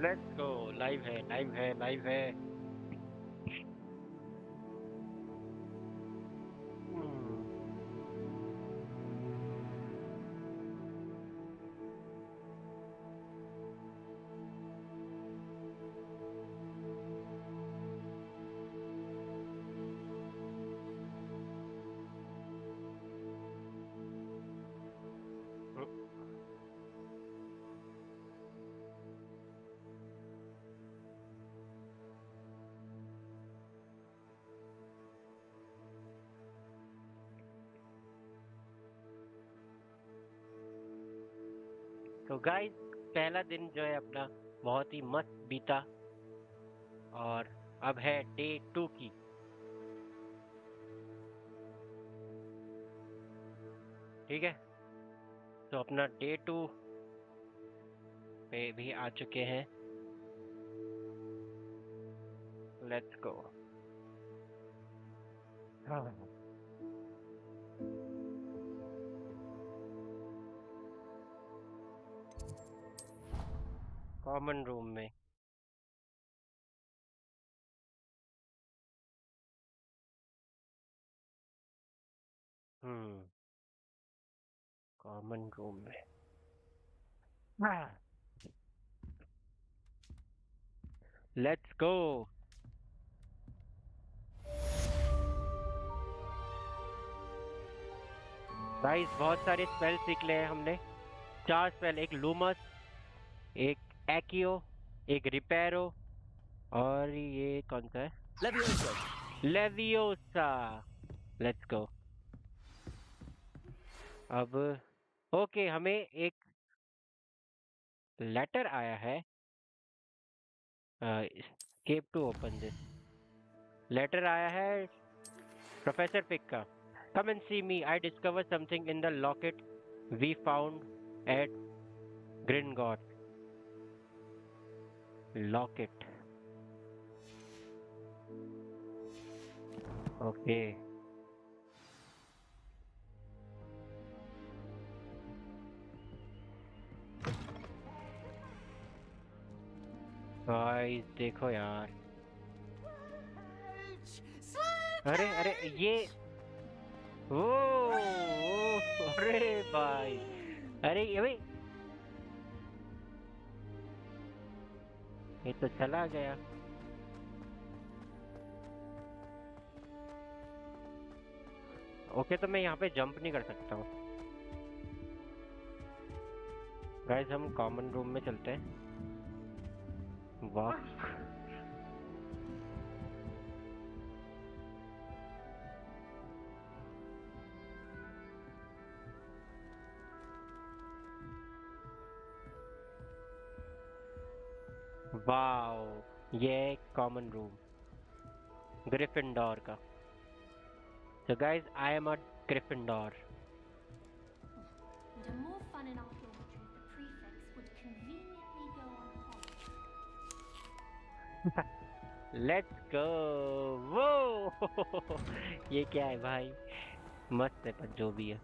Let's go. Live है, live है, live है। हम्म, तो गाइस, पहला दिन जो है अपना बहुत ही मस्त बीता। और अब है डे 2 की। ठीक है, तो अपना डे 2 पे भी आ चुके हैं। Let's go. हाँ, कॉमन रूम में। हम्म, कॉमन रूम में। हाँ, लेट्स गो। गाइस, बहुत सारे स्पेल सीख ले हैं हमने। 4 स्पेल, एक लूमस, एक एक्यो, एक रिपेरो, और ये कौन सा है? Levioso. लेवियोसा। Let's go. अब ओके, हमें एक लेटर आया है। Escape to open this. Letter आया है प्रोफेसर पिक का। Come and see me, I discover something in the locket we found at Gringott. Locket. Okay guys, देखो यार। अरे अरे, ये ओ अरे भाई। अरे ये भाई, ये तो चला गया। ओके, तो मैं यहाँ पे जंप नहीं कर सकता हूँ। गाइस, हम कॉमन रूम में चलते हैं। वाह। वाओ, ये कॉमन रूम ग्रिफिंडोर का। So guys, I am a Gryffindor. Would a more fun in our dormitory if the prefects would conveniently go on holiday? Let's go. वो ये क्या है भाई? मस्त है, पर जो भी है।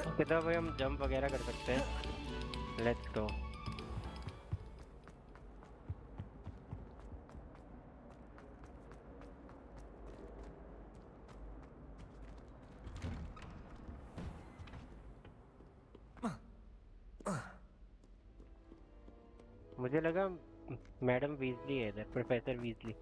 ओके, तो भाई हम जंप वगैरह कर सकते हैं। Let's go. मुझे लगा मैडम वीजली है इधर, professor Weasley.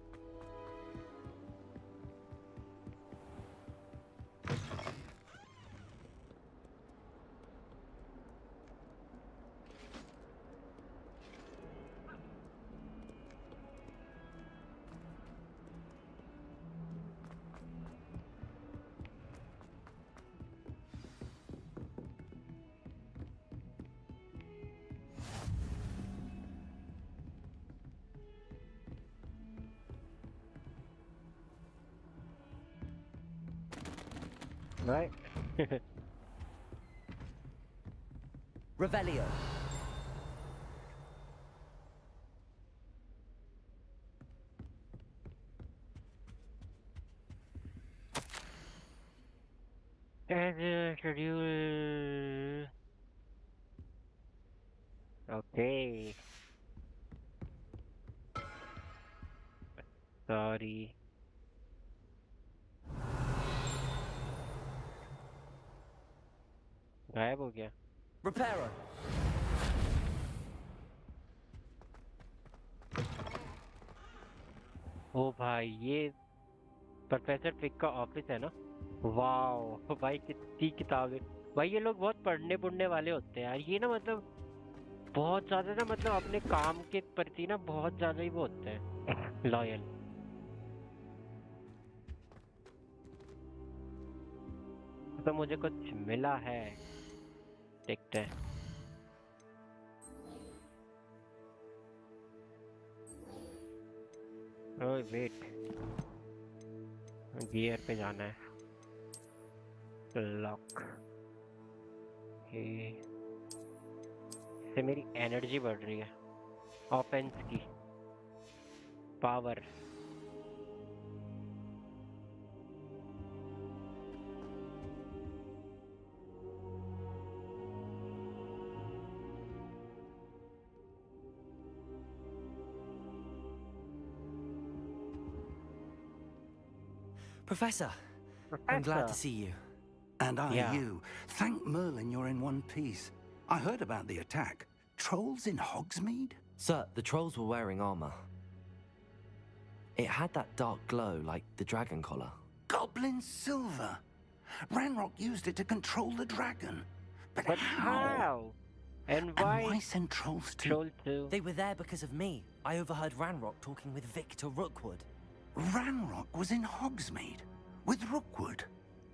Right. Revelio. Hey, sorry. गायब हो गया। Reparo. ओ भाई ये प्रोफेसर फिक का ऑफिस है ना। वाओ भाई कितनी किताबें। भाई ये लोग बहुत पढ़ने पुढ़ने वाले होते हैं यार, ये ना मतलब बहुत ज्यादा ना, मतलब अपने काम के प्रति ना बहुत ज्यादा ही वो होते हैं लॉयल। तो मुझे कुछ मिला है, देखते हैं। ओए वेट, गियर पे जाना है। लॉक, ये से मेरी एनर्जी बढ़ रही है, ऑफेंस की power. Professor, I'm glad to see you. And I Yeah. you. Thank Merlin you're in one piece. I heard about the attack. Trolls in Hogsmeade? Sir, the trolls were wearing armor. It had that dark glow like the dragon collar. Goblin silver. Ranrock used it to control the dragon. But how? And And why why send trolls to... troll too? They were there because of me. I overheard Ranrock talking with Victor Rookwood. Ranrock was in Hogsmeade with Rookwood.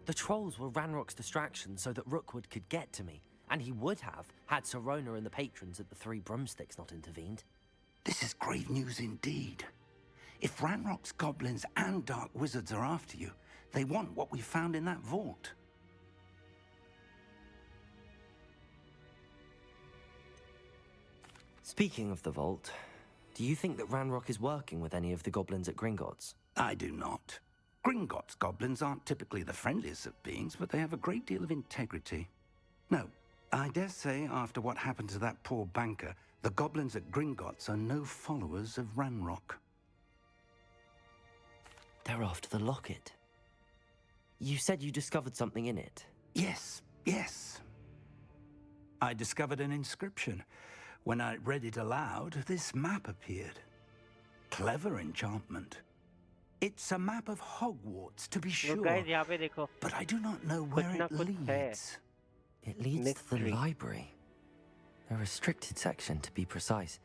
The trolls were Ranrock's distraction so that Rookwood could get to me. And he would have, had Sirona and the patrons at the Three Broomsticks not intervened. This is grave news indeed. If Ranrock's goblins and dark wizards are after you, they want what we found in that vault. Speaking of the vault, do you think that Ranrock is working with any of the goblins at Gringotts? I do not. Gringotts goblins aren't typically the friendliest of beings, but they have a great deal of integrity. No, I dare say after what happened to that poor banker, the goblins at Gringotts are no followers of Ranrock. They're after the locket. You said you discovered something in it. Yes, yes. I discovered an inscription. When I read it aloud, this map appeared. Clever enchantment. It's a map of Hogwarts, to be sure, Look guys, यहाँ पे देखो, but I do not know where कुछ ना it कुछ है। leads. It leads to the Mystery. library. A restricted section, to be precise,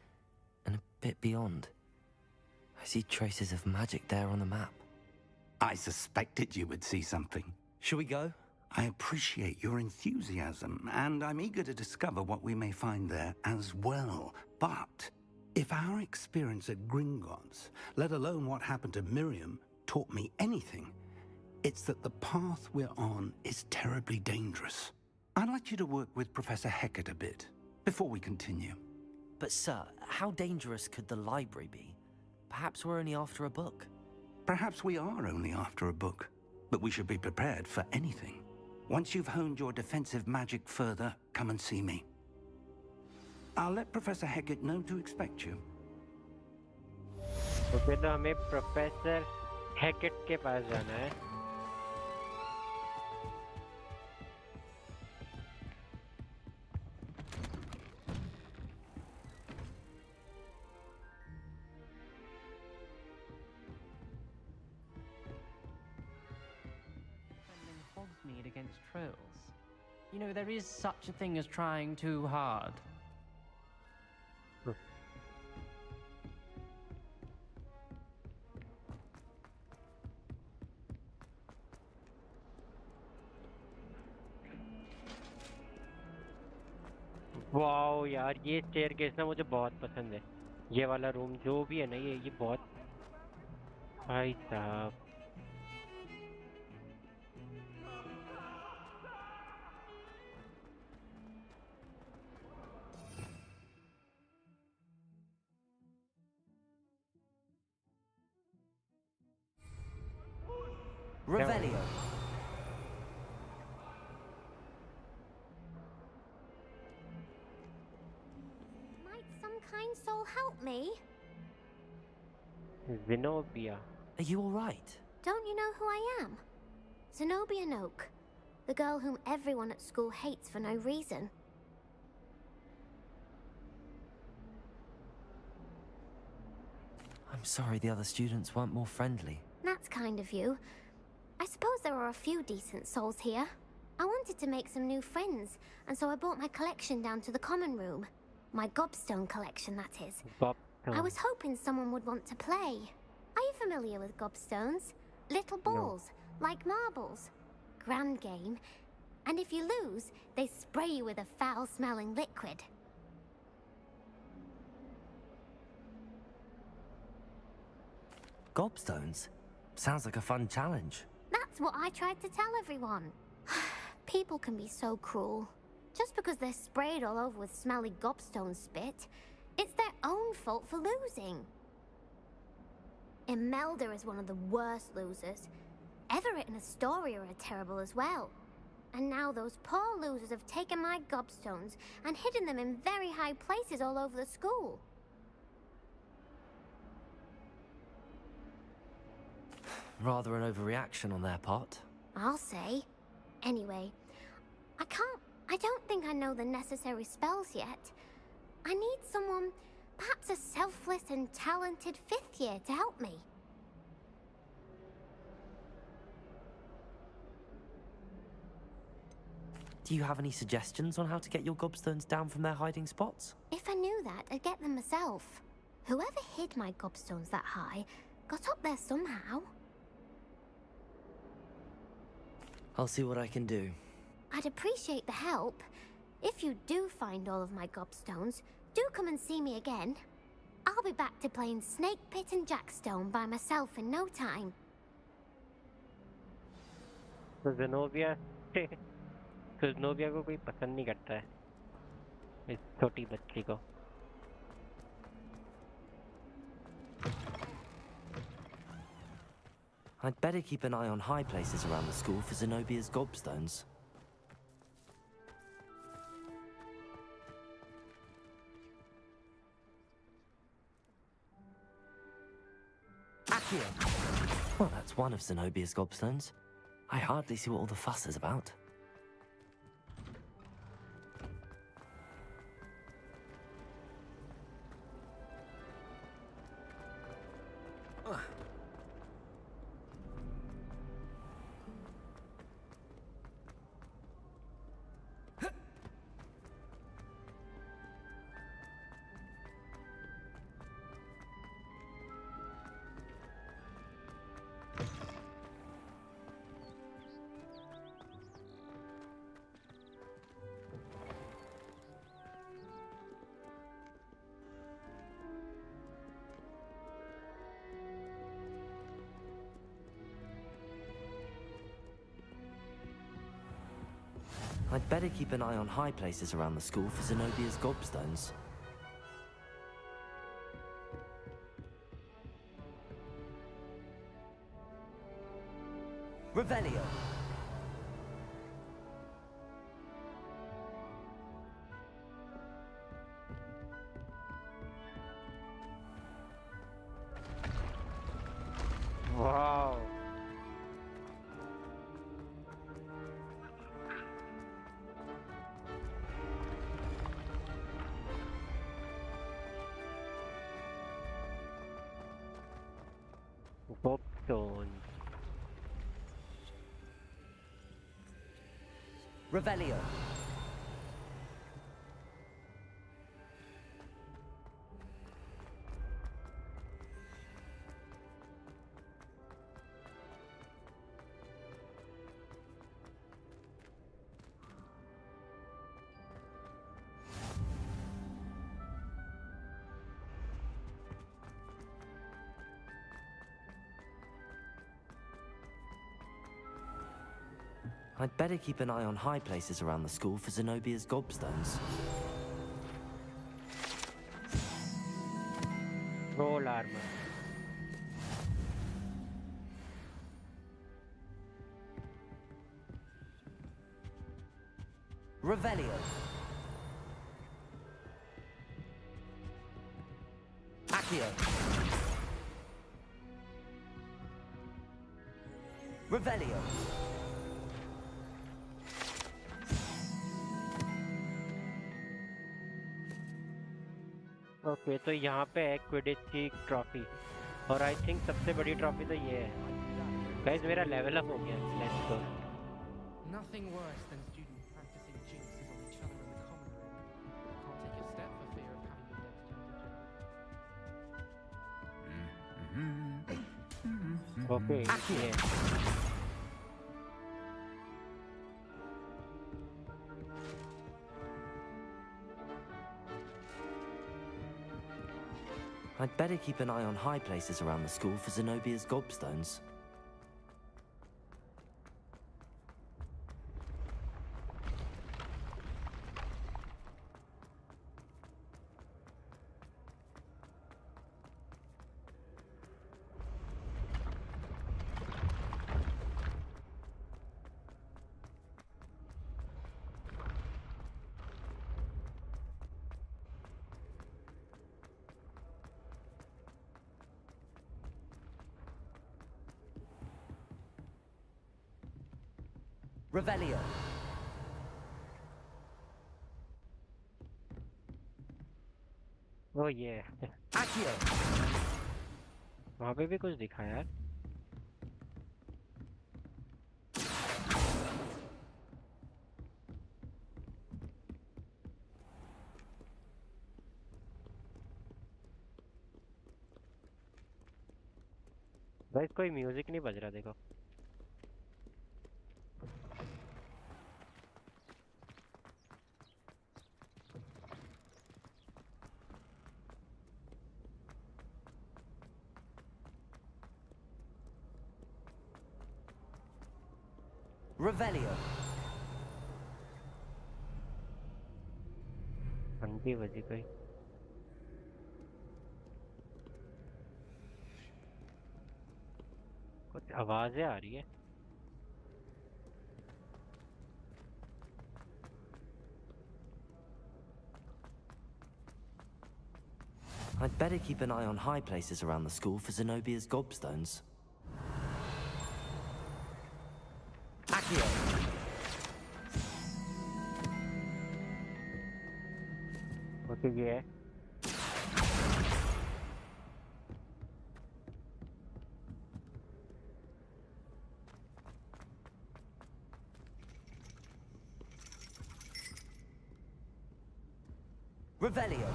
and a bit beyond. I see traces of magic there on the map. I suspected you would see something. Shall we go? I appreciate your enthusiasm, and I'm eager to discover what we may find there as well. But if our experience at Gringotts, let alone what happened to Miriam, taught me anything, it's that the path we're on is terribly dangerous. I'd like you to work with Professor Hecat a bit before we continue. But sir, how dangerous could the library be? Perhaps we're only after a book. Perhaps we are only after a book, but we should be prepared for anything. Once you've honed your defensive magic further, come and see me. I'll let Professor Hecat know to expect you. तो फिर तो हमें professor हैकेट के पास जाना है। Defending Hogsmeade against trolls. You know, there is such a thing as trying too hard. Wow यार, ये staircase ना मुझे बहुत पसंद है। ये वाला रूम जो भी है ना, ये बहुत, भाई साहब। Revelio. Might help me? Zenobia. Are you alright? Don't you know who I am? Zenobia Noak, the girl whom everyone at school hates for no reason. I'm sorry the other students weren't more friendly. That's kind of you. I suppose there are a few decent souls here. I wanted to make some new friends, and so I brought my collection down to the common room. My gobstone collection, that is. I was hoping someone would want to play. Are you familiar with gobstones? Little balls, like marbles. Grand game. And if you lose, they spray you with a foul-smelling liquid. Gobstones? Sounds like a fun challenge. That's what I tried to tell everyone. People can be so cruel. Just because they're sprayed all over with smelly gobstone spit, it's their own fault for losing. Imelda is one of the worst losers. Everett and Astoria are terrible as well. And now those poor losers have taken my gobstones and hidden them in very high places all over the school. Rather an overreaction on their part. I'll say. Anyway, I don't think I know the necessary spells yet. I need someone, perhaps a selfless and talented 5th year to help me. Do you have any suggestions on how to get your gobstones down from their hiding spots? If I knew that, I'd get them myself. Whoever hid my gobstones that high got up there somehow. I'll see what I can do. I'd appreciate the help. If you do find all of my gobstones, do come and see me again. I'll be back to playing Snake Pit and Jackstone by myself in no time. तो Zenobia तो Zenobia को कोई पसंद नहीं करता है इस छोटी बच्ची को. I'd better keep an eye on high places around the school for Zenobia's gobstones. Accio! Well, that's one of Zenobia's gobstones. I hardly see what all the fuss is about. I'd better keep an eye on high places around the school for Zenobia's gobstones. Revelio! Wow. Gobstone. Revelio! I'd better keep an eye on high places around the school for Zenobia's gobstones. Roll armor. Revelio! Accio. Revelio. Okay तो यहाँ पे है Quidditch की trophy और I think सबसे बड़ी trophy तो ये है गाइस मेरा लेवल अप हो गया let's go Nothing worse than students practicing jinxes on each other in the common room. Can't take a step for fear of having your legs turned to jelly. Okay ये I'd better keep an eye on high places around the school for Zenobia's gobstones. Revelio. ओ ये Accio. वहाँ पे भी कुछ दिखा यार guys कोई music नहीं बज रहा देखो Revelio. घंटी बजी कोई कुछ आवाजें आ रही है I'd better keep an eye on high places around the school for Zenobia's gobstones. Accio. Okay ये है Revelio.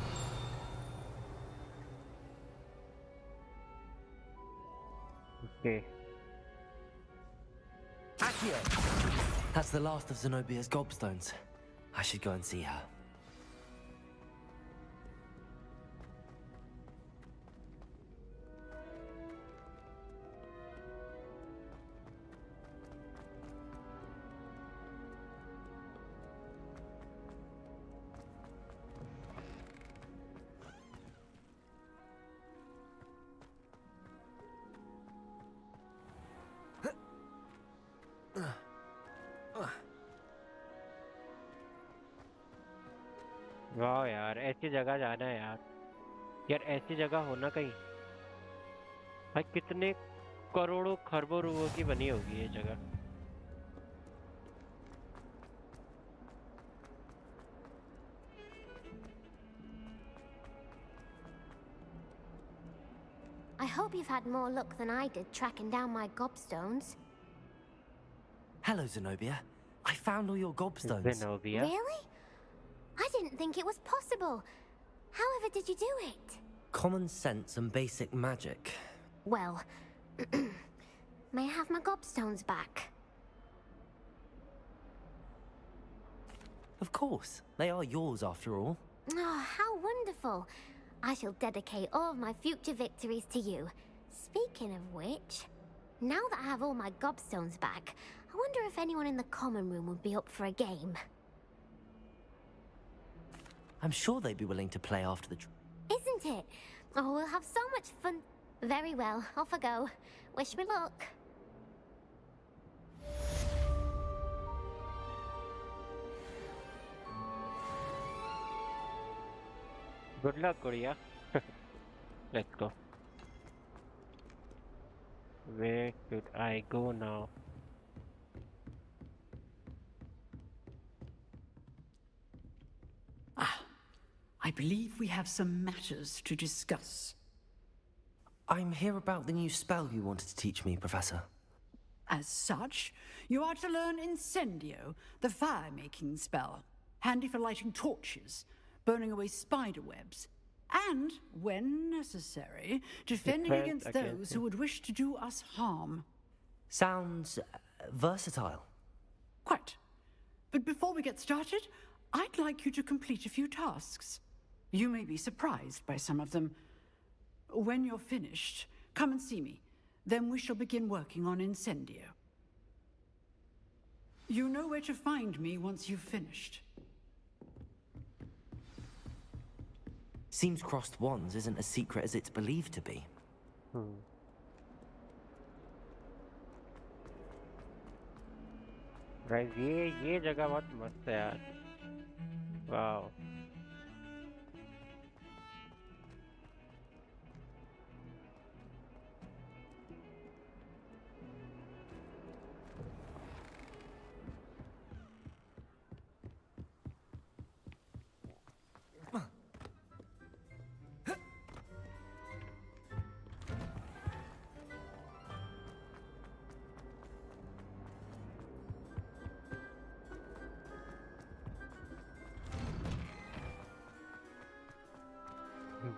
Okay Accio. That's the last of Zenobia's gobstones. I should go and see her. वाह यार ऐसी जगह जाना है यार यार ऐसी जगह होना कहीं भाई कितने करोड़ों खरबों रुपयों की बनी होगी ये जगह I hope you've had more luck than I did tracking down my gobstones. Hello, Zenobia. I found all your gobstones. Zenobia Really? I didn't think it was possible. However did you do it? Common sense and basic magic. Well, may I have my gobstones back? Of course. They are yours after all. Oh, how wonderful. I shall dedicate all of my future victories to you. Speaking of which, now that I have all my gobstones back, I wonder if anyone in the common room would be up for a game. I'm sure they'd be willing to play after the... Isn't it? Oh, we'll have so much fun. Very well, off I go. Wish me luck. Good luck गुड़िया Let's go. Where should I go now? I believe we have some matters to discuss. I'm here about the new spell you wanted to teach me, Professor. As such, you are to learn Incendio, the fire-making spell, handy for lighting torches, burning away spider webs, and, when necessary, defending Defend against against those it. who would wish to do us harm. Sounds versatile. Quite. But before we get started, I'd like you to complete a few tasks. You may be surprised by some of them. When you're finished, come and see me. Then we shall begin working on Incendio. You know where to find me once you've finished. Seems crossed wands isn't as secret as it's believed to be. Guys, ये जगह बहुत मस्त है यार. Wow.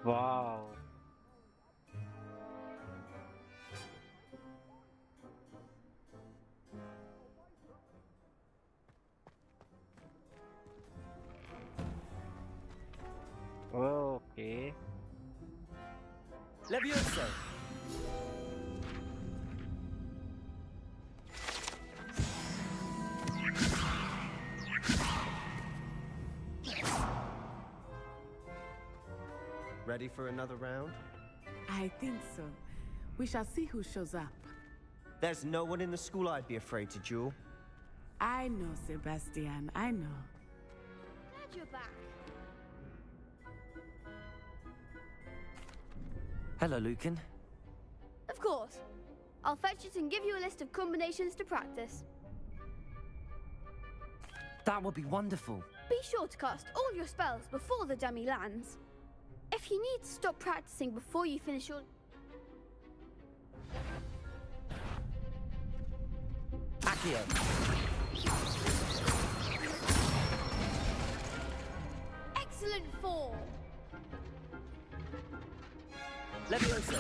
Wow. Okay. Levioso! Ready for another round? I think so. We shall see who shows up. There's no one in the school I'd be afraid to duel. I know, Sebastian. I know. Glad you're back. Hello, Lucan. Of course. I'll fetch it and give you a list of combinations to practice. That would be wonderful. Be sure to cast all your spells before the dummy lands. If you need to stop practicing before you finish your... Accio! Excellent form! Levioso!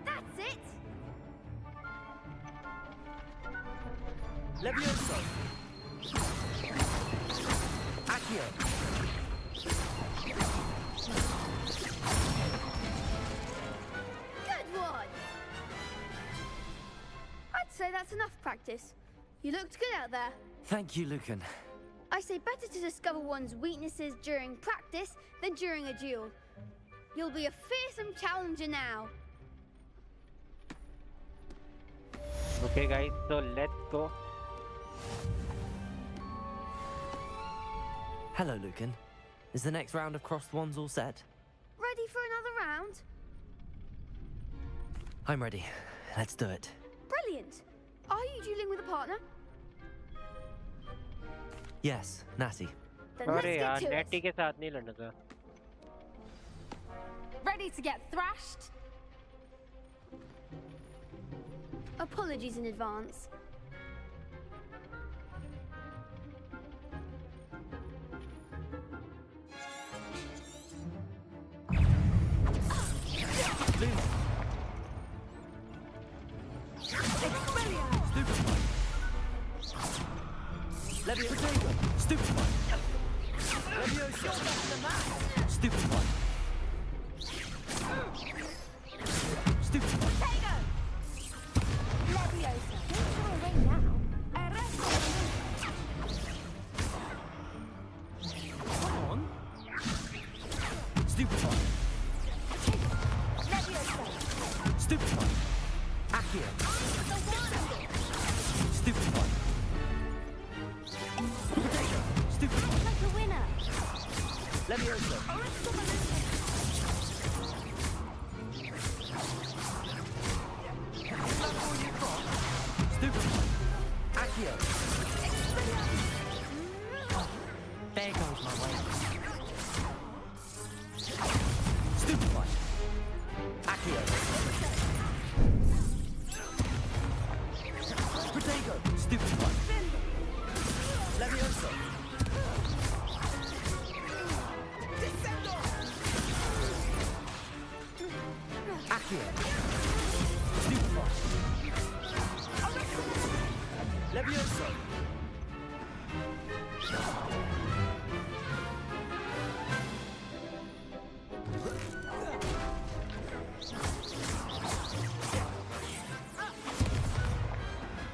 That's it! Levioso! Accio! Good one! I'd say that's enough practice. You looked good out there. Thank you, Lucan. I say better to discover one's weaknesses during practice than during a duel. You'll be a fearsome challenger now. Okay, guys. So let's go. Hello, Lucan. Is the next round of crossed wands all set? Ready for another round? I'm ready. Let's do it. Brilliant. Are you dueling with a partner? Yes, Natty. Then let's अरे get यार to Neti it. के साथ नहीं लड़ना था. Ready to get thrashed? Apologies in advance. Levioso! Stupid one! Levioso! Stupid one! Stupid one! Leviosa. Don't throw away now. Come on! Stupid one! Leviosa. Stupid one! Accio! Stupid one! Stupid one! Like a winner. Levioso. Stupefy. Accio. There goes my way. Stupefy. Accio. Protego. Stupefy. Levioso. Accio. Stupefy. Levioso.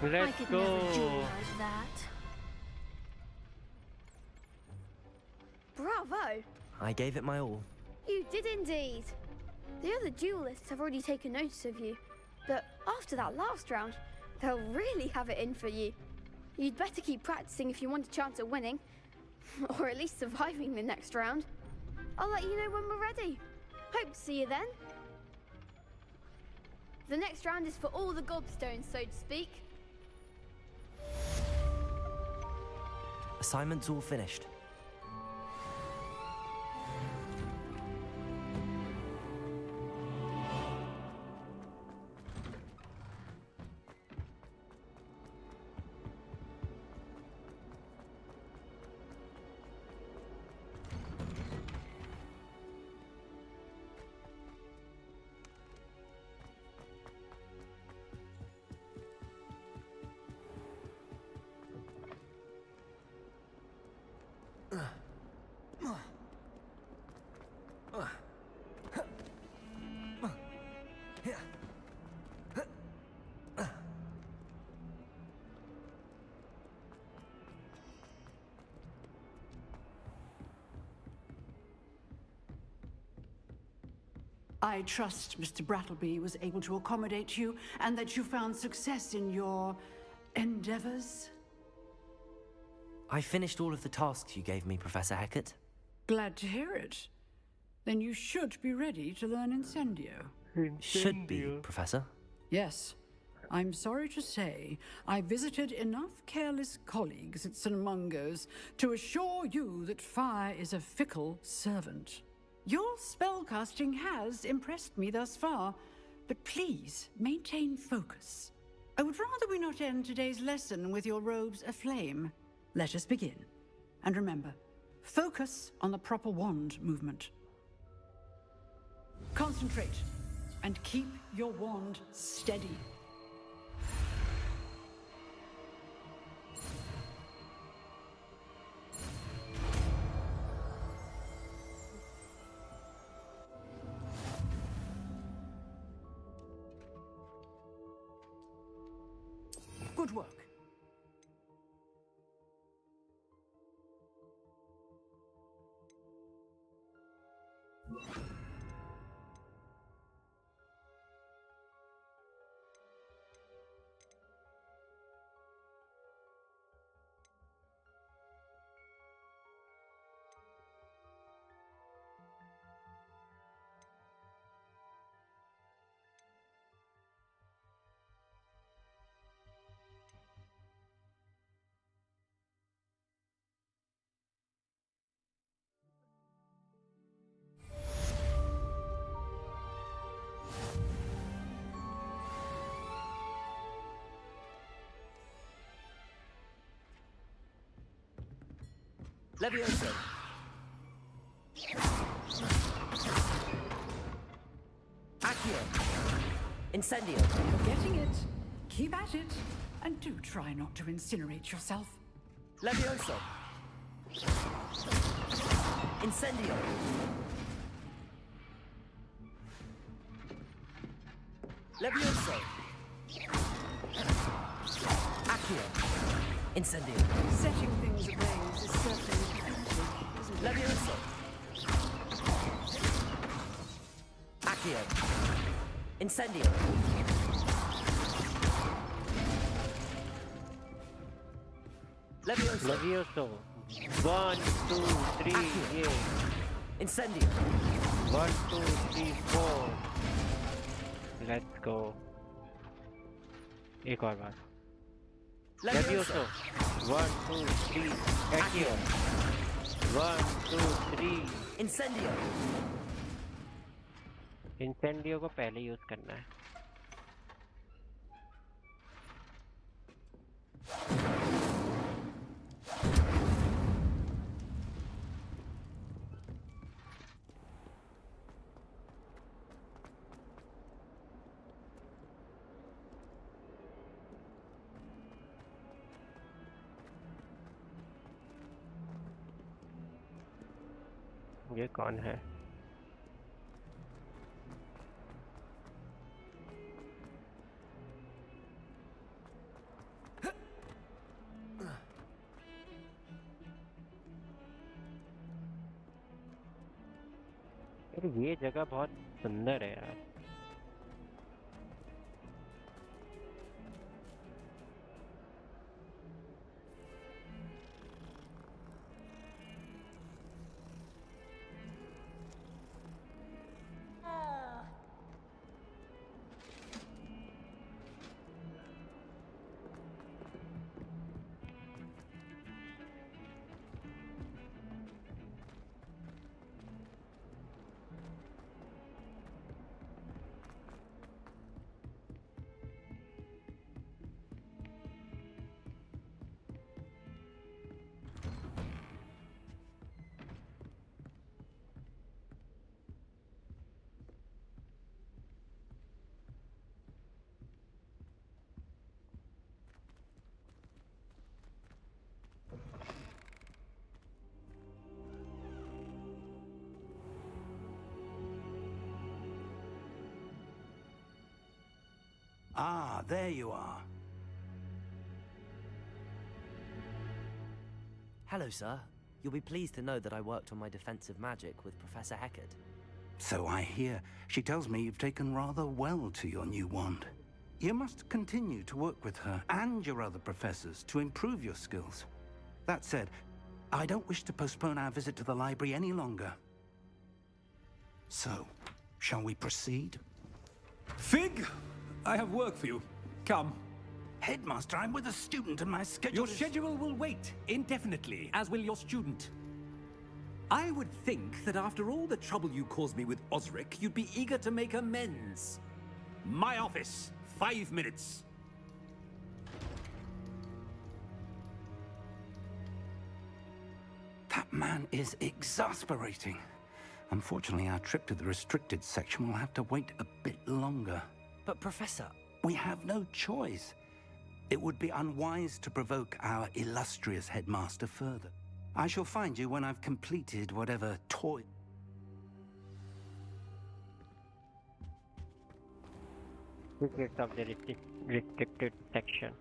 I Let's could go. never duel like that. Bravo! I gave it my all. You did indeed. The other duelists have already taken notice of you, but after that last round, they'll really have it in for you. You'd better keep practicing if you want a chance at winning, or at least surviving the next round. I'll let you know when we're ready. Hope to see you then. The next round is for all the gobstones, so to speak. Assignment's all finished. I trust Mr. Brattleby was able to accommodate you and that you found success in your endeavors. I finished all of the tasks you gave me, Professor Hecat. Glad to hear it. Then you should be ready to learn Incendio. Should be, Professor. Yes. I'm sorry to say, I visited enough careless colleagues at St. Mungo's to assure you that fire is a fickle servant. Your spellcasting has impressed me thus far, but please maintain focus. I would rather we not end today's lesson with your robes aflame. Let us begin. And remember, focus on the proper wand movement. Concentrate and keep your wand steady. Good work. Levioso. Accio. Incendio. You're getting it. Keep at it. And do try not to incinerate yourself. Levioso. Incendio. Levioso. Accio. Incendio. Setting things ablaze is certainly effective, isn't it? Levioso. Accio. Incendio. Levioso. Levioso. 1, 2, 3, yeah. Incendio! 1, 2, 3, 4. Let's go. एक और बार. Levioso. 1, 2, 3. Accio. 1, 2, 3. Incendio! इंसेंडियो को पहले use करना है. ये कौन है? ये जगह बहुत सुंदर है यार. Ah, there you are. Hello, sir. You'll be pleased to know that I worked on my defensive magic with Professor Heckard. So I hear. She tells me you've taken rather well to your new wand. You must continue to work with her and your other professors to improve your skills. That said, I don't wish to postpone our visit to the library any longer. So, shall we proceed? Fig, I have work for you. Come. Headmaster, I'm with a student and my schedule Your schedule will wait indefinitely, as will your student. I would think that after all the trouble you caused me with Osric, you'd be eager to make amends. My office, 5 minutes. That man is exasperating. Unfortunately, our trip to the restricted section will have to wait a bit longer. But, Professor... We have no choice. It would be unwise to provoke our illustrious headmaster further. I shall find you when I've completed whatever toy... Secrets of the restricted section.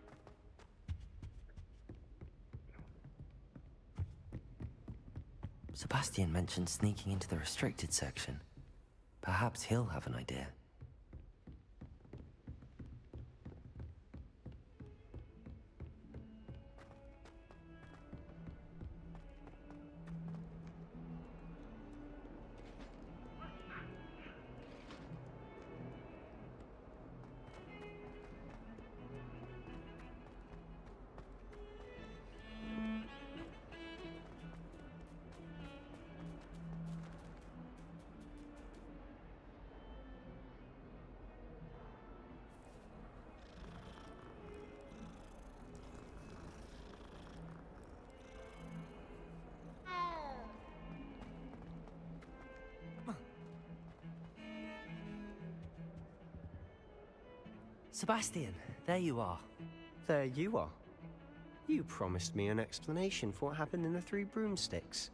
Sebastian mentioned sneaking into the restricted section. Perhaps he'll have an idea. Sebastian, there you are. There you are. You promised me an explanation for what happened in the Three Broomsticks.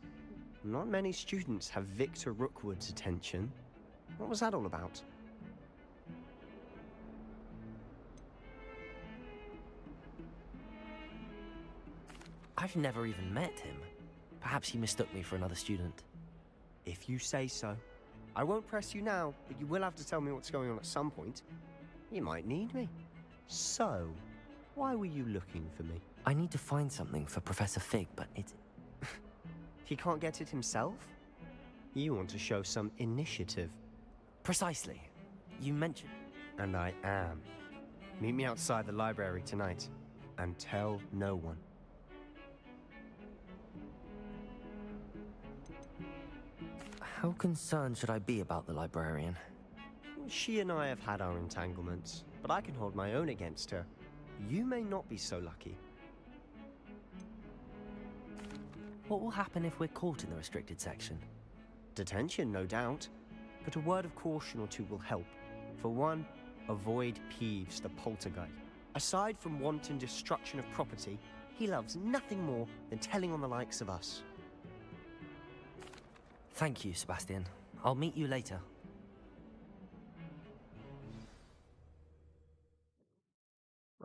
Not many students have Victor Rookwood's attention. What was that all about? I've never even met him. Perhaps he mistook me for another student. If you say so. I won't press you now, but you will have to tell me what's going on at some point. You might need me. So, why were you looking for me? I need to find something for Professor Fig, but it's... He can't get it himself? You want to show some initiative. Precisely. You mentioned... And I am. Meet me outside the library tonight, and tell no one. How concerned should I be about the librarian? She and I have had our entanglements, but I can hold my own against her. You may not be so lucky. What will happen if we're caught in the restricted section? Detention, no doubt. But a word of caution or two will help. For one, avoid Peeves, the poltergeist. Aside from wanton destruction of property, he loves nothing more than telling on the likes of us. Thank you, Sebastian. I'll meet you later.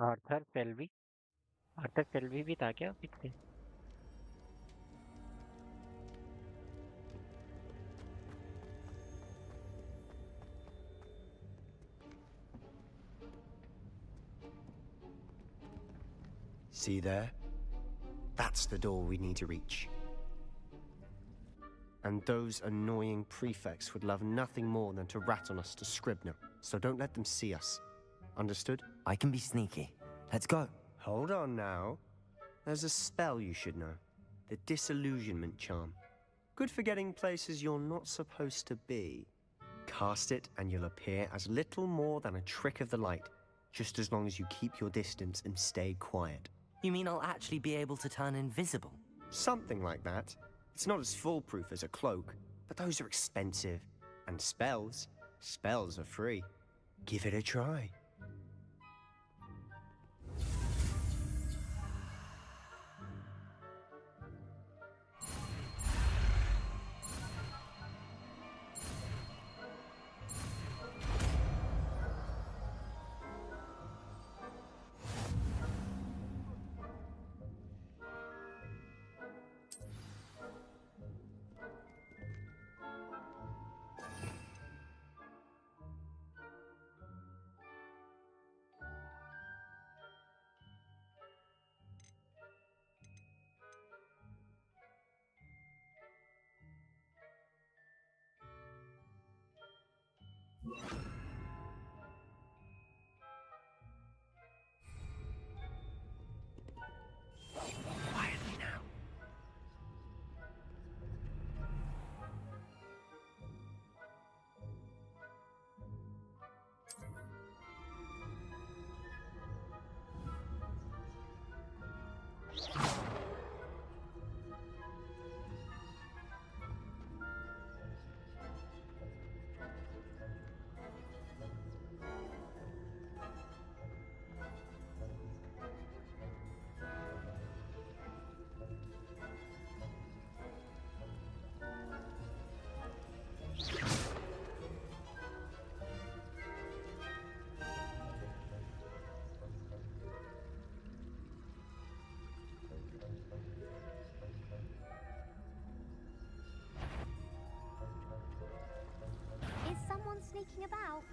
Arthur Selvi Arthur Selvi भी था क्या पीछे? See there? That's the door we need to reach. And those annoying prefects would love nothing more than to rat on us to Scribner, so don't let them see us. Understood? I can be sneaky. Let's go. Hold on now. There's a spell you should know. The Disillusionment Charm. Good for getting places you're not supposed to be. Cast it and you'll appear as little more than a trick of the light, just as long as you keep your distance and stay quiet. You mean I'll actually be able to turn invisible? Something like that. It's not as foolproof as a cloak, but those are expensive. And spells are free. Give it a try. Quietly now. Is someone sneaking about?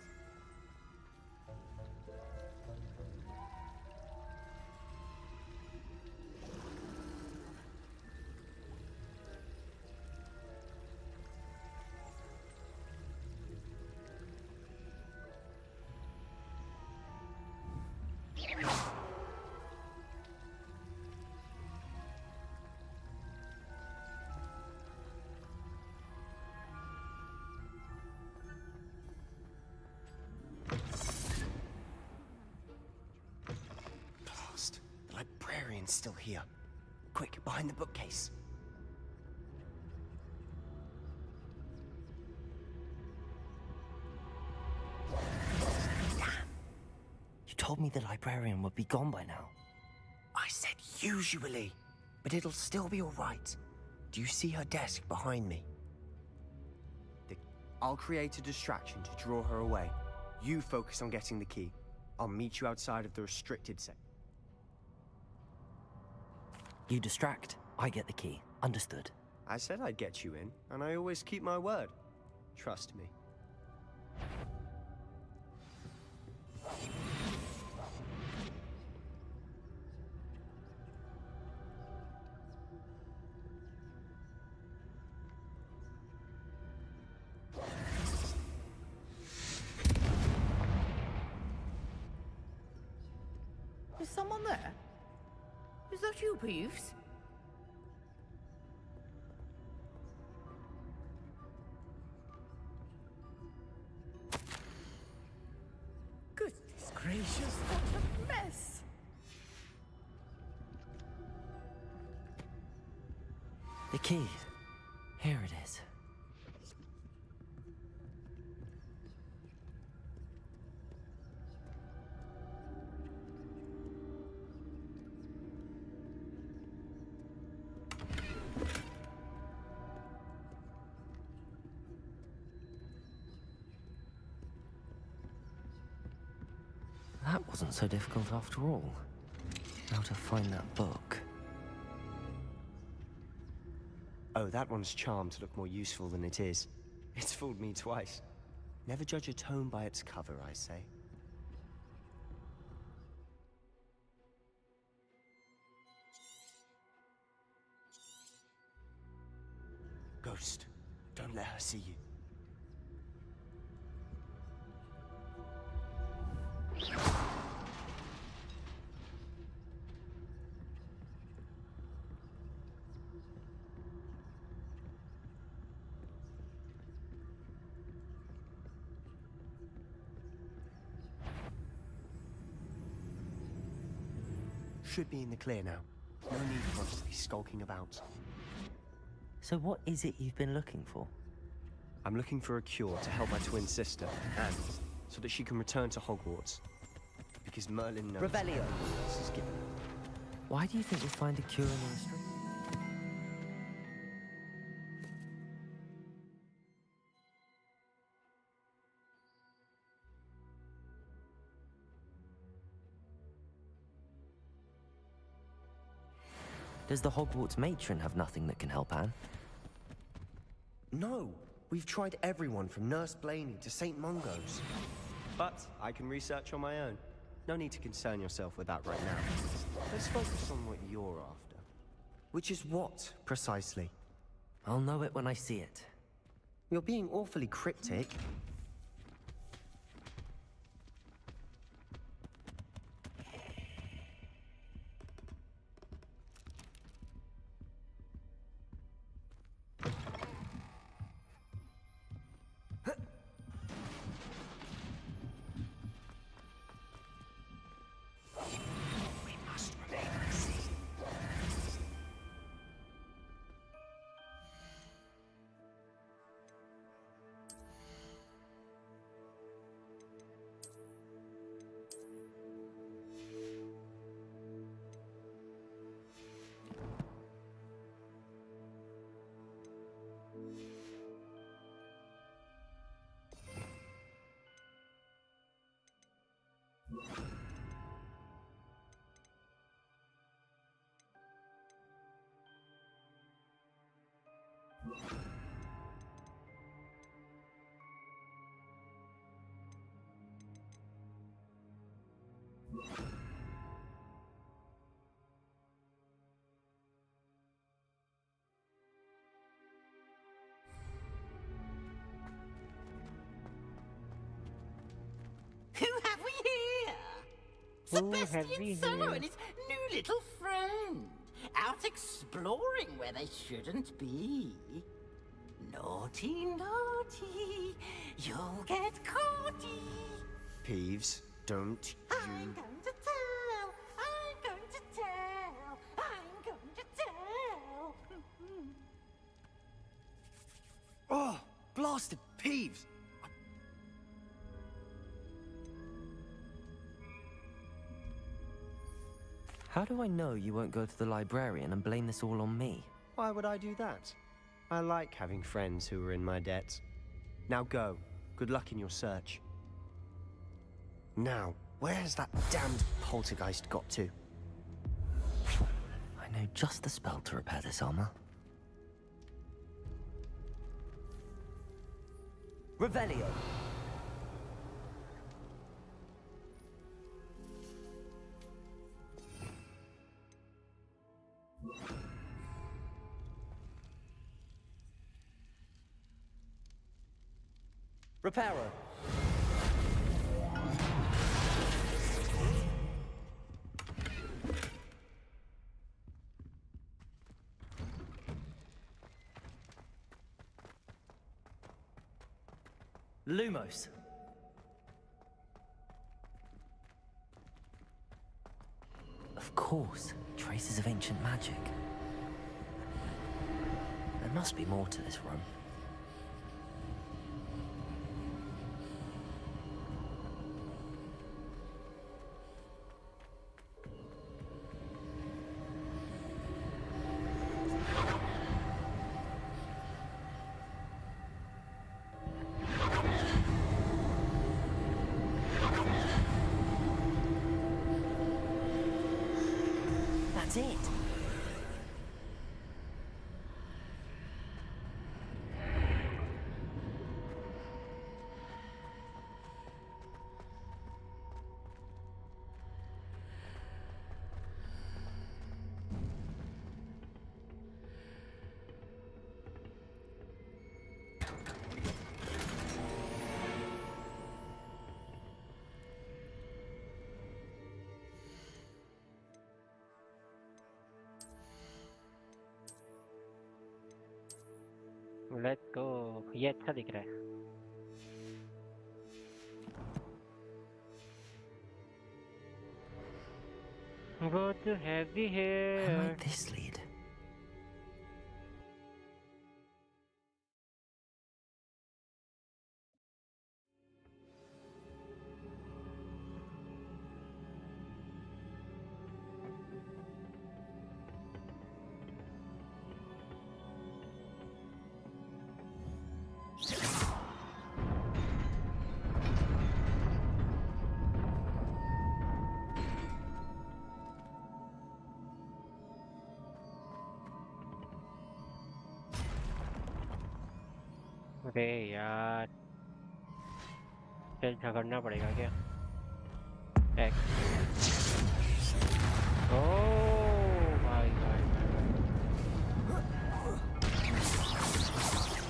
Blast. The librarian's still here. Quick, behind the bookcase. You told me the librarian would be gone by now. I said usually, but it'll still be all right. Do you see her desk behind me? I'll create a distraction to draw her away. You focus on getting the key. I'll meet you outside of the restricted section. You distract, I get the key. Understood. I said I'd get you in, and I always keep my word. Trust me. that you, Peeves? Goodness gracious, what a mess! The key. Here it is. That wasn't so difficult after all. How to find that book. Oh, that one's charmed to look more useful than it is. It's fooled me twice. Never judge a tome by its cover, I say. Ghost, don't let her see you. Should be in the clear now. No need for us to be skulking about. So what is it you've been looking for? I'm looking for a cure to help my twin sister, Anne, so that she can return to Hogwarts. Because Merlin knows Revelio. this is given. Why do you think we'll find a cure in the street? Does the Hogwarts matron have nothing that can help Anne? No, we've tried everyone from Nurse Blaney to St. Mungo's. But I can research on my own. No need to concern yourself with that right now. Let's focus on what you're after. Which is what, precisely? I'll know it when I see it. You're being awfully cryptic. Who have we here? Sebastian Summer and his new little friend. Out exploring where they shouldn't be. Naughty, naughty. You'll get caughty. Peeves, don't you... I'm going to tell. I'm going to tell. I'm going to tell. Oh, blasted Peeves! How do I know you won't go to the librarian and blame this all on me? Why would I do that? I like having friends who are in my debt. Now go. Good luck in your search. Now, where's that damned poltergeist got to? I know just the spell to repair this armor. Revelio! Reparo. Lumos. Of course, traces of ancient magic. There must be more to this room. That's it. Let's go. ये अच्छा दिख रहा है. What do have we Where here? might this lead? अरे यार, चल झगड़ना पड़ेगा क्या? ओह भाई भाई.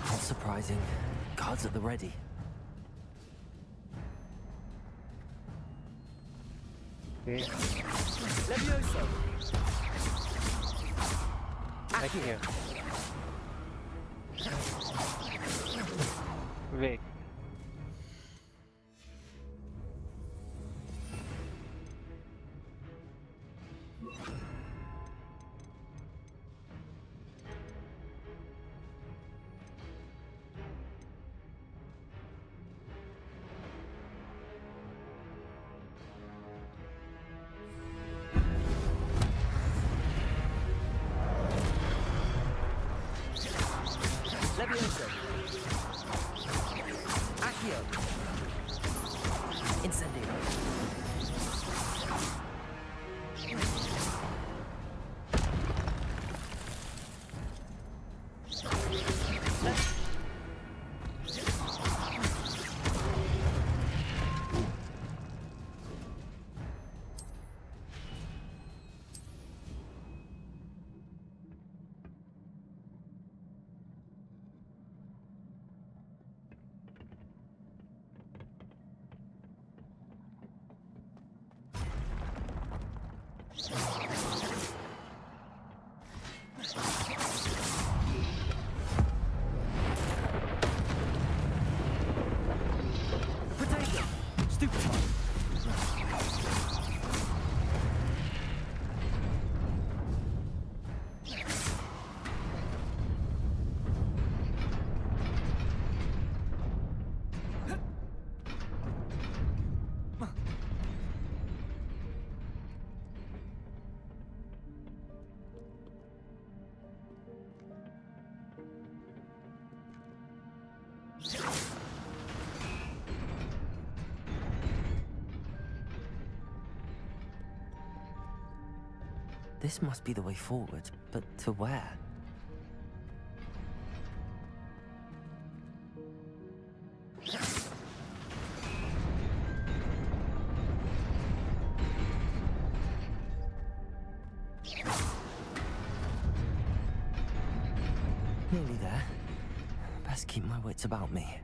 Not surprising. Guards at the ready. Levioso. Back here. Wait. Levioso. Accio. Incendio. Potato. Stupefy. This must be the way forward, but to where? Nearly there. Best keep my wits about me.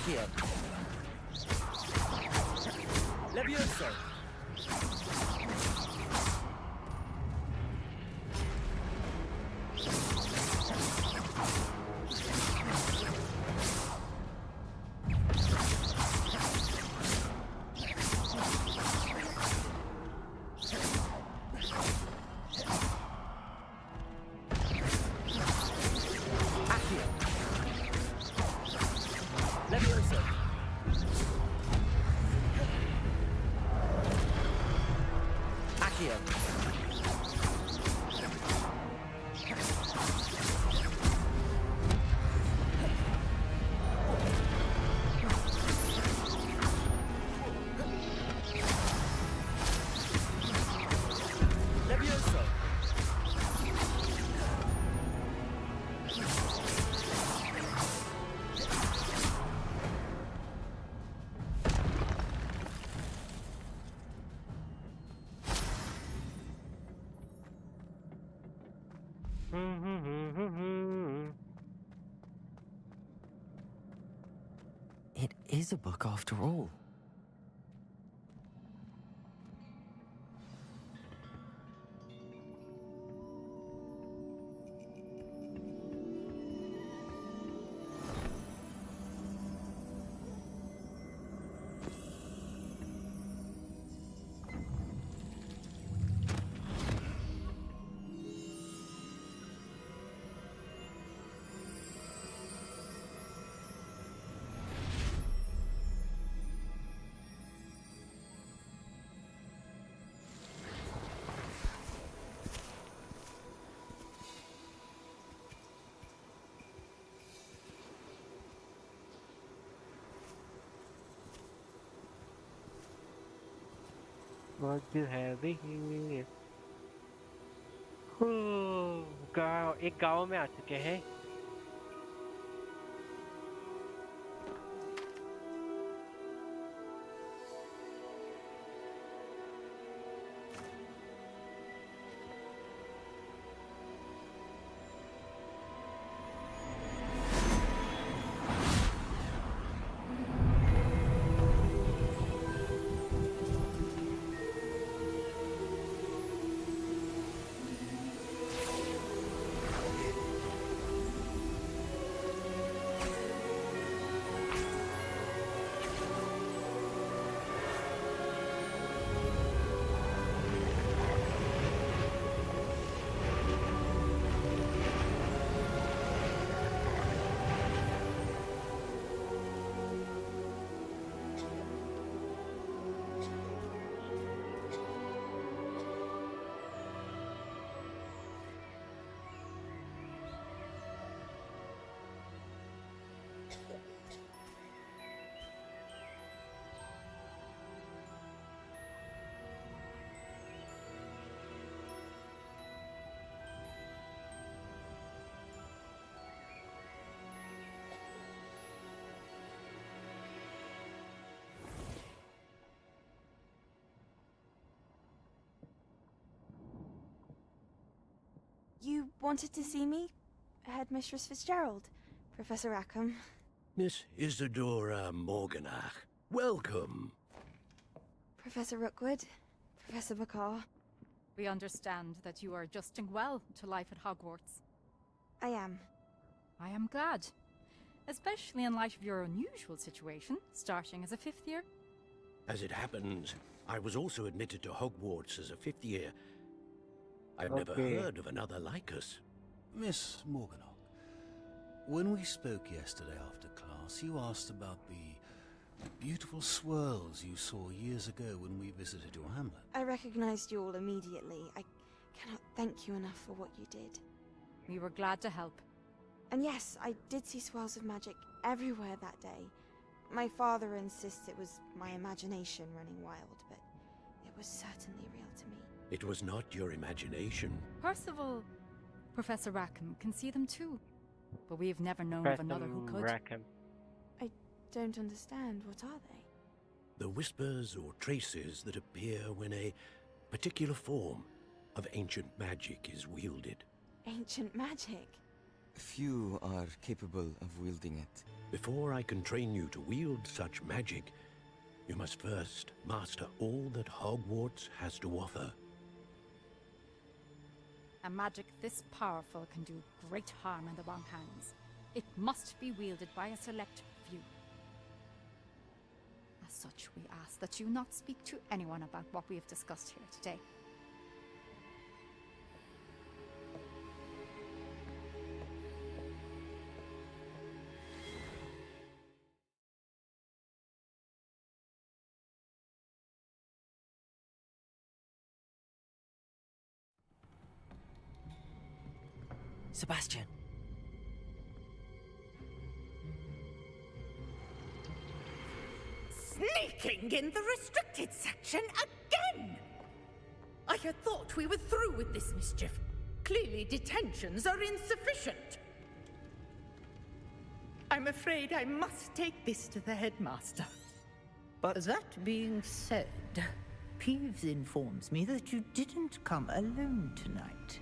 Accio. Levioso. It is a book after all. What you have here? गाँव एक गाँव में आ चुके हैं. You wanted to see me? Headmistress Fitzgerald, Professor Rackham. Miss Isadora Morganach, welcome. Professor Rookwood, Professor McCaw. We understand that you are adjusting well to life at Hogwarts. I am. I am glad. Especially in light of your unusual situation, starting as a 5th year. As it happens, I was also admitted to Hogwarts as a 5th year. I've never heard of another like us. Miss Morganach, when we spoke yesterday after class, you asked about the beautiful swirls you saw years ago when we visited your hamlet. I recognized you all immediately. I cannot thank you enough for what you did. We were glad to help. And yes, I did see swirls of magic everywhere that day. My father insists it was my imagination running wild, but it was certainly real to me. It was not your imagination. Percival, Professor Rackham can see them too. But we've never known of another who could. Rackham. I don't understand. What are they? The whispers or traces that appear when a particular form of ancient magic is wielded. Ancient magic? Few are capable of wielding it. Before I can train you to wield such magic, you must first master all that Hogwarts has to offer. A magic this powerful can do great harm in the wrong hands. It must be wielded by a select few. As such, we ask that you not speak to anyone about what we have discussed here today. Sebastian! Sneaking in the restricted section again! I had thought we were through with this mischief. Clearly detentions are insufficient. I'm afraid I must take this to the headmaster. But that being said, Peeves informs me that you didn't come alone tonight.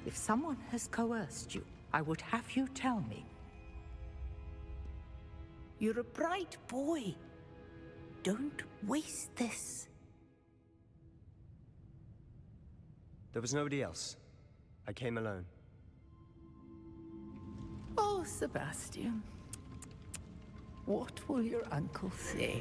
If someone has coerced you, I would have you tell me. You're a bright boy. Don't waste this. There was nobody else. I came alone. Oh, Sebastian. What will your uncle say?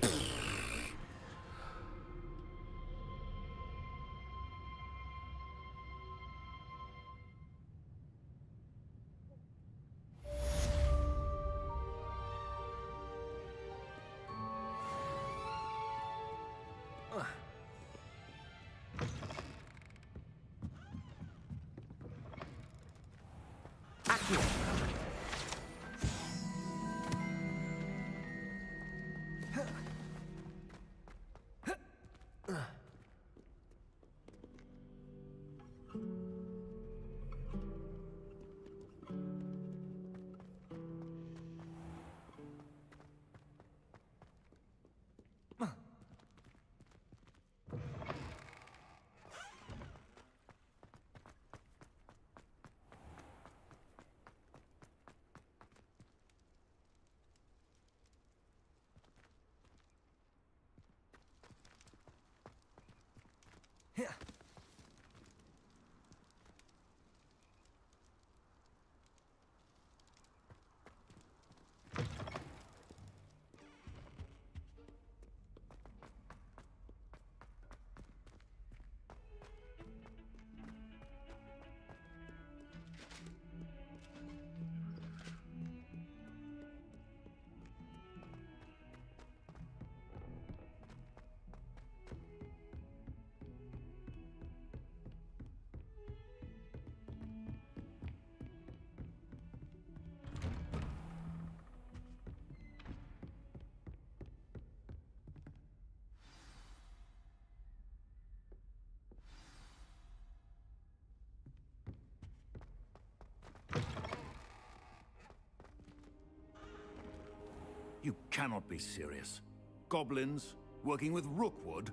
You cannot be serious. Goblins working with Rookwood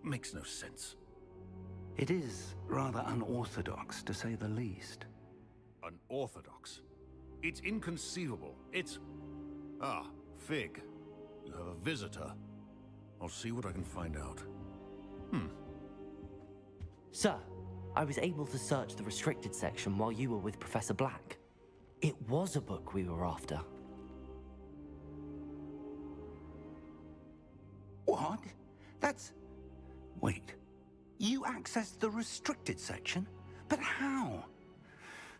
makes no sense. It is rather unorthodox, to say the least. Unorthodox? It's inconceivable. It's... Ah, Fig. You have a visitor. I'll see what I can find out. Sir, I was able to search the restricted section while you were with Professor Black. It was a book we were after. What? That's... Wait. You accessed the restricted section? But how?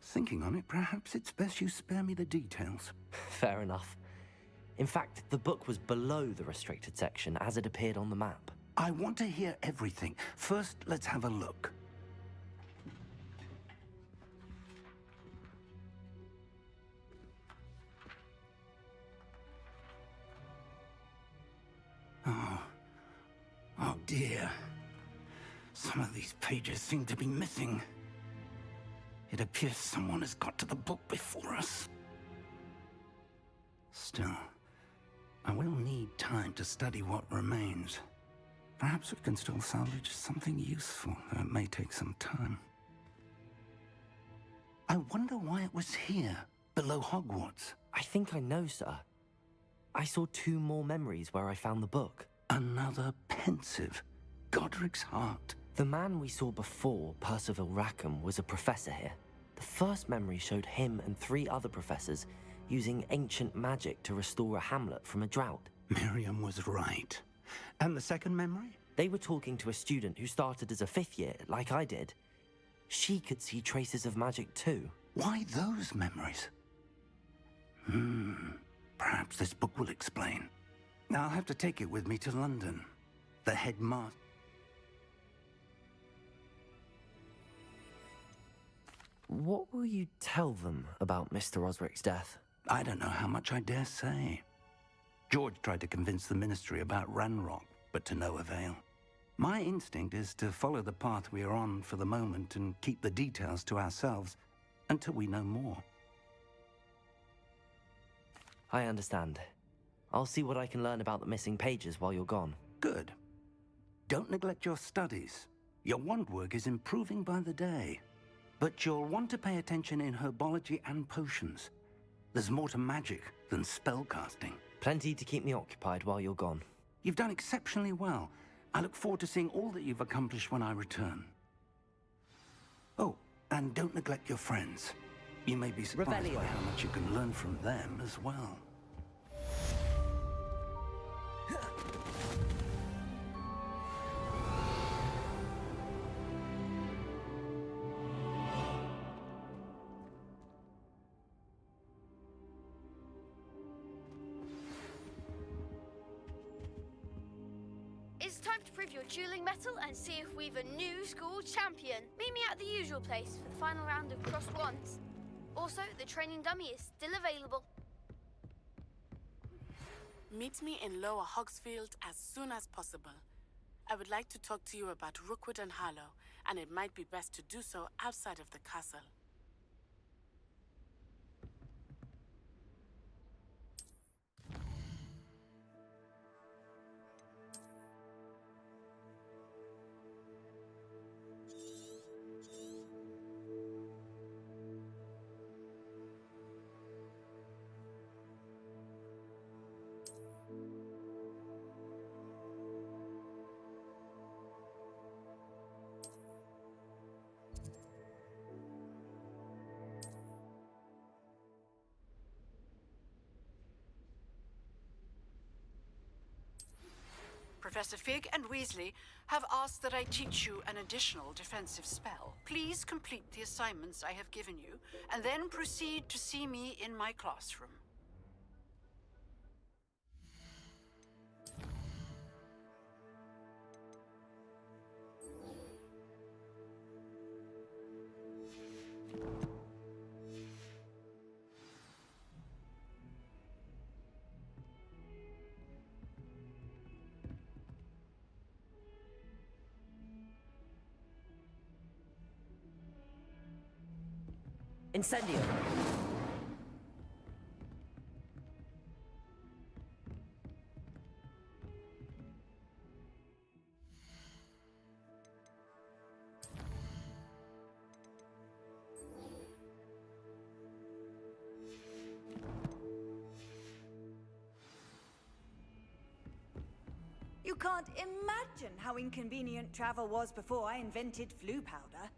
Thinking on it, perhaps it's best you spare me the details. Fair enough. In fact, the book was below the restricted section as it appeared on the map. I want to hear everything. First, let's have a look. Oh dear. Some of these pages seem to be missing. It appears someone has got to the book before us. Still, I will need time to study what remains. Perhaps we can still salvage something useful, though it may take some time. I wonder why it was here, below Hogwarts. I think I know, sir. I saw 2 more memories where I found the book. Another pensive. Godric's heart. The man we saw before, Percival Rackham, was a professor here. The first memory showed him and 3 other professors using ancient magic to restore a hamlet from a drought. Miriam was right. And the second memory? They were talking to a student who started as a 5th year, like I did. She could see traces of magic too. Why those memories? Perhaps this book will explain. Now I'll have to take it with me to London. The headmaster. What will you tell them about Mr. Osric's death? I don't know how much I dare say. George tried to convince the Ministry about Ranrock, but to no avail. My instinct is to follow the path we are on for the moment and keep the details to ourselves until we know more. I understand. I'll see what I can learn about the missing pages while you're gone. Good. Don't neglect your studies. Your wand work is improving by the day. But you'll want to pay attention in herbology and potions. There's more to magic than spellcasting. Plenty to keep me occupied while you're gone. You've done exceptionally well. I look forward to seeing all that you've accomplished when I return. Oh, and don't neglect your friends. You may be surprised by how much you can learn from them as well. It's time to prove your dueling mettle and see if we've a new school champion. Meet me at the usual place for the final round of crossed wands. Also, the training dummy is still available. Meet me in Lower Hogsfield as soon as possible. I would like to talk to you about Rookwood and Harlow, and it might be best to do so outside of the castle. Professor Fig and Weasley have asked that I teach you an additional defensive spell. Please complete the assignments I have given you, and then proceed to see me in my classroom. Incendio! You can't imagine how inconvenient travel was before I invented flu powder.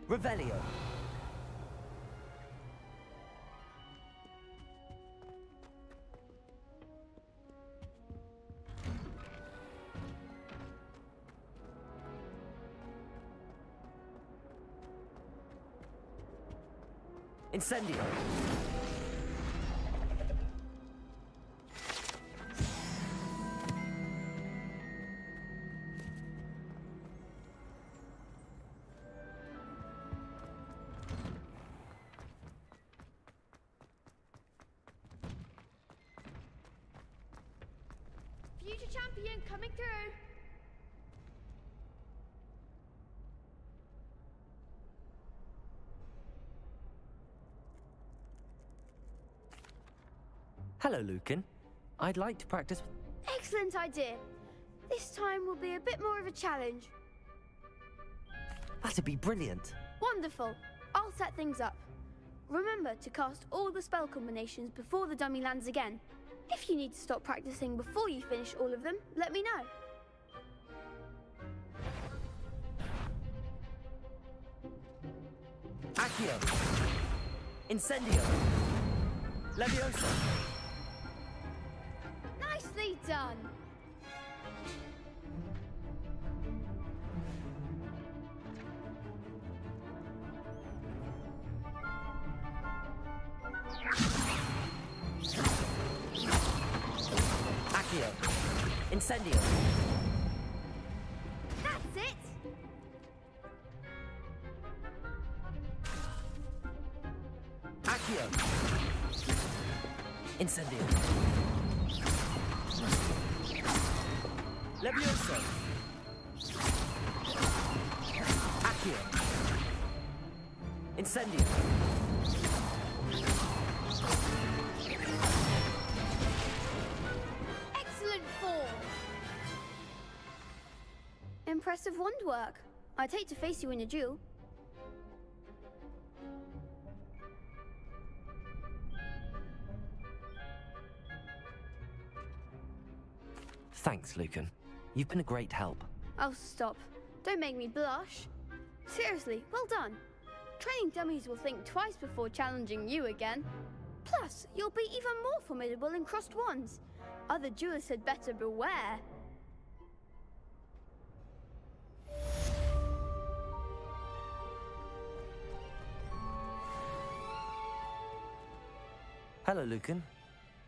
Revelio. Incendio. Future champion coming through. Hello, Lucan. I'd like to practice. Excellent idea. This time will be a bit more of a challenge. That'd be brilliant. Wonderful. I'll set things up. Remember to cast all the spell combinations before the dummy lands again. If you need to stop practicing before you finish all of them, let me know. Accio. Incendio. Leviosa. Nicely done. Accio. Incendio. That's it. Accio. Incendio. Leviosa. Accio. Incendio. Excellent form. Impressive wand work. I'd hate to face you in a duel. Thanks, Lucan. You've been a great help. Oh, stop. Don't make me blush. Seriously, well done. Training dummies will think twice before challenging you again. Plus, you'll be even more formidable in crossed wands. Other duelists had better beware. Hello, Lucan.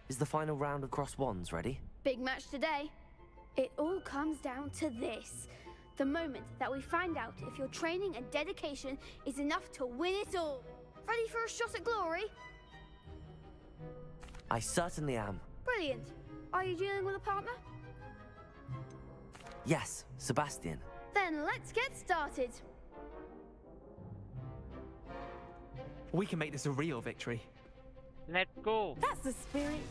Is the final round of cross wands ready? Big match today. It all comes down to this. The moment that we find out if your training and dedication is enough to win it all. Ready for a shot at glory? I certainly am. Brilliant. Are you dealing with a partner? Yes, Sebastian. Then let's get started. We can make this a real victory. Let's go. That's the spirit.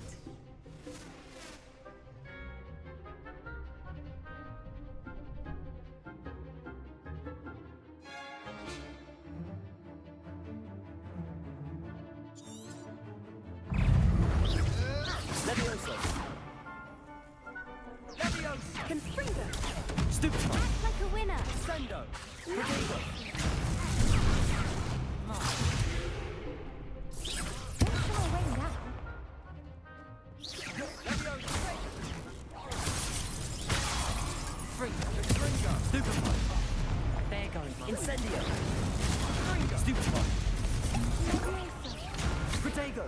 Leviosa. Leviosa. Confringo. Stupefy. Act like a winner. Sendo. Prodigo. Stupefy. There goes my Incendio. Stupefy. Protego.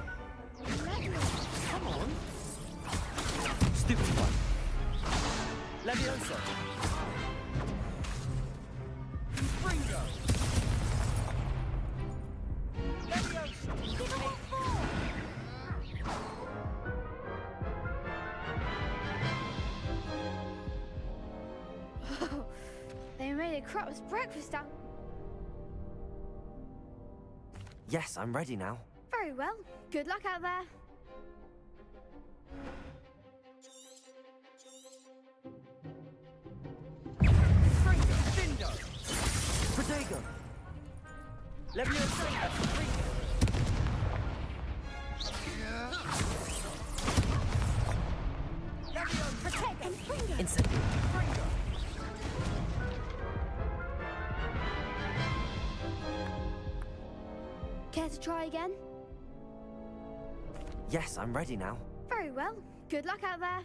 Come on. Stupefy. Leviosa. Fringo. Leviosa. Give it a four. They made a crap's breakfast out. Yes, I'm ready now. Very well. Good luck out there. Fringo. Findo. Protego. Leviosa. Fringo. Leviosa. Protego. Fringo. Incendio. Fringo. Care to try again? Yes, I'm ready now. Very well. Good luck out there.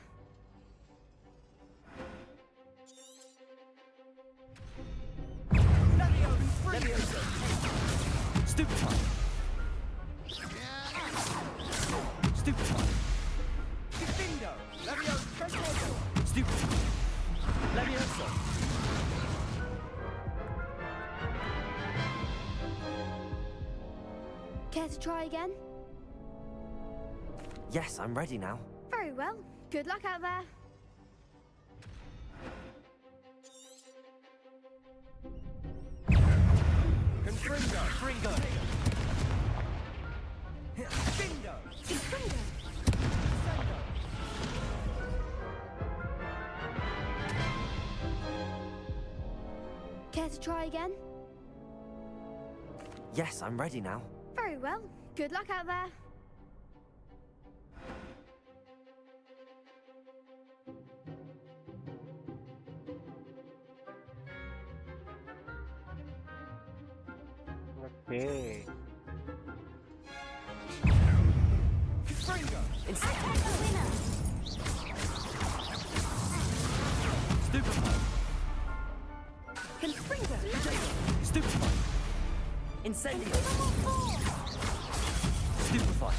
Leviosa. Stupefy. Stupefy. Findo. Leviosa. Stupefy. Leviosa. Care to try again? Yes, I'm ready now. Very well. Good luck out there. Confringo! Care to try again? Yes, I'm ready now. Very well. Good luck out there. Okay. Stupefy! Confringo! Stupefy! Incendio! Stupefy!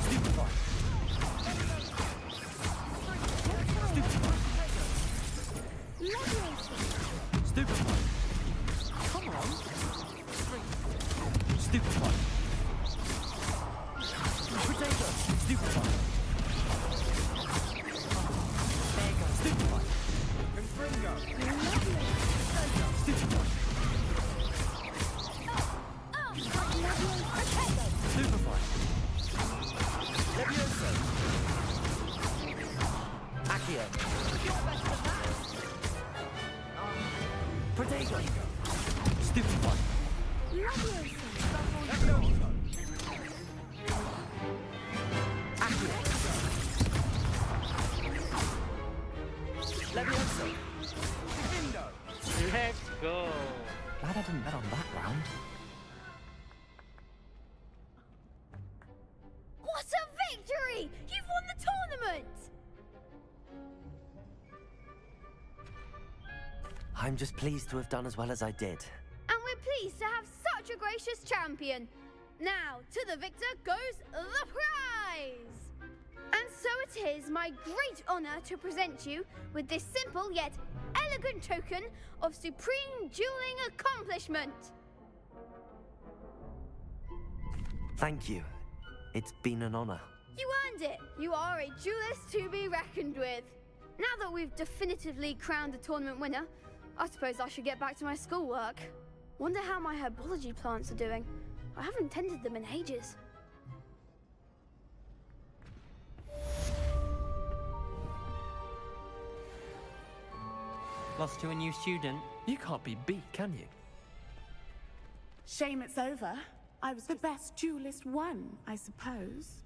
Stupefy! Stupefy! Come on! Stupefy! Potato! Stupefy! There you go! Stupefy! Confringo! Stupefy! Stupefy! Levioso! Accio! Protego! Stupefy! Levioso! Accio! Levioso! Let's go. Glad I didn't bet on that round. What a victory! You've won the tournament! I'm just pleased to have done as well as I did. And we're pleased to have such a gracious champion. Now, to the victor goes the prize! And so it is my great honor to present you with this simple yet elegant token of supreme dueling accomplishment. Thank you. It's been an honor. You earned it. You are a duelist to be reckoned with. Now that we've definitively crowned the tournament winner, I suppose I should get back to my schoolwork. Wonder how my herbology plants are doing. I haven't tended them in ages. Lost to a new student? You can't be beat, can you? Shame it's over. I was the best duelist won, I suppose.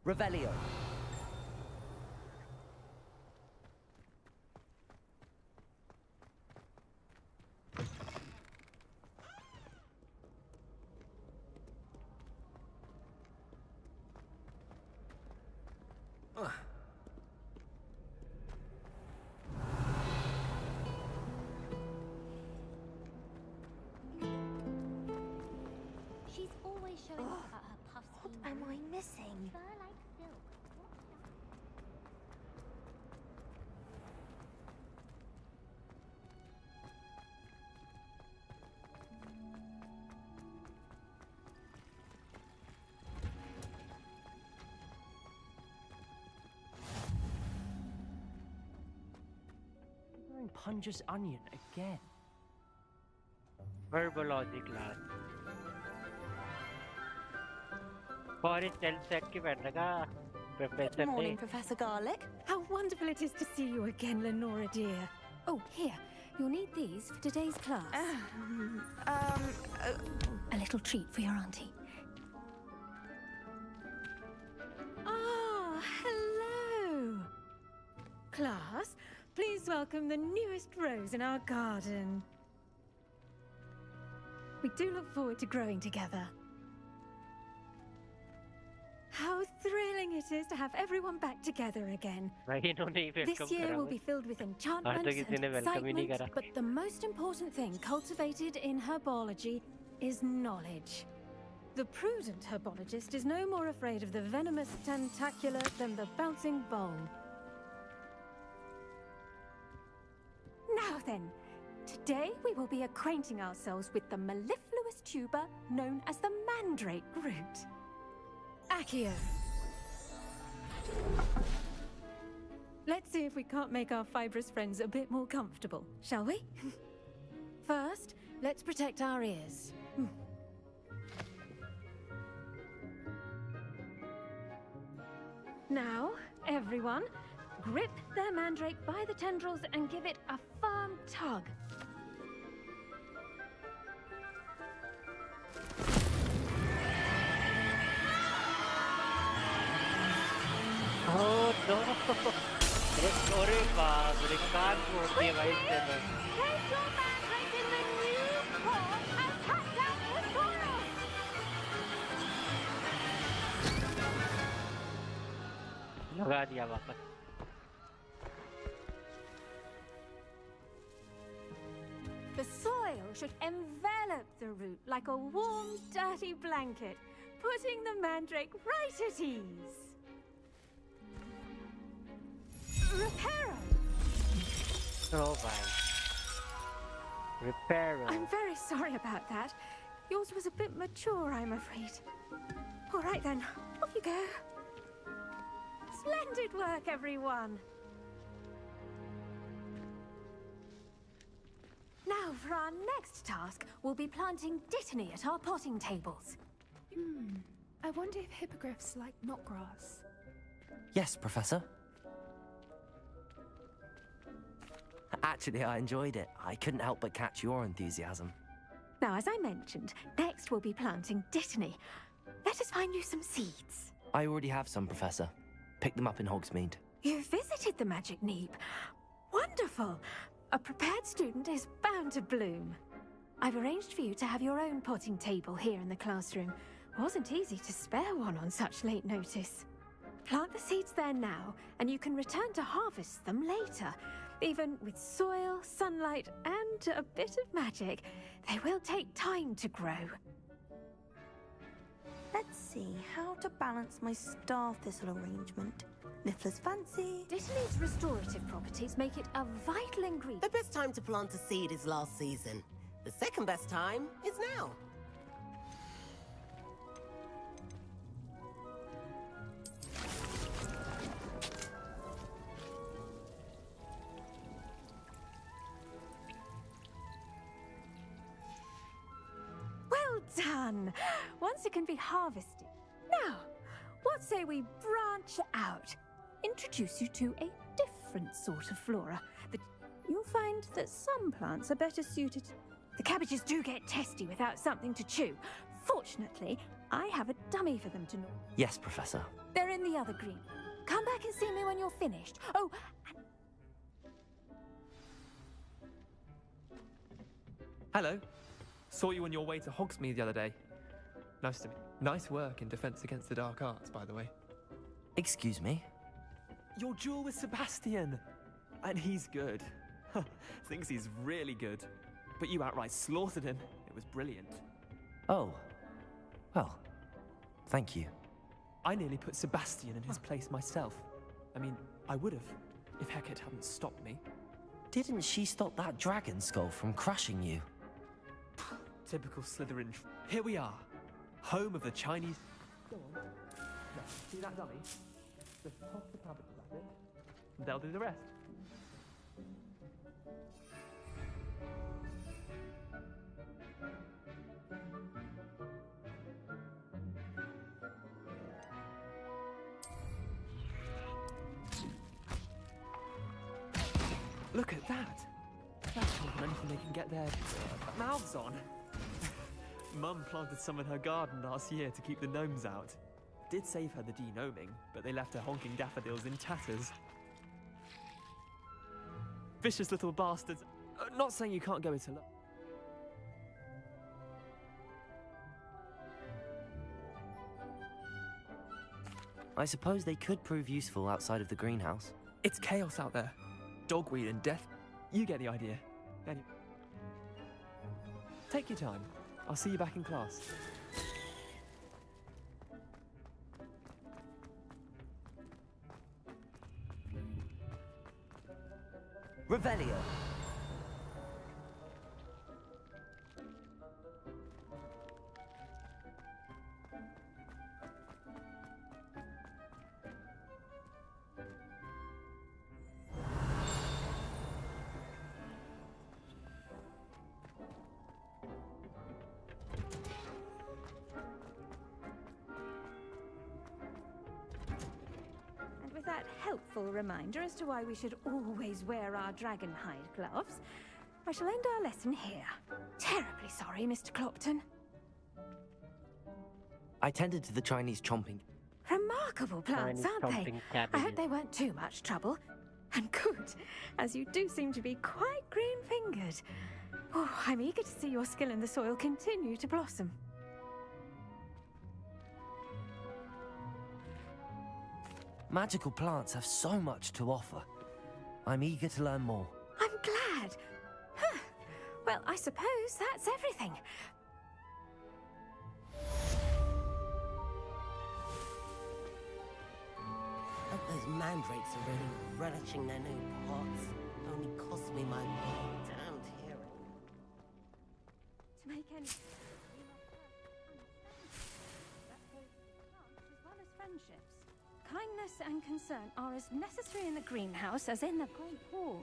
Revelio. She's always showing off about her puffs. What am I missing? Fur like silk. Hunger's Onion again. Verbology class. Forest health set की बैठ लगा Professor Good morning, ने. Professor Garlic. How wonderful it is to see you again, Lenora dear. Oh, here. You'll need these for today's class. A little treat for your auntie. Ah, hello. Class, please welcome the newest rose in our garden. We do look forward to growing together. How thrilling it is to have everyone back together again. This year will be filled with enchantment and excitement, but the most important thing cultivated in herbology is knowledge. The prudent herbologist is no more afraid of the venomous tentacular than the bouncing bowl. Now then, today we will be acquainting ourselves with the mellifluous tuber known as the mandrake root. Accio. Let's see if we can't make our fibrous friends a bit more comfortable, shall we? First, let's protect our ears. Now, everyone, grip their mandrake by the tendrils and give it a firm tug. Oh no! अरे बाप रे कान फोड़ दिए भाई इसने तो. Place your mandrake in the new pot and cut down the soil. लगा दिया वापस. The soil should envelop the root like a warm, dirty blanket, putting the mandrake right at ease. Reparo! Oh my. Reparo. I'm very sorry about that. Yours was a bit mature, I'm afraid. All right then, off you go. Splendid work, everyone. Now, for our next task, we'll be planting dittany at our potting tables. I wonder if hippogriffs like knotgrass. Yes, Professor. Actually, I enjoyed it. I couldn't help but catch your enthusiasm. Now, as I mentioned, next we'll be planting dittany. Let us find you some seeds. I already have some, Professor. Picked them up in Hogsmeade. You visited the Magic Neep. Wonderful. A prepared student is bound to bloom. I've arranged for you to have your own potting table here in the classroom. Wasn't easy to spare one on such late notice. Plant the seeds there now, and you can return to harvest them later. Even with soil, sunlight, and a bit of magic, they will take time to grow. Let's see how to balance my star thistle arrangement. Niffler's fancy. Dittany's restorative properties make it a vital ingredient. The best time to plant a seed is last season. The second best time is now. Well done! Once it can be harvested. Now, what say we branch out? Introduce you to a different sort of flora. You'll find that some plants are better suited. The cabbages do get testy without something to chew. Fortunately, I have a dummy for them to know. Yes, Professor. They're in the other green. Come back and see me when you're finished. Oh, and Hello. Saw you on your way to Hogsmeade the other day. Nice work in Defense Against the Dark Arts, by the way. Excuse me? Your duel with Sebastian! And he's good. Thinks he's really good. But you outright slaughtered him. It was brilliant. Oh. Well, thank you. I nearly put Sebastian in his place myself. I mean, I would have, if Hecate hadn't stopped me. Didn't she stop that dragon skull from crushing you? Typical Slytherin. Here we are. Home of the Chinese... Go on. Now, see that dummy? Just toss the cabbages at it, and they'll do the rest. Look at that! That's more than anything they can get their mouths on. Mum planted some in her garden last year to keep the gnomes out. Did save her the de-gnoming, but they left her honking daffodils in tatters. Vicious little bastards. Not saying you can't go into love. I suppose they could prove useful outside of the greenhouse. It's chaos out there. Dogweed and death. You get the idea. Anyway. Take your time. I'll see you back in class. Revelio. And with that helpful reminder as to why we should always wear our dragonhide gloves, I shall end our lesson here. Terribly sorry, Mr. Clopton. I tended to the Chinese chomping. Remarkable plants, Chinese aren't they? chomping I cabbages. hope they weren't too much trouble. And good, as you do seem to be quite green-fingered. Oh, I'm eager to see your skill in the soil continue to blossom. Magical plants have so much to offer. I'm eager to learn more. I'm glad. Huh. Well, I suppose that's everything. Hope those mandrakes are really relishing their new pots. Only cost me my damned hearing. To make any... we must first understand that both plants as well as friendships. Kindness and concern are as necessary in the greenhouse as in the Great Hall.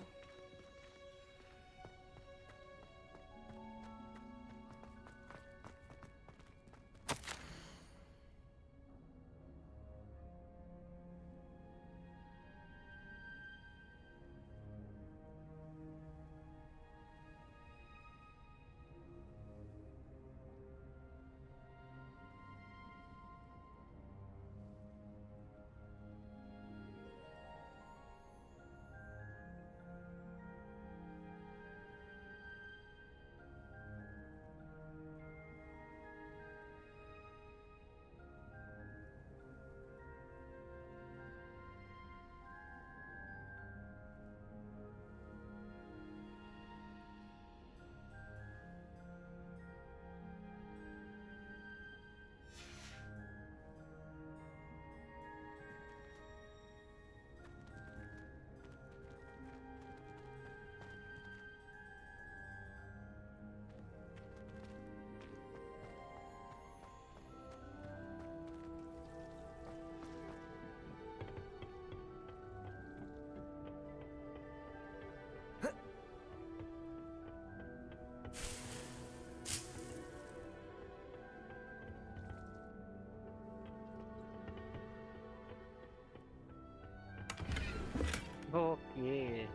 Okay.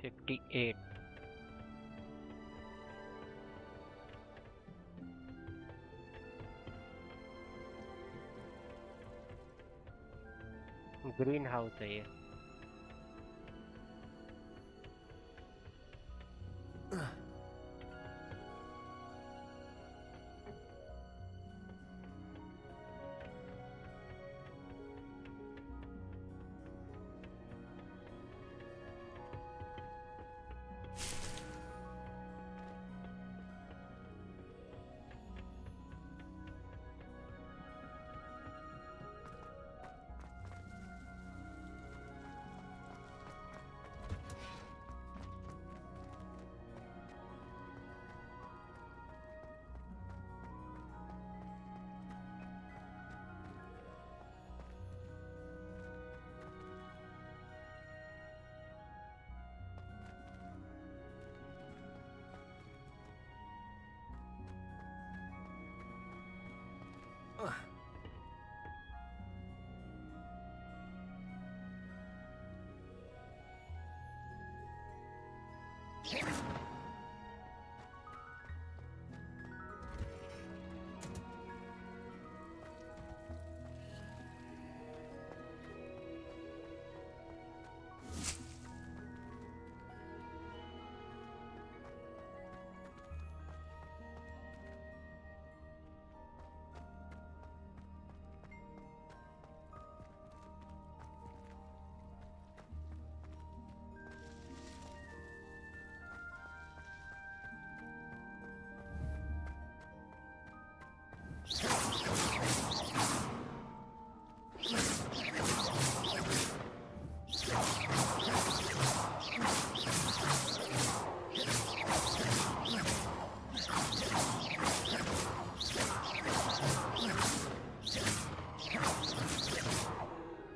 58. Green house है ये.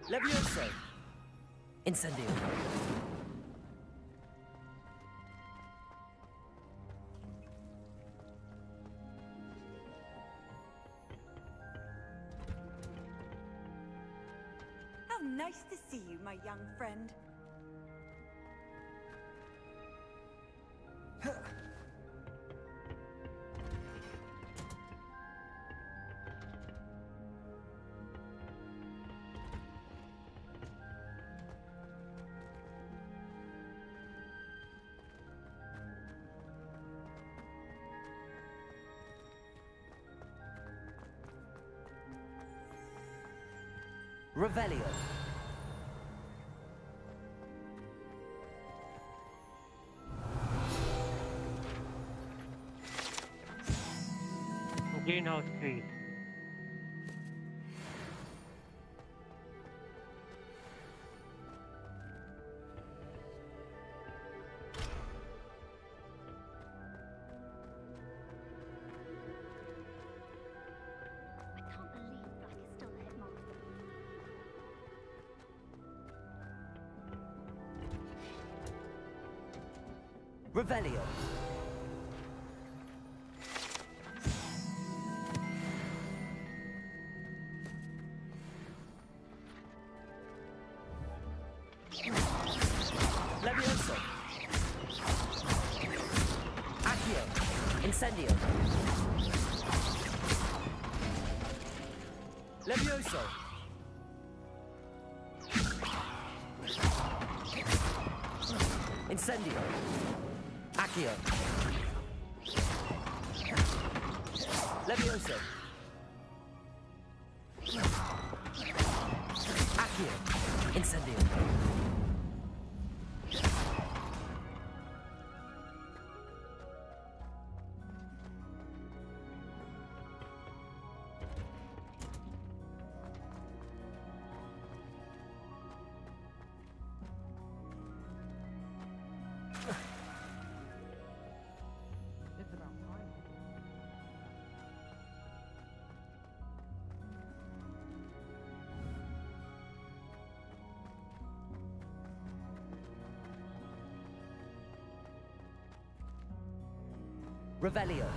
Levioso! Incendio. How nice to see you, my young friend. Revelio. Greenhouse trees. Revelio. Levioso. Accio. Incendio. Levioso. Incendio. Accio. Levioso. Accio. Incendio. It's about time. Revelio.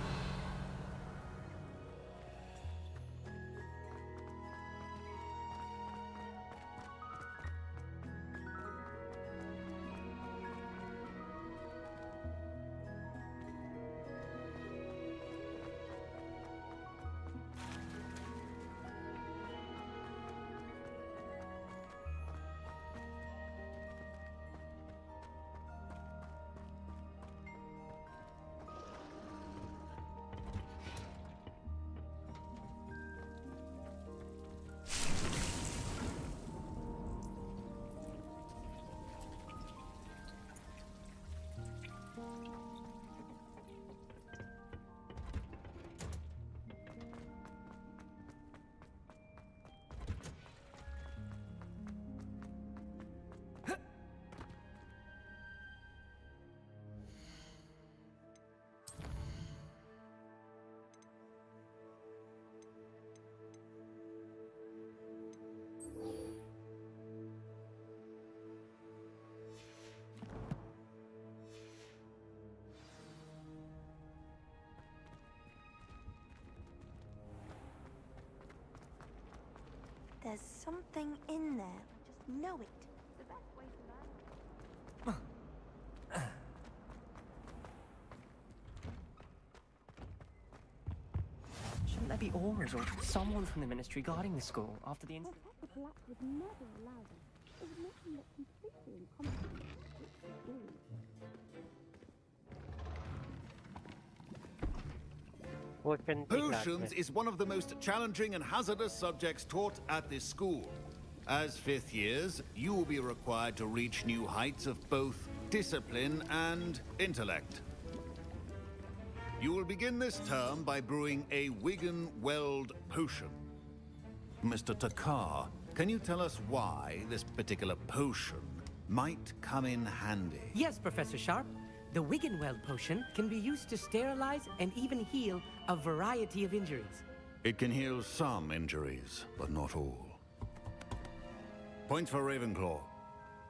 There's something in there. I just know it. It's the best way to learn. shouldn't there be auras or someone from the ministry guarding the school after the incident? Professor Black would never allow this. It would make him look completely incompetent. Potions is one of the most challenging and hazardous subjects taught at this school. As fifth years, you will be required to reach new heights of both discipline and intellect. You will begin this term by brewing a Wigan-Weld potion. Mr. Takar, can you tell us why this particular potion might come in handy? Yes, Professor Sharp. The Wigan-Weld potion can be used to sterilize and even heal a variety of injuries. It can heal some injuries, but not all. Points for Ravenclaw.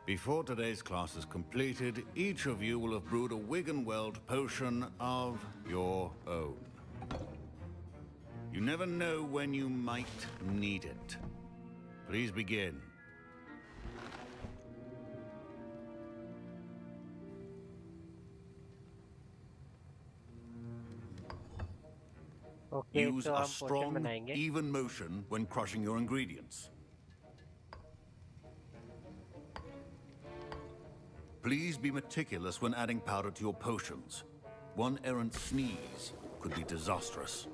Before today's class is completed, each of you will have brewed a Wigan-Weld potion of your own. You never know when you might need it. Please begin. Okay, Use so a हम strong, potion बनाएंगे. even motion when crushing your ingredients. Please be meticulous when adding powder to your potions. One errant sneeze could be disastrous.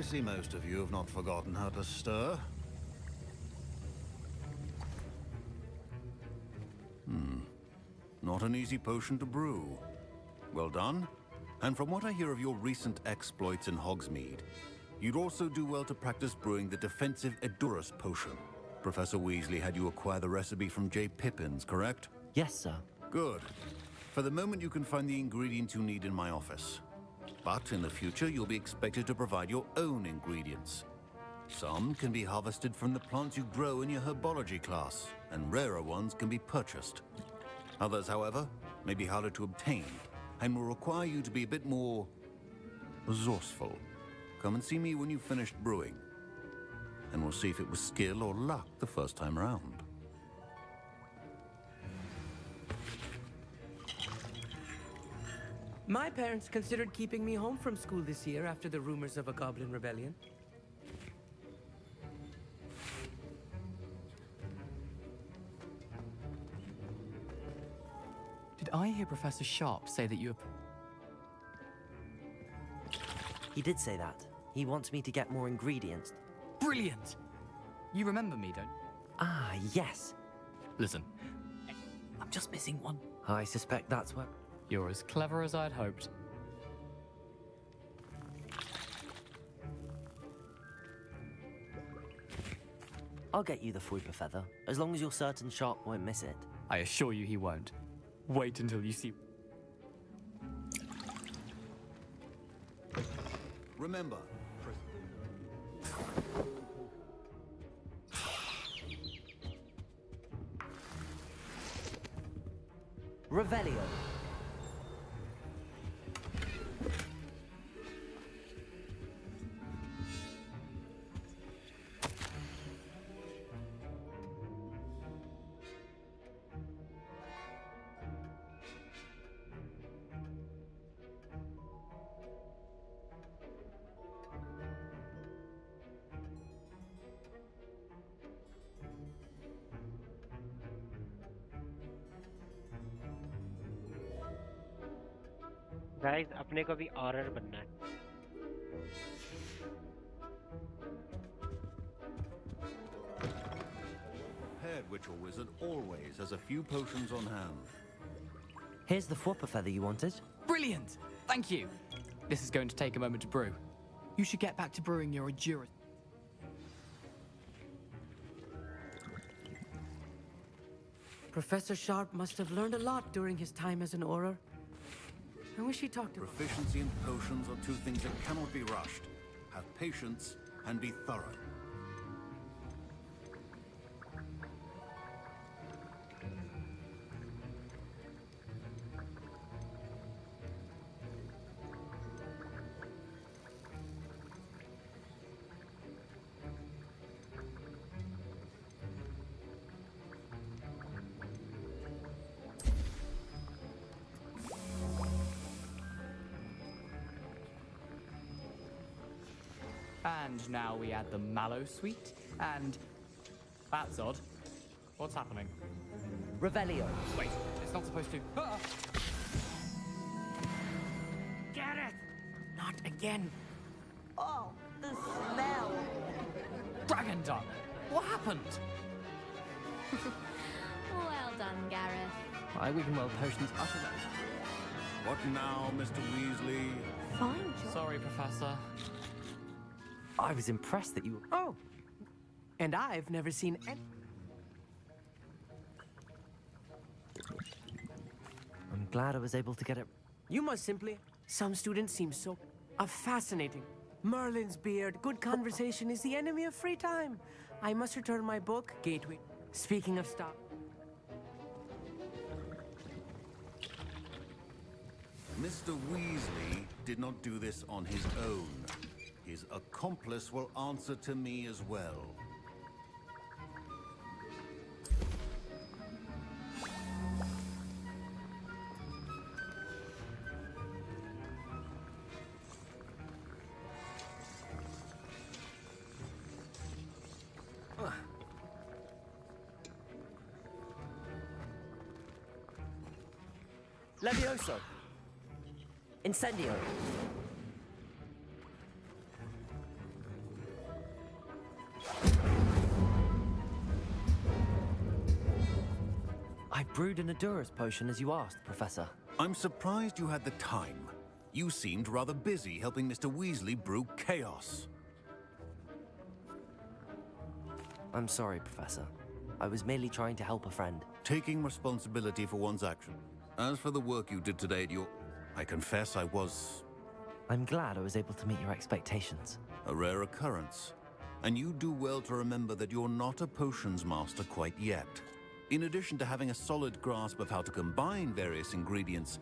I see most of you have not forgotten how to stir. Not an easy potion to brew. Well done. And from what I hear of your recent exploits in Hogsmeade, you'd also do well to practice brewing the defensive Edurus potion. Professor Weasley had you acquire the recipe from J. Pippin's, correct? Yes, sir. Good. For the moment, you can find the ingredients you need in my office. But in the future, you'll be expected to provide your own ingredients. Some can be harvested from the plants you grow in your herbology class, and rarer ones can be purchased. Others, however, may be harder to obtain, and will require you to be a bit more resourceful. Come and see me when you've finished brewing, and we'll see if it was skill or luck the first time round. My parents considered keeping me home from school this year after the rumors of a goblin rebellion. Did I hear Professor Sharp say that you... He did say that. He wants me to get more ingredients. Brilliant! You remember me, don't you? Ah, yes. Listen, I'm just missing one. I suspect that's where... You're as clever as I'd hoped. I'll get you the Fruiper feather, as long as you're certain Sharp won't miss it. I assure you he won't. Wait until you see... Remember, Revelio. Guys अपने को भी ऑरर बनना है. Prepared witch or wizard always has a few potions on hand. Here's the Fruiper feather you wanted. Brilliant! Thank you. This is going to take a moment to brew. You should get back to brewing your Edurus. Professor Sharp must have learned a lot during his time as an Auror. I wish he talked about... Proficiency in potions are two things that cannot be rushed. Have patience and be thorough. And now we add the mallow sweet, and... That's odd. What's happening? Revelio. Wait, it's not supposed to... Ah! Gareth! Not again. Oh, the smell. Dragon Dung! What happened? Well done, Gareth. My Wiggenweld potion's utterly... What now, Mr. Weasley? Fine, George. Sorry, Professor. I was impressed that you... Oh! And I've never seen any... I'm glad I was able to get it... You must simply... Some students seem so... fascinating. Merlin's beard, good conversation is the enemy of free time. I must return my book, Gateway. Speaking of stuff... Mr. Weasley did not do this on his own. His accomplice will answer to me as well. Levioso. Incendio. I brewed an Adurus potion as you asked, Professor. I'm surprised you had the time. You seemed rather busy helping Mr. Weasley brew chaos. I'm sorry, Professor. I was merely trying to help a friend. Taking responsibility for one's action. As for the work you did today at your... I confess I was... I'm glad I was able to meet your expectations. A rare occurrence. And you do well to remember that you're not a potions master quite yet. In addition to having a solid grasp of how to combine various ingredients,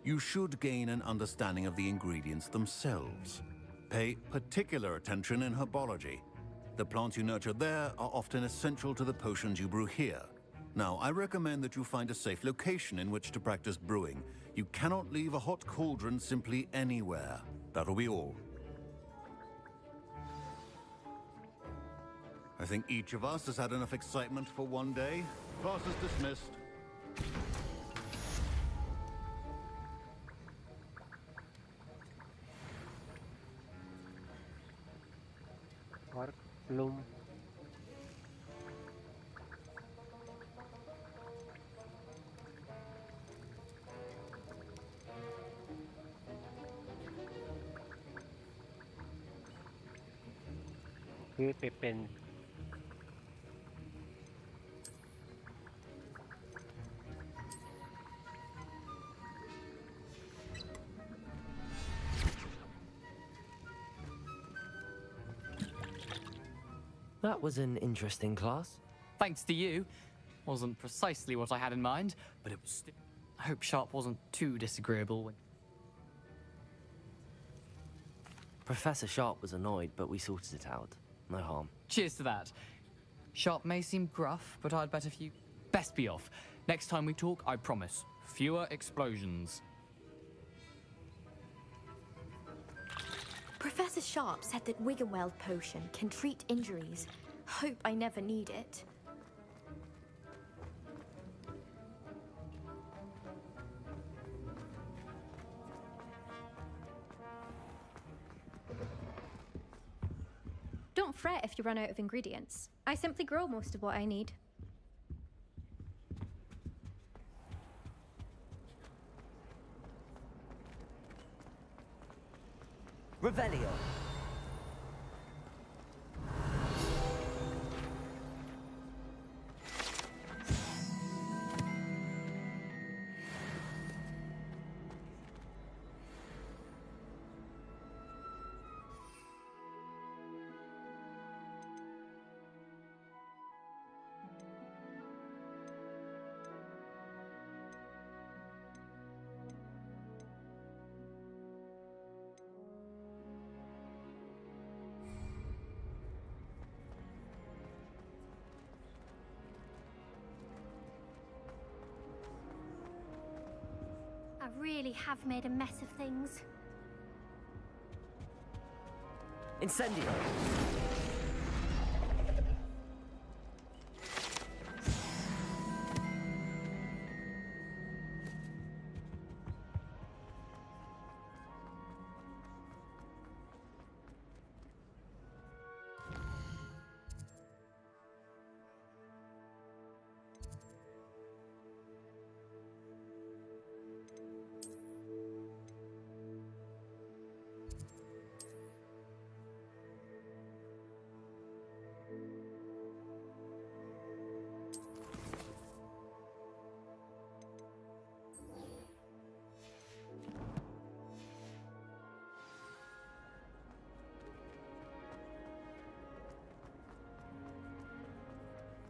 you should gain an understanding of the ingredients themselves. Pay particular attention in herbology. The plants you nurture there are often essential to the potions you brew here. Now, I recommend that you find a safe location in which to practice brewing. You cannot leave a hot cauldron simply anywhere. That'll be all. I think each of us has had enough excitement for one day. Class is dismissed. Work, bloom. Pippin. That was an interesting class. Thanks to you. Wasn't precisely what I had in mind, but it was I hope Sharp wasn't too disagreeable when... Professor Sharp was annoyed, but we sorted it out. No harm. Cheers to that. Sharp may seem gruff, but I'd bet if you... Best be off. Next time we talk, I promise. Fewer explosions. Professor Sharp said that Wiggenweld potion can treat injuries. Hope I never need it. Don't fret if you run out of ingredients. I simply grow most of what I need. Revelio. really have made a mess of things. Incendio!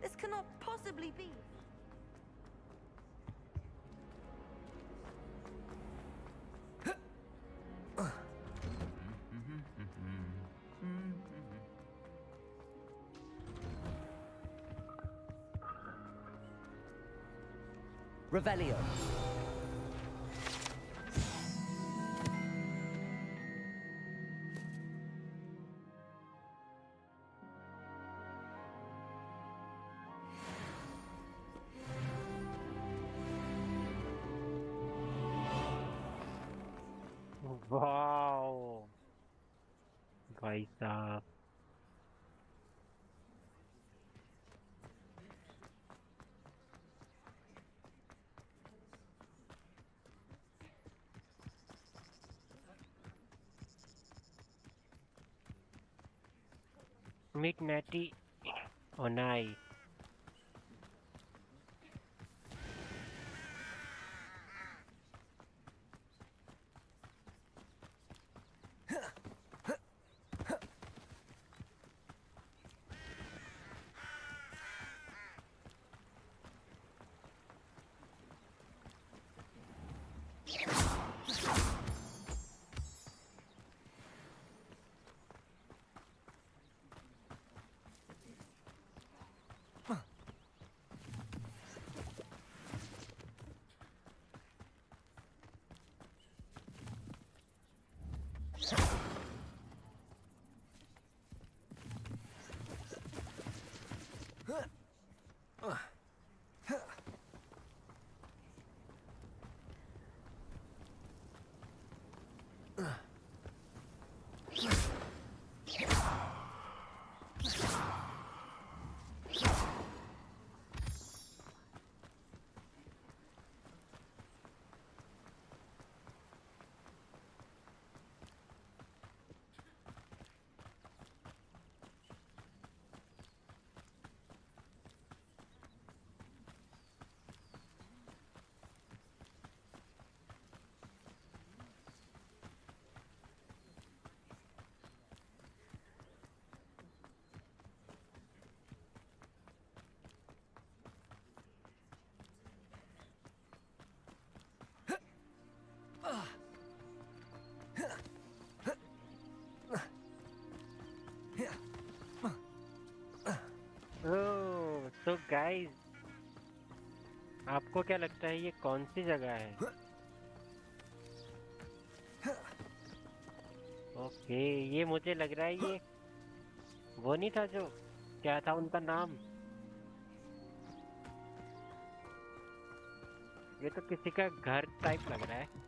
This cannot possibly be. Revelio. Wow, भाई साहब. Meet Natty Onai. Oh, so guys, आपको क्या लगता है ये कौन सी जगह है? ओके, ये मुझे लग रहा है ये वो नहीं था जो क्या था उनका नाम? ये तो किसी का घर टाइप लग रहा है.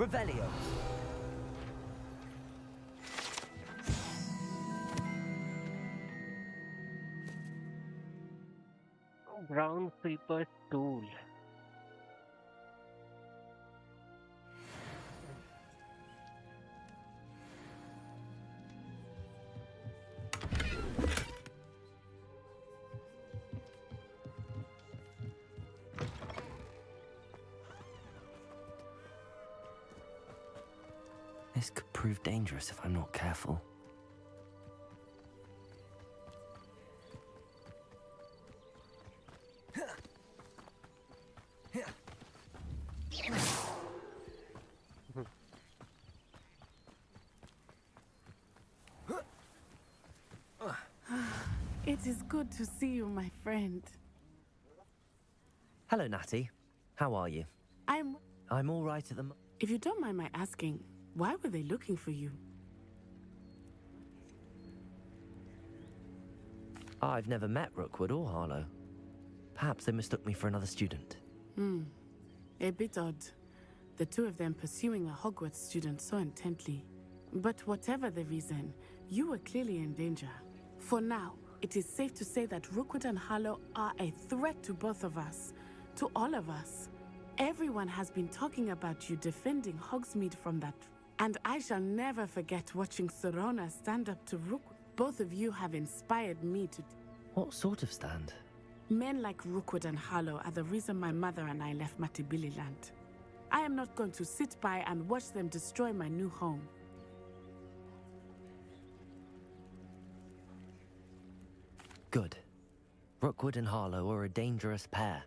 Revelio. Ground sweeper's tool. This could prove dangerous if I'm not careful. It is good to see you, my friend. Hello, Natty. How are you? I'm all right at the moment. If you don't mind my asking, why were they looking for you? I've never met Rookwood or Harlow. Perhaps they mistook me for another student. A bit odd. The two of them pursuing a Hogwarts student so intently. But whatever the reason, you were clearly in danger. For now, it is safe to say that Rookwood and Harlow are a threat to both of us. To all of us. Everyone has been talking about you defending Hogsmeade from that. And I shall never forget watching Serona stand up to Rookwood. Both of you have inspired me to... What sort of stand? Men like Rookwood and Harlow are the reason my mother and I left Matabeleland. I am not going to sit by and watch them destroy my new home. Good. Rookwood and Harlow are a dangerous pair.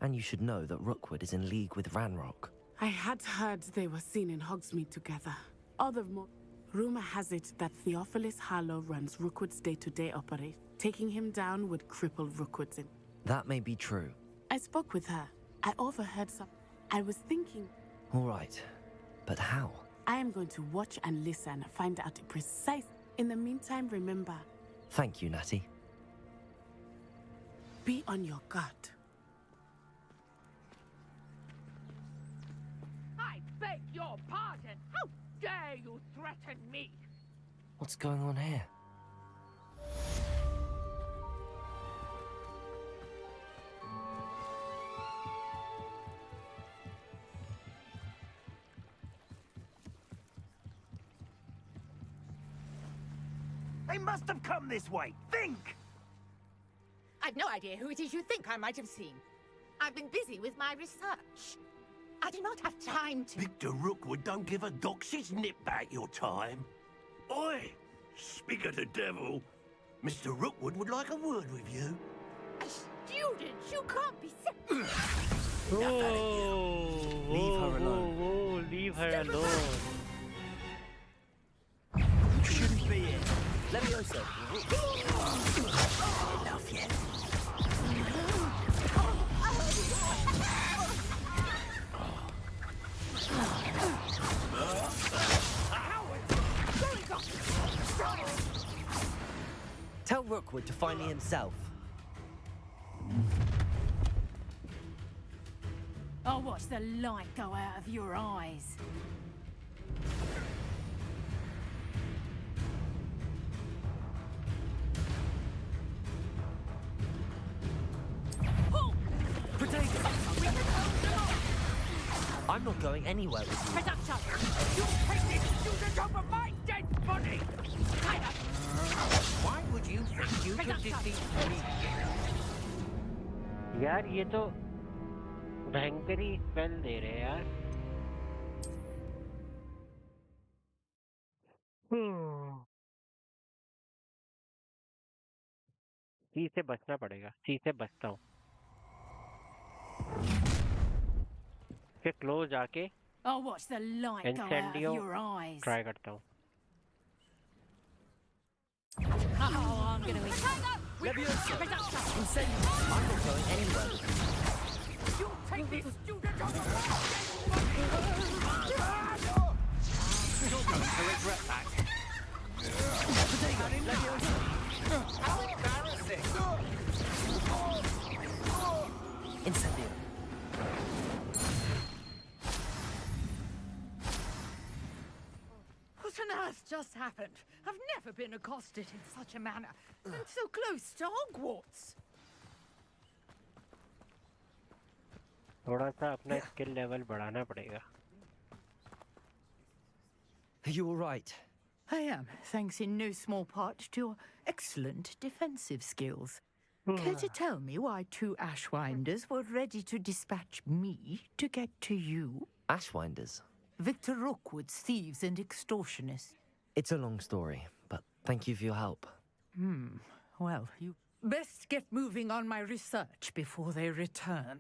And you should know that Rookwood is in league with Ranrock. I had heard they were seen in Hogsmeade together. All the more, rumor has it that Theophilus Harlow runs Rookwood's day-to-day operation. Taking him down would cripple Rookwood's. That may be true. I spoke with her. I overheard some. I was thinking... All right. But how? I am going to watch and listen, find out precise. In the meantime, remember... Thank you, Natty. Be on your guard. I beg your pardon. How dare you threaten me? What's going on here? They must have come this way. Think! I've no idea who it is you think I might have seen. I've been busy with my research. I do not have time to... Victor Rookwood don't give a doxy's nip back your time. Oi! Speak of the devil. Mr. Rookwood would like a word with you. A student? You can't be... Leave her alone. Whoa, leave her alone. You shouldn't be here. Leviosa. Enough yet. Tell Rookwood to find me himself. I'll watch the light go out of your eyes. I'm not going anywhere with you. Production! You take this student over my dead body! Why would you think you could defeat me? यार ये तो भयंकर ही spell दे रहे हैं यार. सी से बचना पड़ेगा. सी से बचता हूँ. फिर क्लोज आके I'll watch the light go out of इंसेंडियो your eyes. Try करता हूँ. Oh, I'm gonna eat. Leviosa. Incendio. I'm not going anywhere with you. You take this student over my You're going to regret that. Potato. Leviosa. How embarrassing! Incendio. What on earth just happened? I've never been accosted in such a manner, and so close to Hogwarts. थोड़ा सा अपना skill level बढ़ाना पड़ेगा. Are you all right? I am, thanks in no small part to your excellent defensive skills. Care to tell me why two Ashwinders were ready to dispatch me to get to you? Ashwinders? Victor Rookwood's thieves and extortionists. It's a long story, but thank you for your help. Well, you best get moving on my research before they return.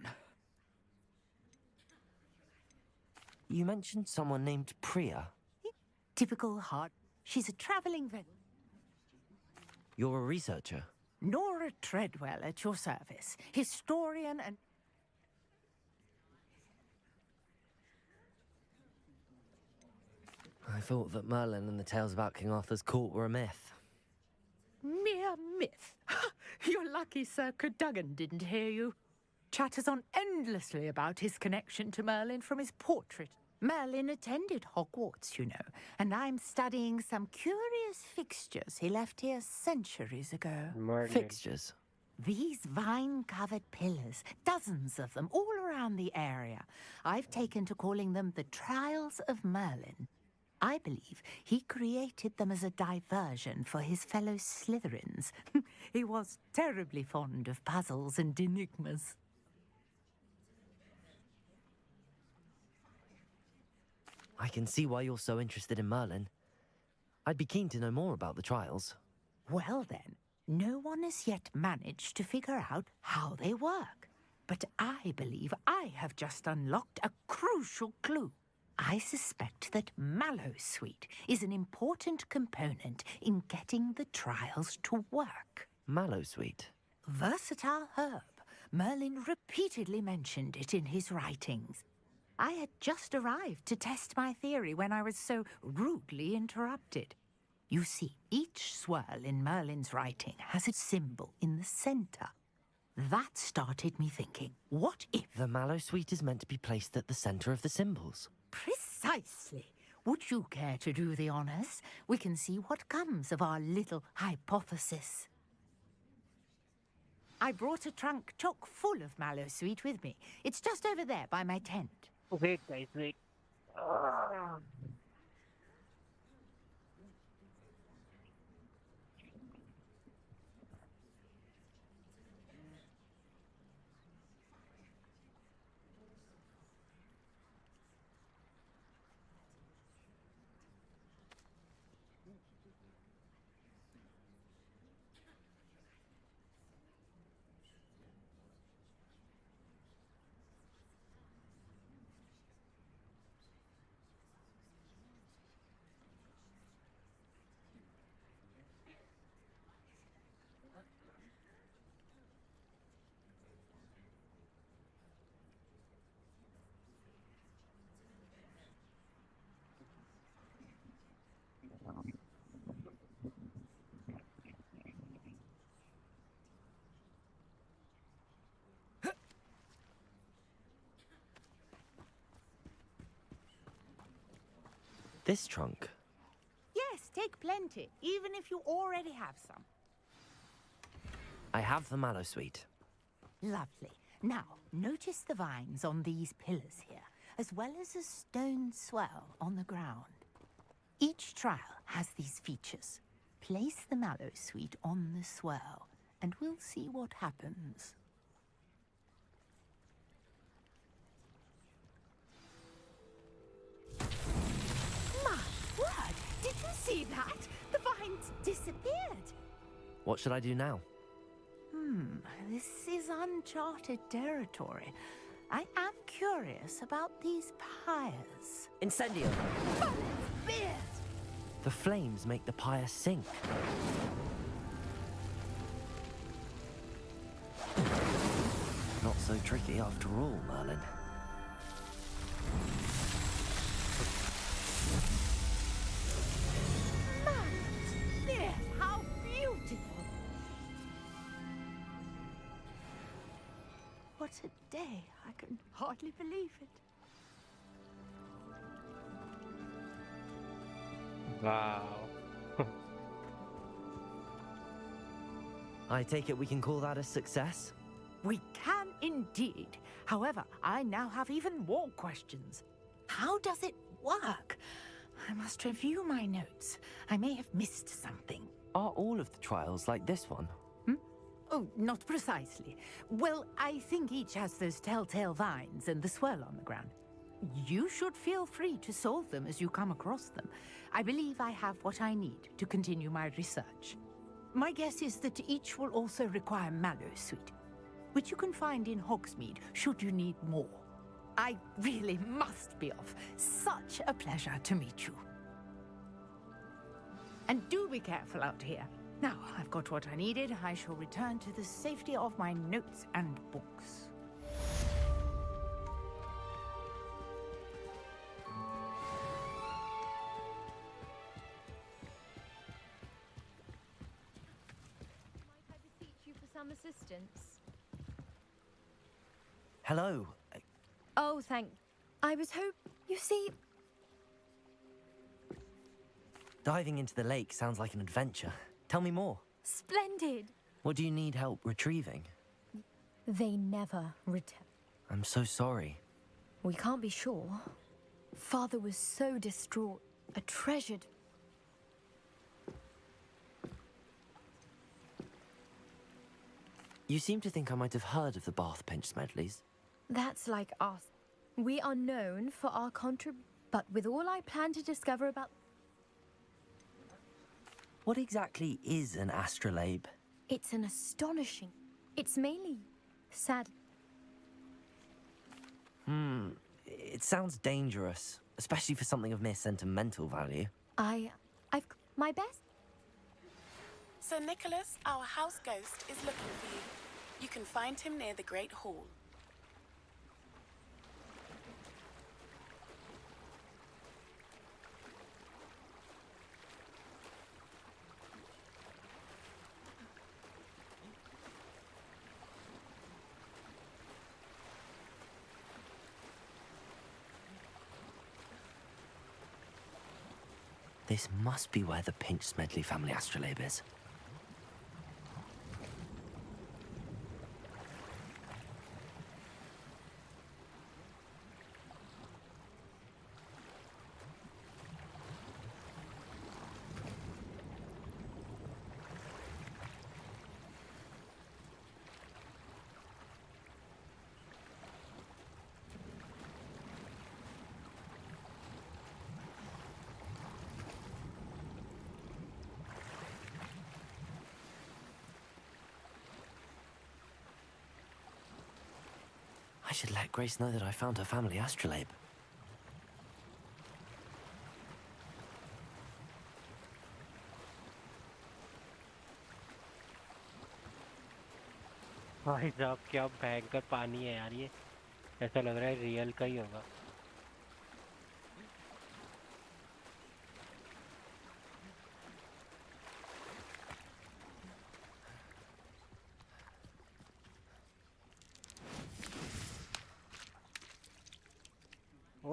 You mentioned someone named Priya. Typical heart. She's a traveling vet. You're a researcher? Nora Treadwell at your service, historian and... I thought that Merlin and the tales about King Arthur's court were a myth. Mere myth. You're lucky Sir Cadogan didn't hear you. Chatters on endlessly about his connection to Merlin from his portrait. Merlin attended Hogwarts, you know, and I'm studying some curious fixtures he left here centuries ago. Merlin. Fixtures? These vine-covered pillars, dozens of them, all around the area. I've taken to calling them the Trials of Merlin. I believe he created them as a diversion for his fellow Slytherins. He was terribly fond of puzzles and enigmas. I can see why you're so interested in Merlin. I'd be keen to know more about the trials. Well then, no one has yet managed to figure out how they work. But I believe I have just unlocked a crucial clue. I suspect that Mallowsweet is an important component in getting the trials to work. Mallowsweet? Versatile herb. Merlin repeatedly mentioned it in his writings. I had just arrived to test my theory when I was so rudely interrupted. You see, each swirl in Merlin's writing has a symbol in the center. That started me thinking, what if... The Mallowsweet is meant to be placed at the center of the symbols. Precisely. Would you care to do the honors? We can see what comes of our little hypothesis. I brought a trunk chock full of Mallowsweet with me. It's just over there by my tent. Wait, guys, wait. This trunk? Yes, take plenty, even if you already have some. I have the Mallowsweet. Lovely. Now, notice the vines on these pillars here, as well as a stone swell on the ground. Each trial has these features. Place the Mallowsweet on the swell, and we'll see what happens. My word! Did you see that? The vines disappeared! What should I do now? This is uncharted territory. I am curious about these pyres. Incendio! Beard! The flames make the pyre sink. Not so tricky after all, Merlin. Beard, how beautiful! What a day. I can hardly believe it. Wow. I take it we can call that a success? We can indeed. However, I now have even more questions. How does it work? I must review my notes. I may have missed something. Are all of the trials like this one? Oh, not precisely. Well, I think each has those telltale vines and the swirl on the ground. You should feel free to solve them as you come across them. I believe I have what I need to continue my research. My guess is that each will also require Mallowsweet, which you can find in Hogsmeade should you need more. I really must be off. Such a pleasure to meet you. And do be careful out here. Now I've got what I needed. I shall return to the safety of my notes and books. Might I beseech you for some assistance? Hello. Oh, thank... I was You see... Diving into the lake sounds like an adventure. Tell me more. Splendid! What do you need help retrieving? They never return. I'm so sorry. We can't be sure. Father was so distraught. A treasured... You seem to think I might have heard of the Bath Pinch Smedleys. That's like us. We are known for our but with all I plan to discover about... What exactly is an astrolabe? It's an astonishing... It's mainly... sad. It sounds dangerous, especially for something of mere sentimental value. I've... my best... Sir Nicholas, our house ghost, is looking for you. You can find him near the Great Hall. This must be where the Pinch Smedley family astrolabe is. I should let Grace know that I found her family astrolabe. भाई साहब क्या भयंकर पानी है यार ये ऐसा लग रहा है रियल का ही होगा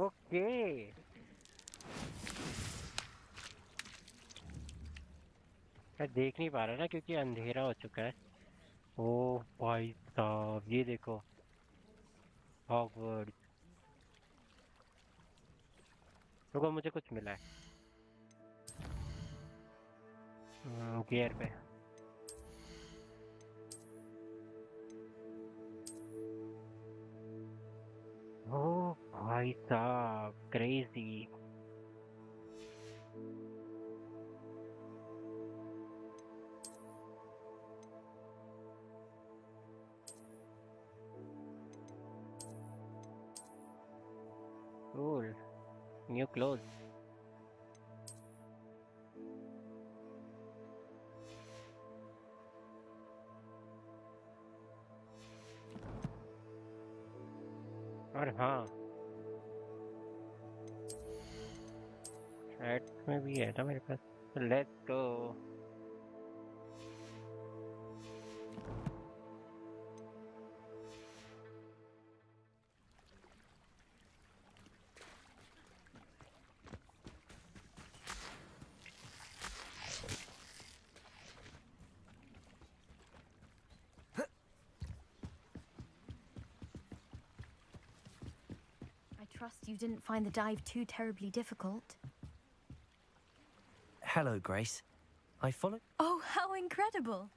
ओके मैं देख नहीं पा रहा ना क्योंकि अंधेरा हो चुका है ओ भाई साहब ये देखो हॉगवर्ट्स रुको मुझे कुछ मिला है गियर पे ओ भाई साहब क्रेजी Cool. New clothes. और हाँ शायद में भी है ना मेरे पास let's go Trust you didn't find the dive too terribly difficult. Hello, Grace. I followed... Oh, how incredible!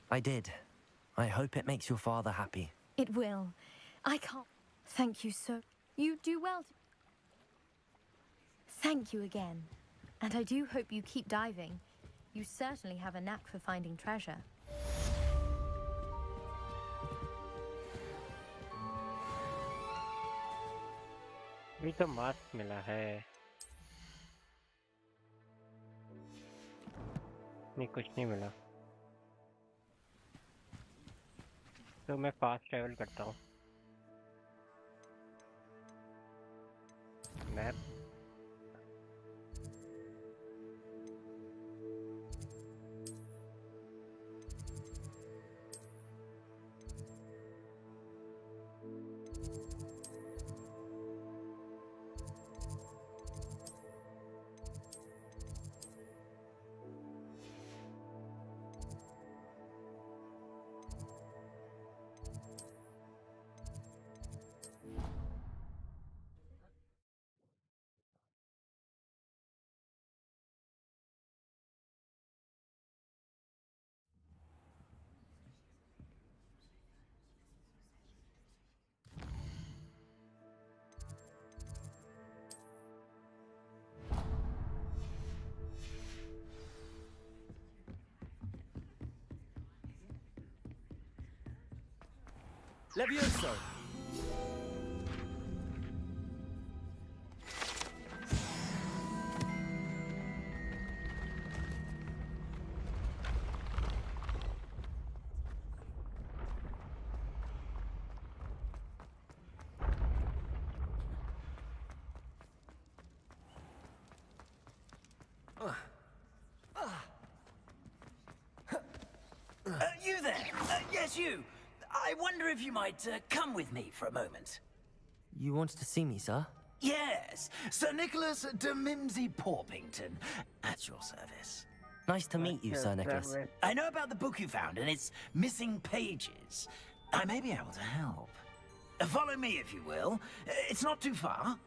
I did. I hope it makes your father happy. It will. I can't... Thank you so... You do well to... Thank you again. And I do hope you keep diving. You certainly have a knack for finding treasure. ये तो mask मिला है। नहीं, कुछ नहीं मिला। तो मैं फास्ट ट्रैवल करता हूँ। Map Levioso! You there? Yes, you. I wonder if you might come with me for a moment. You wanted to see me, sir? Yes, Sir Nicholas de Mimsy Porpington, at your service. Nice to meet you, Sir Nicholas. I know about the book you found and its missing pages. I may be able to help. Follow me, if you will. It's not too far.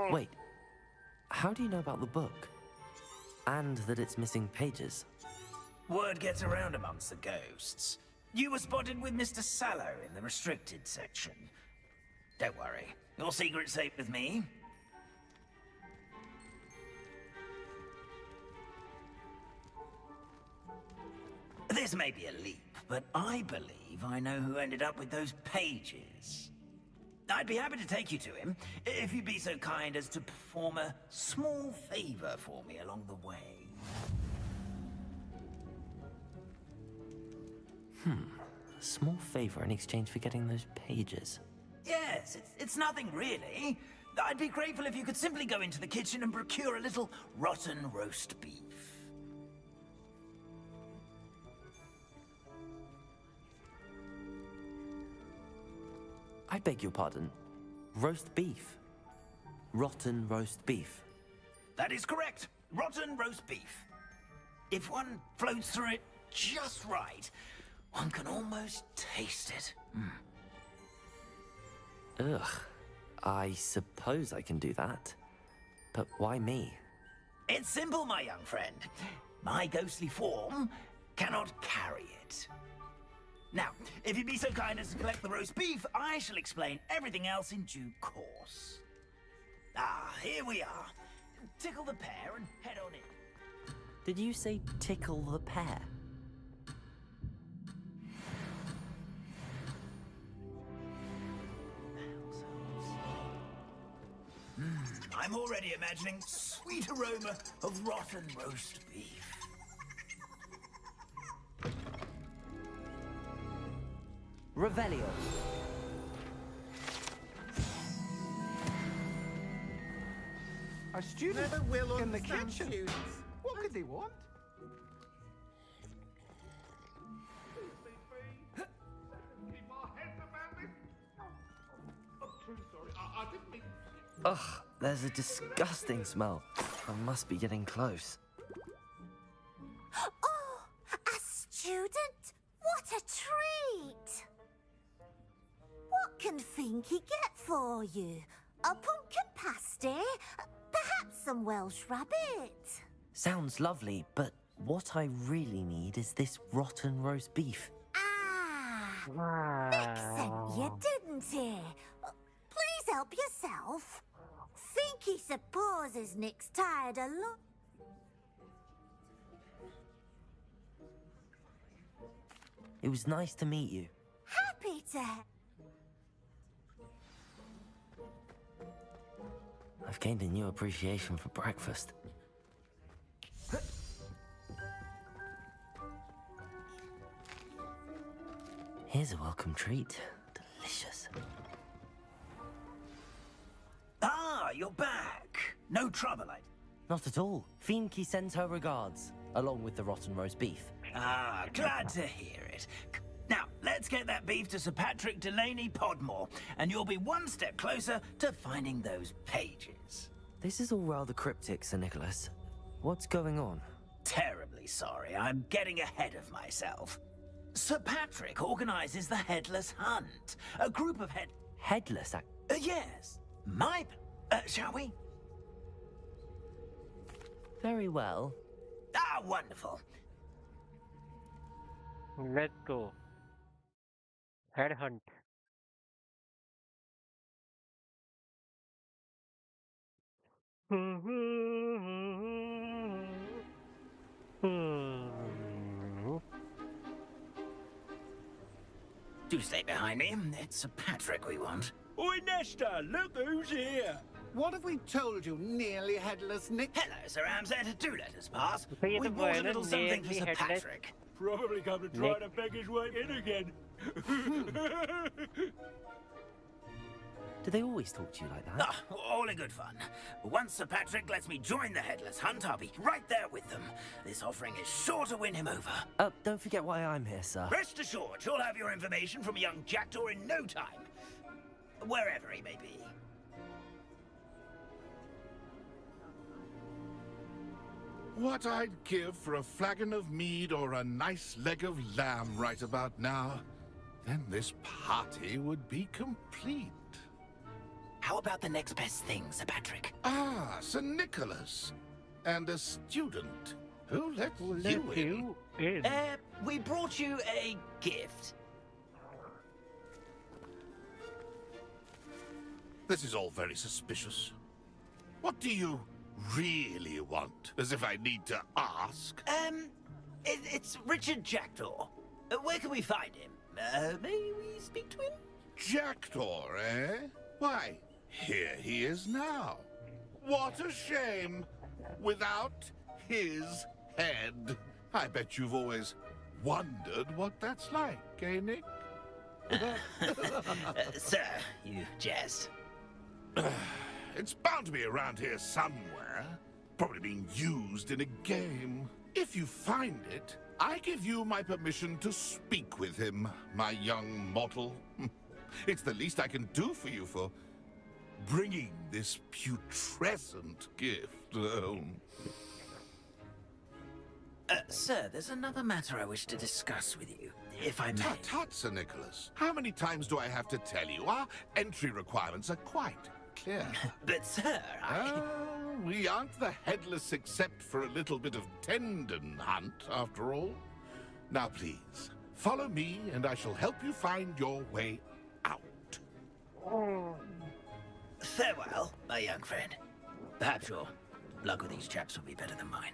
Wait, how do you know about the book? And that it's missing pages? Word gets around amongst the ghosts. You were spotted with Mr. Sallow in the restricted section. Don't worry, your secret's safe with me. This may be a leap, but I believe I know who ended up with those pages. I'd be happy to take you to him, if you'd be so kind as to perform a small favor for me along the way. A small favor in exchange for getting those pages. Yes, it's nothing really. I'd be grateful if you could simply go into the kitchen and procure a little rotten roast beef. I beg your pardon. Roast beef. Rotten roast beef. That is correct. Rotten roast beef. If one floats through it just right, one can almost taste it. Ugh. I suppose I can do that. But why me? It's simple, my young friend. My ghostly form cannot carry it. Now, if you'd be so kind as to collect the roast beef, I shall explain everything else in due course. Ah, here we are. Tickle the pear and head on in. Did you say tickle the pear? I'm already imagining sweet aroma of rotten roast beef. Revelio. A student in the kitchen. What could they want? Ugh, there's a disgusting smell. I must be getting close. Oh, a student? What a treat! What can Finky get for you? A pumpkin pasty? Perhaps some Welsh rabbit? Sounds lovely, but what I really need is this rotten roast beef. Nick sent you, didn't he? Please help yourself. he supposes Nick's tired a lot. It was nice to meet you. Happy to. I've gained a new appreciation for breakfast. Here's a welcome treat. Delicious. Ah, you're back. No trouble, Not at all. Fienke sends her regards, along with the rotten roast beef. Ah, glad to hear it. Now, let's get that beef to Sir Patrick Delaney Podmore, and you'll be one step closer to finding those pages. This is all rather cryptic, Sir Nicholas. What's going on? Terribly sorry, I'm getting ahead of myself. Sir Patrick organizes the Headless Hunt, a group of Headless? Yes. Shall we? Very well. Ah, wonderful. Let's go. Headhunt. Do stay behind me. It's Sir Patrick we want. Oi, Nesta, look who's here. What have we told you, nearly headless Nick? Hello, Sir Amset. Do let us pass. He is We a brought a violent, little something for nearly Sir headless. Patrick. Probably come to try to beg his way in again. Do they always talk to you like that? Ah, all in good fun. Once Sir Patrick lets me join the Headless Hunt, I'll be right there with them. This offering is sure to win him over. Don't forget why I'm here, sir. Rest assured, you'll have your information from a young jackdaw in no time. Wherever he may be. What I'd give for a flagon of mead or a nice leg of lamb right about now. Then this party would be complete. How about the next best thing, Sir Patrick? Ah, Sir Nicholas. And a student. Who let you in? We brought you a gift. This is all very suspicious. What do you really want? As if I need to ask. It's Richard Jackdaw. Where can we find him? May we speak to him? Jackdaw, eh? Why, here he is now. What a shame. Without his head. I bet you've always wondered what that's like, eh, Nick? Sir, you jest. It's bound to be around here somewhere. Probably being used in a game. If you find it, I give you my permission to speak with him, my young mortal. It's the least I can do for you for bringing this putrescent gift home. Sir, there's another matter I wish to discuss with you, if I may. Tut, Sir Nicholas. How many times do I have to tell you? Our entry requirements are quite clear. But, sir, we aren't the headless except for a little bit of tendon hunt, after all. Now, please, follow me, and I shall help you find your way out. Farewell, my young friend. Perhaps your luck with these chaps will be better than mine.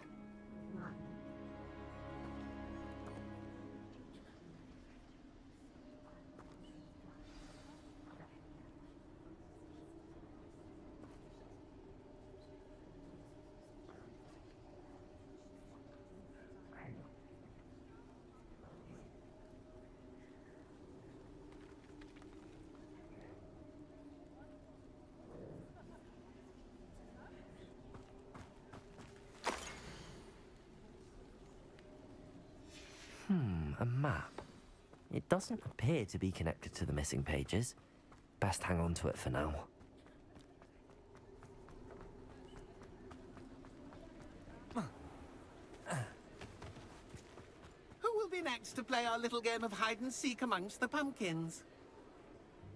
A map. It doesn't appear to be connected to the missing pages. Best hang on to it for now. Who will be next to play our little game of hide and seek amongst the pumpkins?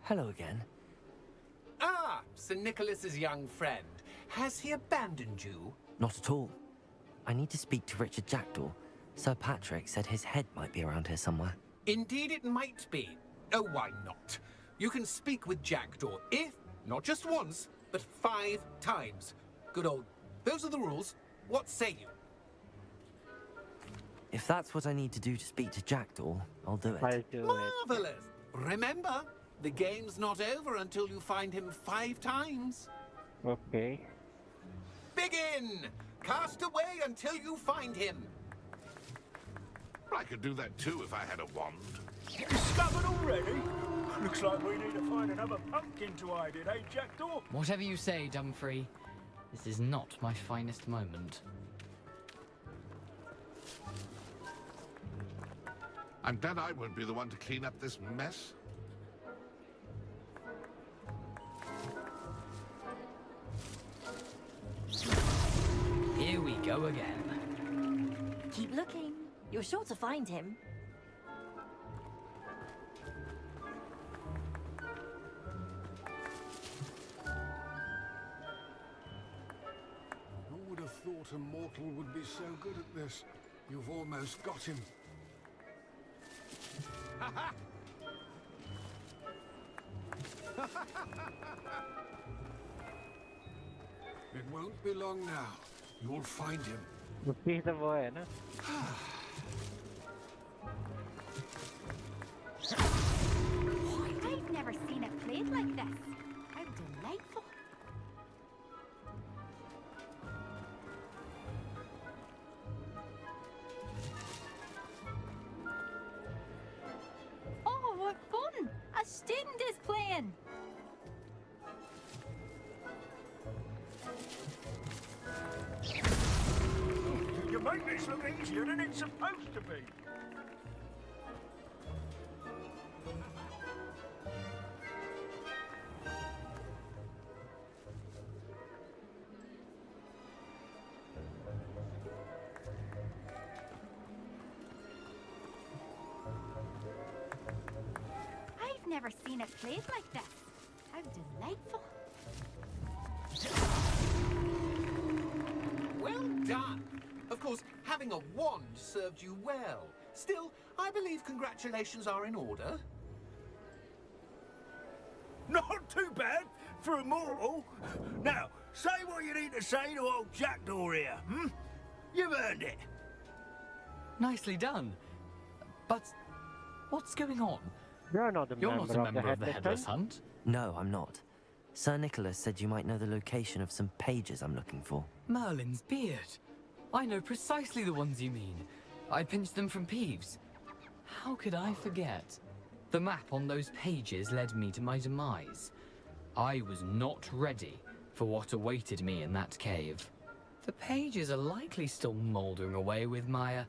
Hello again. Ah, Sir Nicholas's young friend. Has he abandoned you? Not at all. I need to speak to Richard Jackdaw. Sir Patrick said his head might be around here somewhere. Indeed it might be. Oh, why not? You can speak with Jackdaw if, not just once, but 5 times. Good old... Those are the rules. What say you? If that's what I need to do to speak to Jackdaw, I'll do it. I'll do it. Marvelous! Remember, the game's not over until you find him 5 times. Okay. Begin! Cast away until you find him. I could do that too if I had a wand. Discovered already? Looks like we need to find another pumpkin to hide in, eh, Jackdaw? Whatever you say, Dumfrey. This is not my finest moment. I'm glad I won't be the one to clean up this mess. Here we go again. Keep looking. You're sure to find him. Who would have thought a mortal would be so good at this? You've almost got him. It won't be long now. You'll find him. He's the boy, na? I've never seen it played like this. How delightful. Oh, what fun! A student is playing. You make this look easier than it's supposed to be. I've never seen it played like this. How delightful. Well done. Of course, having a wand served you well. Still, I believe congratulations are in order. Not too bad for a mortal. Now, say what you need to say to old Jackdaw here, hmm? You've earned it. Nicely done. But what's going on? You're not a member of the Headless Hunt? No, I'm not. Sir Nicholas said you might know the location of some pages I'm looking for. Merlin's beard. I know precisely the ones you mean. I pinched them from Peeves. How could I forget? The map on those pages led me to my demise. I was not ready for what awaited me in that cave. The pages are likely still mouldering away with my,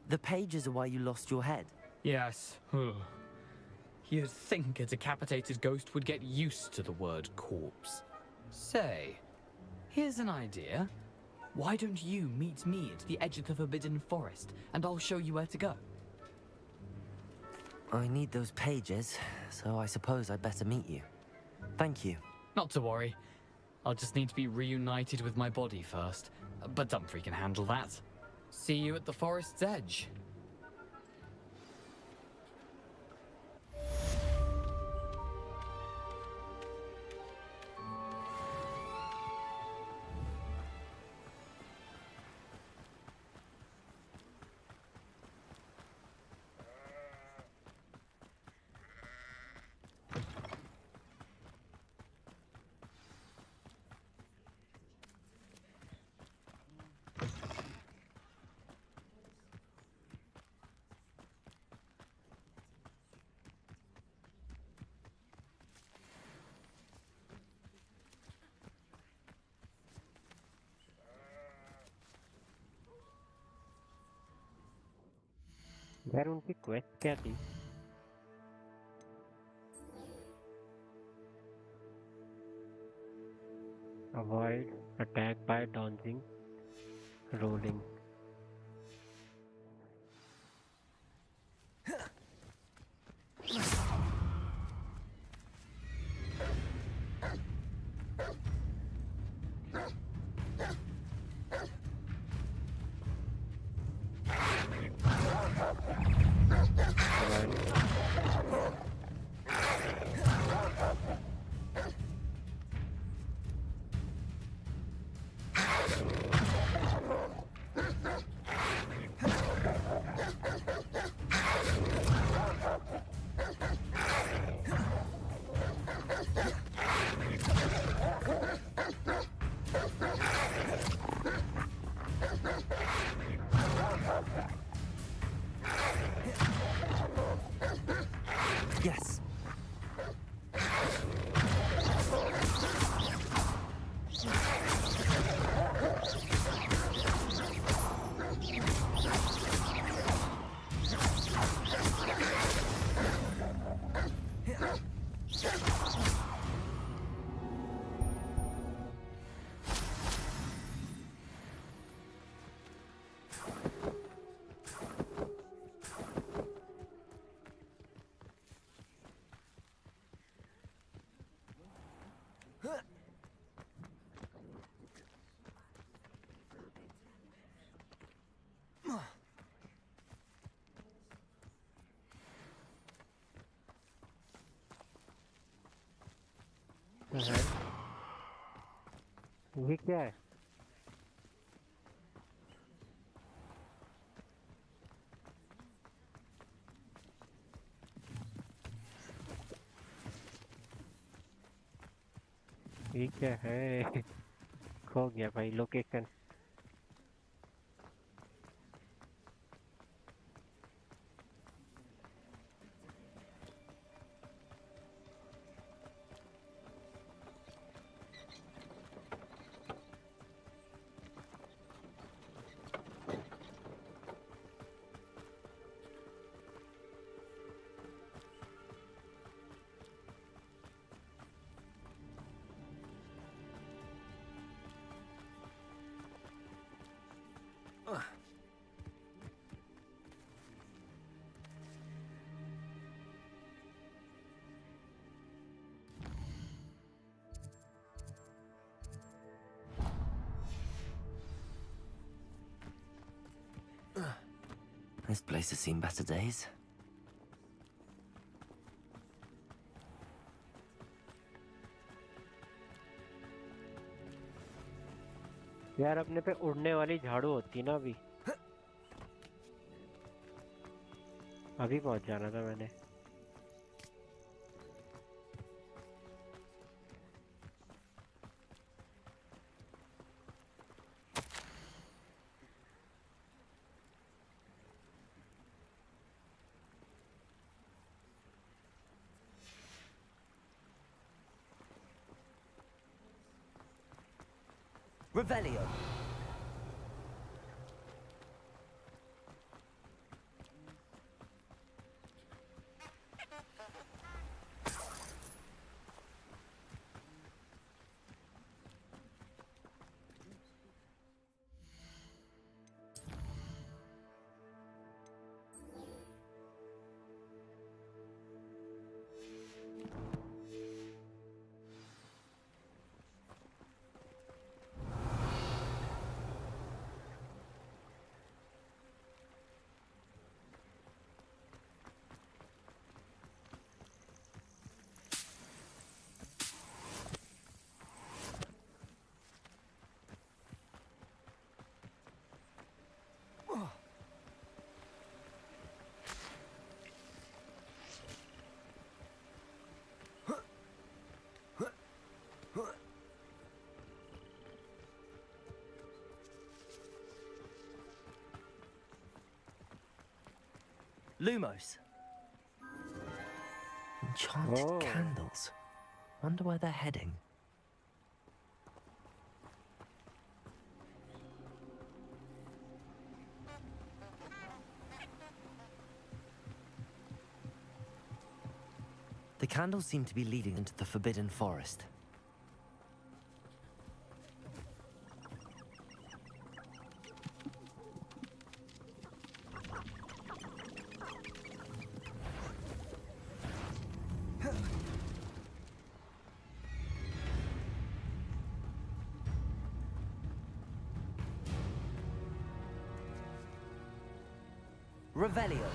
The pages are why you lost your head? Yes. You'd think a decapitated ghost would get used to the word corpse. Say, here's an idea. Why don't you meet me at the edge of the Forbidden Forest, and I'll show you where to go? I need those pages, so I suppose I'd better meet you. Thank you. Not to worry. I'll just need to be reunited with my body first. But Dumfrey can handle that. See you at the forest's edge. यार उनकी quest क्या थी? Avoid attack by dodging, rolling. Yes. ये क्या है? ये क्या है? खो गया भाई location. This place has seen better days. यार अपने पे उड़ने वाली झाड़ू होती ना अभी. अभी पहुंच जाना था मैंने. Revelio. Lumos. Enchanted candles. Wonder where they're heading. The candles seem to be leading into the Forbidden Forest. Revelio.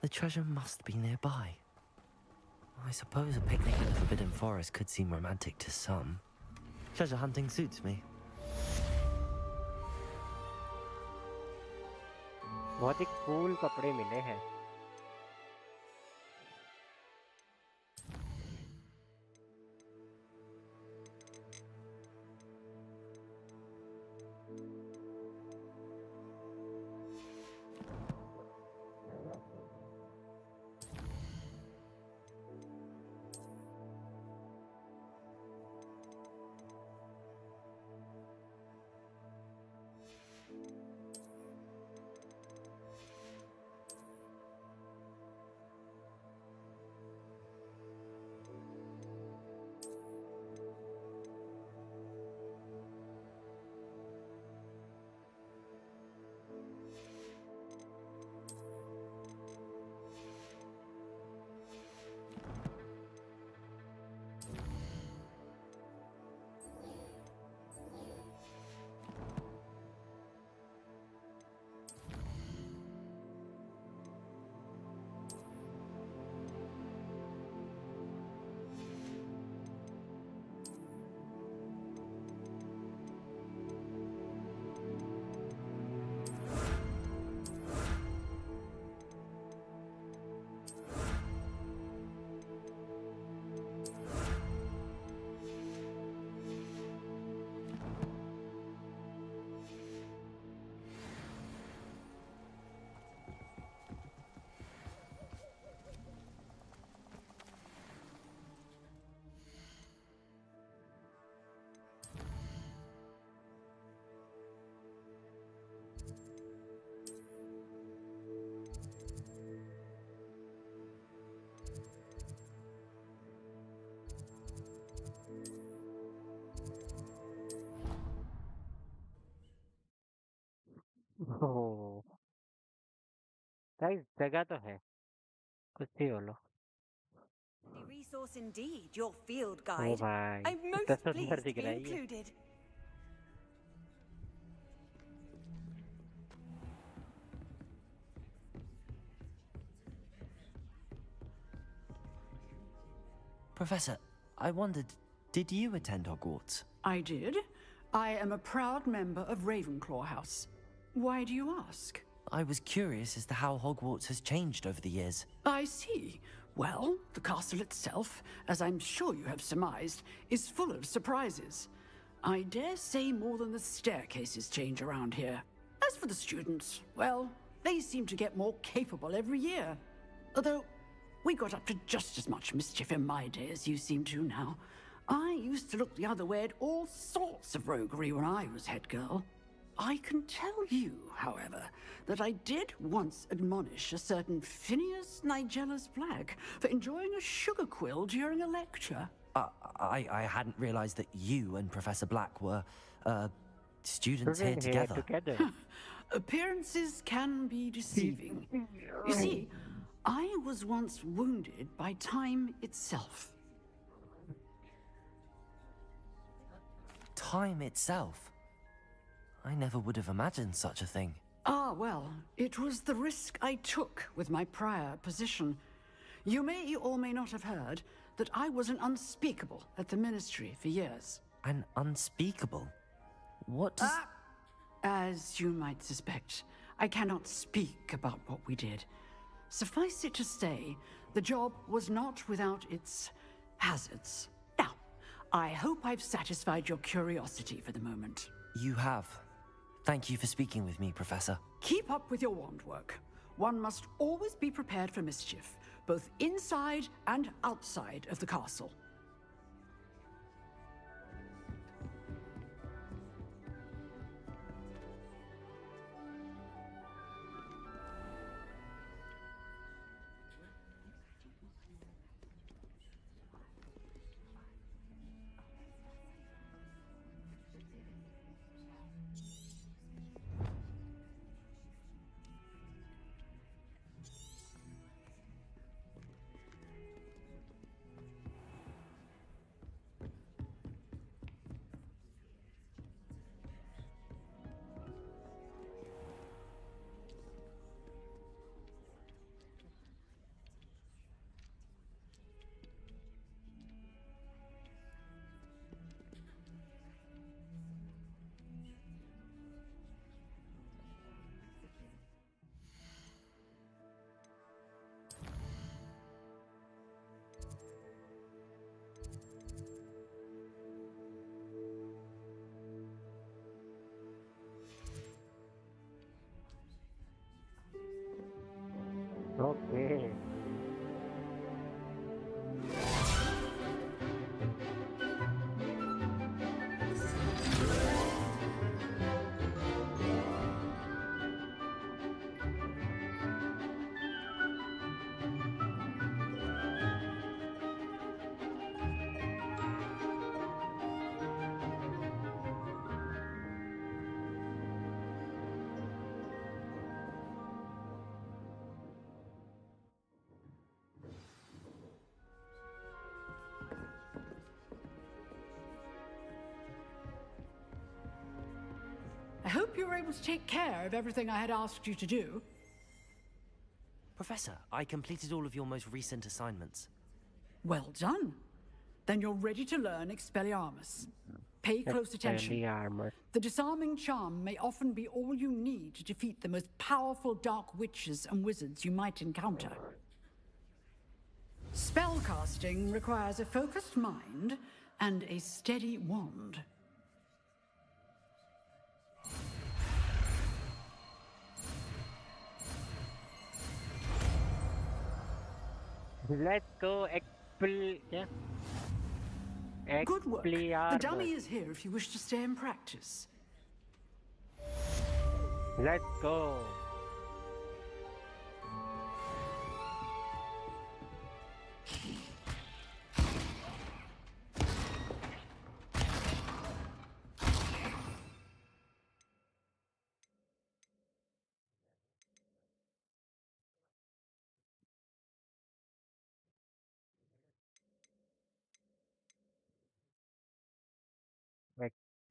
The treasure must be nearby. I suppose a picnic in the Forbidden Forest could seem romantic to some. Treasure hunting suits me. बहुत ही cool कपड़े मिले हैं. Oh, guys, जगह तो है. कुछ भी बोलो. Resource indeed, your field O guide. भाई, I'm इतना most सुंदर pleased to दिख be रहा है ये. included. Professor, I wondered, did you attend Hogwarts? I did. I am a proud member of Ravenclaw House. Why do you ask? I was curious as to how Hogwarts has changed over the years. I see. Well, the castle itself, as I'm sure you have surmised, is full of surprises. I dare say more than the staircases change around here. As for the students, well, they seem to get more capable every year. Although, we got up to just as much mischief in my day as you seem to now. I used to look the other way at all sorts of roguery when I was head girl. I can tell you, however, that I did once admonish a certain Phineas Nigella's Black for enjoying a sugar quill during a lecture. I hadn't realized that you and Professor Black were, students here together. Appearances can be deceiving. You see, I was once wounded by time itself. Time itself? I never would have imagined such a thing. Ah, well, it was the risk I took with my prior position. You may or may not have heard that I was an unspeakable at the Ministry for years. An unspeakable? What does... As you might suspect, I cannot speak about what we did. Suffice it to say, the job was not without its hazards. Now, I hope I've satisfied your curiosity for the moment. You have. Thank you for speaking with me, Professor. Keep up with your wand work. One must always be prepared for mischief, both inside and outside of the castle. Okay. I hope you were able to take care of everything I had asked you to do. Professor, I completed all of your most recent assignments. Well done. Then you're ready to learn Expelliarmus. Pay close attention. Expelliarmus. The disarming charm may often be all you need to defeat the most powerful dark witches and wizards you might encounter. Spellcasting requires a focused mind and a steady wand. Let's go yeah. Good work. The dummy is here if you wish to stay and practice. Let's go.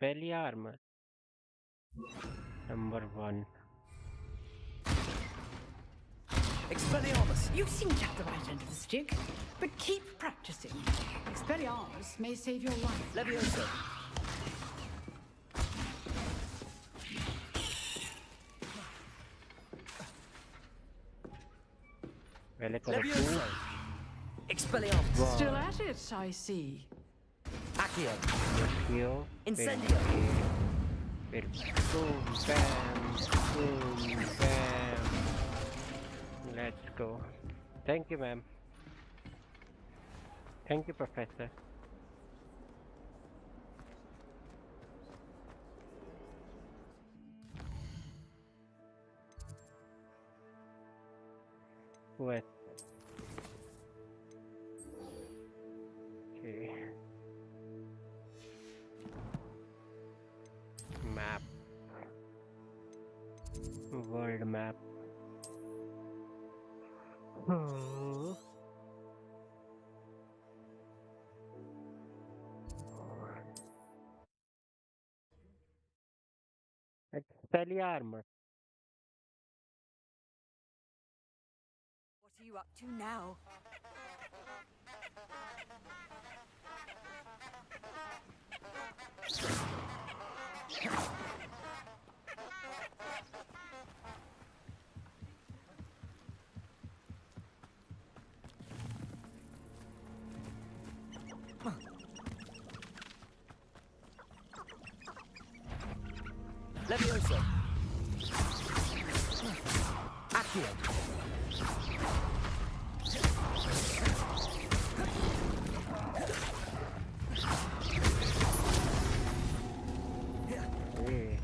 Expelliarmus. Number 1. Expelliarmus! You seem to have the right end of the stick, but keep practicing. Expelliarmus may save your life. Leviosa! Leviosa! Expelliarmus! Still at it, I see. Accio! Accio. Incendio! Boom, bam, boom, bam. Let's go. Thank you, ma'am. Thank you, Professor. What? Okay. Map. World map. Oh. Expelliarmus. What are you up to now? Leviosa! Accio! Hey.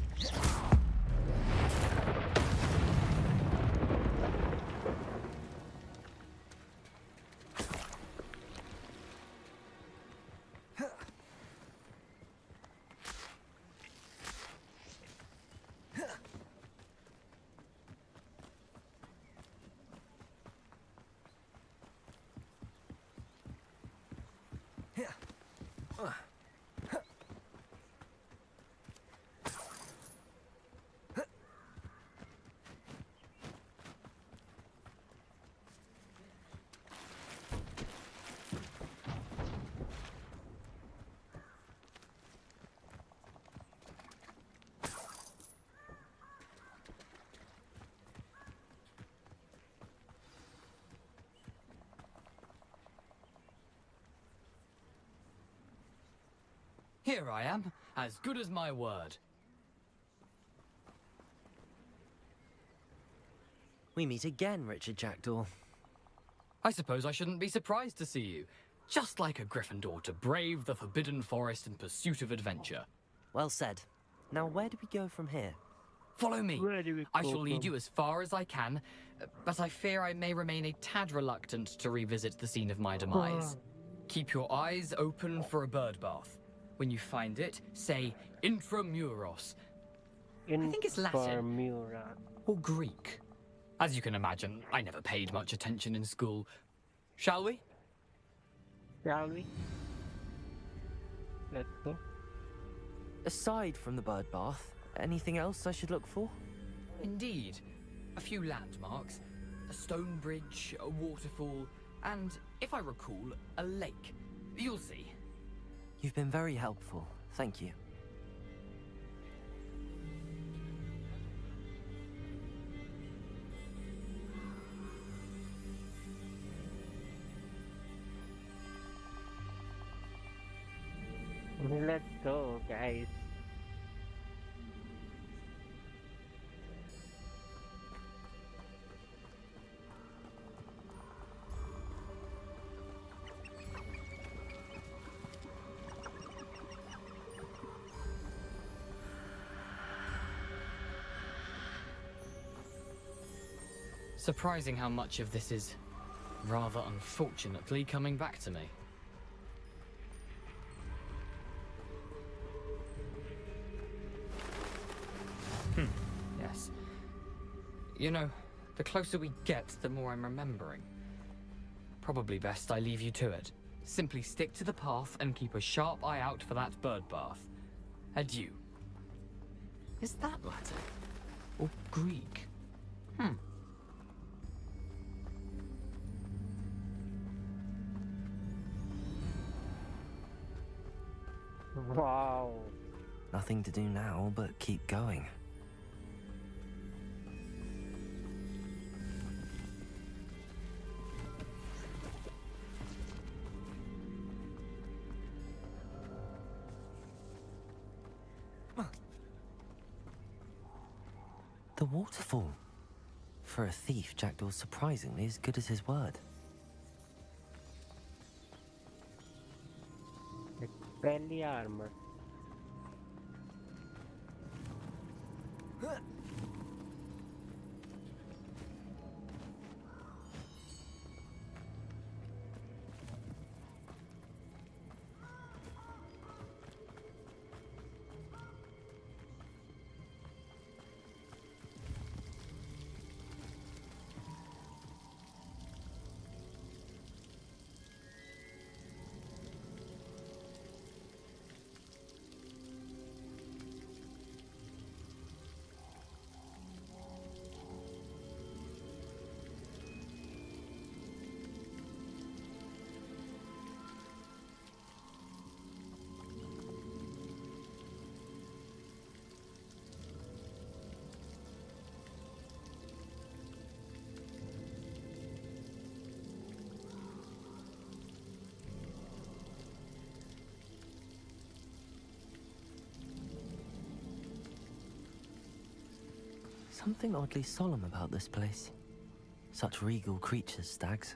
Here I am, as good as my word. We meet again, Richard Jackdaw. I suppose I shouldn't be surprised to see you. Just like a Gryffindor to brave the Forbidden Forest in pursuit of adventure. Well said. Now where do we go from here? Follow me. Where do we I go shall lead from? you as far as I can, but I fear I may remain a tad reluctant to revisit the scene of my demise. Keep your eyes open for a bird bath. When you find it, say intramuros. I think it's Latin. Inframura. Or Greek. As you can imagine, I never paid much attention in school. Shall we? Shall we? Let's go. Aside from the bird bath, anything else I should look for? Indeed. A few landmarks. A stone bridge, a waterfall, and, if I recall, a lake. You'll see. You've been very helpful. Thank you. Let's go, guys. Surprising how much of this is, rather unfortunately, coming back to me. Yes. You know, the closer we get, the more I'm remembering. Probably best I leave you to it. Simply stick to the path and keep a sharp eye out for that bird bath. Adieu. Is that Latin? Or Greek? Wow. Nothing to do now but keep going. The waterfall. For a thief, Jackdaw's surprisingly as good as his word. Belly armor. Something oddly solemn about this place. Such regal creatures, stags.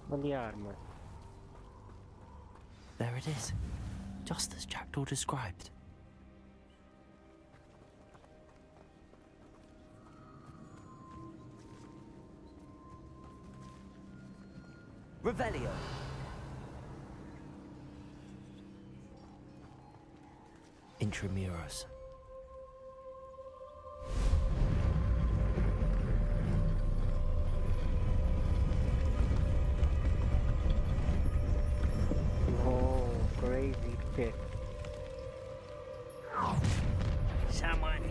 Belly armor. There it is. Just as Jackdaw described. Revelio. Intramuros. Oh, crazy shit. Someone,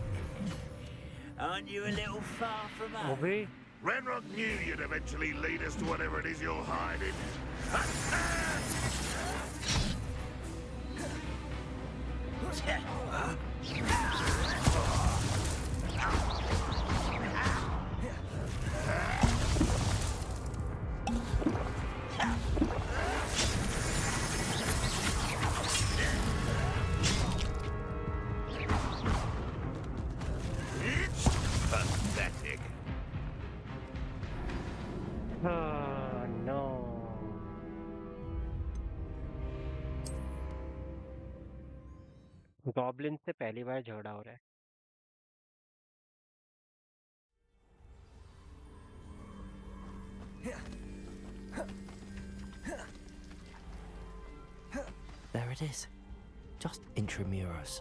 aren't you a little far from home? Obi? Renrock knew you'd eventually lead us to whatever it is you're hiding. Goblin से पहली बार झगड़ा हो रहा है। There it is. Just intramuros.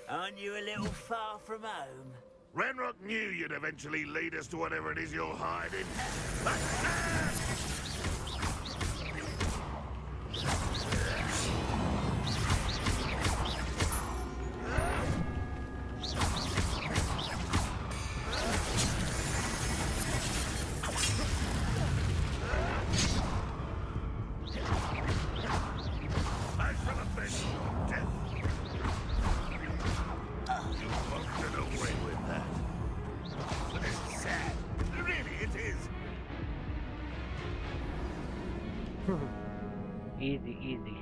Aren't you a little far from home? Renrock knew you'd eventually lead us to whatever it is you're hiding. I shall avenge your death. You won't get away with that. But it's sad. Really, it is. Easy, easy.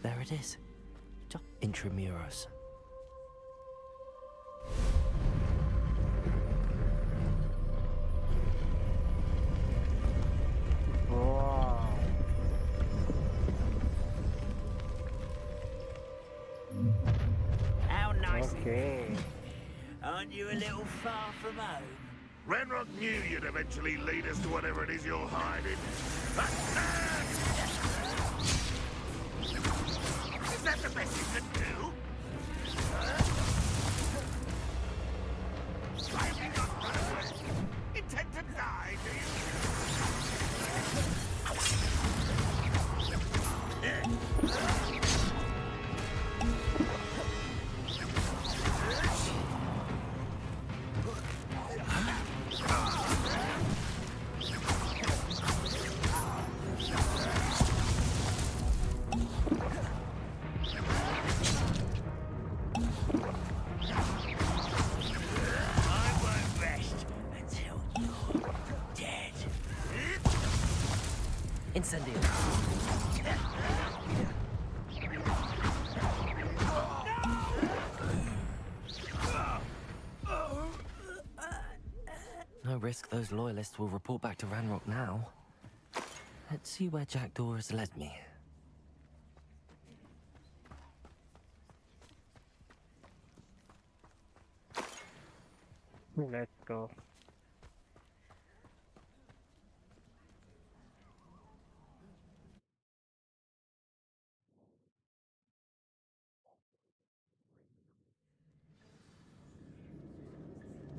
There it is. Just intramuros. Wow. How nice. Okay. Aren't you a little far from home? Renrock knew you'd eventually lead us to whatever it is you're hiding. Is that the best you can do? Why have you not run away? Intend to die, do I won't rest until you're dead. Incendio. No risk those loyalists will report back to Ranrock now. Let's see where Jackdaw has led me. Let's go.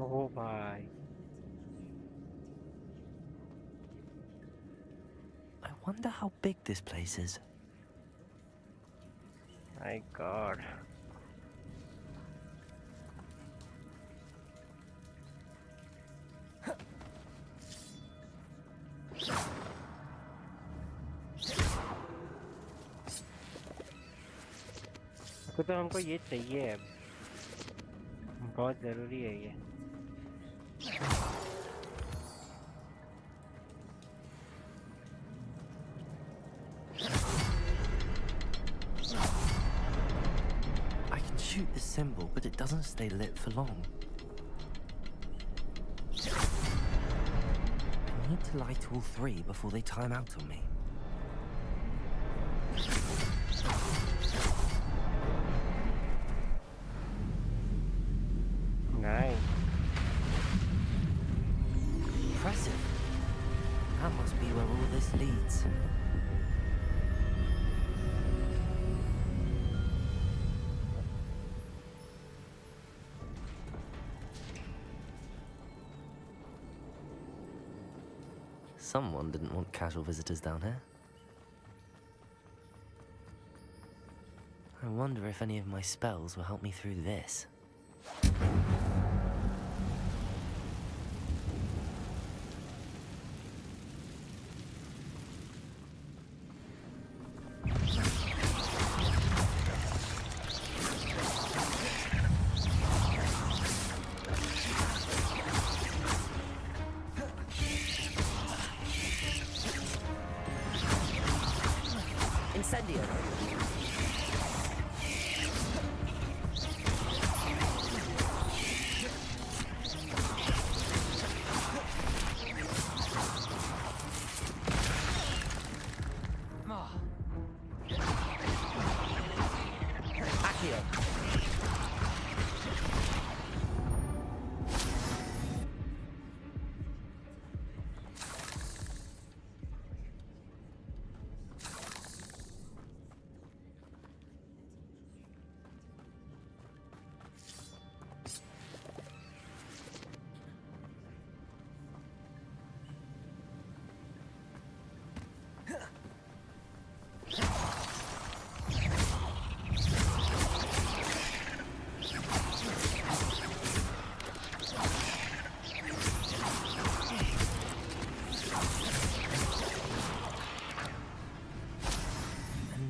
Oh bhai. I wonder how big this place is. My God. तो हमको ये चाहिए अब, बहुत जरूरी है ये। I can shoot the symbol, but it doesn't stay lit for long. I need to light all three before they time out on me. Nice. Impressive. That must be where all this leads. Someone didn't want casual visitors down here. I wonder if any of my spells will help me through this.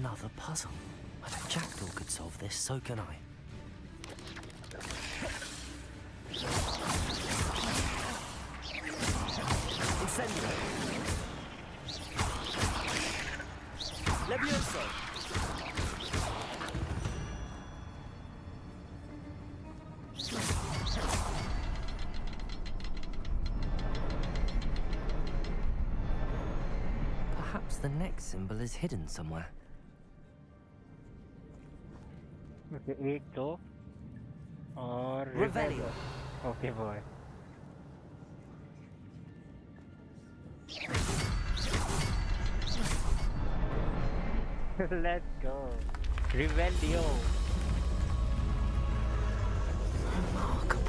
Another puzzle. If Jackdaw could solve this, so can I. Incendio! Levioso! Perhaps the next symbol is hidden somewhere. Okay, एक तो और Revelio. Okay, boy. Let's go. Revelio. Remarkable.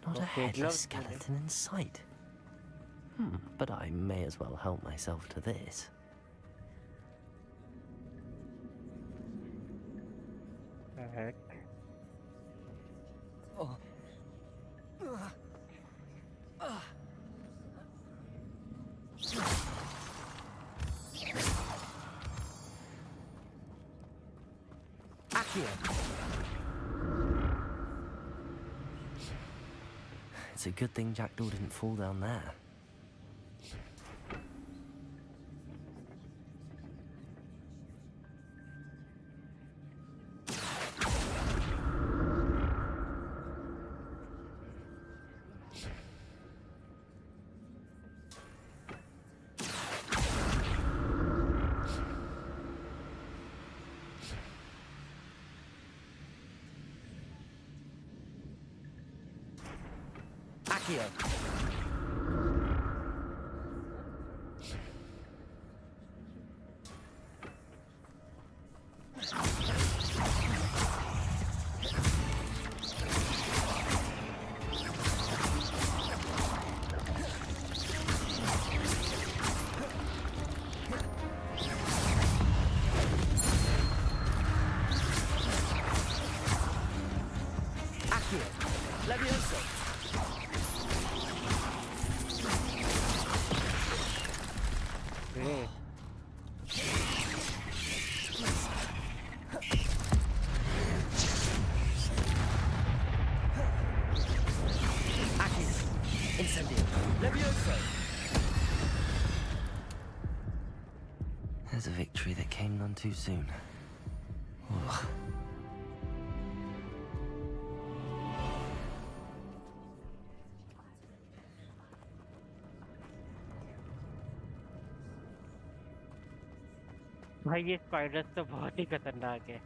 Not a headless skeleton in sight. But I may as well help myself to this. The heck? Oh. It's a good thing Jackdaw didn't fall down there. There's a victory that came none too soon. Ugh. भाई ये spiders तो बहुत ही खतरनाक है।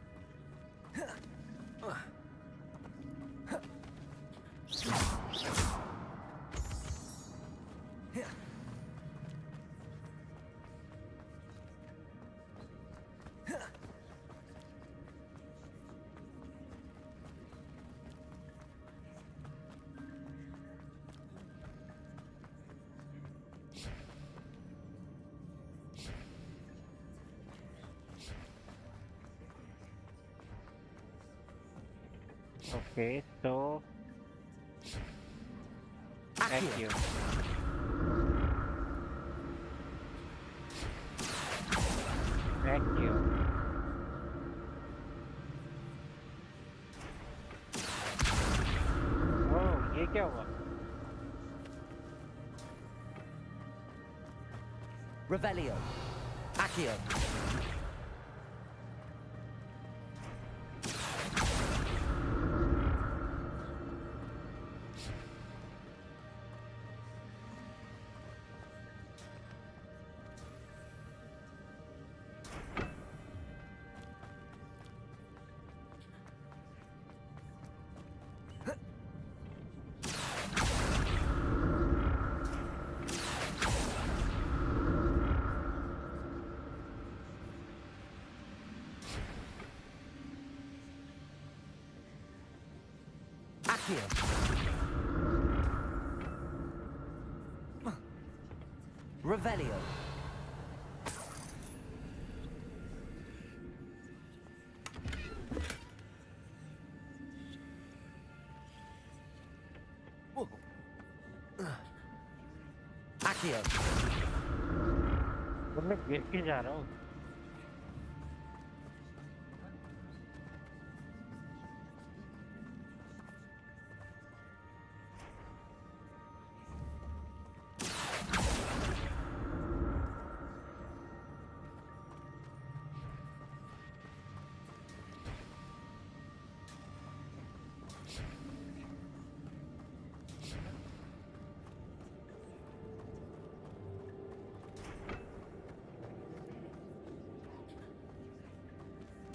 Okay, so thank you. Thank you. Oh, ये क्या हुआ? Revelio. Accio. Accio. Revelio. Accio. मैं गिर के जा रहा हूँ।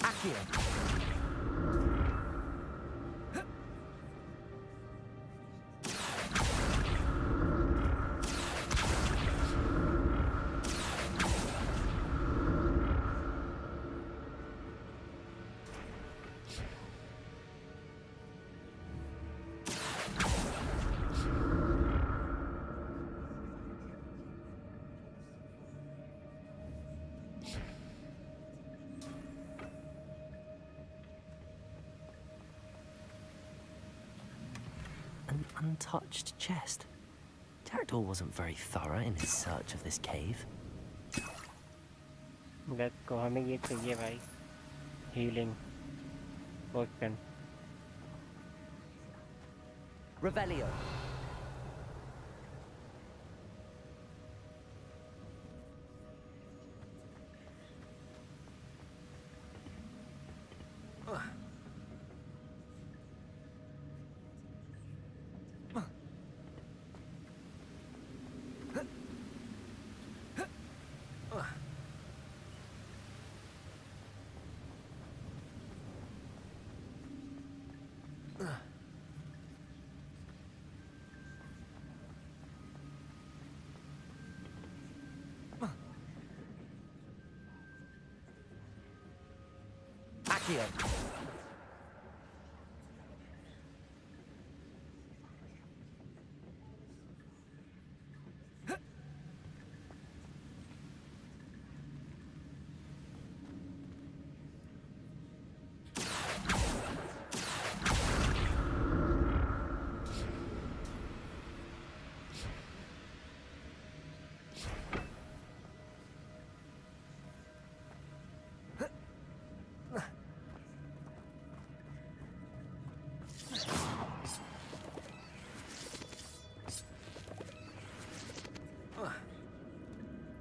Accio. An untouched chest. Jackdaw wasn't very thorough in his search of this cave. Let's go. हमें ये चाहिए भाई. Healing potion. Revelio. Accio.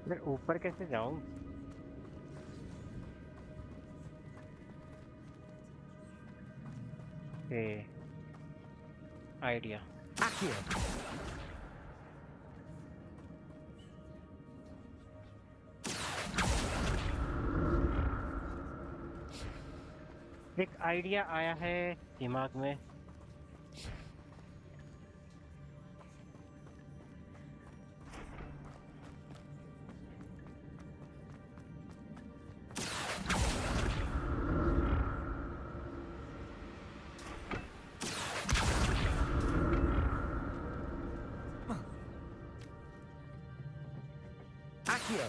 मैं ऊपर कैसे जाऊं? Okay. Idea. Accio. एक आइडिया आया है दिमाग में। Accio.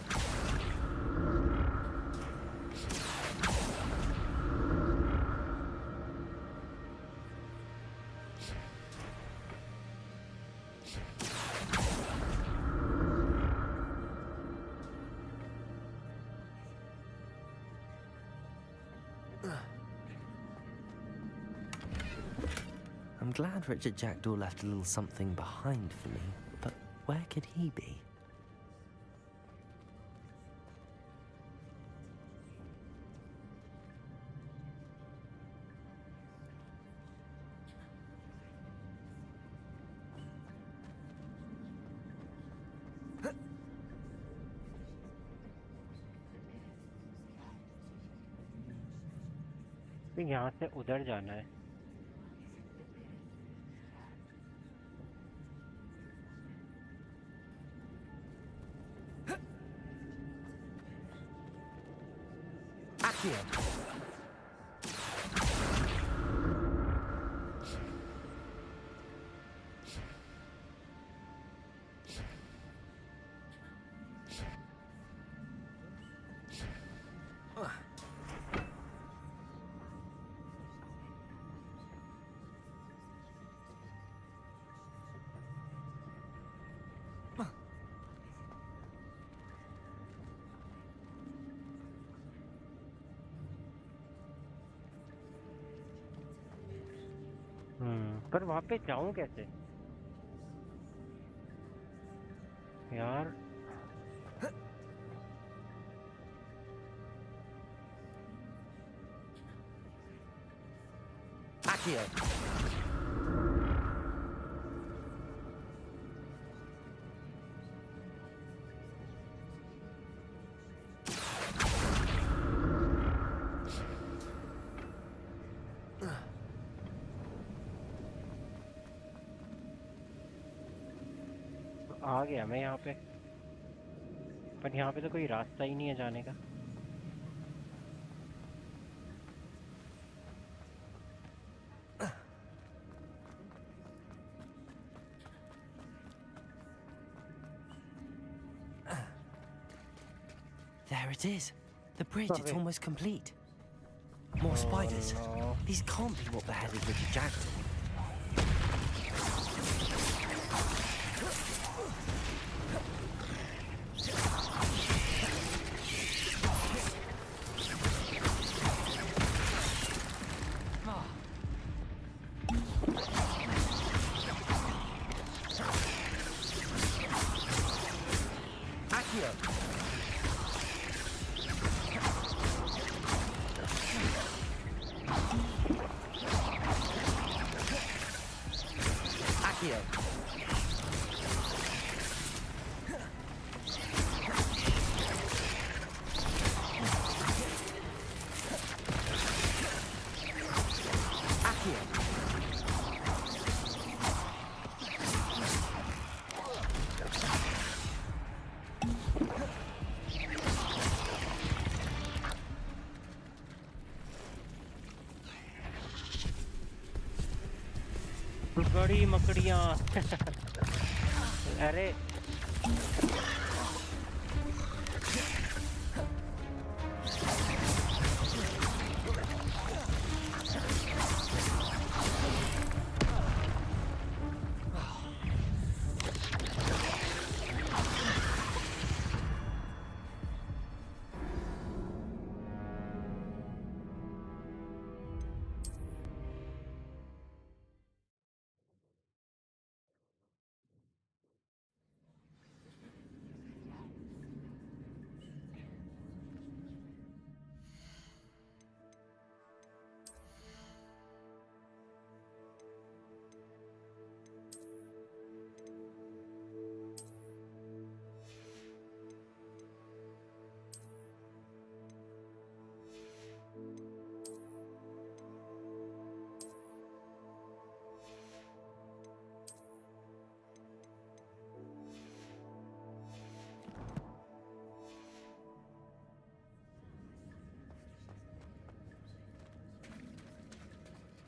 I'm glad Richard Jackdaw left a little something behind for me, but where could he be? तो यहाँ से उधर जाना है। Accio. पर वहाँ पे जाऊँ कैसे यार? Accio. आ गया मैं यहाँ पे, पर यहाँ पे तो कोई रास्ता ही नहीं है जाने का। There it is. The bridge, it's almost complete. More spiders. No. These can't be what beheaded Richard Jackdaw. Accio. Accio. Accio. बड़ी मकड़ियाँ। अरे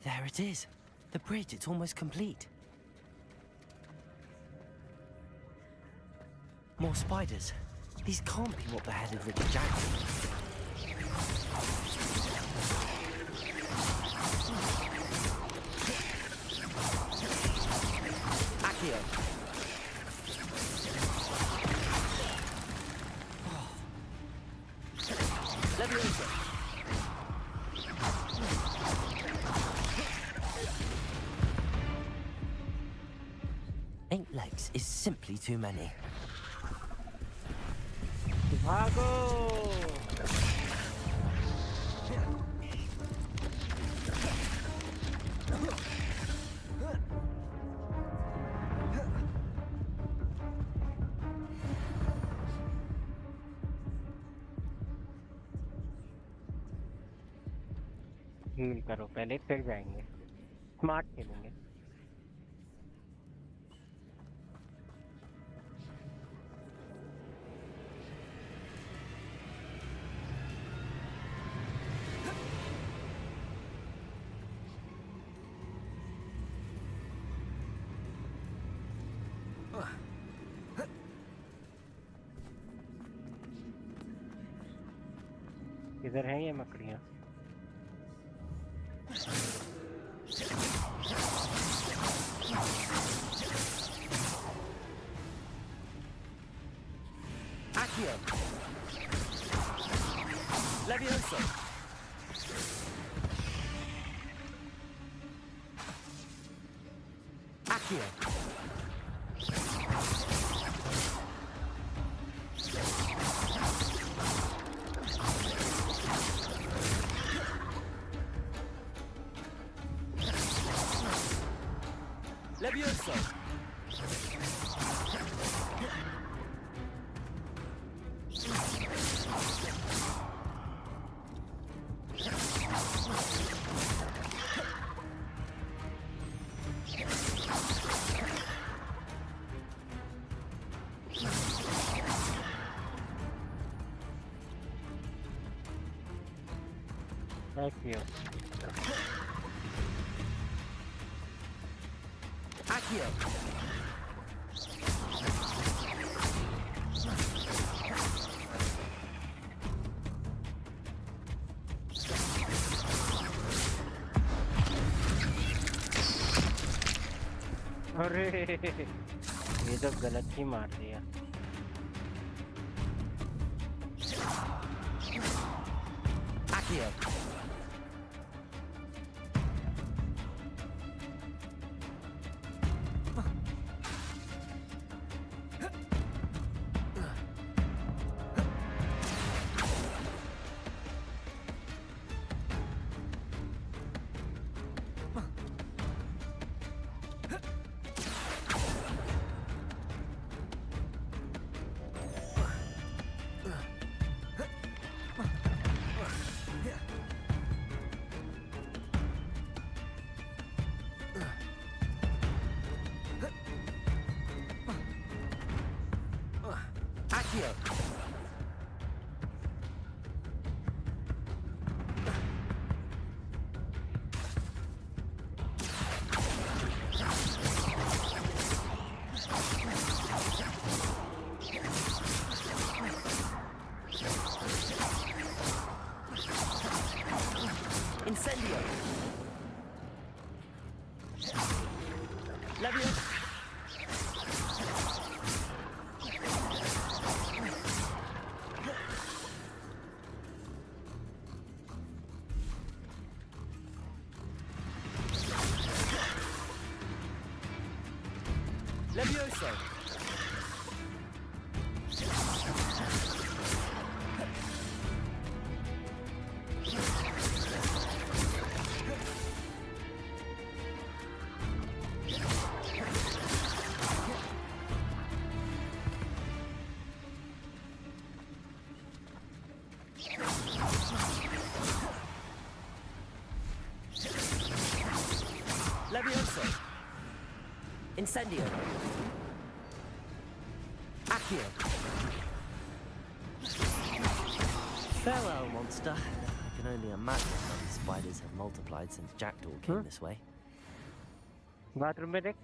There it is. The bridge, it's almost complete. More spiders. These can't be what beheaded Richard Jackson. Accio. Leviosa. Eight legs is simply too many. भागो! Heal करो पहले फिर जाएंगे smart खेलेंगे किधर हैं ये मकड़ियाँ Accio. Leviosa. Accio. Leviosa. Accio. Accio. अरे ये तो गलत ही मार दिया Accio. Accio. Incendio. Leviosa. Leviosa. Leviosa. Incendio. Accio. Farewell, monster. I can only imagine that these spiders have multiplied since Jackdaw came this way. Bathroom में देख.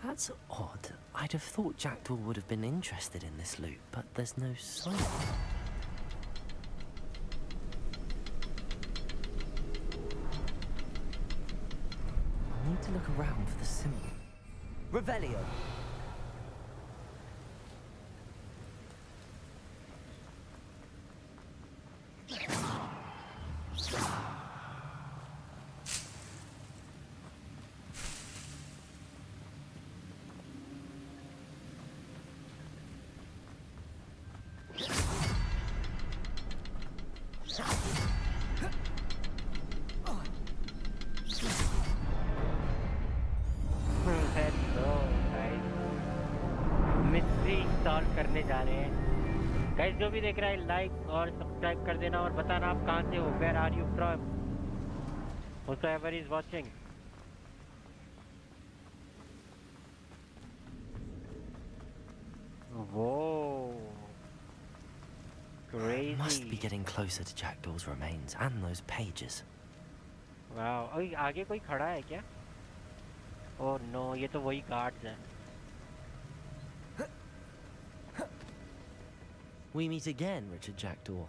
That's odd. I'd have thought Jackdaw would have been interested in this loot, but there's no sign. I need to look around for the symbol. Revelio! करने जा रहे हैं guys. जो भी देख रहा है लाइक और सब्सक्राइब कर देना और बताना आप कहां से हो. Where are you from? whosoever is watching. Whoa, crazy. Must be getting closer to Jackdaw's remains and those pages. Wow. ओए आगे कोई खड़ा है क्या? Oh no, ये तो वही गार्ड्स हैं. We meet again, Richard Jackdaw.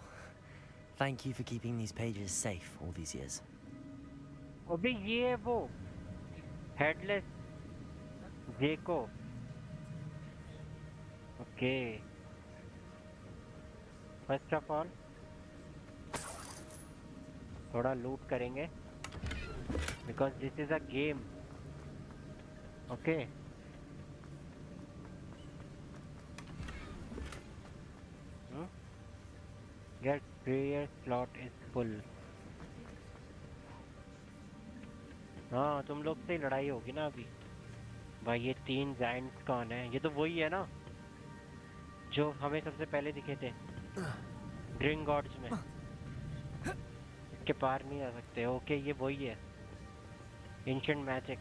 Thank you for keeping these pages safe all these years. अबे ये है वो हेडलेस जेको. ओके. फर्स्ट ऑफ ऑल थोड़ा लूट करेंगे. because this is a game. Okay. Your prayer slot is full. हाँ तुम लोग से लड़ाई होगी ना अभी. भाई ये 3 जायंट्स कौन है? ये तो वही है ना जो हमें सबसे पहले दिखे थे ड्रिंक गॉड्स में. इसके पार नहीं आ सकते. ओके ये वही है. Ancient magic.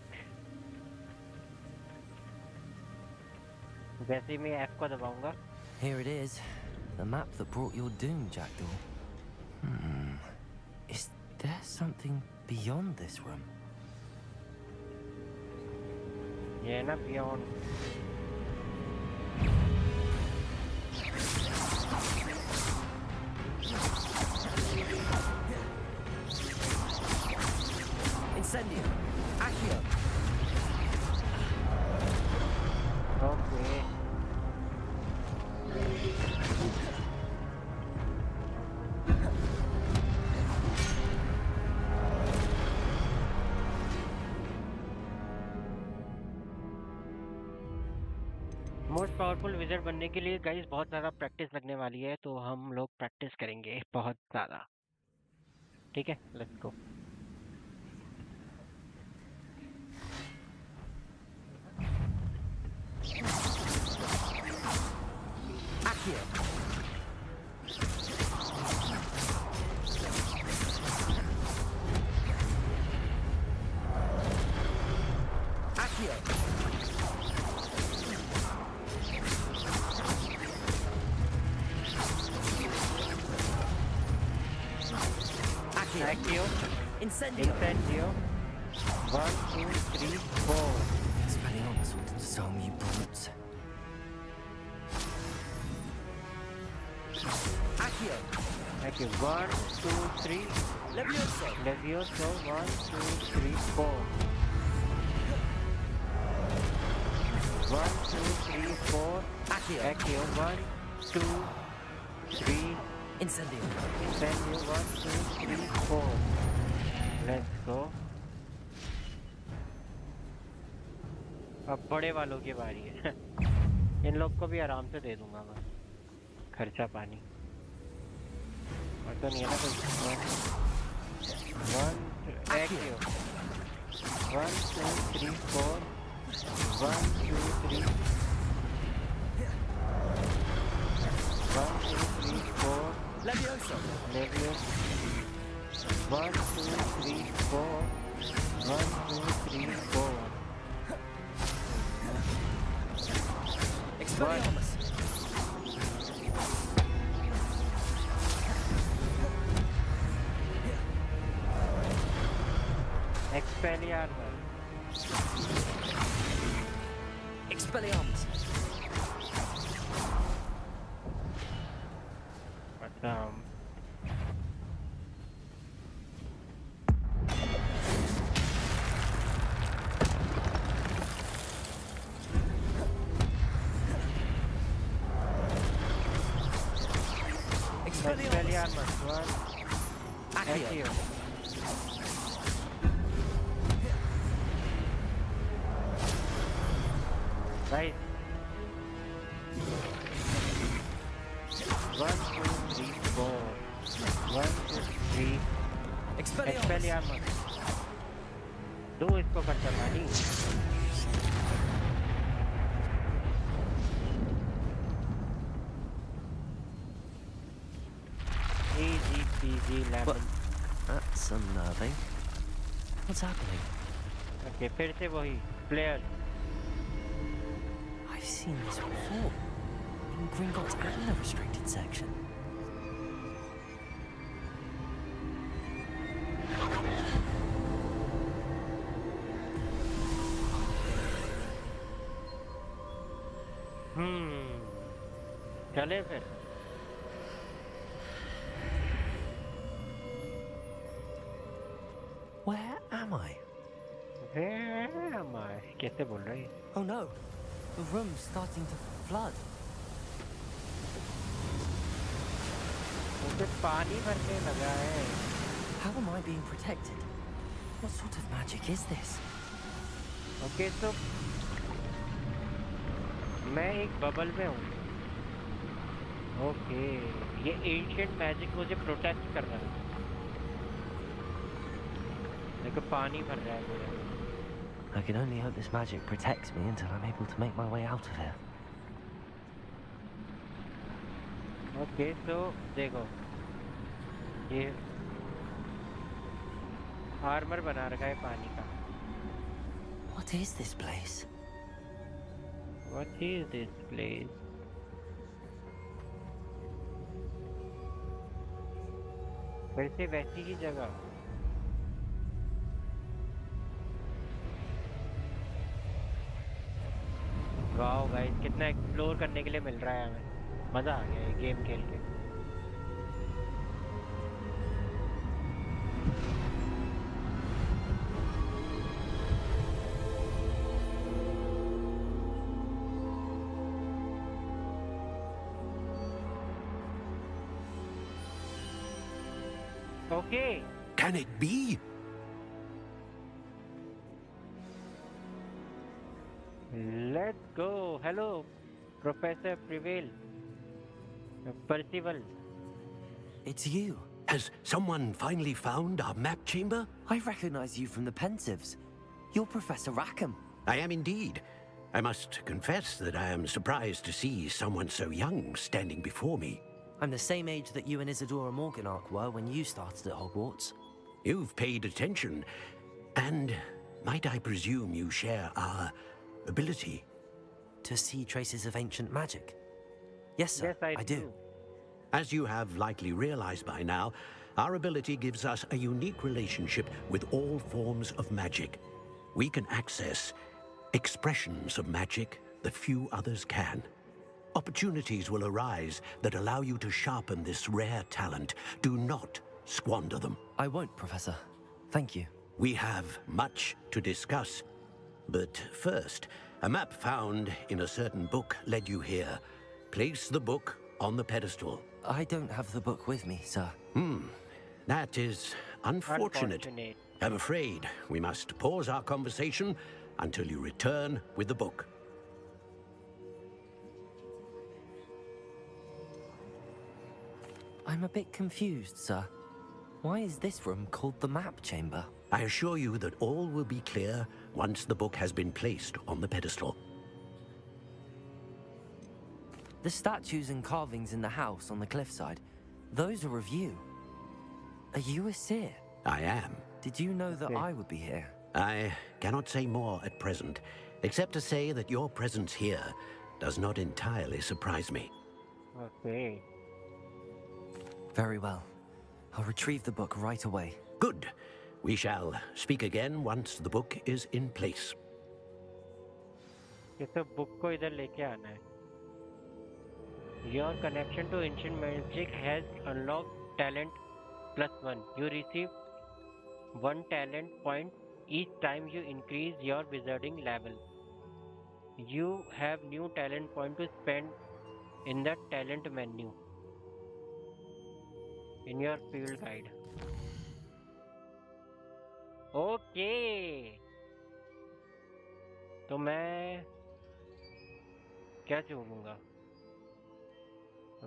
वैसे ही मैं F को दबाऊंगा. Here it is. The map that brought your doom, Jackdaw. Is there something beyond this room? Yeah, not beyond. Incendio! Accio! Okay. Most powerful wizard बनने के लिए गाइस बहुत ज़्यादा प्रैक्टिस लगने वाली है, तो हम लोग प्रैक्टिस करेंगे बहुत ज़्यादा. ठीक है, let's go. Accio! Accio! Accio. Incendio! Incendio. 1, 2, 3, 4. Expelliarmus wanted to sell me, you brutes. Accio! Accio. 1, 2, 3. Levioso! Levioso. 1, 2, 3, 4. 1, 2, 3, 4. Accio! Accio. 1, 2, 3. Incendio! Incendio. 1, 2, 3, 4. Let's go. अब बड़े वालों की बारी है. इन लोग को भी आराम से दे दूंगा मैं खर्चा पानी. और तो नहीं है ना कोई. 1, 2, 3, 4. 1, 2, 3. 1, 2, 3, 4. Levioso! Levioso. 1, 2, 3, 4. 1, 2, 3, 4. Expelliarmus! Expelliarmus. Expelliarmus! अच्छा. Expelliarmus. 1. Accio! Right. 1, 2, 3, 4. 1, 2, 3. Expelliarmus. दो इसको खर्चा पानी. Easy peasy lemon. That's unnerving. What's happening? Okay, फिर से वही players. I've seen this before. In Gringotts and the restricted section. चले फिर. Where am I? Where am I? कैसे बोल रही? Oh no, the room's starting to flood. मुझे पानी भरने लगा है. How am I being protected? What sort of magic is this? Okay, so मैं एक बबल में हूँ. ओके, ये एंशिएंट मैजिक मुझे प्रोटेक्ट कर रहा है. देखो पानी भर रहा है मेरा. I can only hope this magic protects me until I'm able to make my way out of here. Okay, so देखो ये आर्मर बना रखा है पानी का. What is this place? What is this place? फिर से वैसी ही जगह. वाओ गाइस, कितना एक्सप्लोर करने के लिए मिल रहा है हमें. मजा आ गया ये गेम खेल के. Okay. Can it be? Let's go. Hello, Professor Percival. It's you. Has someone finally found our map chamber? I recognize you from the Pensives. You're Professor Rackham. I am indeed. I must confess that I am surprised to see someone so young standing before me. I'm the same age that you and Isadora Morganach were when you started at Hogwarts. You've paid attention, and might I presume you share our ability? To see traces of ancient magic? Yes, sir, Yes, I do. As you have likely realized by now, our ability gives us a unique relationship with all forms of magic. We can access expressions of magic that few others can. Opportunities will arise that allow you to sharpen this rare talent. Do not squander them. I won't, Professor. Thank you. We have much to discuss. But first, a map found in a certain book led you here. Place the book on the pedestal. I don't have the book with me, sir. That is unfortunate. I'm afraid we must pause our conversation until you return with the book. I'm a bit confused, sir. Why is this room called the map chamber? I assure you that all will be clear once the book has been placed on the pedestal. The statues and carvings in the house on the cliffside, those are of you. Are you a seer? I am. Did you know that I would be here? I cannot say more at present, except to say that your presence here does not entirely surprise me. Okay. Very well. I'll retrieve the book right away. Good. We shall speak again once the book is in place. ये तो book को इधर लेके आना है. Your connection to ancient magic has unlocked talent +1. You receive 1 talent point each time you increase your wizarding level. You have new talent point to spend in the talent menu in your field guide. Okay. तो मैं क्या चुनूंगा?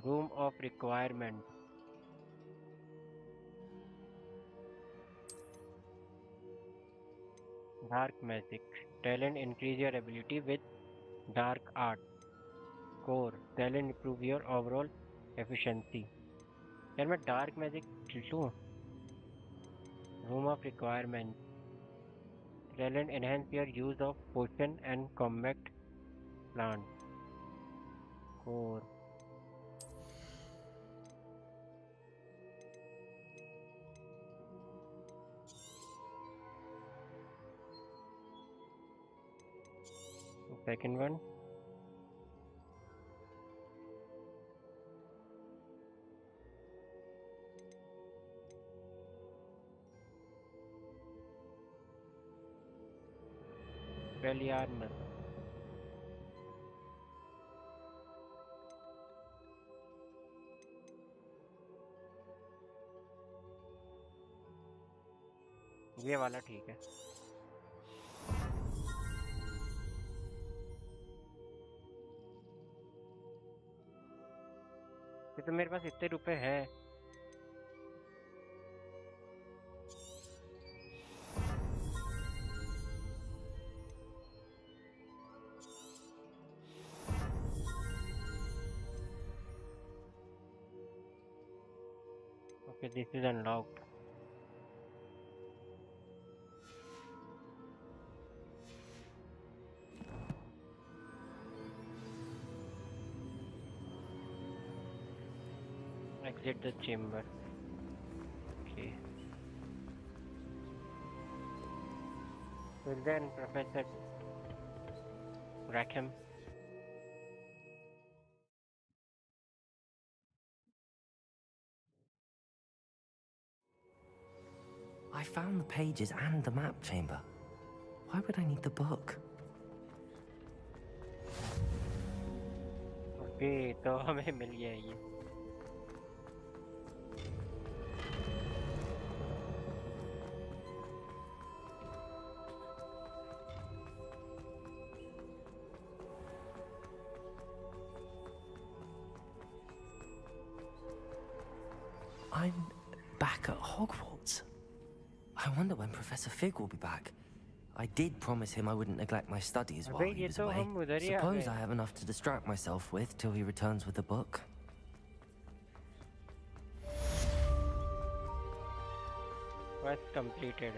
Room of requirement. Dark magic. Talent increase your ability with dark art. Core. Talent improve your overall efficiency. यार मैं dark magic लूँ. Room of requirement. Talent enhance your use of potion and combat plant. Core. Second one. Belly armor. ये वाला ठीक है। ये तो मेरे पास इतने रुपए हैं। Okay, this is unlocked. Exit the chamber. Okay. Well then, Professor Rackham. I found the pages and the map chamber. Why would I need the book? Okay, तो हमें मिल गया ये। I'm back at Hogwarts. I wonder when Professor Fig will be back. I did promise him I wouldn't neglect my studies while he was away. Suppose I have enough to distract myself with till he returns with the book. Quest completed.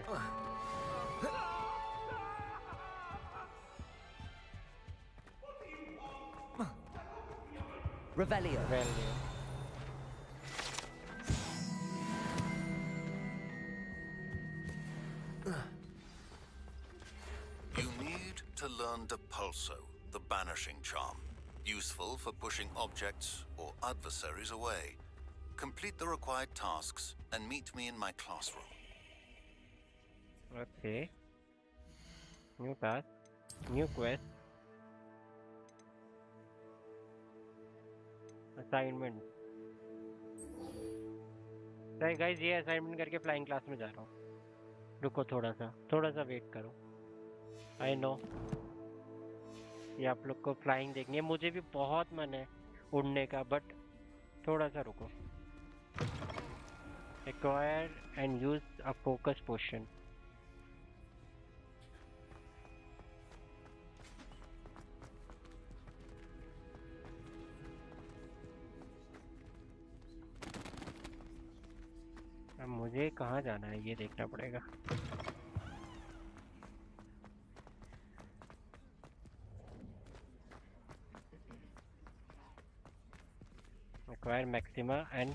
Revelio. You need to learn Depulso, the banishing charm. Useful for pushing objects or adversaries away. Complete the required tasks and meet me in my classroom. Okay. New task. New quest. Assignment. Guys ये assignment करके flying class में जा रहा हूँ। रुको थोड़ा सा wait करो। आई नो ये आप लोग को फ्लाइंग देखनी है, मुझे भी बहुत मन है उड़ने का, बट थोड़ा सा रुको। Acquire and use a focus potion. अब मुझे कहाँ जाना है ये देखना पड़ेगा। Acquire maxima and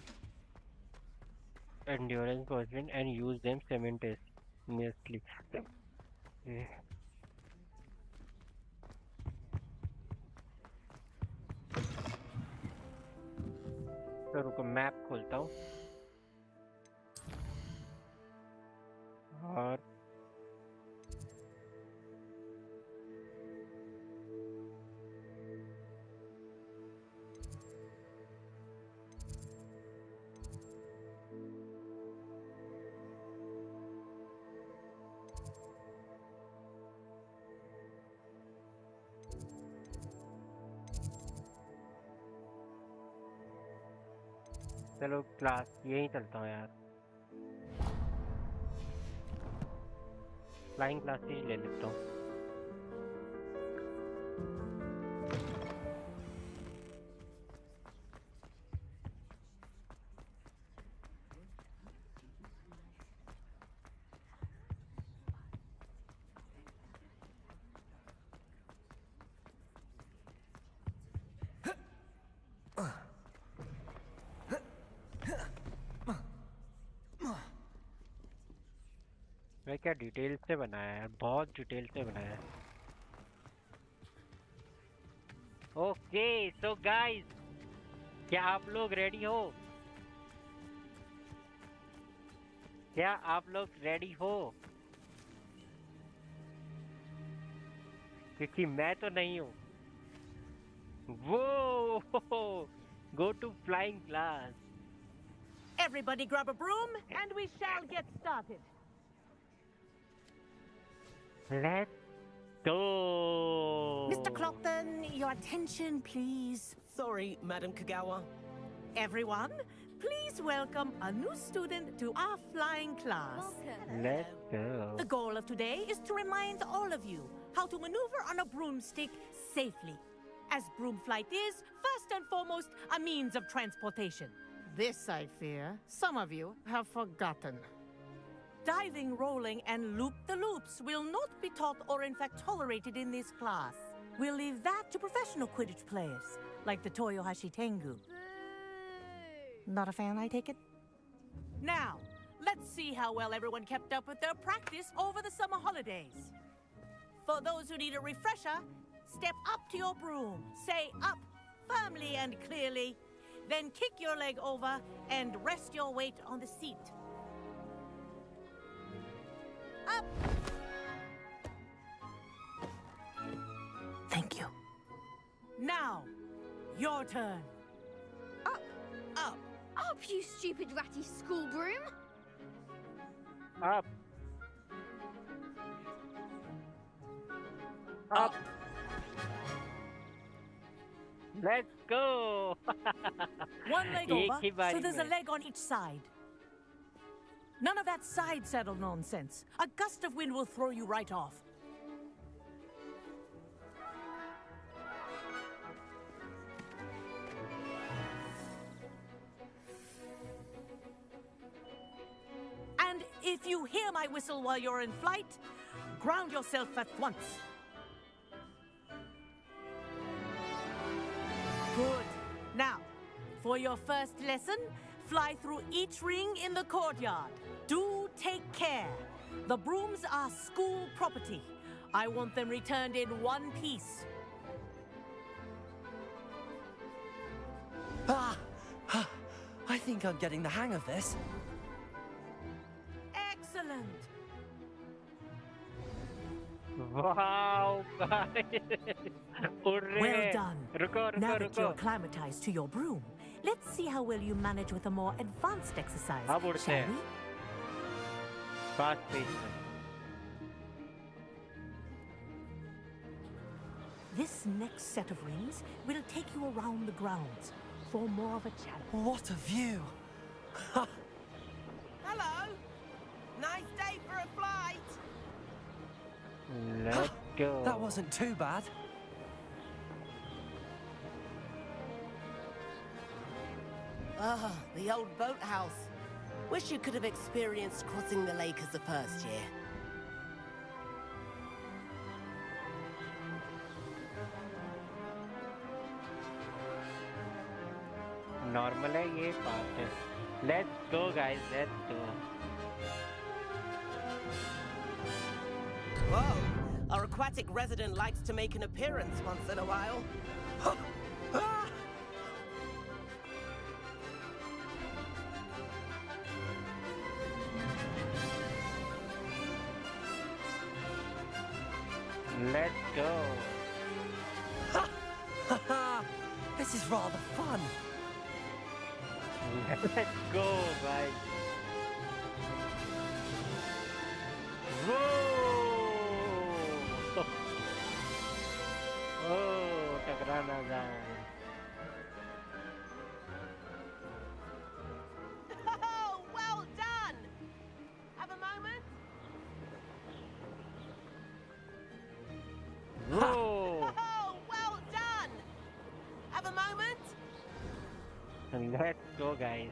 endurance potion and use them simultaneously. तो रुको मैप खोलता हूँ और चलो क्लास यहीं चलता हूँ यार। फ्लाइंग क्लास ही ले लेता हूँ। मैं क्या डिटेल से बनाया है, बहुत डिटेल से बनाया है। ओके सो गाइस, क्या आप लोग रेडी हो? क्या आप लोग रेडी हो? क्योंकि मैं तो नहीं हूँ। वो go to flying class. Everybody grab a broom and we shall get started. Let's go. Mr. Clopton, your attention, please. Sorry, Madam Kagawa. Everyone, please welcome a new student to our flying class. Let's go. The goal of today is to remind all of you how to maneuver on a broomstick safely, as broom flight is, first and foremost, a means of transportation. This, I fear, some of you have forgotten. Diving, rolling, and loop-the-loops will not be taught or in fact tolerated in this class. We'll leave that to professional Quidditch players, like the Toyohashi Tengu. Not a fan, I take it? Now, let's see how well everyone kept up with their practice over the summer holidays. For those who need a refresher, step up to your broom, say up firmly and clearly, then kick your leg over and rest your weight on the seat. Up! Thank you. Now, your turn. Up! Up! Up, you stupid ratty school broom! Up. Up. Let's go. One leg over, एक ही so बारी there's a में. leg on each side. None of that side saddle nonsense. A gust of wind will throw you right off. And if you hear my whistle while you're in flight, ground yourself at once. Good. Now, for your first lesson, fly through each ring in the courtyard. Do take care. The brooms are school property. I want them returned in one piece. I think I'm getting the hang of this. Excellent. Wow, guys. Well done. रुको, Now रुको, that you're रुको. acclimatized to your broom, let's see how well you manage with a more advanced exercise, अब उड़ते shall हैं. we? Fast pace में. This next set of rings will take you around the grounds for more of a challenge. What a view! Hello! Nice day for a flight! Let's go. That wasn't too bad. Ah, the old boathouse. Wish you could have experienced crossing the lake as a first year. Normal है ये fast है. Let's go, guys. Let's go. Whoa! Our aquatic resident likes to make an appearance once in a while. Let's go. This is rather fun. Let's go, guys. Whoa! Oh, टकरा ना जाए. Oh, well done! Have a moment? Whoa! Oh, well done! Have a moment? Let's go, guys.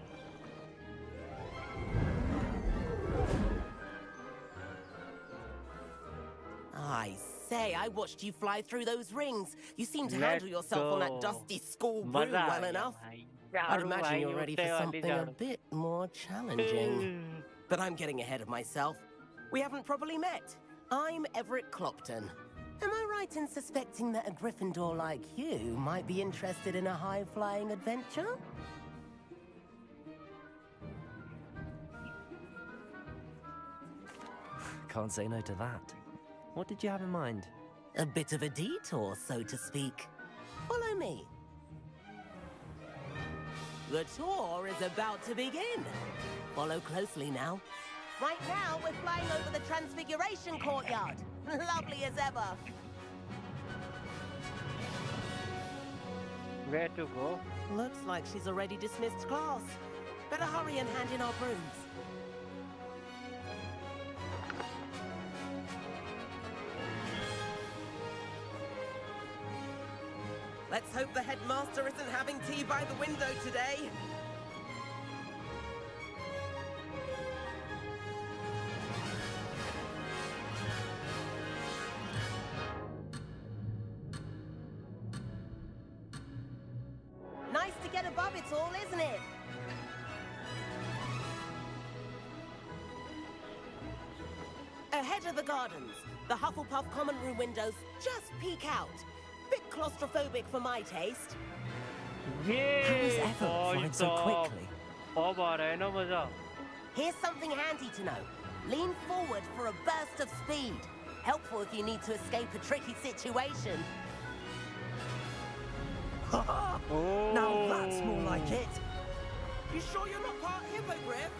I say, I watched you fly through those rings. You seem to Let's handle yourself on that go. dusty school broom मजा आ well गया enough. भाई. I'd झाड़ू imagine भाई, you're ready for उठते वाली something a झाड़ू. bit more challenging. But I'm getting ahead of myself. We haven't properly met. I'm Everett Clopton. Am I right in suspecting that a Gryffindor like you might be interested in a high-flying adventure? Can't say no to that. What did you have in mind? A bit of a detour, so to speak. Follow me. The tour is about to begin. Follow closely now. Right now, we're flying over the Transfiguration Courtyard. Lovely as ever. Where to go? Looks like she's already dismissed class. Better hurry and hand in our brooms. Let's hope the headmaster isn't having tea by the window today. Nice to get above it all, isn't it? Ahead of the gardens, the Hufflepuff common room windows just peek out. Bit claustrophobic for my taste. Yeah. How was Ethel flying so quickly? अब आ रहा है ना मजा. Here's something handy to know. Lean forward for a burst of speed. Helpful if you need to escape a tricky situation. Now that's more like it. You sure you're not part hippogriff?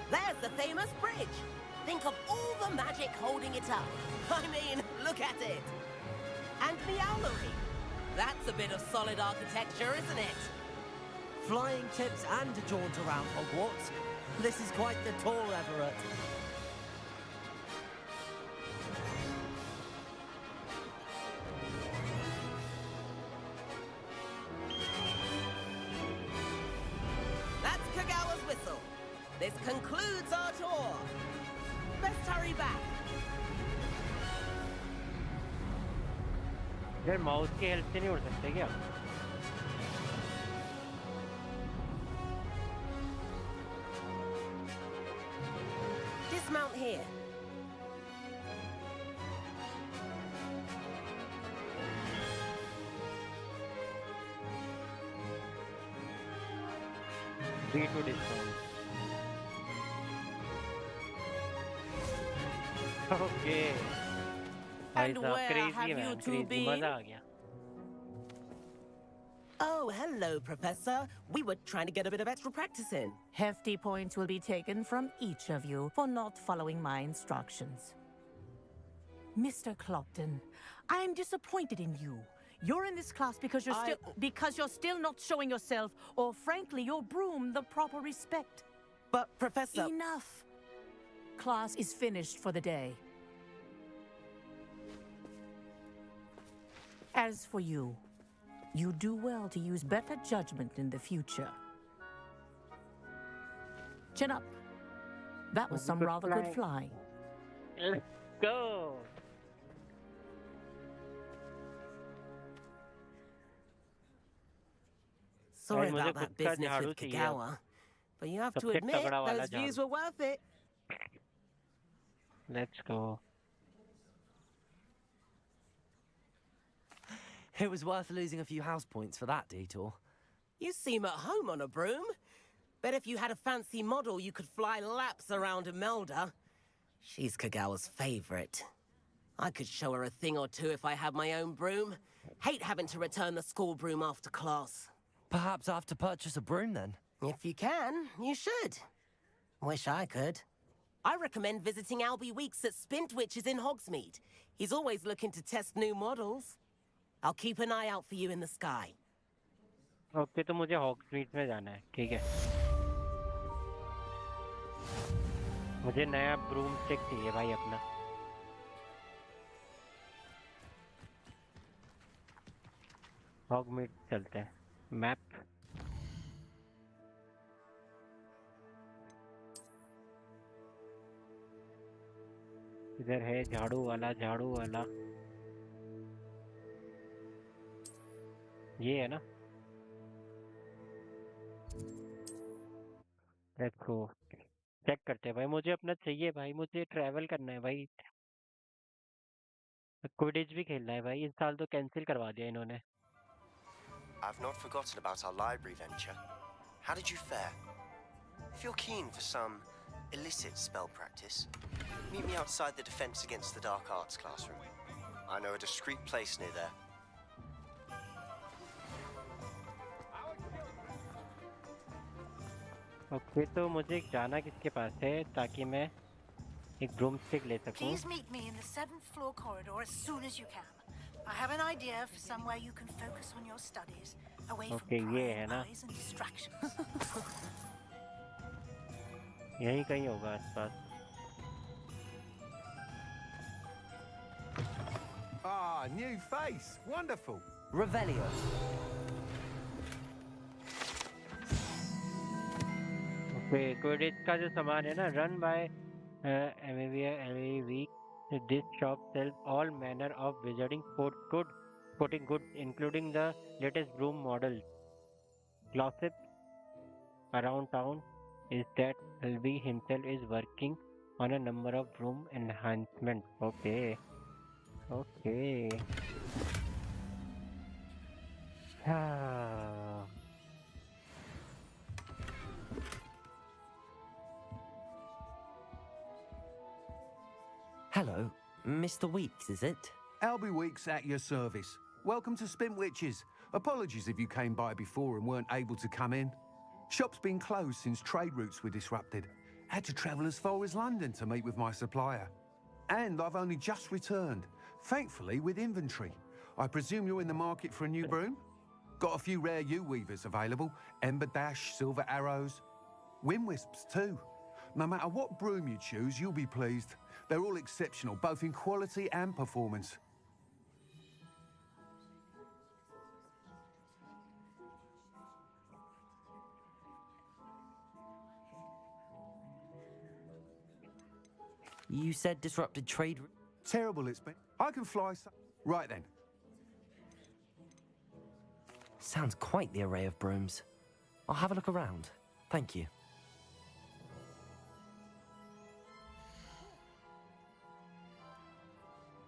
There's the famous bridge. Think of all the magic holding it up. I mean, look at it. And the owlery. That's a bit of solid architecture, isn't it? Flying tips and a jaunt around Hogwarts. This is quite the tour, Everett. That's Kagawa's whistle. This concludes our tour. Let's hurry back. यार mouse की help से नहीं उड़ सकते क्या? Dismount here. B to dismount. Okay. And where have you two been? मजा आ गया. Oh, hello, Professor. We were trying to get a bit of extra practice in. Hefty points will be taken from each of you for not following my instructions. Mr. Clopton, I am disappointed in you. You're in this class because you're still not showing yourself, or frankly, your broom the proper respect. But, Professor... Enough. Class is finished for the day. As for you, you do well to use better judgment in the future. Chin up. That was some rather good flying. Let's go. Sorry about that business with Kagawa, but you have to admit those views were worth it. Let's go. It was worth losing a few house points for that detour. You seem at home on a broom. Bet if you had a fancy model, you could fly laps around Imelda. She's Kagawa's favorite. I could show her a thing or two if I had my own broom. Hate having to return the school broom after class. Perhaps I have to purchase a broom then? If you can, you should. Wish I could. I recommend visiting Albie Weeks at Spintwitches in Hogsmeade. He's always looking to test new models. I'll keep an eye out for you in the sky. Okay, तो मुझे हॉग्समीड में जाना है, ठीक है? मुझे नया broom stick चाहिए भाई अपना. हॉगमीड चलते हैं. मैप. इधर है झाड़ू वाला. ये है ना? देखो चेक करते हैं भाई. मुझे अपना चाहिए भाई. मुझे ट्रैवल करना है भाई. क्विडिच भी खेलना है भाई. इस साल तो कैंसिल करवा दिया इन्होंने. I've not forgotten about our library venture. How did you fare? If you're keen for some illicit spell practice, meet me outside the Defense Against the Dark Arts classroom. I know a discreet place near there. Okay तो मुझे जाना किसके पास है ताकि मैं एक broom stick ले सकूं? Please meet me in the 7th floor corridor as soon as you can. I have an idea for somewhere you can focus on your studies, away from prying eyes and distractions. यहीं कहीं होगा आसपास। Ah, new face. Wonderful. Revelio. Okay Quidditch का जो सामान है ना run by MAV this shop sells all manner of wizarding sporting goods including the latest broom models. Gossip around town is that Helby himself is working on a number of broom enhancements. Okay. Hello, Mr. Weeks, is it? Albie Weeks at your service. Welcome to Spintwitches. Apologies if you came by before and weren't able to come in. Shop's been closed since trade routes were disrupted. Had to travel as far as London to meet with my supplier. And I've only just returned, thankfully with inventory. I presume you're in the market for a new broom? Got a few rare U-weavers available. Ember Dash, Silver Arrows. Wind Wisps too. No matter what broom you choose, you'll be pleased. They're all exceptional, both in quality and performance. You said disrupted trade... Terrible it's been. I can fly... Right then. Sounds quite the array of brooms. I'll have a look around. Thank you.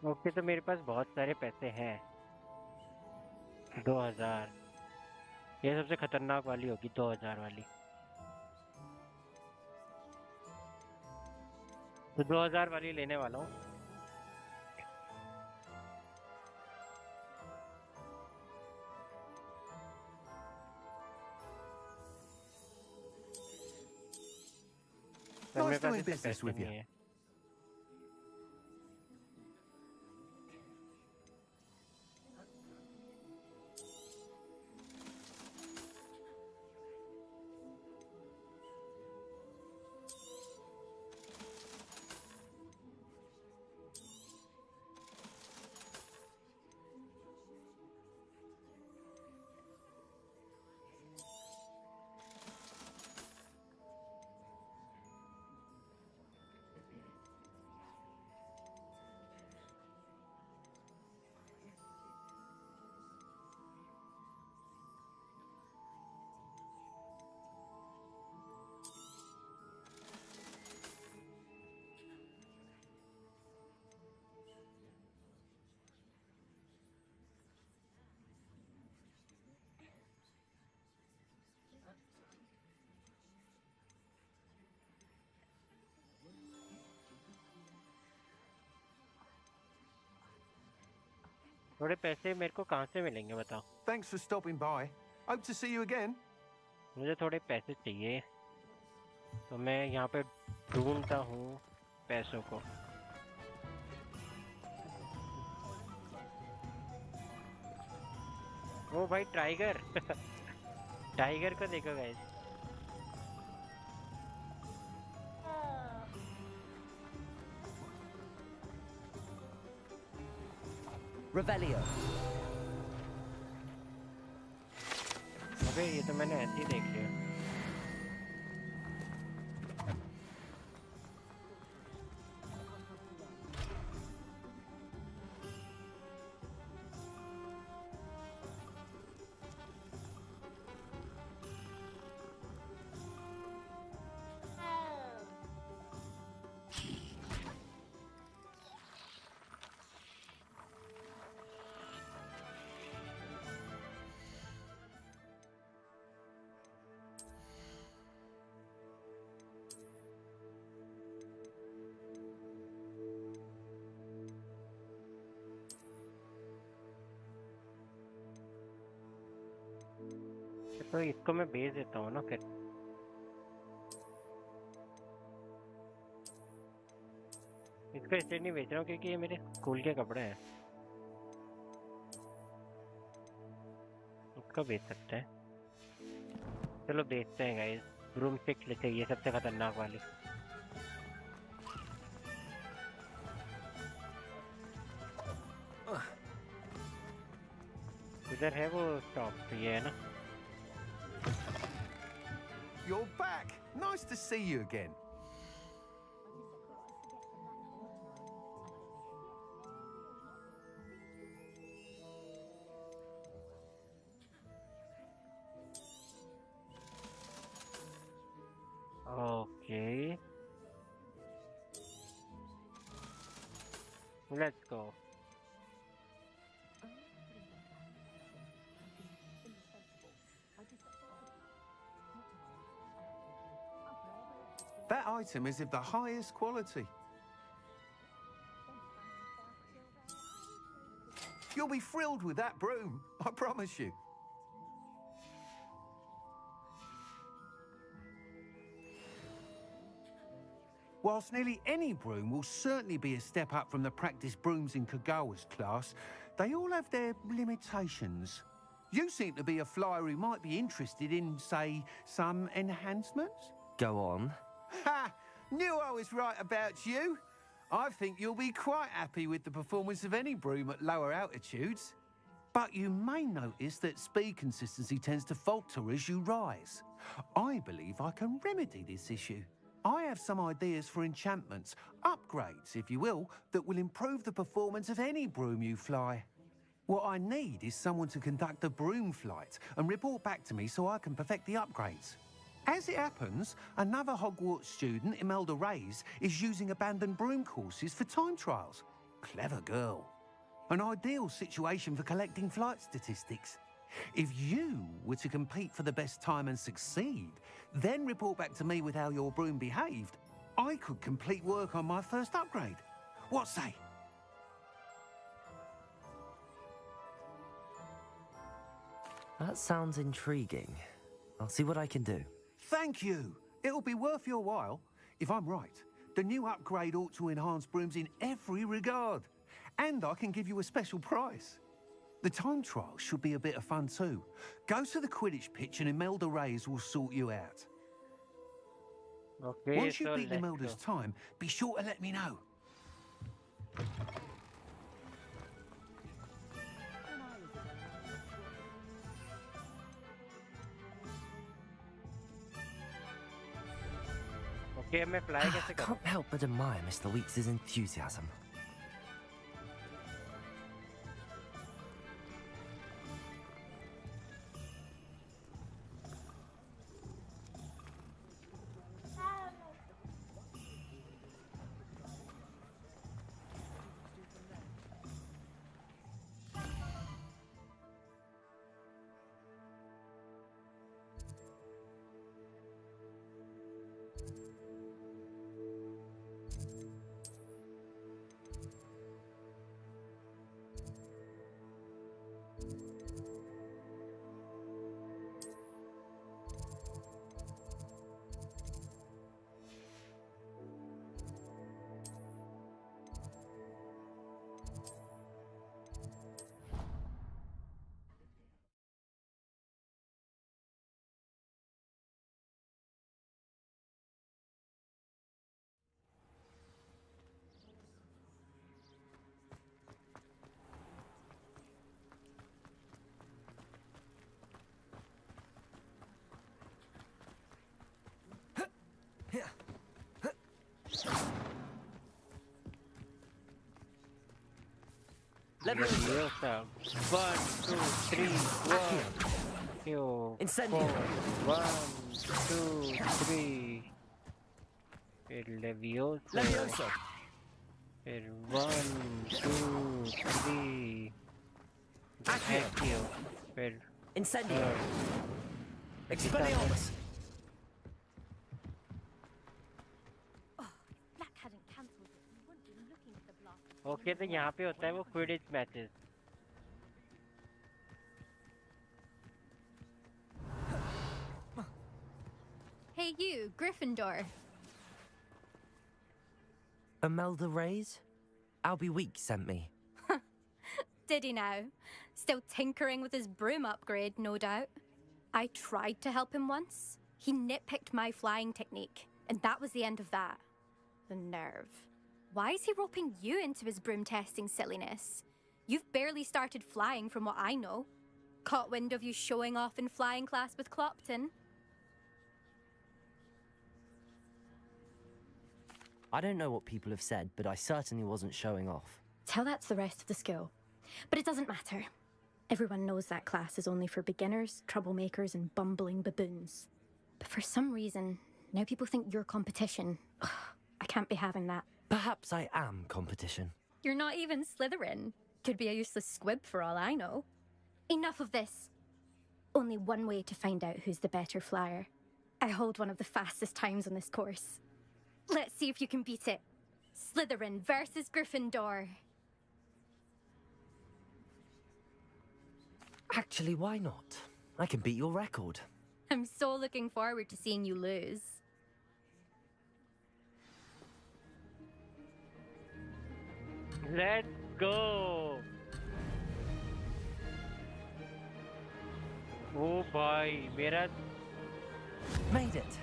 Okay तो मेरे पास बहुत सारे पैसे हैं 2000 ये सबसे खतरनाक वाली होगी 2000 वाली तो 2000 वाली लेने वाला हूँ Nice doing business with you. थोड़े पैसे मेरे को कहाँ से मिलेंगे बताओ Thanks for stopping by. Hope to see you again. मुझे थोड़े पैसे चाहिए तो मैं यहाँ पे ढूंढता हूँ पैसों को ओ भाई टाइगर टाइगर को देखो गाइस Revelio. अबे ये तो मैंने ऐसे ही देख लिया तो इसको मैं भेज देता हूँ ना फिर इसको इसलिए नहीं बेच रहा हूँ क्योंकि ये मेरे स्कूल के कपड़े हैं, उसको बेच सकते हैं। चलो बेचते हैं गाइस। ब्रूम स्टिक लेते हैं, ये सबसे खतरनाक वाली। इधर है वो शॉप, ये है ना। You're back. Nice to see you again. Okay. Let's go. That item is of the highest quality. You'll be thrilled with that broom, I promise you. Whilst nearly any broom will certainly be a step up from the practice brooms in Kagawa's class, they all have their limitations. You seem to be a flyer who might be interested in, say, some enhancements? Go on. Ha! Knew I was right about you. I think you'll be quite happy with the performance of any broom at lower altitudes. But you may notice that speed consistency tends to falter as you rise. I believe I can remedy this issue. I have some ideas for enchantments, upgrades, if you will, that will improve the performance of any broom you fly. What I need is someone to conduct a broom flight and report back to me so I can perfect the upgrades. As it happens, another Hogwarts student, Imelda Reyes, is using abandoned broom courses for time trials. Clever girl. An ideal situation for collecting flight statistics. If you were to compete for the best time and succeed, then report back to me with how your broom behaved, I could complete work on my first upgrade. What say? That sounds intriguing. I'll see what I can do. Thank you. It'll be worth your while. If I'm right, the new upgrade ought to enhance brooms in every regard. And I can give you a special price. The time trial should be a bit of fun too. Go to the Quidditch pitch and Imelda Reyes will sort you out. Okay, Once you so beat let's Imelda's go. time, be sure to let me know. Okay, मैं fly कैसे करूँ? Can't help but admire Mr. Weeks' enthusiasm. Leviosa. 1, 2, 3, 1. Incendio. 1, 2, 3. फिर Leviosa. Leviosa. फिर 1, 2, 3. Accio. फिर Incendio. Expelliarmus. Black hadn't cancelled it. We wouldn't be looking at the blast. Okay, तो यहाँ पे होता है वो Quidditch matches. Hey you, Gryffindor. Imelda Reyes? Albie Weeks sent me. Did he now? Still tinkering with his broom upgrade, no doubt. I tried to help him once. He nitpicked my flying technique, and that was the end of that. The nerve. Why is he roping you into his broom testing silliness? You've barely started flying from what I know. Caught wind of you showing off in flying class with Clopton. I don't know what people have said, but I certainly wasn't showing off. Tell that to the rest of the school. But it doesn't matter. Everyone knows that class is only for beginners, troublemakers, and bumbling baboons. But for some reason, now people think you're competition. Ugh, I can't be having that. Perhaps I am competition. You're not even Slytherin. Could be a useless squib for all I know. Enough of this. Only one way to find out who's the better flyer. I hold one of the fastest times on this course. Let's see if you can beat it. Slytherin versus Gryffindor. Actually, why not? I can beat your record. I'm so looking forward to seeing you lose. Let's go! Oh boy, मेरा Made it.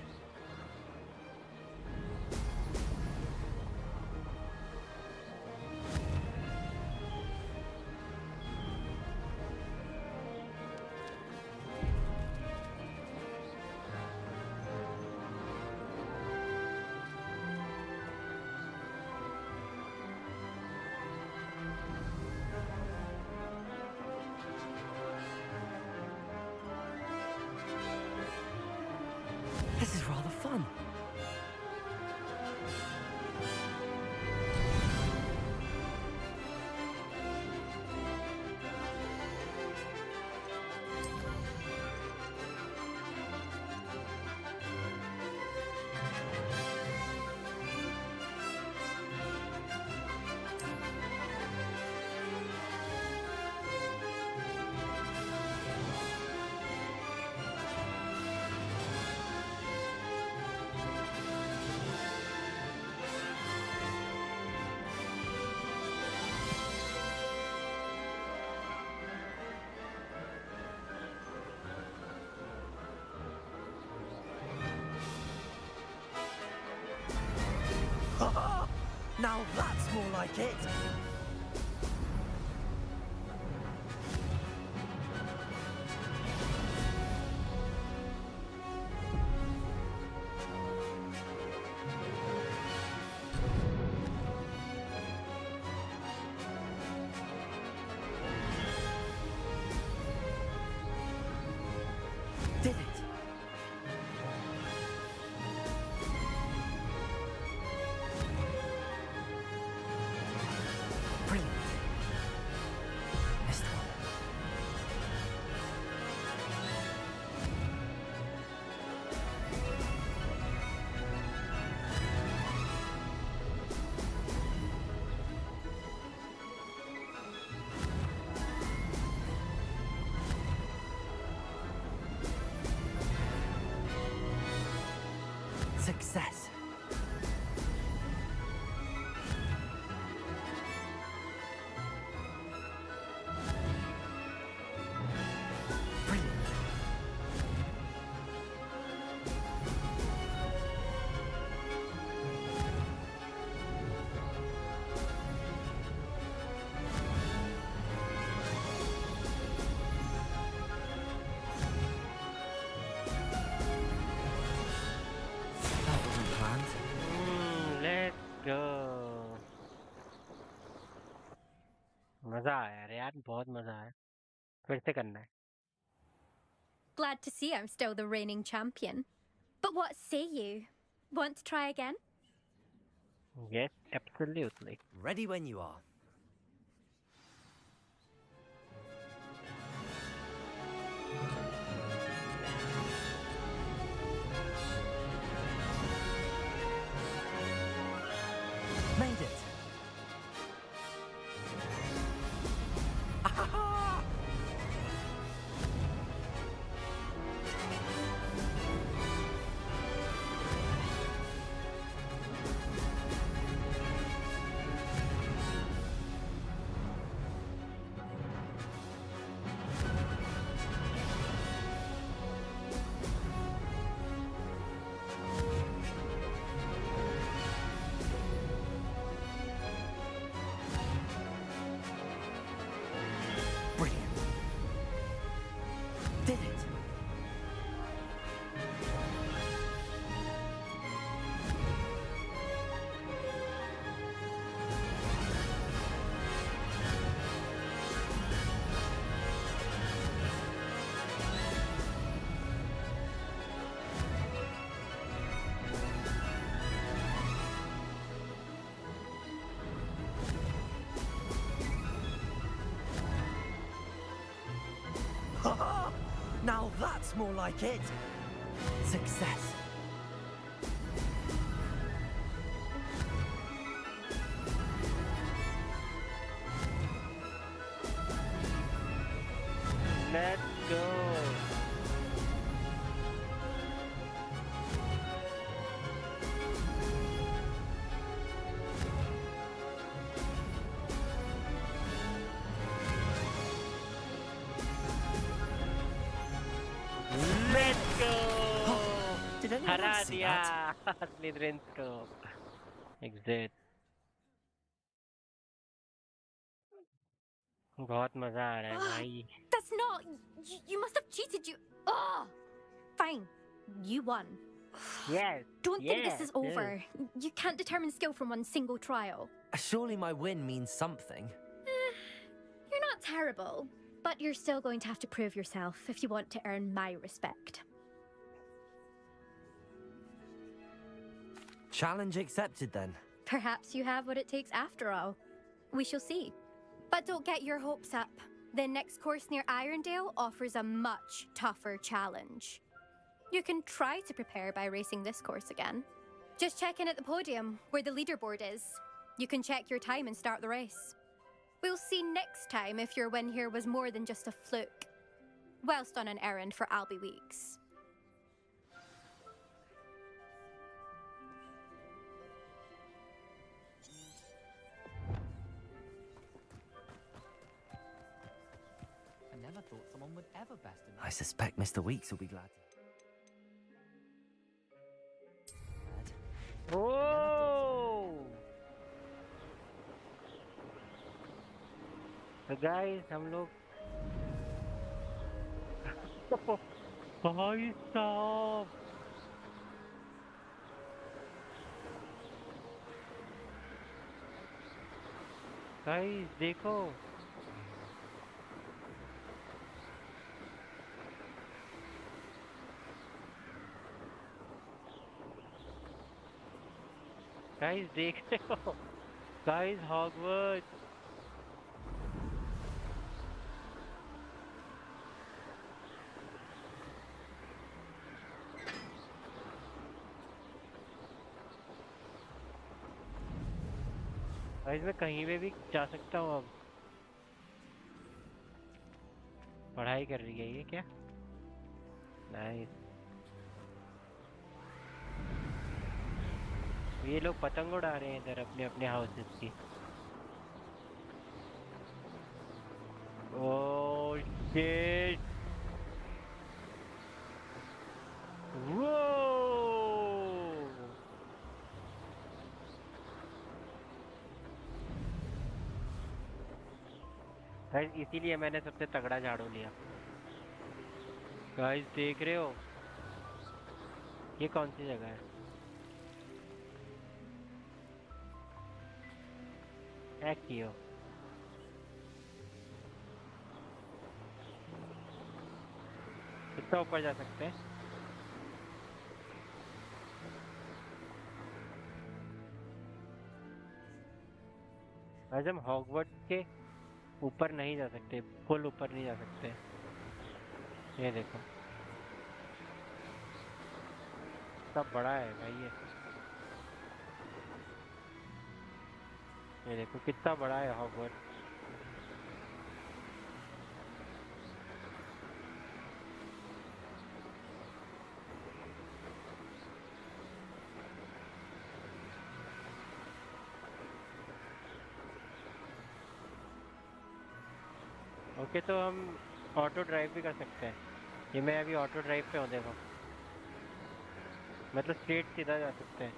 This is rather fun. Now that's more like it! Did it! Brilliant. Missed one. Success. Brilliant. That wasn't planned. Let's go. मजा आया यार, बहुत मजा आया. फिर से करना है. Glad to see I'm still the reigning champion. But what say you? Want to try again? Yes, absolutely. Ready when you are. Made it. Ah! more like it. Success. Let's go. Let's go. Did anyone हरा else see दिया that? Slytherin को. Exit. बहुत मजा आ रहा है भाई. That's not. You must have cheated. Oh, fine. You won. Yes. Don't think this is yes. over. You can't determine skill from one single trial. Surely my win means something. You're not terrible, but you're still going to have to prove yourself if you want to earn my respect. Challenge accepted then. Perhaps you have what it takes after all. We shall see. But don't get your hopes up. The next course near Irondale offers a much tougher challenge. You can try to prepare by racing this course again. Just check in at the podium, where the leaderboard is. You can check your time and start the race. We'll see next time if your win here was more than just a fluke. Whilst on an errand for Albie Weeks. I never thought someone would ever best him. I suspect Mr. Weeks will be glad. Oh! So guys, हम लोग भाई साहब guys देखो guys देख रहे हो guys Hogwarts guys मैं कहीं पे भी जा सकता हूँ अब पढ़ाई कर रही है ये क्या नाइस ये लोग पतंग उड़ा रहे हैं इधर अपने अपने हाउसेस की ओह शिट वो गाइस इसीलिए मैंने सबसे तगड़ा झाड़ू लिया गाइस देख रहे हो ये कौन सी जगह है कियो कितना ऊपर जा सकते हैं आज हम हॉगवर्ट्स के ऊपर नहीं जा सकते फुल ऊपर नहीं जा सकते ये देखो सब बड़ा है भाई ये देखो कितना बड़ा है हॉगवर्ट्स ओके तो हम ऑटो ड्राइव भी कर सकते हैं ये मैं अभी ऑटो ड्राइव पे हूँ देखो मतलब स्ट्रेट सीधा जा सकते हैं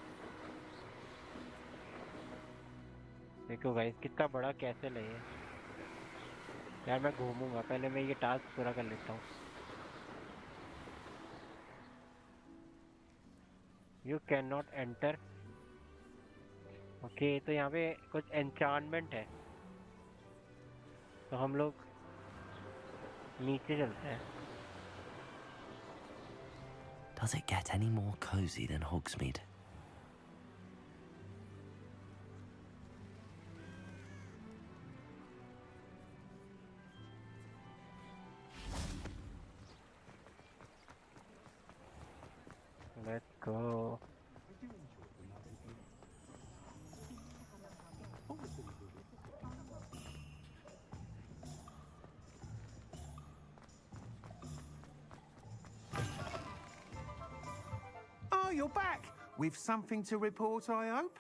देखो गाइस कितना बड़ा कैसल है ये यार मैं घूमूंगा पहले मैं ये टास्क पूरा कर लेता हूँ you can not enter okay तो यहाँ पे कुछ एन्चांटमेंट है तो हम लोग नीचे चलते हैं Does it get any more cozy than Hogsmeade? Let's go. Oh, you're back! With something to report, I hope?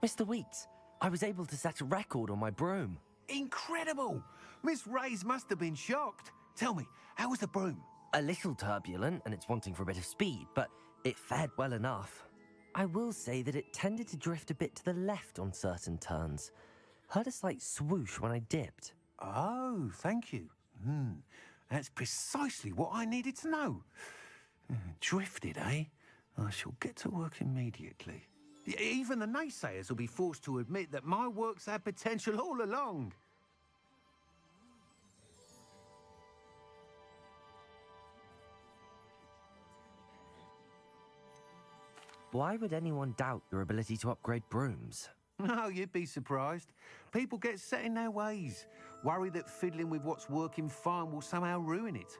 Mr. Weeks, I was able to set a record on my broom. Incredible! Miss Reyes must have been shocked. Tell me, how was the broom? A little turbulent, and it's wanting for a bit of speed, but it fared well enough. I will say that it tended to drift a bit to the left on certain turns. Heard a slight swoosh when I dipped. Oh, thank you. That's precisely what I needed to know. Drifted, eh? I shall get to work immediately. Even the naysayers will be forced to admit that my work's had potential all along. Why would anyone doubt your ability to upgrade brooms? No, you'd be surprised. People get set in their ways, worry that fiddling with what's working fine will somehow ruin it.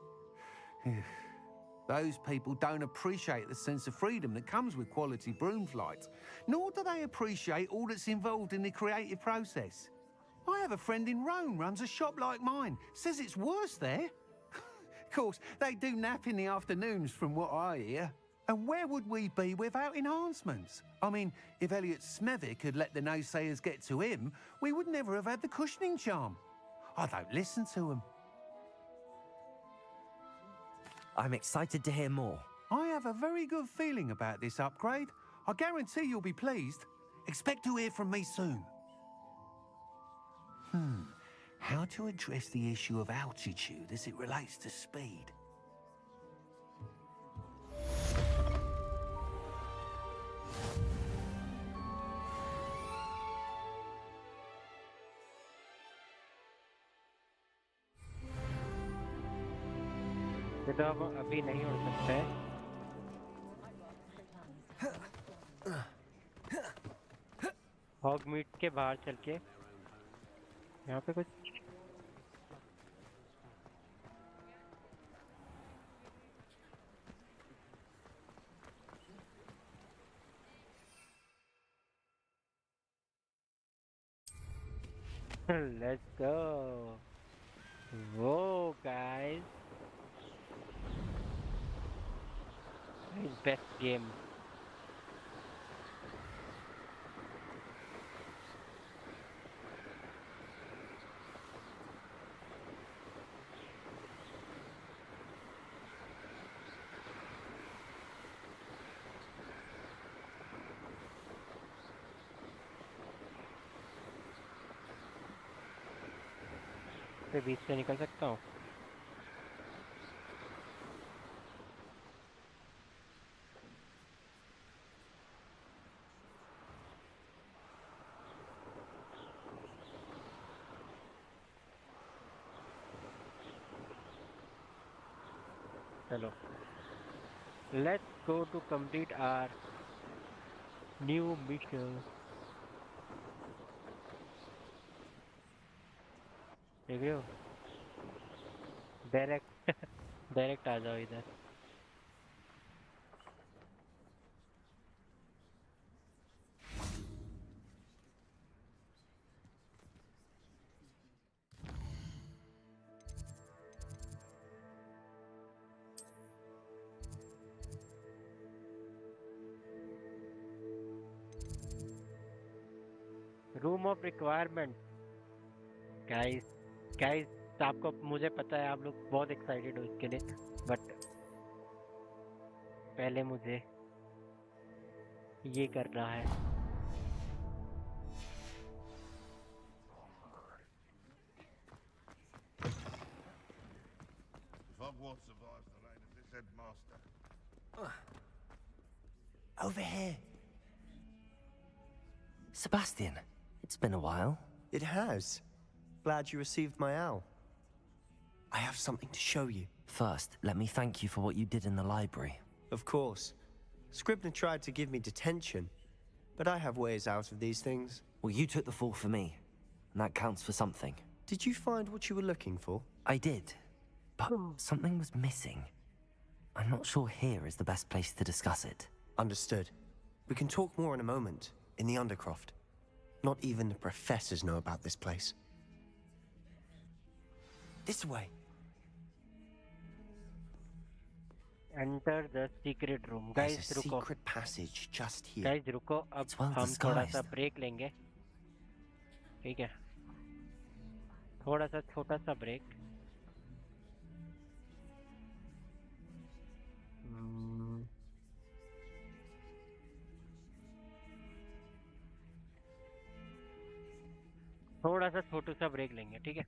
Those people don't appreciate the sense of freedom that comes with quality broom flight, nor do they appreciate all that's involved in the creative process. I have a friend in Rome runs a shop like mine, says it's worse there. Of course, they do nap in the afternoons from what I hear. And where would we be without enhancements? I mean, if Elliot Smethwick had let the naysayers get to him, we would never have had the cushioning charm. I don't listen to him. I'm excited to hear more. I have a very good feeling about this upgrade. I guarantee you'll be pleased. Expect to hear from me soon. How to address the issue of altitude as it relates to speed? तो अब अभी नहीं उड़ सकते हैं। हॉगमीट के बाहर चल के यहाँ पे कुछ Let's go. Whoa, guys. His best game. मैं बीच से निकल सकता हूँ। चलो, let's go to complete our new mission. देख रहे हो? डायरेक्ट आ जाओ इधर। रूम ऑफ रिक्वायरमेंट गाइस आपको मुझे पता है आप लोग बहुत एक्साइटेड हो इसके लिए, बट पहले मुझे ये करना है। If Hogwarts survives the reign of this headmaster. Over here. Sebastian, it's been a while. It has. Glad you received my owl. I have something to show you. First, let me thank you for what you did in the library. Of course. Scribner tried to give me detention, but I have ways out of these things. Well, you took the fall for me, and that counts for something. Did you find what you were looking for? I did, but something was missing. I'm not sure here is the best place to discuss it. Understood. We can talk more in a moment, in the Undercroft. Not even the professors know about this place. This way. Enter the secret room. Guys, There's a रुको. secret passage just here. Guys, रुको. अब हम थोड़ा सा break लेंगे. ठीक है. थोड़ा सा छोटा सा ब्रेक. थोड़ा सा छोटा सा ब्रेक लेंगे, ठीक है?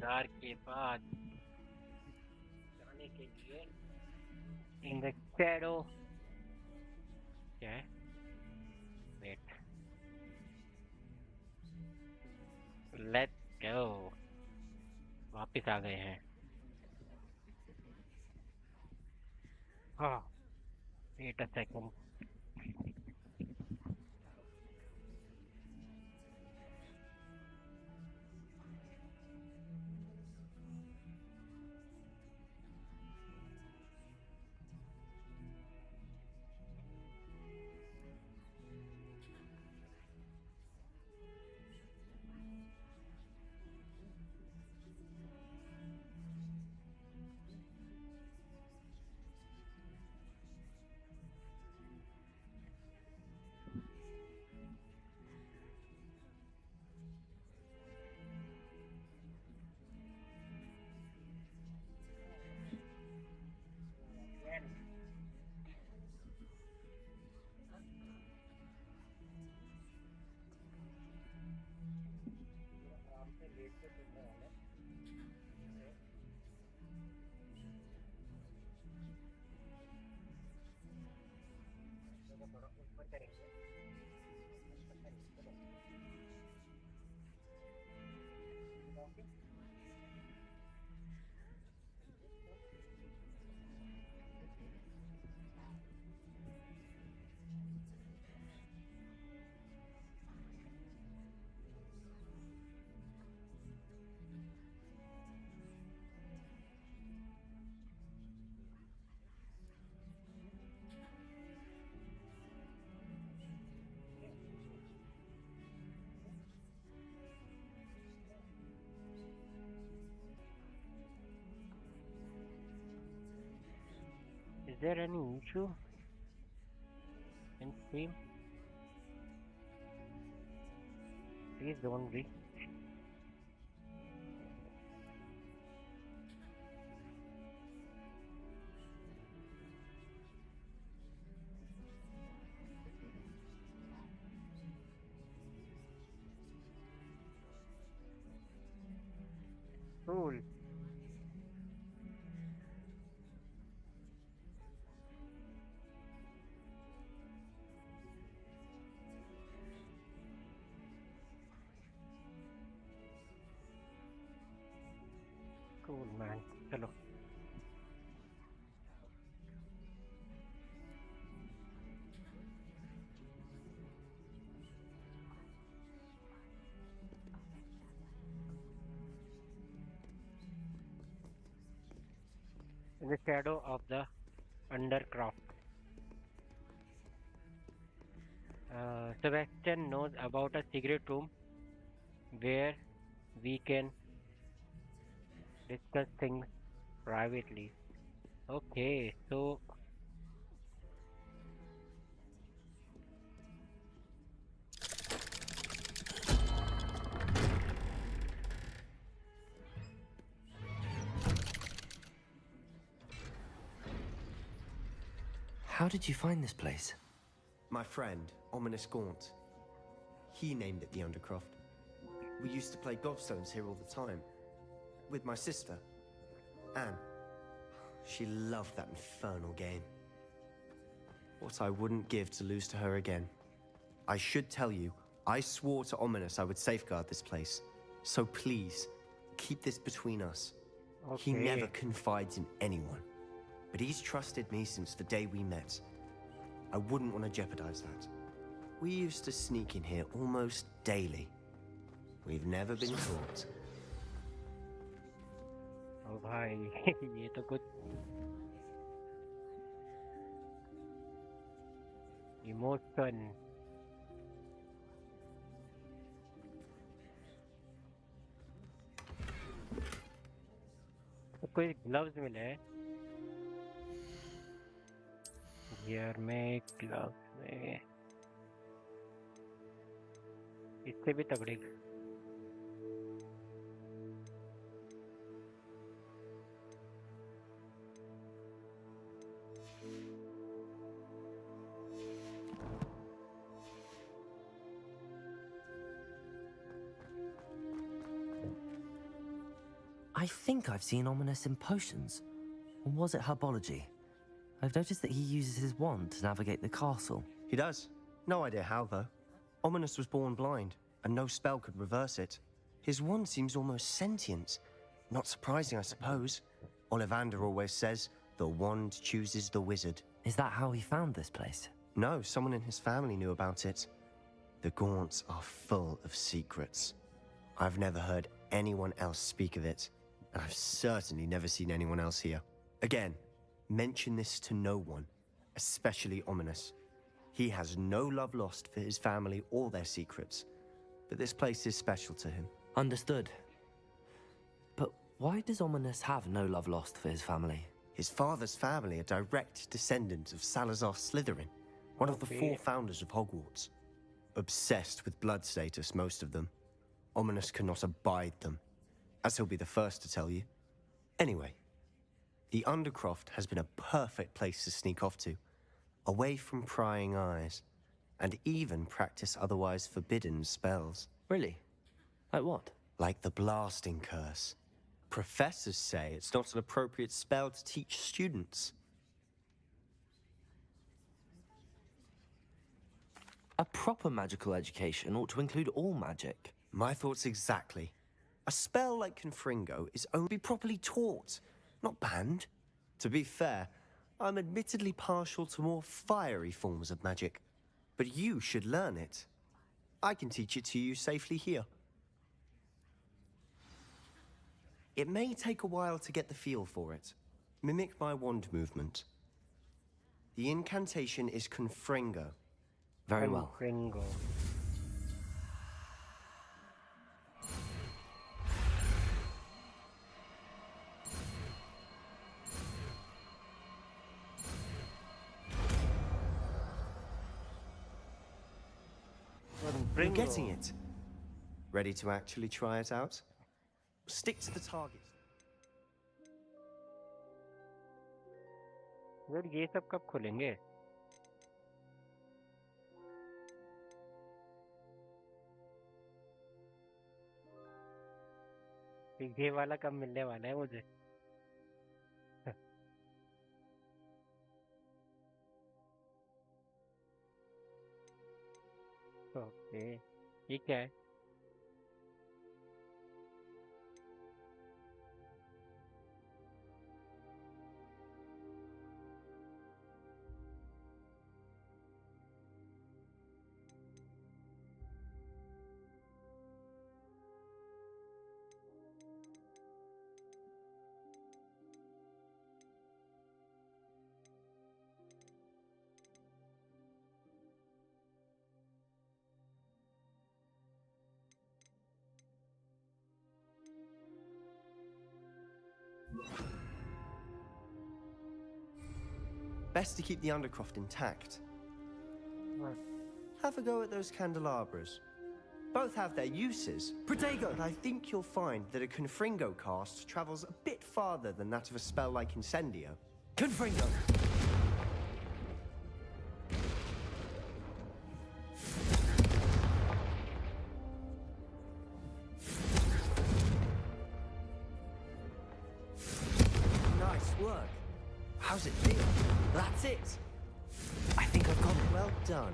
इंतजार के बाद जाने के लिए in the shadow क्या है wait let's go वापिस आ गए हैं हाँ wait a second Is there any issue in stream? Please don't be. Cool. Cool man. Chalo. In the shadow of the undercroft. Sebastian knows about a secret room where we can discuss things privately. Okay, so how did you find this place? My friend, Ominous Gaunt. He named it the Undercroft. We used to play gobstones here all the time. With my sister, Anne. She loved that infernal game. What I wouldn't give to lose to her again. I should tell you, I swore to Ominous I would safeguard this place. So please, keep this between us. Okay. He never confides in anyone. But he's trusted me since the day we met. I wouldn't want to jeopardize that. We used to sneak in here almost daily. We've never been caught. Oh भाई ये तो कुछ emotion तो कोई gloves मिले हैं gear में gloves में इससे भी तगड़े I think I've seen Ominous in potions. Or was it herbology? I've noticed that he uses his wand to navigate the castle. He does. No idea how, though. Ominous was born blind, and no spell could reverse it. His wand seems almost sentient. Not surprising, I suppose. Ollivander always says, the wand chooses the wizard. Is that how he found this place? No, someone in his family knew about it. The Gaunts are full of secrets. I've never heard anyone else speak of it, and I've certainly never seen anyone else here. Again, mention this to no one, especially Ominous. He has no love lost for his family or their secrets, but this place is special to him. Understood. But why does Ominous have no love lost for his family? His father's family are direct descendants of Salazar Slytherin, one of the 4 founders of Hogwarts. Obsessed with blood status, most of them. Ominous cannot abide them, as he'll be the first to tell you. Anyway, the Undercroft has been a perfect place to sneak off to, away from prying eyes, and even practice otherwise forbidden spells. Really? Like what? Like the blasting curse. Professors say it's not an appropriate spell to teach students. A proper magical education ought to include all magic. My thoughts exactly. A spell like Confringo is only properly taught, not banned. To be fair, I'm admittedly partial to more fiery forms of magic, but you should learn it. I can teach it to you safely here. It may take a while to get the feel for it. Mimic my wand movement. The incantation is Confringo. Very well. Confringo. You're getting it. Ready to actually try it out? Stick to the target. यार ये सब कब खुलेंगे? ये वाला कब मिलने वाला है मुझे? ओके, ये क्या है? Best to keep the Undercroft intact. Right. Have a go at those candelabras. Both have their uses. Protego! But I think you'll find that a Confringo cast travels a bit farther than that of a spell like Incendio. Confringo! Nice work. How's it feel? That's it! I think I've got it. Well done.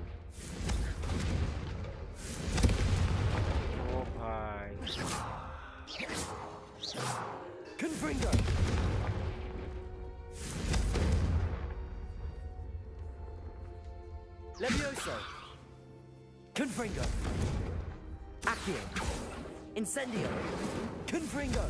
Oh भाई. Confringo! Levioso! Confringo! Accio! Incendio! Confringo!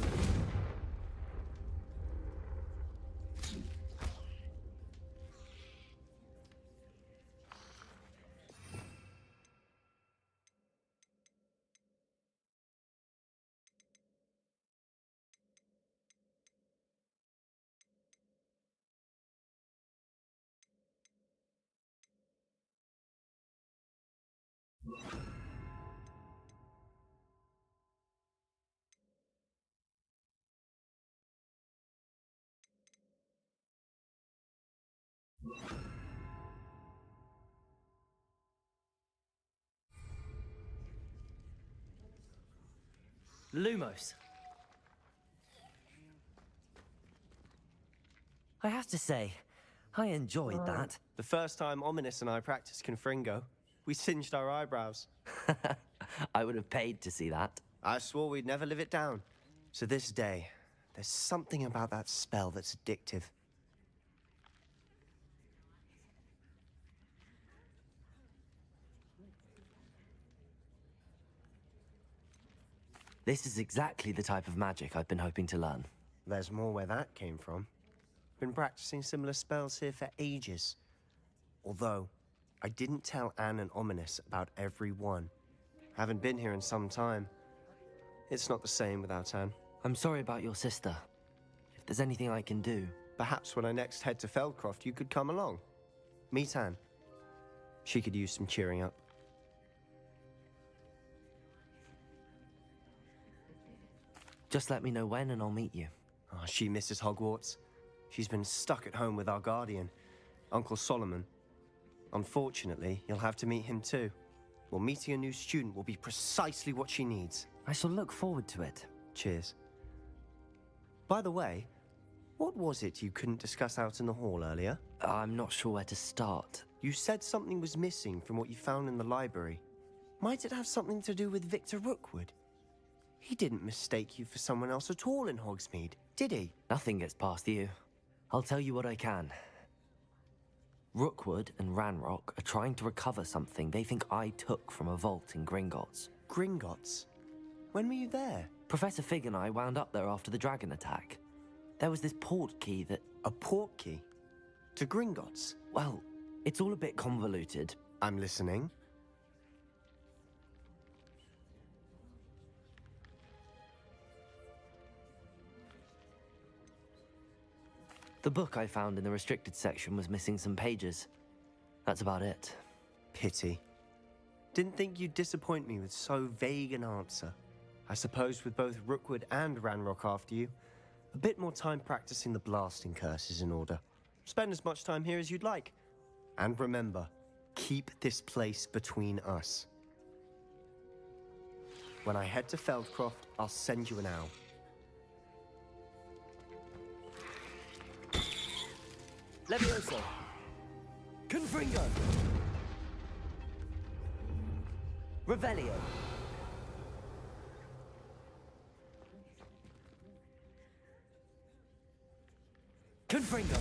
Lumos. I have to say, I enjoyed that. The first time Ominous and I practiced Confringo, we singed our eyebrows. I would have paid to see that. I swore we'd never live it down. To this day, there's something about that spell that's addictive. This is exactly the type of magic I've been hoping to learn. There's more where that came from. Been practicing similar spells here for ages. Although, I didn't tell Anne and Ominous about every one. Haven't been here in some time. It's not the same without Anne. I'm sorry about your sister. If there's anything I can do... Perhaps when I next head to Feldcroft, you could come along. Meet Anne. She could use some cheering up. Just let me know when and I'll meet you. Oh, she misses Hogwarts. She's been stuck at home with our guardian, Uncle Solomon. Unfortunately, you'll have to meet him too. Well, meeting a new student will be precisely what she needs. I shall look forward to it. Cheers. By the way, what was it you couldn't discuss out in the hall earlier? I'm not sure where to start. You said something was missing from what you found in the library. Might it have something to do with Victor Rookwood? He didn't mistake you for someone else at all in Hogsmeade, did he? Nothing gets past you. I'll tell you what I can. Rookwood and Ranrock are trying to recover something they think I took from a vault in Gringotts. Gringotts? When were you there? Professor Fig and I wound up there after the dragon attack. There was this port key that... A port key? To Gringotts? Well, it's all a bit convoluted. I'm listening. The book I found in the restricted section was missing some pages. That's about it. Pity. Didn't think you'd disappoint me with so vague an answer. I suppose with both Rookwood and Ranrock after you, a bit more time practicing the blasting curse is in order. Spend as much time here as you'd like. And remember, keep this place between us. When I head to Feldcroft, I'll send you an owl. Levioso! Confringo! Revelio! Confringo!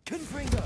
Confringo!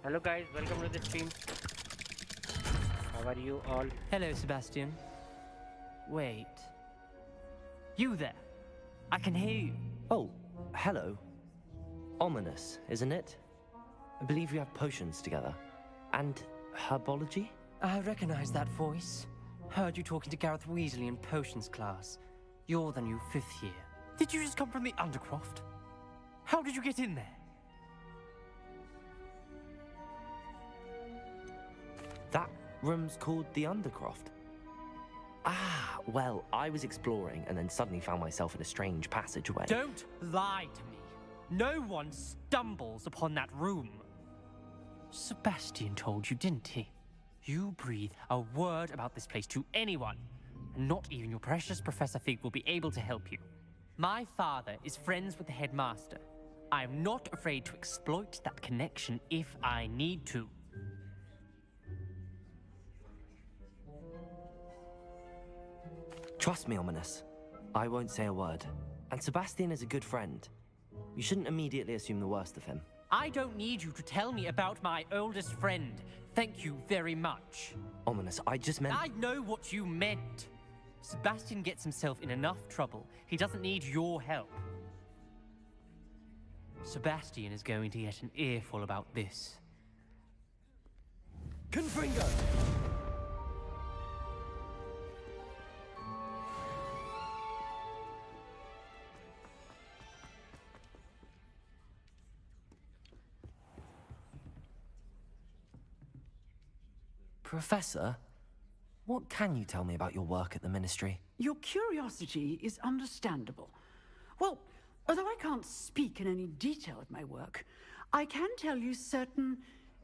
Hello guys, welcome to the stream. How are you all? Hello, Sebastian. Wait. You there? I can hear you. Oh, hello. Ominous, isn't it? I believe we have potions together. And herbology? I recognize that voice. Heard you talking to Gareth Weasley in potions class. You're the new 5th year. Did you just come from the Undercroft? How did you get in there? That room's called the Undercroft. Ah, well, I was exploring and then suddenly found myself in a strange passageway. Don't lie to me. No one stumbles upon that room. Sebastian told you, didn't he? You breathe a word about this place to anyone, and not even your precious Professor Fig will be able to help you. My father is friends with the headmaster. I am not afraid to exploit that connection if I need to. Trust me, Ominous. I won't say a word. And Sebastian is a good friend. You shouldn't immediately assume the worst of him. I don't need you to tell me about my oldest friend. Thank you very much. Ominous, I just meant... I know what you meant. Sebastian gets himself in enough trouble. He doesn't need your help. Sebastian is going to get an earful about this. Confringo! Professor, what can you tell me about your work at the Ministry? Your curiosity is understandable. Well, although I can't speak in any detail of my work, I can tell you certain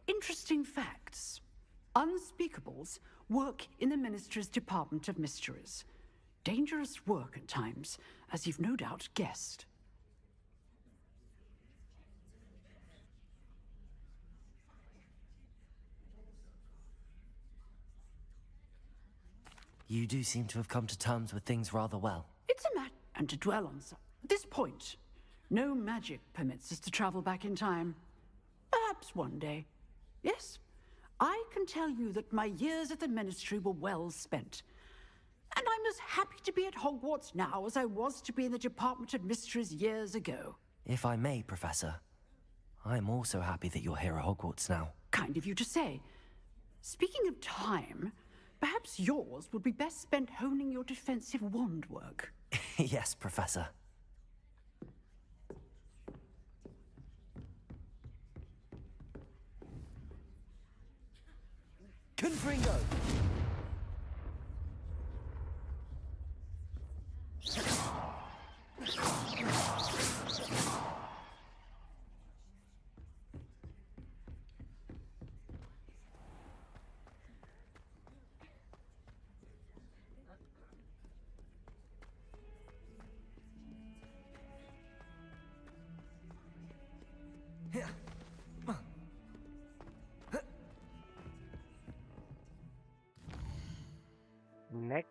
interesting facts. Unspeakables work in the Ministry's Department of Mysteries. Dangerous work at times, as you've no doubt guessed. You do seem to have come to terms with things rather well. It's a matter, and to dwell on some. At this point, no magic permits us to travel back in time. Perhaps one day. Yes, I can tell you that my years at the Ministry were well spent. And I'm as happy to be at Hogwarts now as I was to be in the Department of Mysteries years ago. If I may, Professor, I'm also happy that you're here at Hogwarts now. Kind of you to say. Speaking of time, perhaps yours would be best spent honing your defensive wand work. Yes, Professor. Confringo! Next.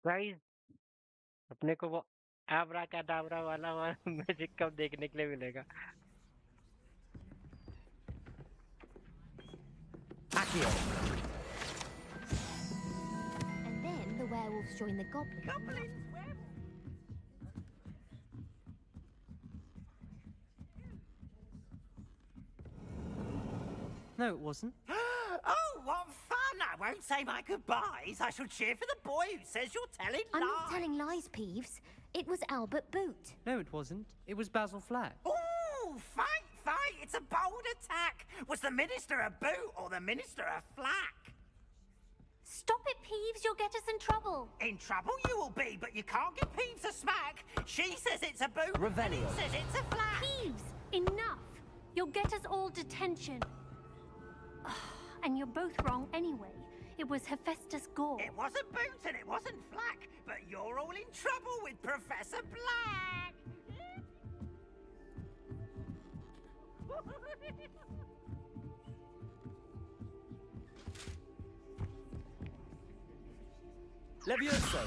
Guys अपने को वो एब्राकाडाब्रा वाला magic कब देखने के लिए मिलेगा? Accio! And then the werewolves join the goblins. Goblins? No, it wasn't. Oh, what fun! I won't say my goodbyes. I shall cheer for the boy who says you're telling I'm lies. not telling lies, Peeves. It was Albert Boot. No, it wasn't. It was Basil Flack. Ooh, fight! It's a bold attack. Was the Minister a boot or the Minister a flack? Stop it, Peeves. You'll get us in trouble. In trouble you will be, but you can't give Peeves a smack. She says it's a boot, and he Revelio. says it's a flack. Peeves, enough. You'll get us all detention. And you're both wrong anyway. It was Hephaestus Gore. It wasn't boot and it wasn't flack, but you're all in trouble with Professor Black. Levioso!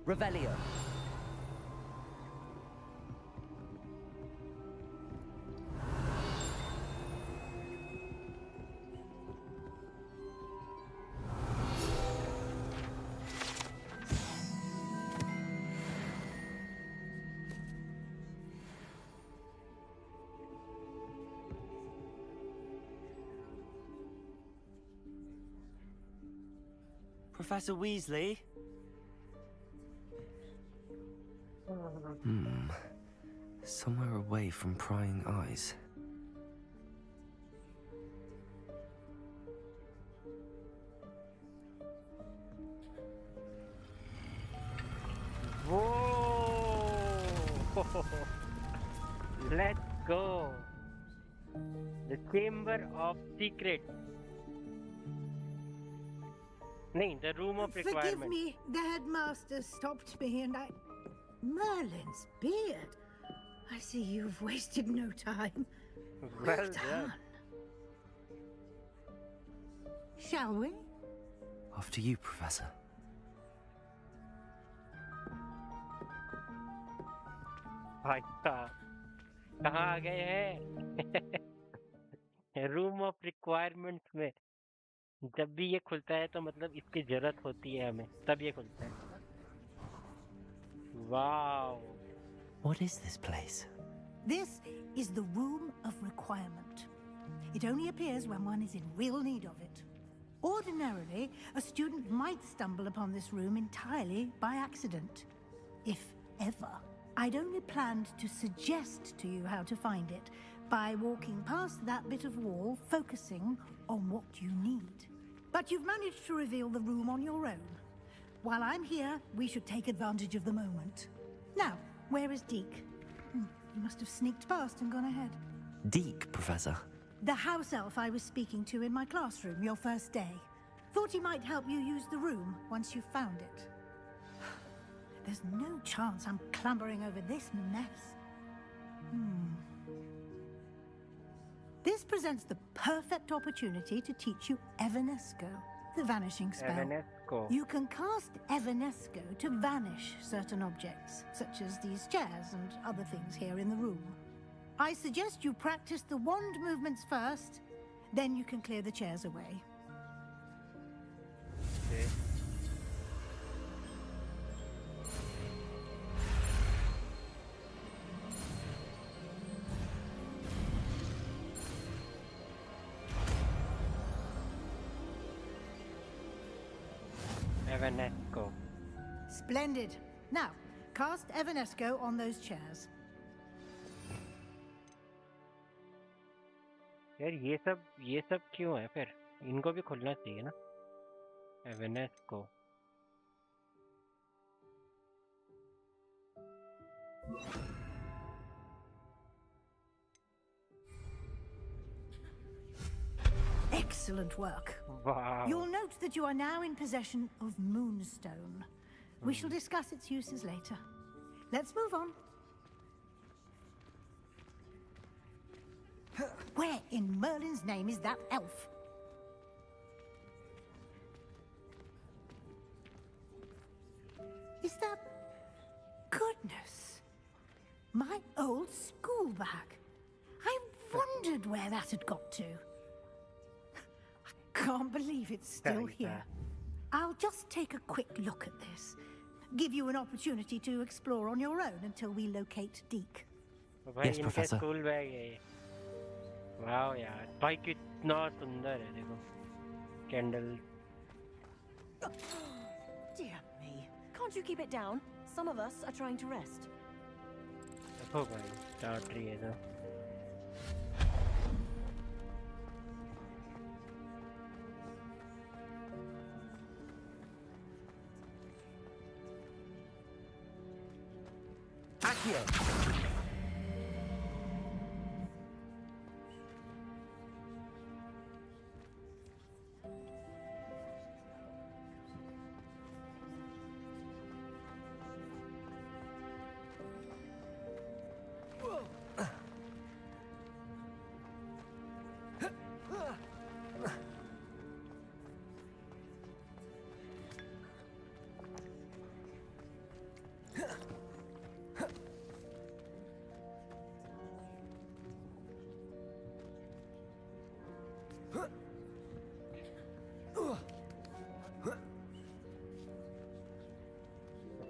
Revelio. Professor Weasley? Somewhere away from prying eyes. Whoa! Let's go. The Chamber of Secrets. No, the Room of Requirement. Forgive me, the headmaster stopped me and I... Merlin's beard. I see you've wasted no time. Well done. Shall we? After you, Professor. भाई साहब कहाँ आ गए हैं room of requirements में जब भी ये खुलता है तो मतलब इसकी जरूरत होती है हमें तब ये खुलता है wow What is this place? This is the Room of Requirement. It only appears when one is in real need of it. Ordinarily, a student might stumble upon this room entirely by accident. If ever. I'd only planned to suggest to you how to find it by walking past that bit of wall, focusing on what you need. But you've managed to reveal the room on your own. While I'm here, we should take advantage of the moment. Now, where is Deke? He must have sneaked past and gone ahead. Deke, Professor. The house elf I was speaking to in my classroom your first day. Thought he might help you use the room once you found it. There's no chance I'm clambering over this mess. This presents the perfect opportunity to teach you Evanesco, the vanishing spell. Evanesco. You can cast Evanesco to vanish certain objects, such as these chairs and other things here in the room. I suggest you practice the wand movements first, then you can clear the chairs away. Okay. Evanesco. Splendid. Now, cast Evanesco on those chairs. यार ये सब क्यों है फिर इनको भी खुलना चाहिए ना एवेनेस्को Excellent work. Wow. You'll note that you are now in possession of Moonstone. We shall discuss its uses later. Let's move on. Where in Merlin's name is that elf? Is that... Goodness! My old school bag. I wondered where that had got to. I can't believe it's still here. I'll just take a quick look at this. Give you an opportunity to explore on your own until we locate Deke. Yes, Professor. School bag है ये wow यार भाई कितना सुंदर है देखो candle Dear me. Can't you keep it down? Some of us are trying to rest. देखो भाई स्टार्ट रही है तो Accio!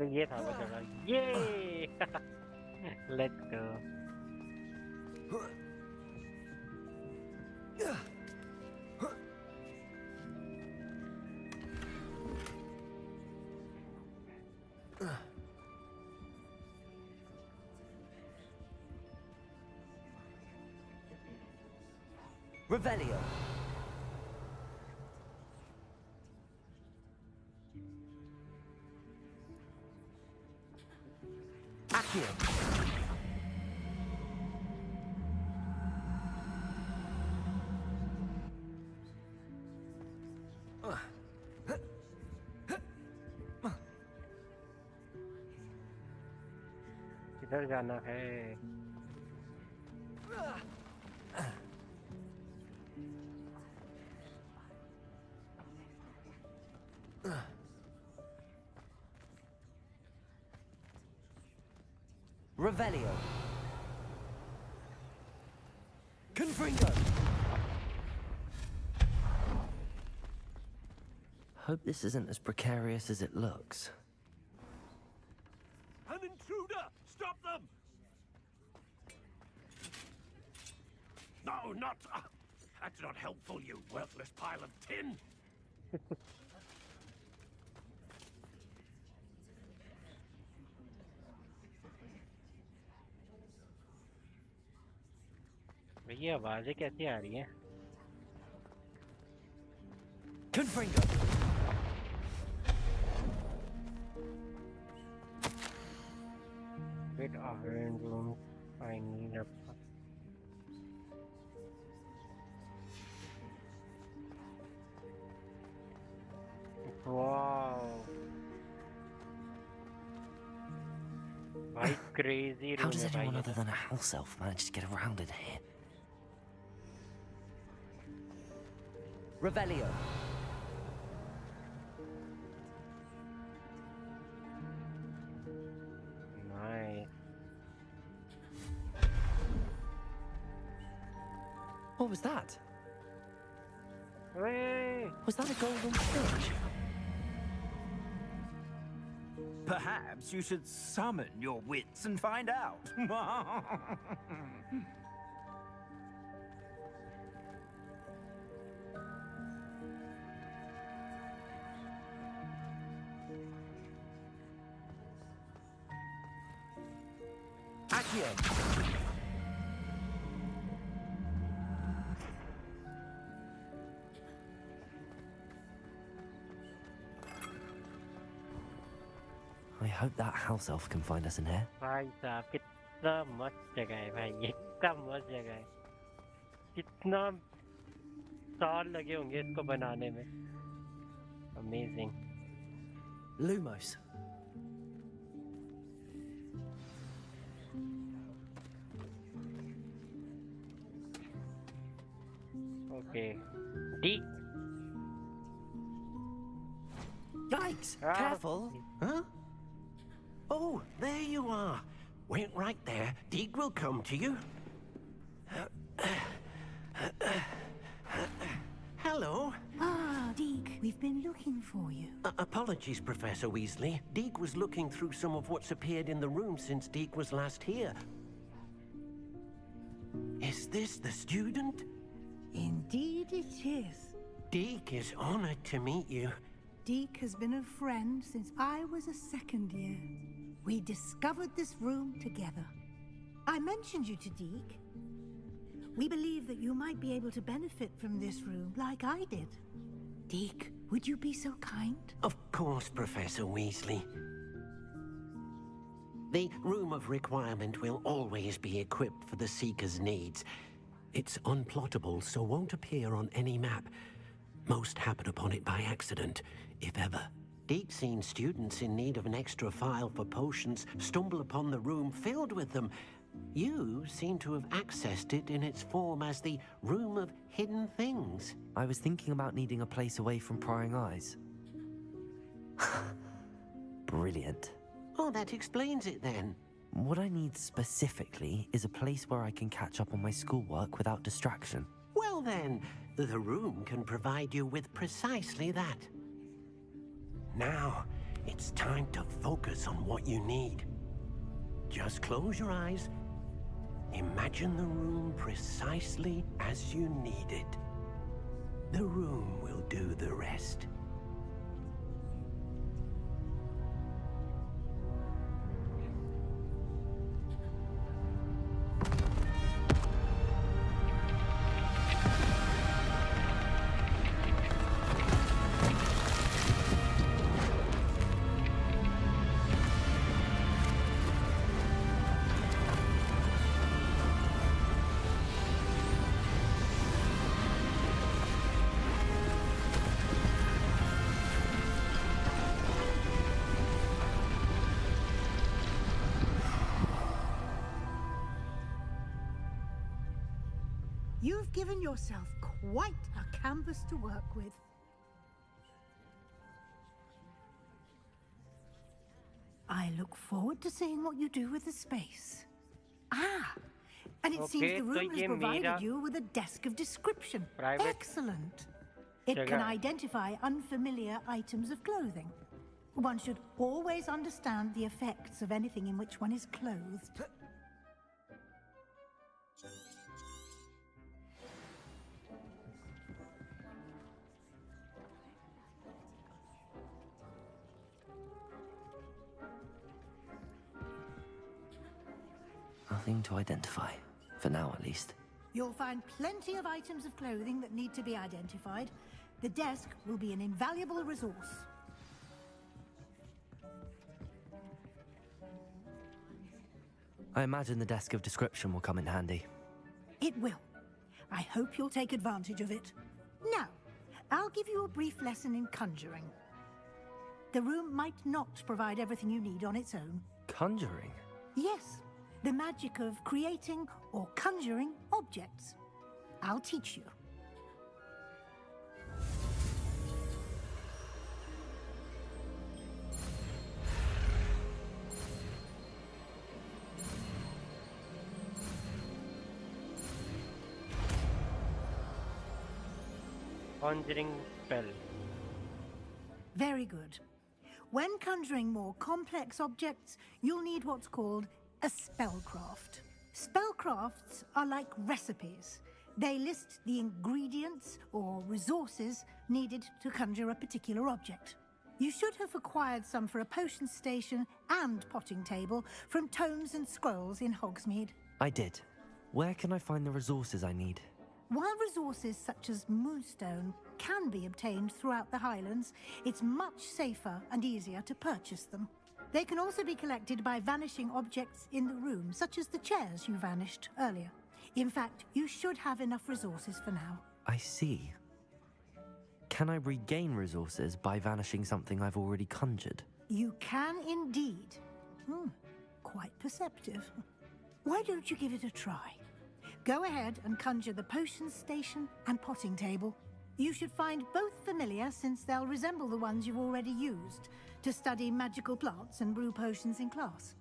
तो ये था वो जगह ये लेट्स गो Revelio. Accio. किधर जाना है? Revelio. Confringo. Hope this isn't as precarious as it looks. An intruder! Stop them! No, not... that's not helpful, you worthless pile of tin! ये आवाजें कैसी आ रही हैं? Confringo. Bit iron room. I need a. Wow. Why crazy room? How does anyone other than a house elf manage to get around in here? Revelio. Nice. What was that? Hey! Was that a golden fish? Perhaps you should summon your wits and find out. Accio. I hope that house elf can find us in here. भाई साहब कितना मस्त जगह है भाई, कितना मस्त जगह है, कितना साल लगे होंगे इसको बनाने में. Amazing. Lumos. Okay. D. Yikes! Careful! Huh? Oh, there you are. Wait right there. Deeg will come to you. Hello. Ah, Deeg, we've been looking for you. Apologies, Professor Weasley. Deeg was looking through some of what's appeared in the room since Deeg was last here. Is this the student? Indeed it is. Deeg is honored to meet you. Deek has been a friend since I was a second year. We discovered this room together. I mentioned you to Deek. We believe that you might be able to benefit from this room like I did. Deek, would you be so kind? Of course, Professor Weasley. The Room of Requirement will always be equipped for the Seeker's needs. It's unplottable, so won't appear on any map. Most happen upon it by accident, if ever. Deek's seen students in need of an extra file for potions stumble upon the room filled with them. You seem to have accessed it in its form as the Room of Hidden Things. I was thinking about needing a place away from prying eyes. Brilliant. Oh, that explains it then. What I need specifically is a place where I can catch up on my schoolwork without distraction. Well then, the room can provide you with precisely that. Now, it's time to focus on what you need. Just close your eyes. Imagine the room precisely as you need it. The room will do the rest. You've given yourself quite a canvas to work with. I look forward to seeing what you do with the space. Ah, and it seems the room has provided you with a desk of description. Excellent. It can identify unfamiliar items of clothing. One should always understand the effects of anything in which one is clothed. Nothing to identify, for now at least. You'll find plenty of items of clothing that need to be identified. The desk will be an invaluable resource. I imagine the desk of description will come in handy. It will. I hope you'll take advantage of it. Now, I'll give you a brief lesson in conjuring. The room might not provide everything you need on its own. Conjuring? Yes, the magic of creating or conjuring objects. I'll teach you. Conjuring spell. Very good. When conjuring more complex objects, you'll need what's called a spellcraft. Spellcrafts are like recipes. They list the ingredients or resources needed to conjure a particular object. You should have acquired some for a potion station and potting table from tomes and scrolls in Hogsmeade. I did. Where can I find the resources I need? While resources such as moonstone can be obtained throughout the Highlands, it's much safer and easier to purchase them. They can also be collected by vanishing objects in the room, such as the chairs you vanished earlier. In fact, you should have enough resources for now. I see. Can I regain resources by vanishing something I've already conjured? You can indeed. Quite perceptive. Why don't you give it a try? Go ahead and conjure the potion station and potting table. You should find both familiar, since they'll resemble the ones you've already used to study magical plants and brew potions in class.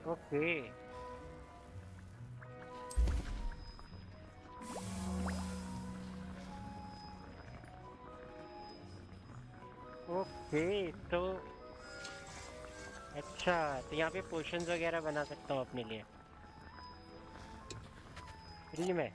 Okay. Okay तो अच्छा, तो यहाँ पे potions वगैरह बना सकता हूँ अपने लिए फ्री में।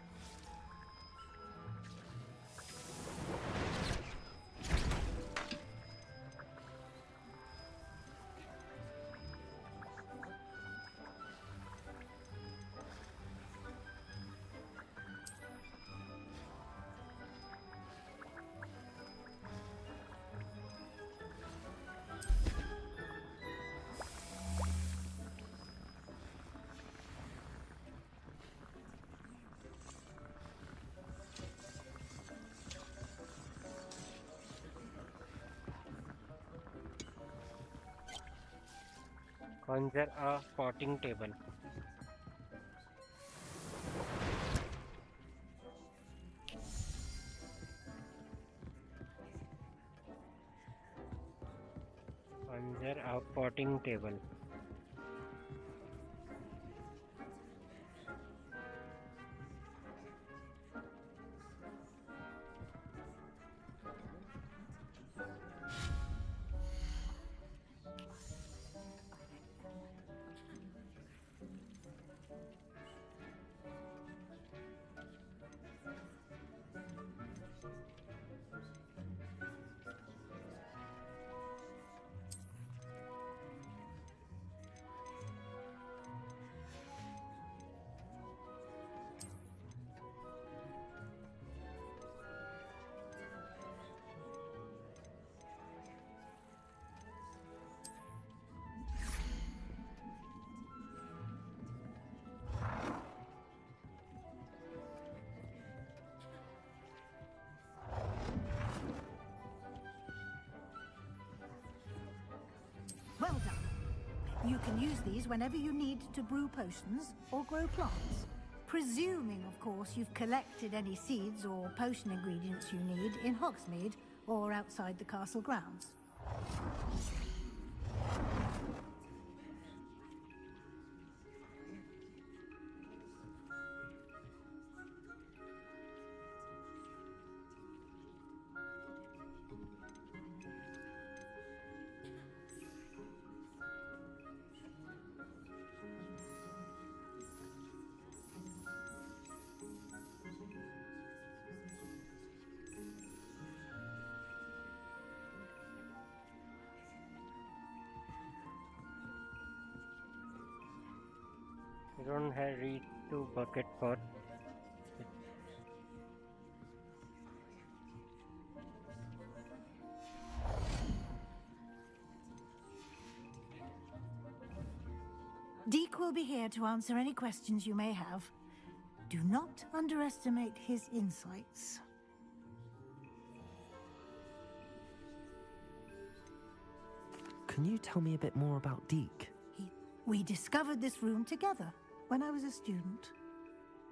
Conjure a potting table. Conjure a potting table. Well done. You can use these whenever you need to brew potions or grow plants. Presuming, of course, you've collected any seeds or potion ingredients you need in Hogsmeade or outside the castle grounds. You don't have reach to bucket for Deke will be here to answer any questions you may have. Do not underestimate his insights. Can you tell me a bit more about Deke? We discovered this room together when I was a student.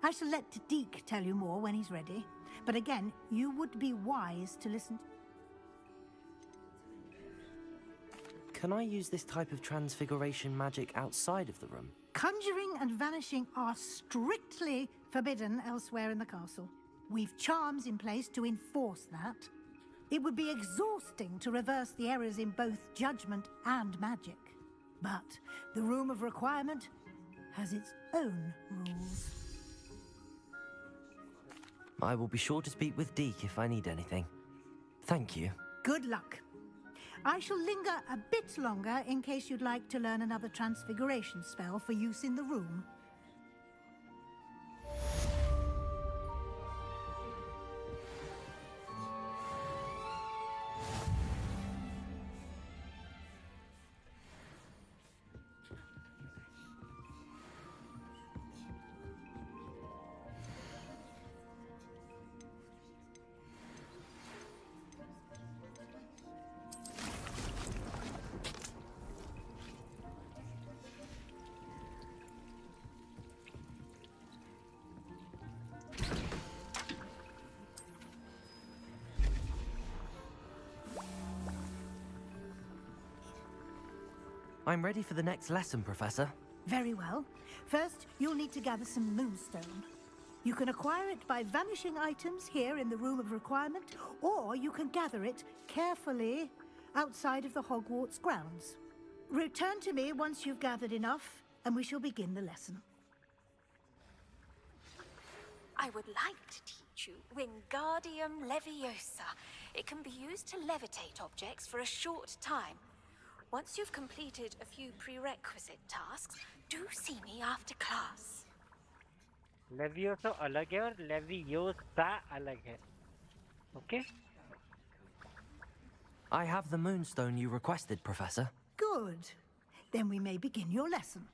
I shall let Deke tell you more when he's ready. But again, you would be wise to listen. Can I use this type of transfiguration magic outside of the room? Conjuring and vanishing are strictly forbidden elsewhere in the castle. We've charms in place to enforce that. It would be exhausting to reverse the errors in both judgment and magic. But the Room of Requirement has its own rules. I will be sure to speak with Deke if I need anything. Thank you. Good luck. I shall linger a bit longer in case you'd like to learn another transfiguration spell for use in the room. I'm ready for the next lesson, Professor. Very well. First, you'll need to gather some moonstone. You can acquire it by vanishing items here in the Room of Requirement, or you can gather it carefully outside of the Hogwarts grounds. Return to me once you've gathered enough, and we shall begin the lesson. I would like to teach you Wingardium Leviosa. It can be used to levitate objects for a short time. Once you've completed a few prerequisite tasks, do see me after class. Leviosa अलग है और Leviosa अलग है. Okay? I have the moonstone you requested, Professor. Good. Then we may begin your lesson.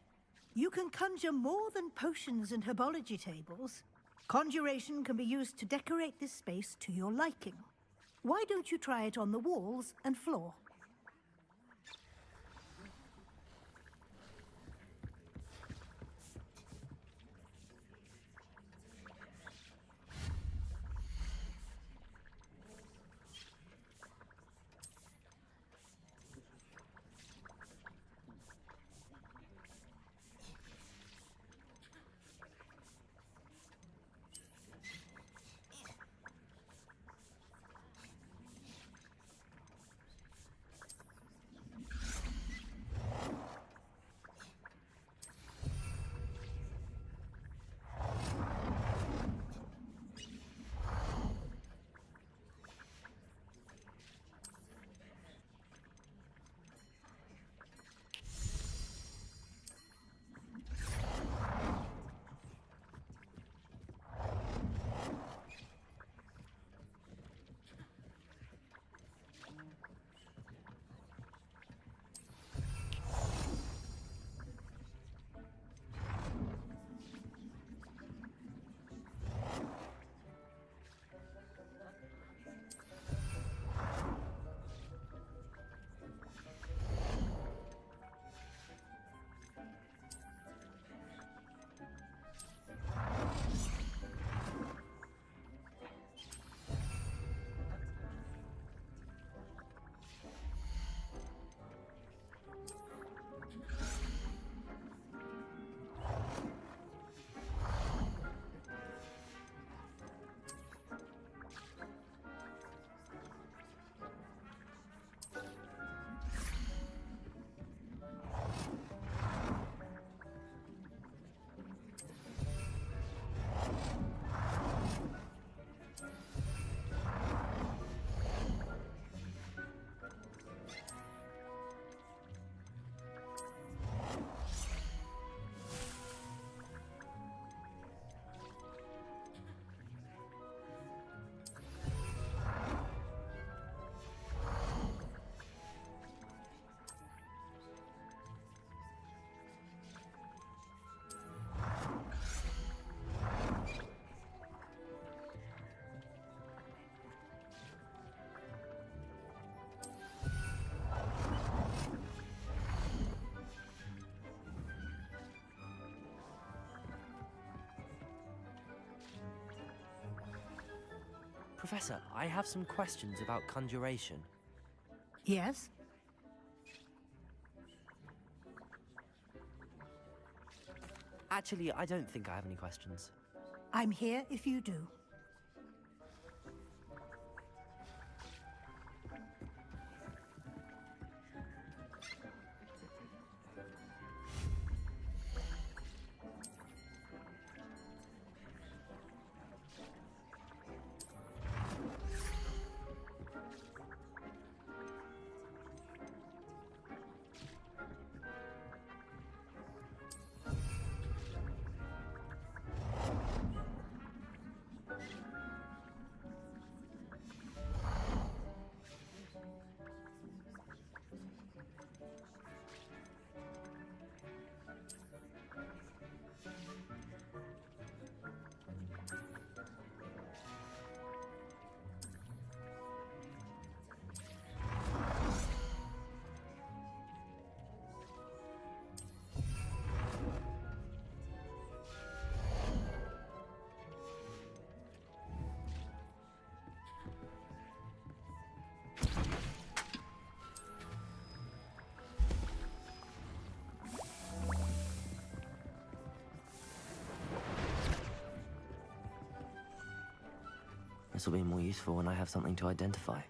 You can conjure more than potions and herbology tables. Conjuration can be used to decorate this space to your liking. Why don't you try it on the walls and floor? Professor, I have some questions about conjuration. Yes? Actually, I don't think I have any questions. I'm here if you do. This will be more useful when I have something to identify.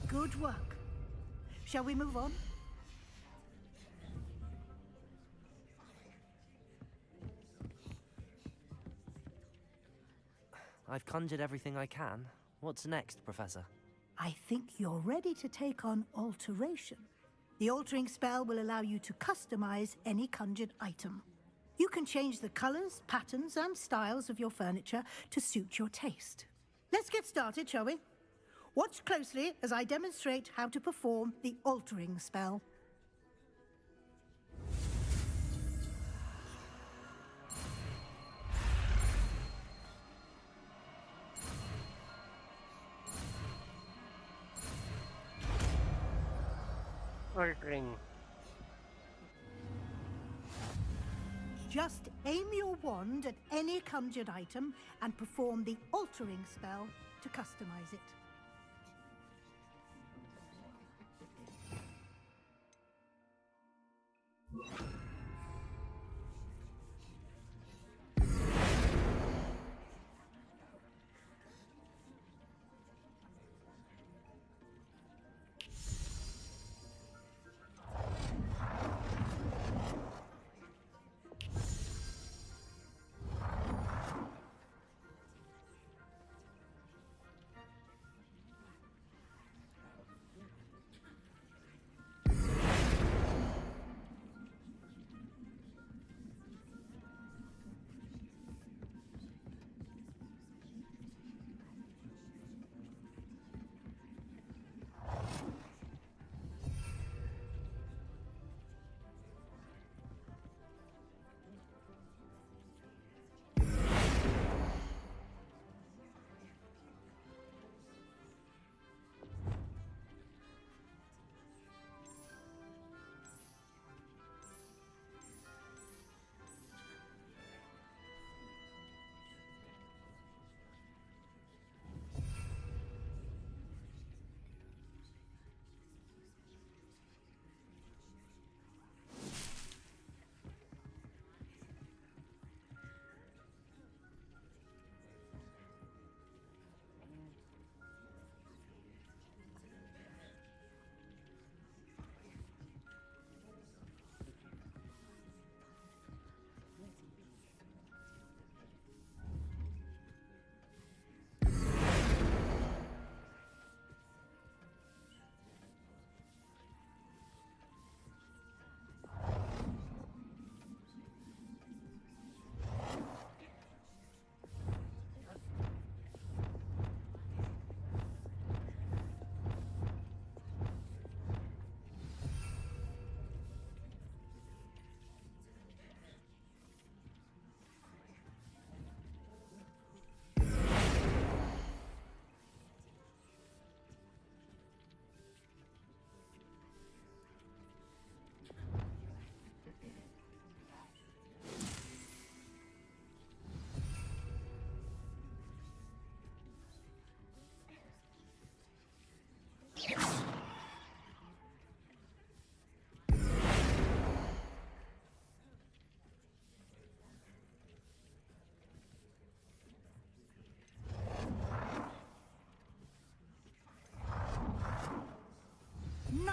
Good work. Shall we move on? I've conjured everything I can. What's next, Professor? I think you're ready to take on alteration. The altering spell will allow you to customize any conjured item. You can change the colors, patterns, and styles of your furniture to suit your taste. Let's get started, shall we? Watch closely as I demonstrate how to perform the altering spell. Altering. Just aim your wand at any conjured item and perform the altering spell to customize it.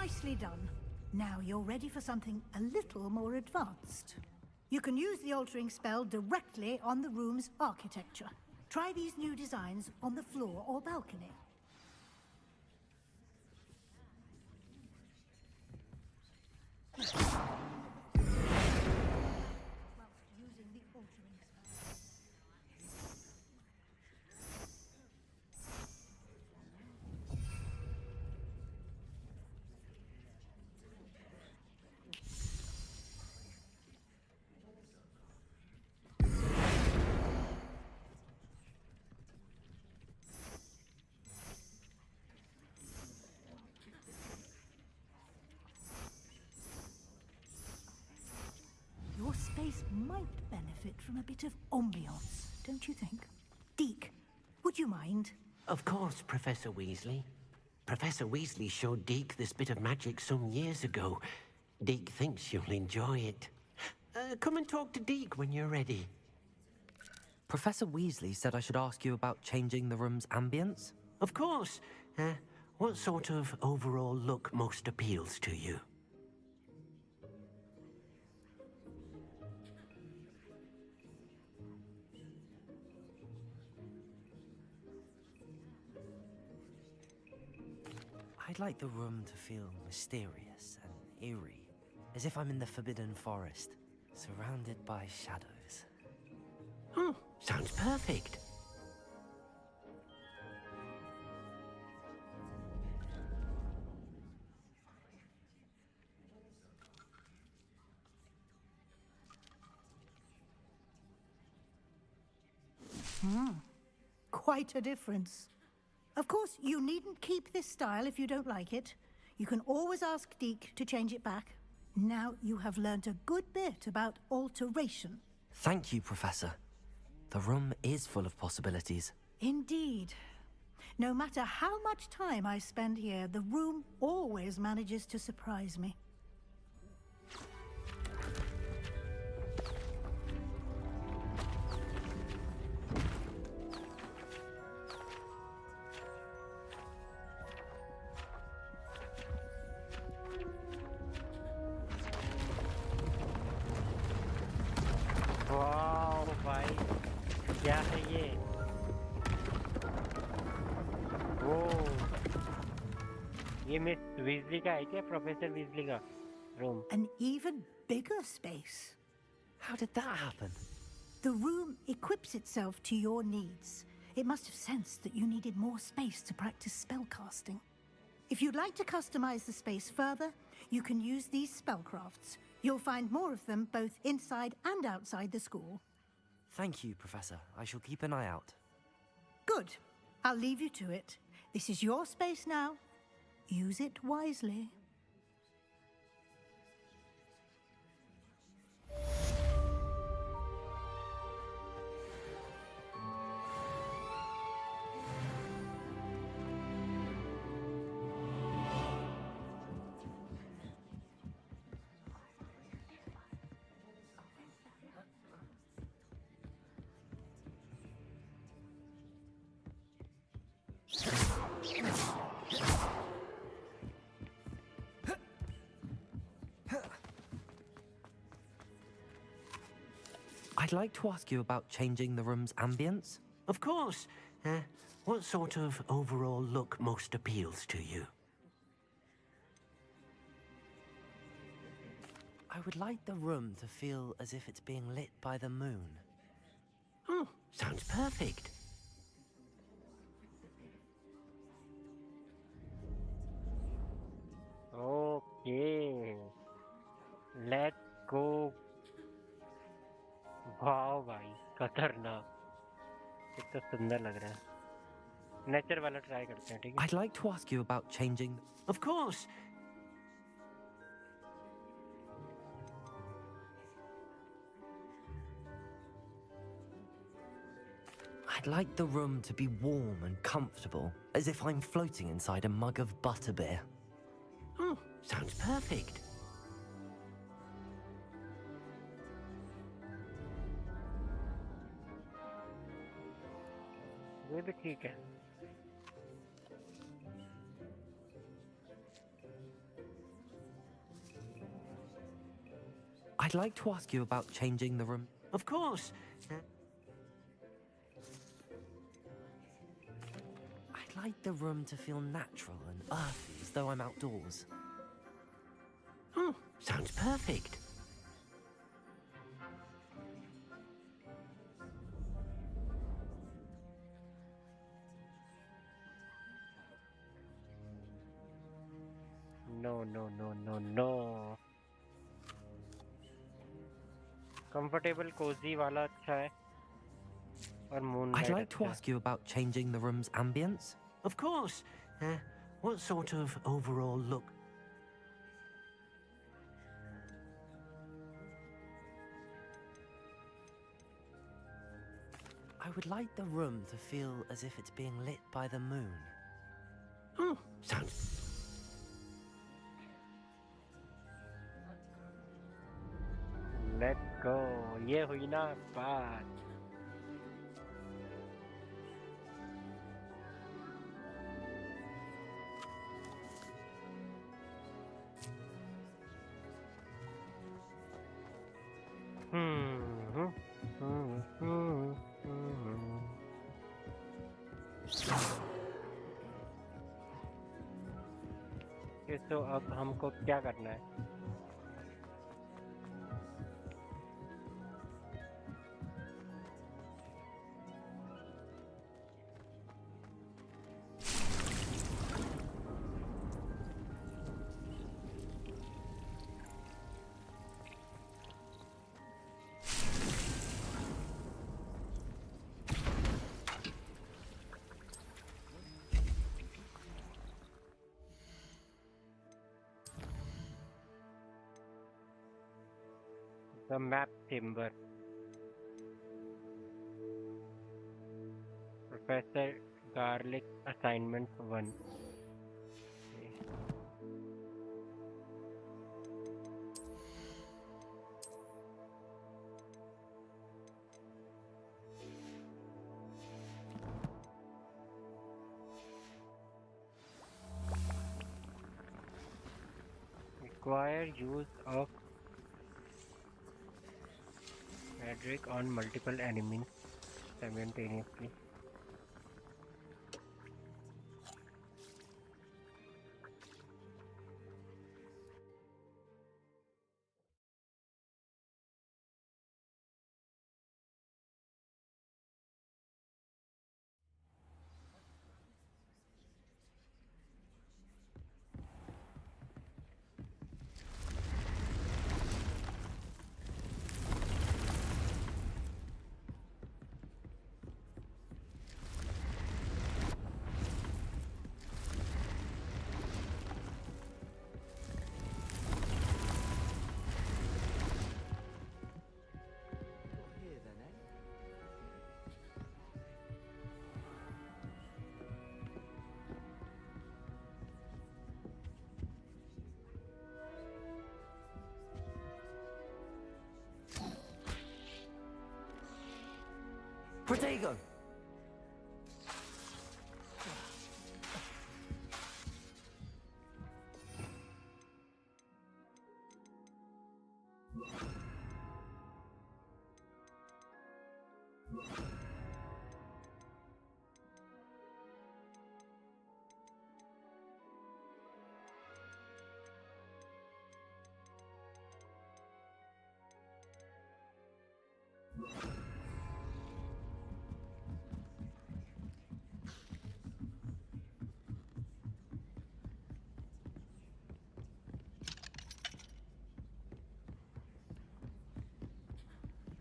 Nicely done. Now you're ready for something a little more advanced. You can use the altering spell directly on the room's architecture. Try these new designs on the floor or balcony. Using the altering spell. Your space might benefit from a bit of ambiance, don't you think? Deke, would you mind? Of course, Professor Weasley. Professor Weasley showed Deke this bit of magic some years ago. Deke thinks you'll enjoy it. Come and talk to Deke when you're ready. Professor Weasley said I should ask you about changing the room's ambience? Of course. What sort of overall look most appeals to you? I'd like the room to feel mysterious and eerie, as if I'm in the Forbidden Forest, surrounded by shadows. Oh, sounds perfect. Quite a difference. Of course, you needn't keep this style if you don't like it. You can always ask Deke to change it back. Now you have learnt a good bit about alteration. Thank you, Professor. The room is full of possibilities. Indeed. No matter how much time I spend here, the room always manages to surprise me. वाह भाई क्या है ये वो ये miss Weasley का है क्या प्रोफेसर वीजली का room An even bigger space. How did that happen? The room equips itself to your needs. It must have sensed that you needed more space to practice spellcasting. If you'd like to customize the space further, you can use these spellcrafts. You'll find more of them both inside and outside the school. Thank you, Professor. I shall keep an eye out. Good. I'll leave you to it. This is your space now. Use it wisely. I'd like to ask you about changing the room's ambience. Of course. What sort of overall look most appeals to you? I would like the room to feel as if it's being lit by the moon. Oh, sounds perfect. Okay, let's go. वाह भाई खतरनाक कितना सुंदर लग रहा है nature वाला try करते हैं ठीक है I'd like to ask you about changing. Of course. I'd like the room to be warm and comfortable, as if I'm floating inside a mug of butterbeer. Oh, sounds perfect. ये भी ठीक है I'd like to ask you about changing the room. Of course. I'd like the room to feel natural and earthy, as though I'm outdoors. Oh, sounds perfect. No, no, no, no, no. Comfortable, cozy वाला अच्छा है. और moonlight I'd like to अच्छा. ask you about changing the room's ambience. Of course. What sort of overall look? I would like the room to feel as if it's being lit by the moon. Oh, sounds... Let's go. ये हुई ना बात. तो अब हमको क्या करना है? The map timber. Professor Garlic assignment 1. Require use of magic on multiple enemies simultaneously. Protego!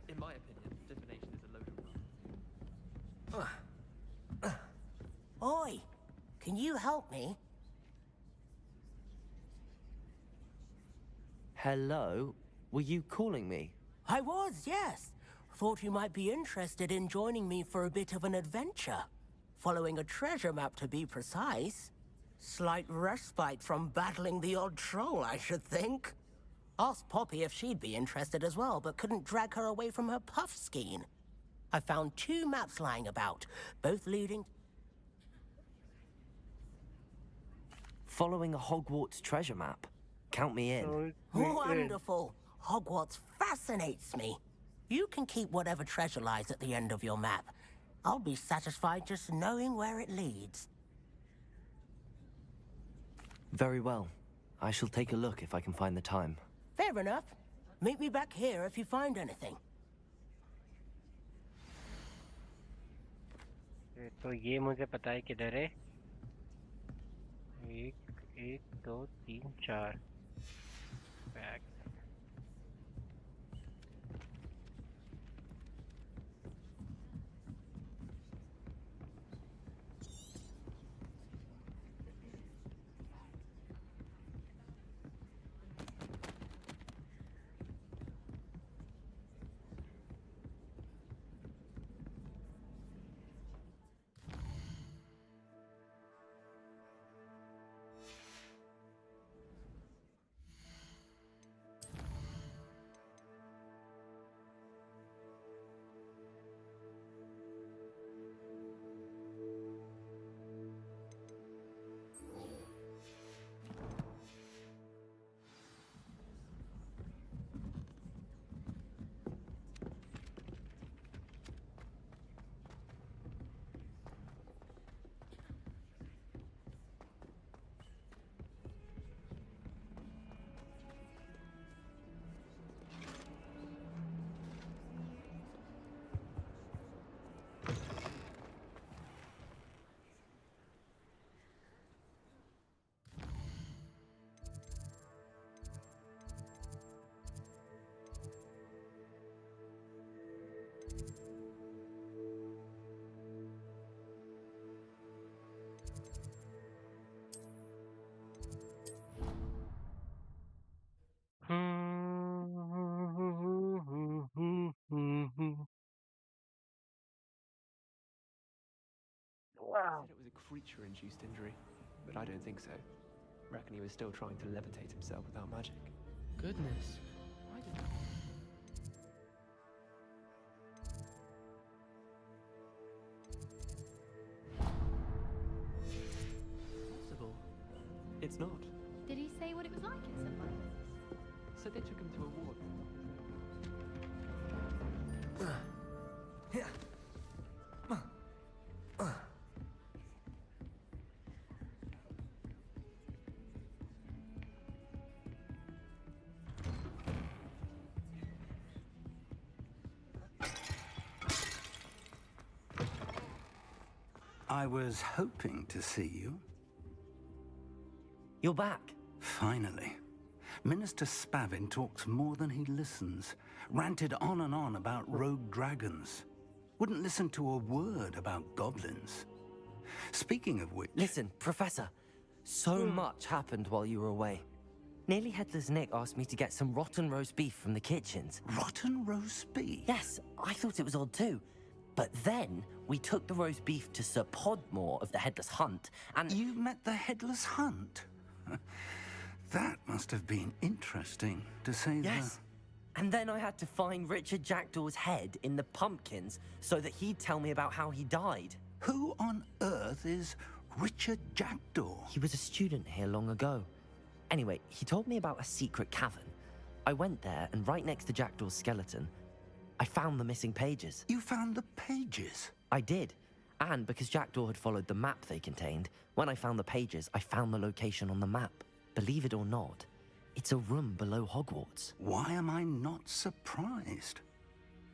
In my opinion, divination is a load of rubbish. Oi! Can you help me? Hello? Were you calling me? I was, yes. Thought you might be interested in joining me for a bit of an adventure. Following a treasure map, to be precise. Slight respite from battling the odd troll, I should think. Asked Poppy if she'd be interested as well, but couldn't drag her away from her puff skein. I found 2 maps lying about, both leading... Following a Hogwarts treasure map? Count me in. Wonderful! Hogwarts fascinates me. You can keep whatever treasure lies at the end of your map. I'll be satisfied just knowing where it leads. Very well. I shall take a look if I can find the time. Fair enough. Meet me back here if you find anything. तो ये मुझे पता है किधर है. 1 1 2 3 4 bag. Wow. Said it was a creature-induced injury, but I don't think so. Reckon he was still trying to levitate himself without magic. Goodness. Why did... Possible. It's not. Did he say what it was like in somewhere? So they took him to a ward. I was hoping to see you. You're back. Finally. Minister Spavin talks more than he listens. Ranted on and on about rogue dragons. Wouldn't listen to a word about goblins. Speaking of which... Listen, Professor. So much happened while you were away. Nearly Headless Nick asked me to get some rotten roast beef from the kitchens. Rotten roast beef? Yes, I thought it was odd too. But then, we took the roast beef to Sir Podmore of the Headless Hunt, and... You met the Headless Hunt? That must have been interesting, to say the... Yes. And then I had to find Richard Jackdaw's head in the pumpkins so that he'd tell me about how he died. Who on earth is Richard Jackdaw? He was a student here long ago. Anyway, he told me about a secret cavern. I went there, and right next to Jackdaw's skeleton, I found the missing pages. You found the pages? I did. And because Jackdaw had followed the map they contained, when I found the pages, I found the location on the map. Believe it or not, it's a room below Hogwarts. Why am I not surprised?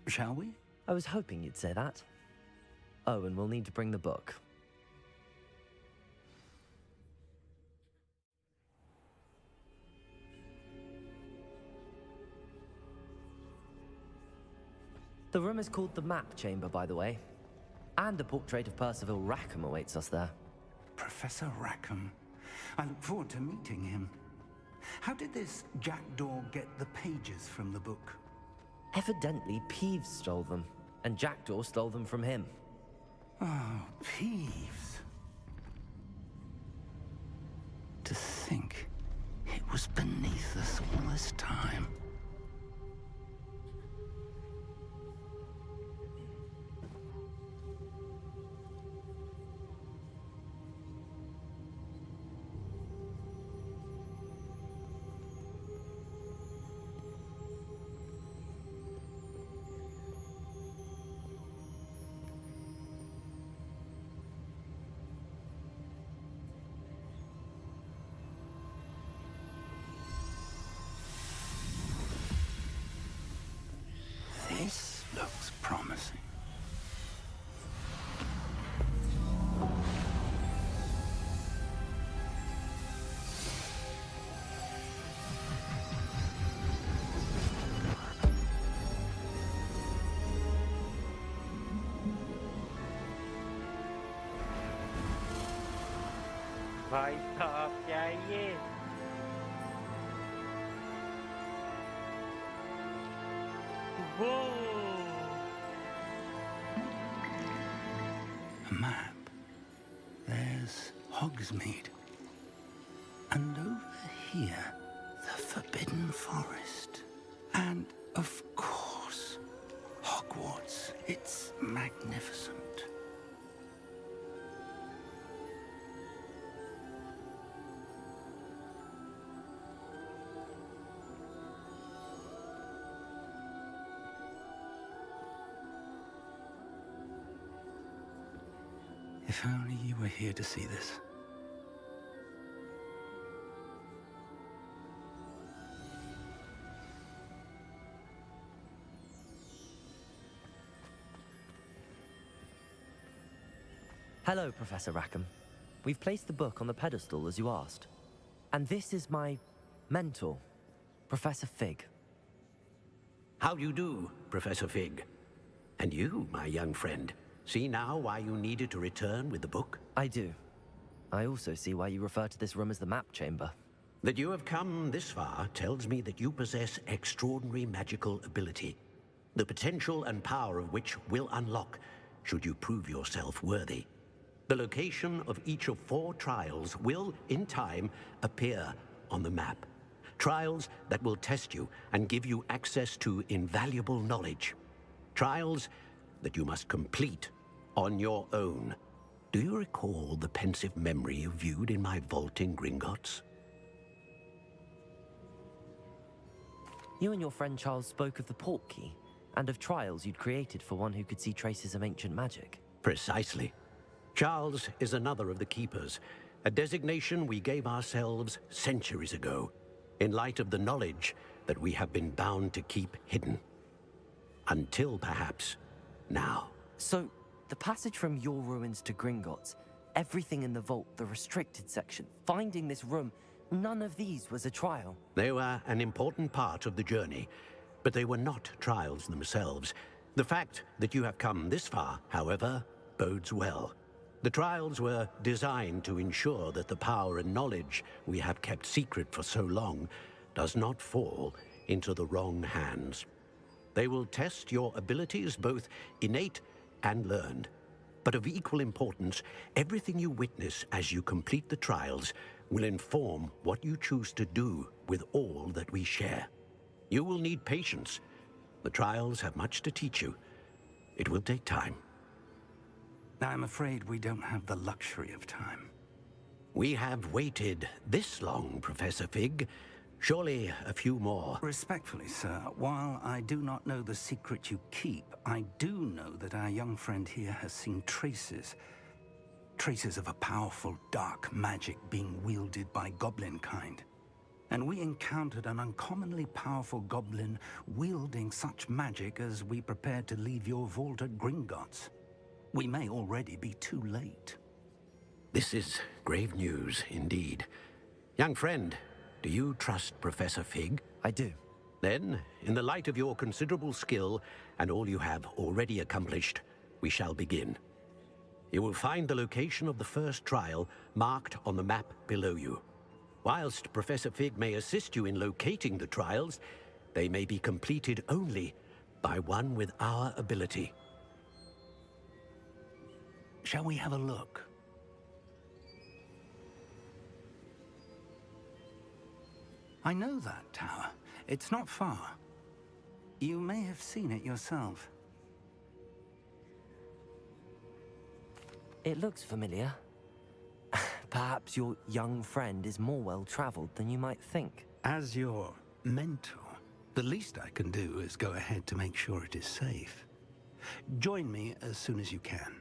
Shall we? I was hoping you'd say that. Oh, and we'll need to bring the book. The room is called the Map Chamber, by the way. And a portrait of Percival Rackham awaits us there. Professor Rackham. I look forward to meeting him. How did this Jackdaw get the pages from the book? Evidently, Peeves stole them, and Jackdaw stole them from him. Oh, Peeves. To think it was beneath us all this time. looks promising. भाई साहब क्या है ये? A map. There's Hogsmeade. And over here, the Forbidden Forest. And, of course, Hogwarts. It's magnificent. If only you were here to see this. Hello, Professor Rackham. We've placed the book on the pedestal as you asked. And this is my mentor, Professor Fig. How do you do, Professor Fig? And you, my young friend, see now why you needed to return with the book? I do. I also see why you refer to this room as the map chamber. That you have come this far tells me that you possess extraordinary magical ability, the potential and power of which will unlock should you prove yourself worthy. The location of each of 4 trials will, in time, appear on the map. Trials that will test you and give you access to invaluable knowledge. Trials that you must complete on your own. Do you recall the pensive memory you viewed in my vault in Gringotts? You and your friend Charles spoke of the port key, and of trials you'd created for one who could see traces of ancient magic. Precisely. Charles is another of the Keepers, a designation we gave ourselves centuries ago, in light of the knowledge that we have been bound to keep hidden. Until, perhaps, now. So, the passage from your ruins to Gringotts, everything in the vault, the restricted section, finding this room, none of these was a trial. They were an important part of the journey, but they were not trials themselves. The fact that you have come this far, however, bodes well. The trials were designed to ensure that the power and knowledge we have kept secret for so long does not fall into the wrong hands. They will test your abilities, both innate and learned. But of equal importance, everything you witness as you complete the trials will inform what you choose to do with all that we share. You will need patience. The trials have much to teach you. It will take time. I'm afraid we don't have the luxury of time. We have waited this long, Professor Fig. Surely a few more. Respectfully, sir, while I do not know the secret you keep, I do know that our young friend here has seen traces. Traces of a powerful dark magic being wielded by goblin kind. And we encountered an uncommonly powerful goblin wielding such magic as we prepared to leave your vault at Gringotts. We may already be too late. This is grave news, indeed. Young friend, do you trust Professor Fig? I do. Then, in the light of your considerable skill and all you have already accomplished, we shall begin. You will find the location of the first trial marked on the map below you. Whilst Professor Fig may assist you in locating the trials, they may be completed only by one with our ability. Shall we have a look? I know that tower. It's not far. You may have seen it yourself. It looks familiar. Perhaps your young friend is more well-traveled than you might think. As your mentor, the least I can do is go ahead to make sure it is safe. Join me as soon as you can.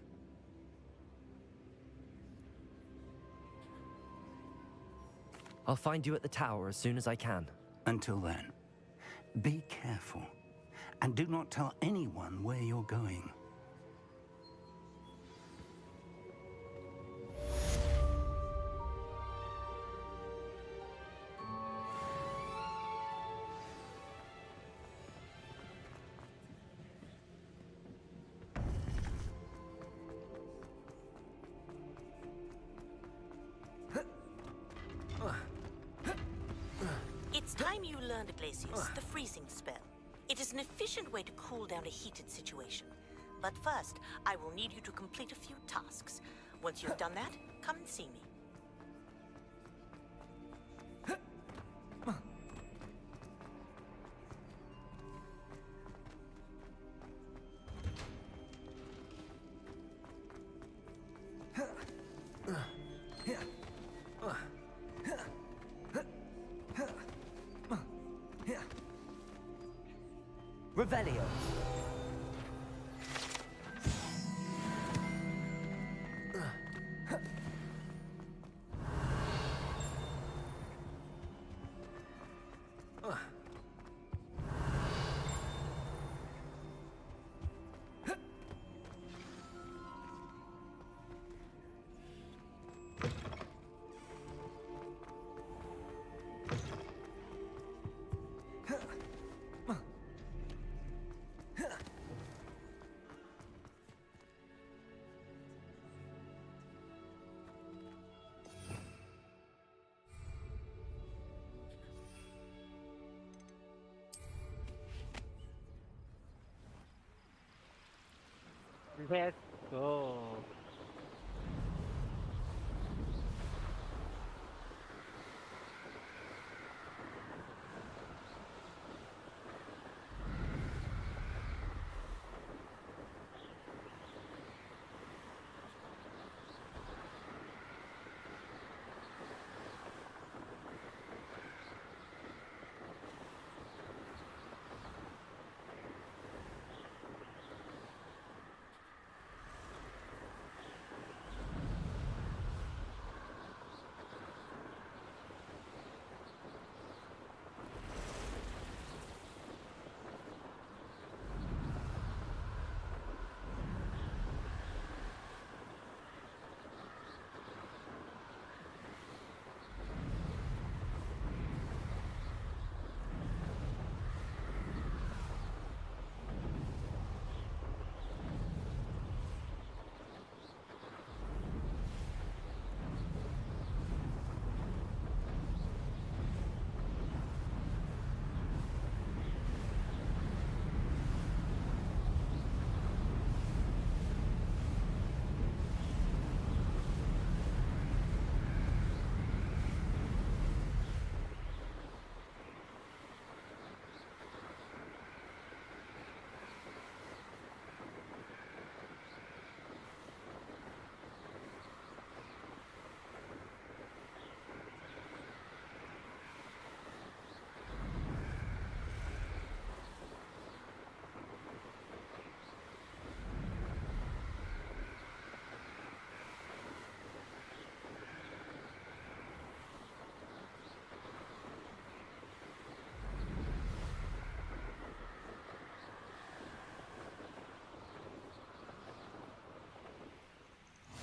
I'll find you at the tower as soon as I can. Until then, be careful And do not tell anyone where you're going. It's time you learned, Iglesias, the freezing spell. It is an efficient way to cool down a heated situation. But first, I will need you to complete a few tasks. Once you've done that, come and see me. Revelio. Let's go.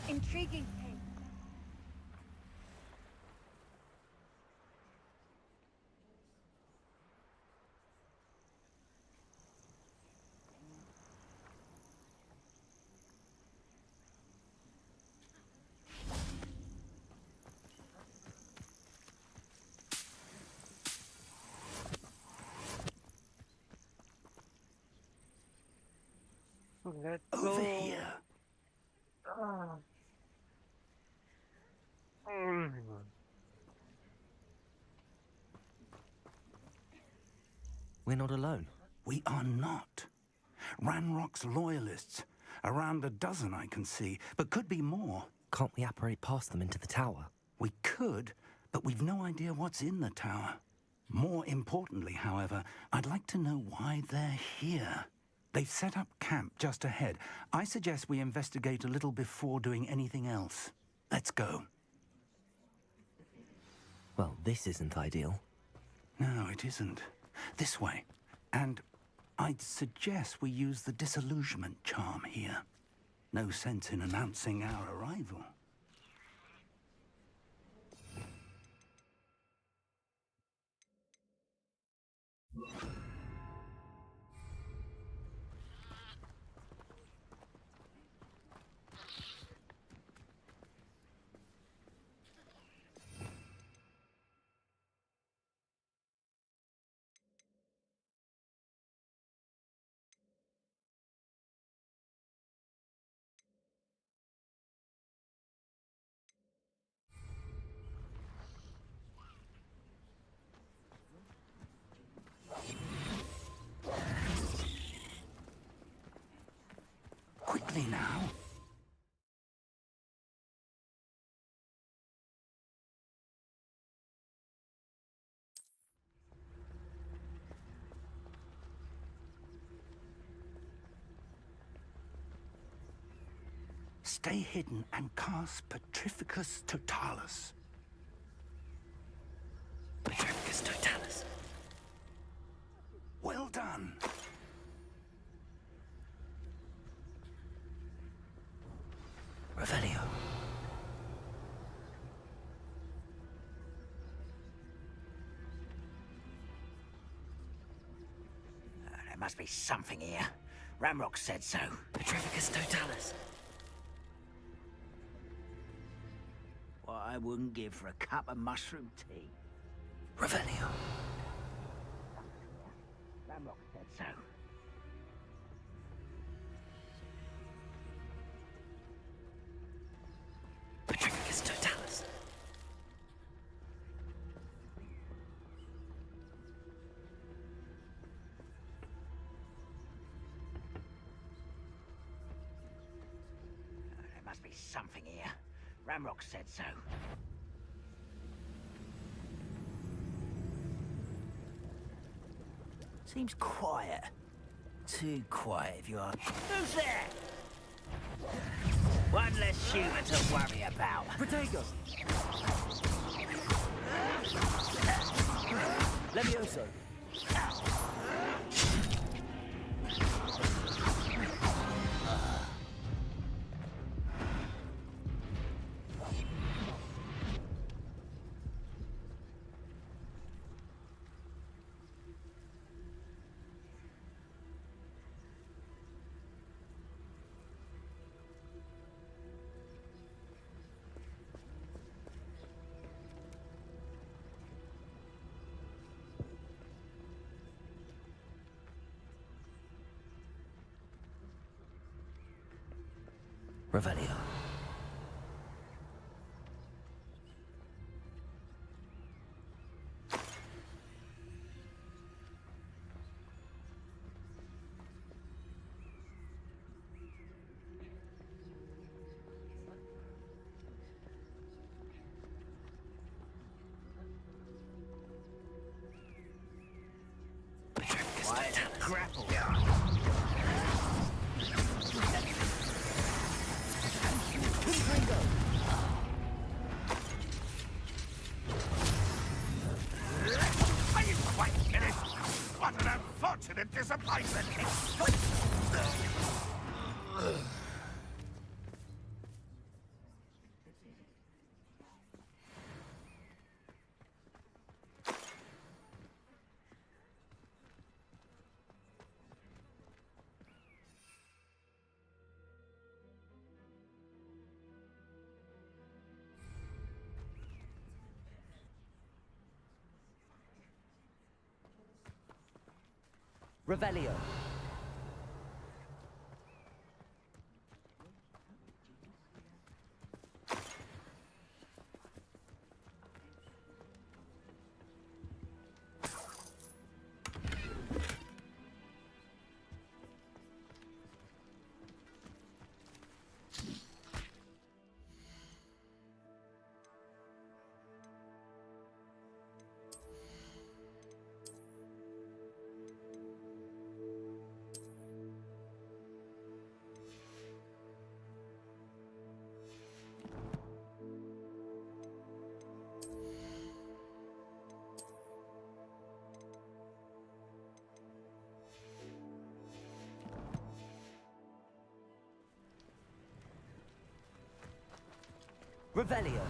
Intriguing thing. Let's Over go. here. We're not alone. We are not. Ranrock's loyalists. Around a dozen I can see, but could be more. Can't we apparate past them into the tower? We could, but we've no idea what's in the tower. More importantly, however, I'd like to know why they're here. They've set up camp just ahead. I suggest we investigate a little before doing anything else. Let's go. Well, this isn't ideal. No, it isn't. This way. And I'd suggest we use the disillusionment charm here. No sense in announcing our arrival. Quickly now. Stay hidden and cast Petrificus Totalis. Petrificus Totalis. Well done. Revelio. There must be something here. Ramrock said so. Petrificus Totalis. What I wouldn't give for a cup of mushroom tea. Revelio. Ramrock said so. Petrificus Totalis. There must be something here. Ramrock said so. Seems quiet. Too quiet, if you ask. Who's there? One less human to worry about. Protego! Levioso! Revelio. Grapple. What an unfortunate disappointment! Revelio. Revelio.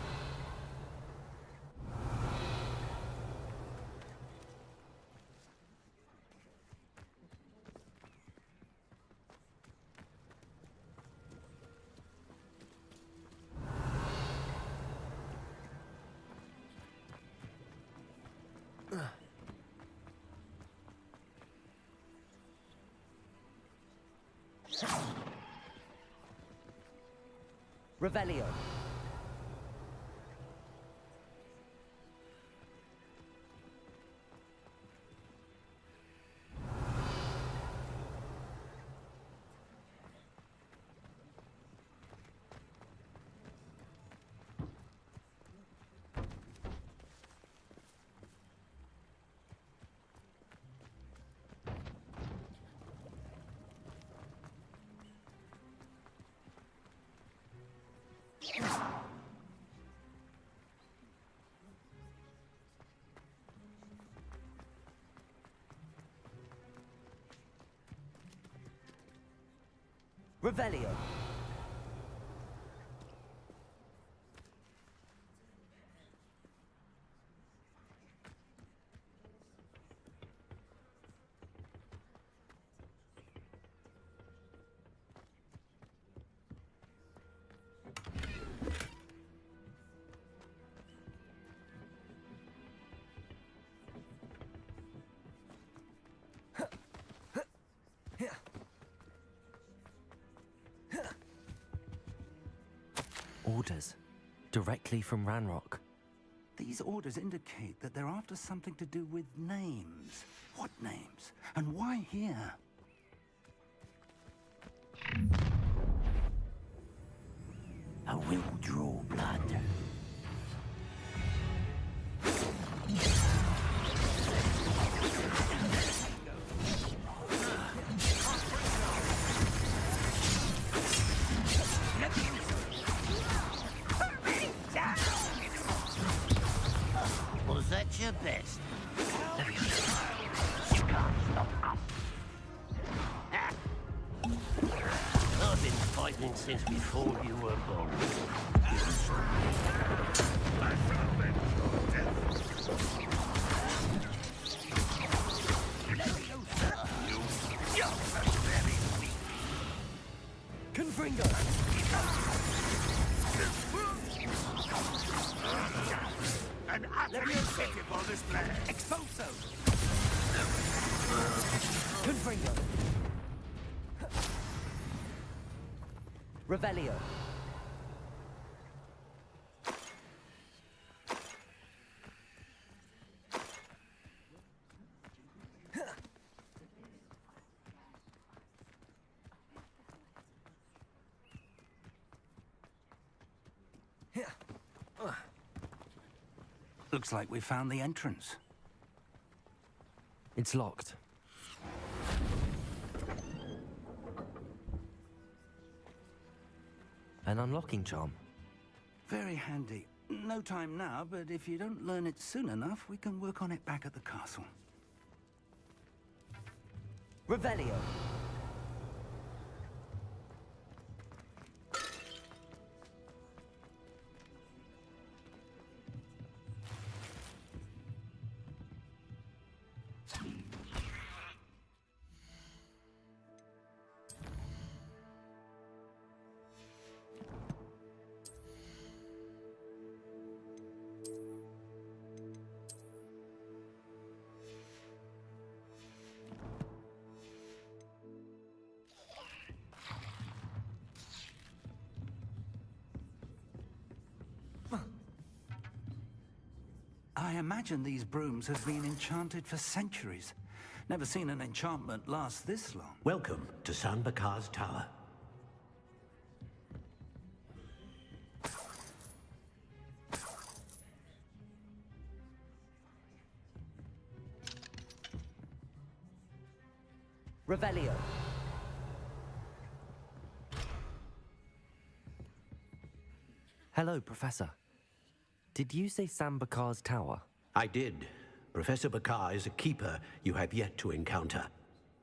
Revelio. Revelio. Orders. Directly from Ranrock. These orders indicate that they're after something to do with names. What names? And why here? I will draw blood. Was that your best? You can't stop us. I've been fighting since before you were born. Confringo! An utterly pitiful display. Expulso! Confringo! Revelio. Looks like we found the entrance. It's locked. An unlocking charm. Very handy. No time now, but if you don't learn it soon enough, we can work on it back at the castle. Revelio. I imagine these brooms have been enchanted for centuries. Never seen an enchantment last this long. Welcome to San Bakar's Tower. Revelio. Hello, Professor. Did you say Sam Bakar's tower? I did. Professor Bakar is a keeper you have yet to encounter.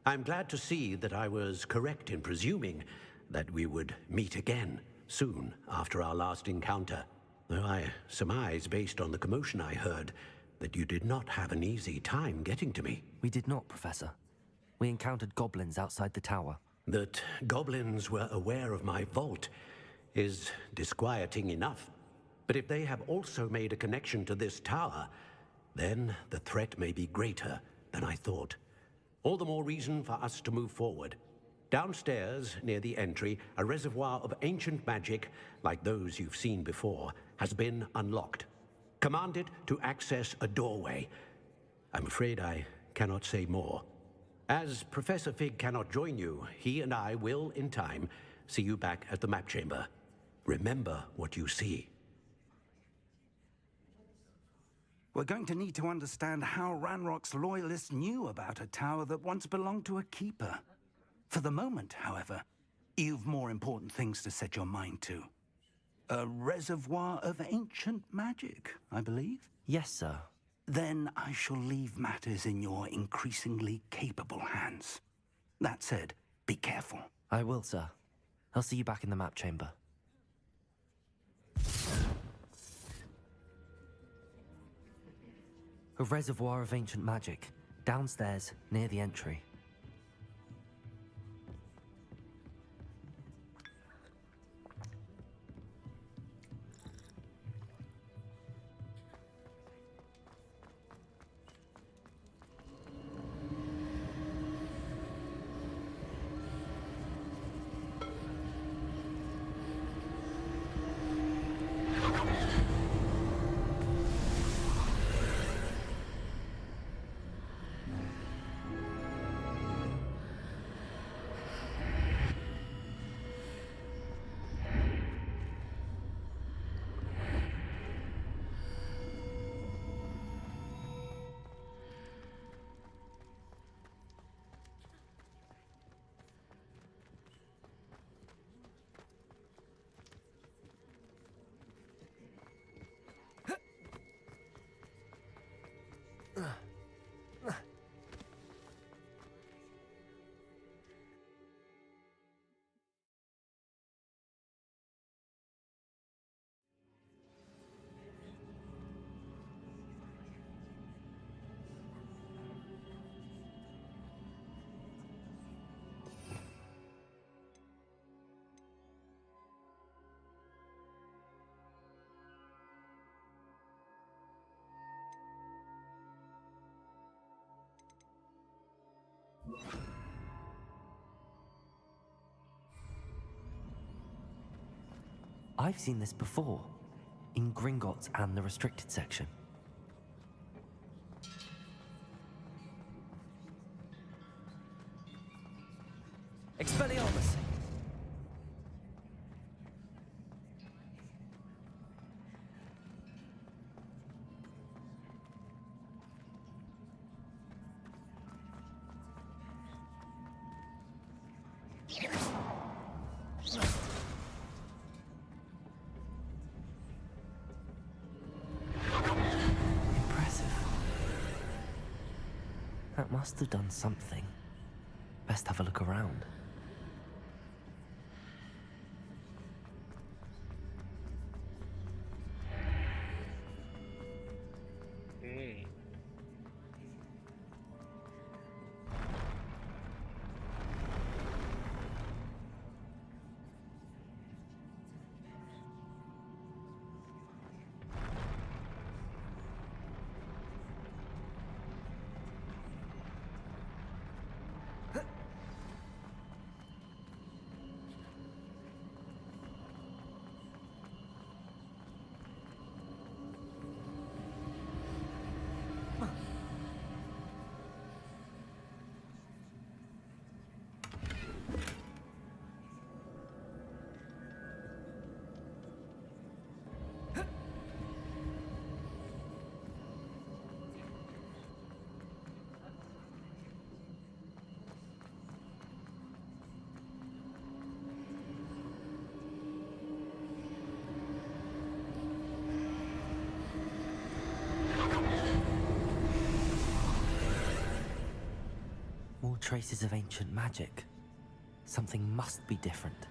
I'm glad to see that I was correct in presuming that we would meet again soon after our last encounter. though I surmise, based on the commotion I heard, that you did not have an easy time getting to me. We did not, Professor. We encountered goblins outside the tower. That goblins were aware of my vault is disquieting enough. But if they have also made a connection to this tower, then the threat may be greater than I thought. All the more reason for us to move forward. Downstairs, near the entry, a reservoir of ancient magic, like those you've seen before, has been unlocked. Command it to access a doorway. I'm afraid I cannot say more. As Professor Fig cannot join you, he and I will, in time, see you back at the map chamber. Remember what you see. We're going to need to understand how Ranrock's loyalists knew about a tower that once belonged to a keeper. For the moment, however, you've more important things to set your mind to. A reservoir of ancient magic, I believe? Yes, sir. Then I shall leave matters in your increasingly capable hands. That said, be careful. I will, sir. I'll see you back in the map chamber. A reservoir of ancient magic, downstairs, near the entry. I've seen this before, in Gringotts and the restricted section. Expelliarmus! That must have done something. Best have a look around. More traces of ancient magic. Something must be different.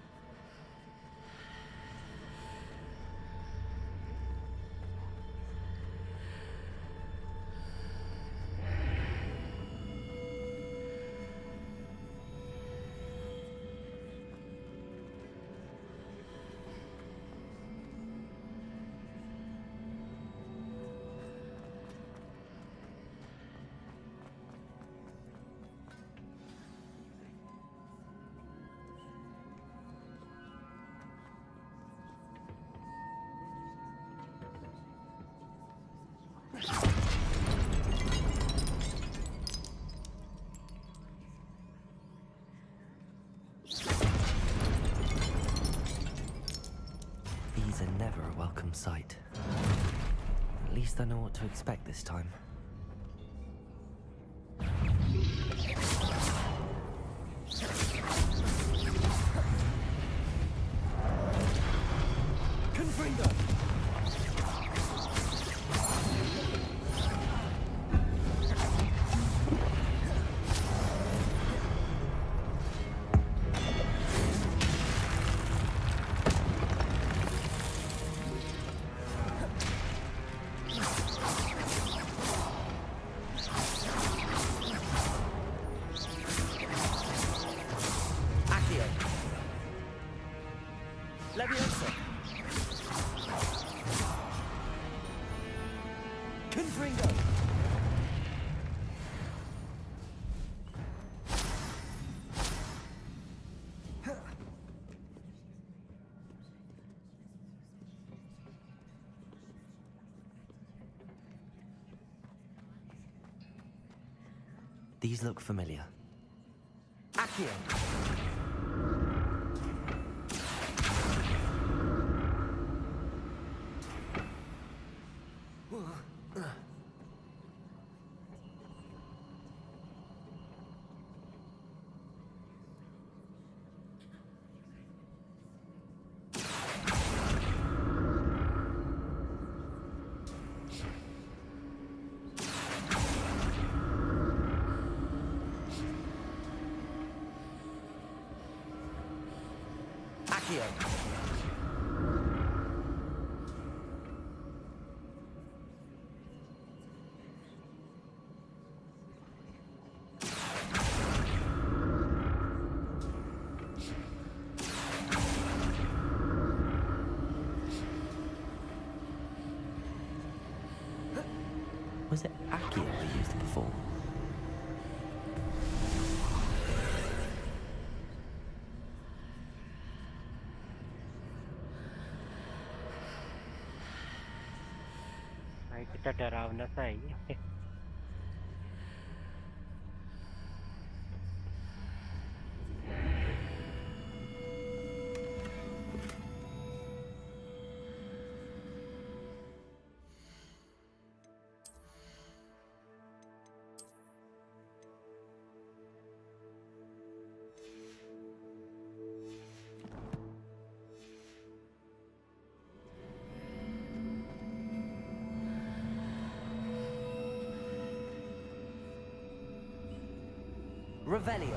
At least I know what to expect this time. Confringo! Leviosa! Confringo! These look familiar. Accio! Accio! Was it Accio we used before? भाई कितना डरावना सा है ये Revelio.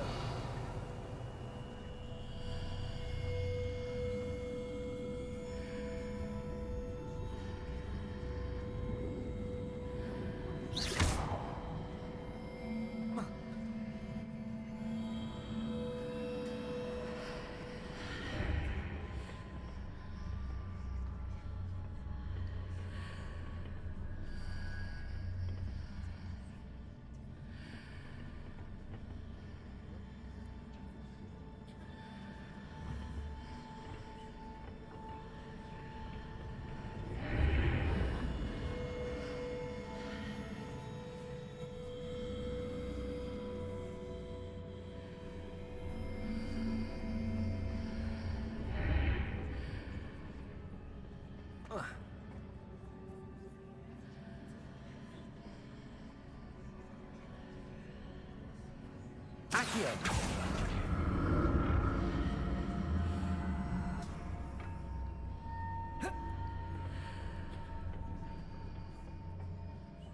Accio!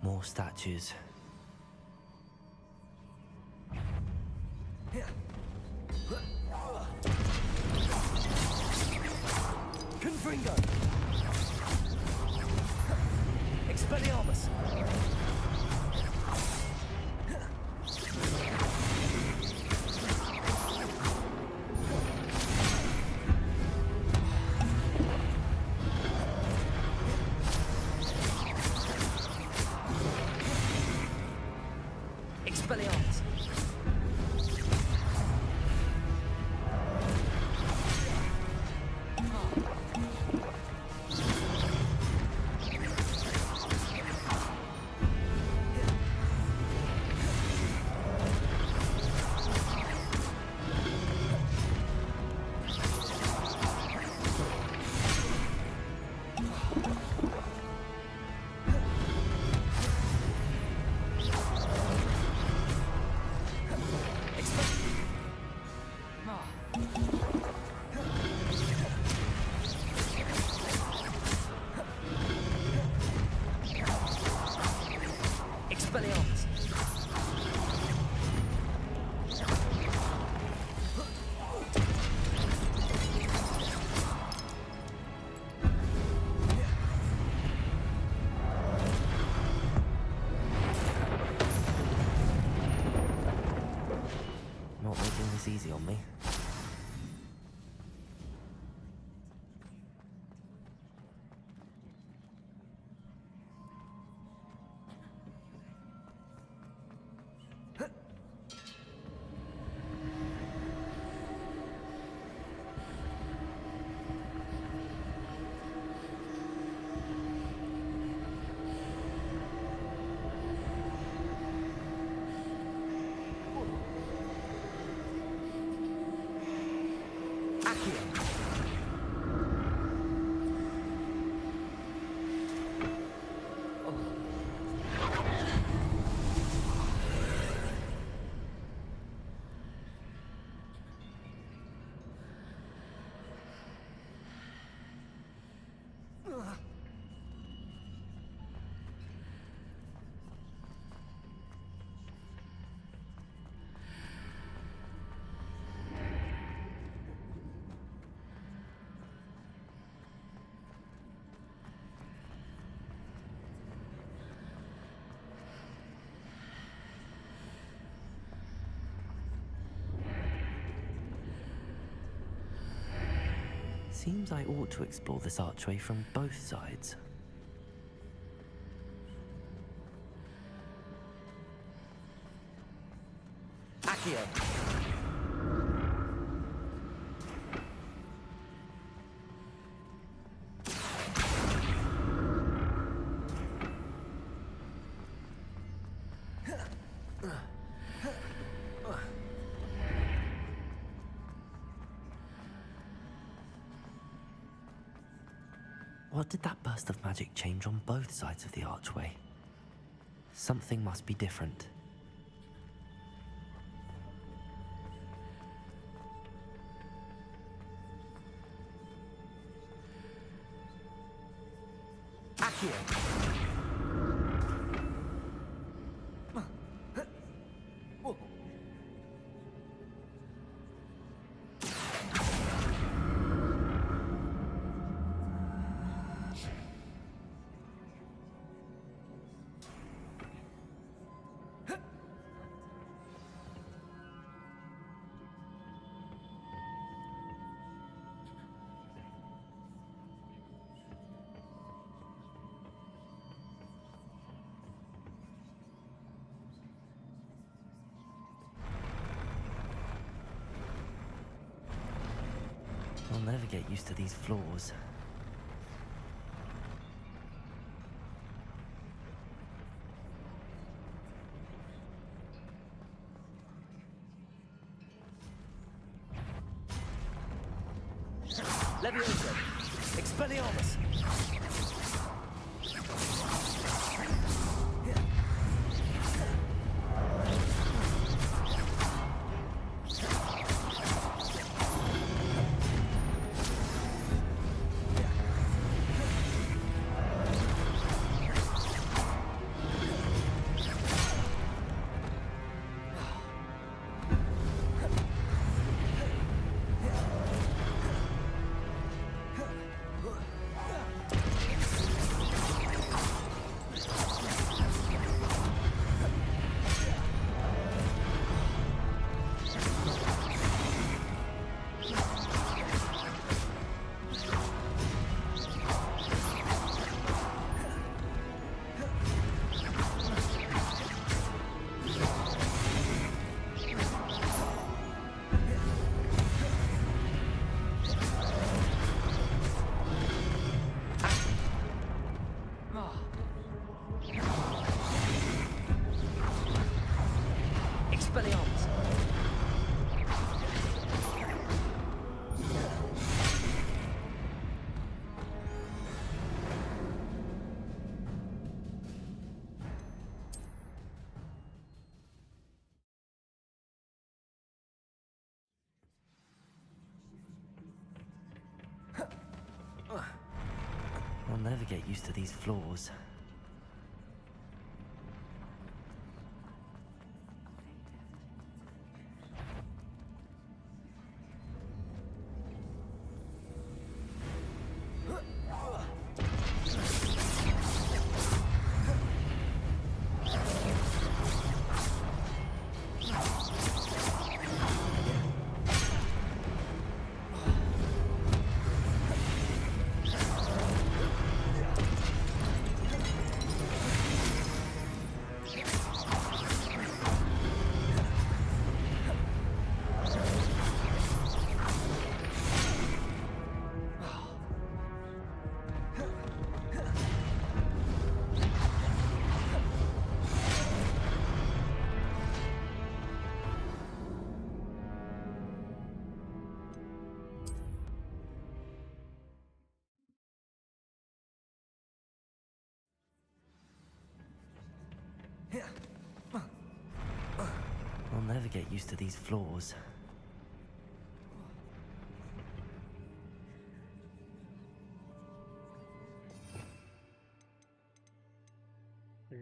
More statues. Confringo! Expelliarmus! Expelliarmus! this easy on me. Seems I ought to explore this archway from both sides. Accio! What did that burst of magic change on both sides of the archway? Something must be different. Accio! I'll never get used to these floors. Leviosa! Expelliarmus! I'll never get used to these floors. never get used to these floors.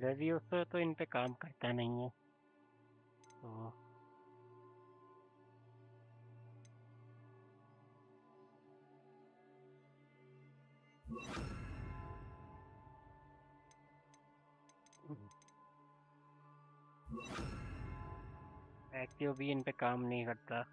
Leviosa तो इन पे काम करता नहीं है तो active भी इन पे काम नहीं करता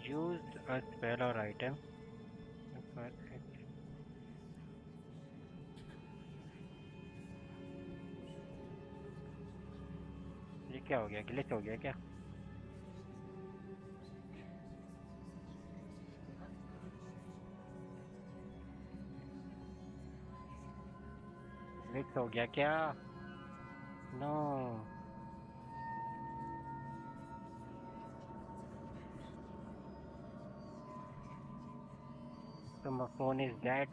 used a spell or item ये क्या हो गया ग्लिच हो गया क्या ग्लिच हो गया क्या no so my phone is dead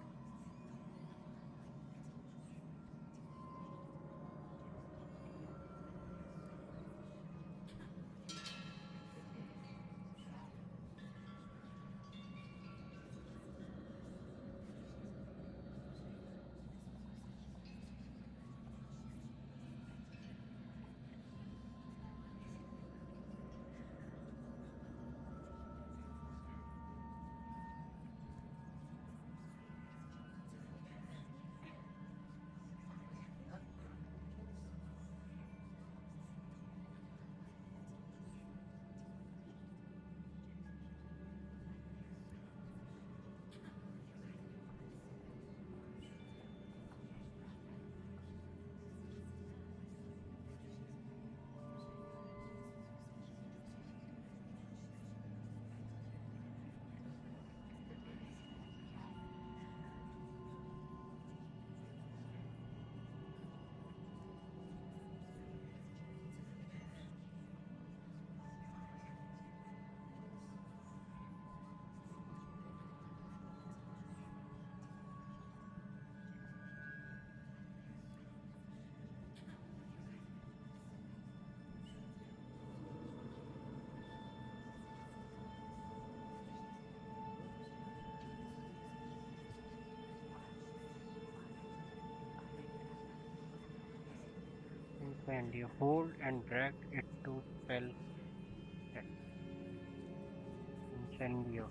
and you hold and drag it to spell incendio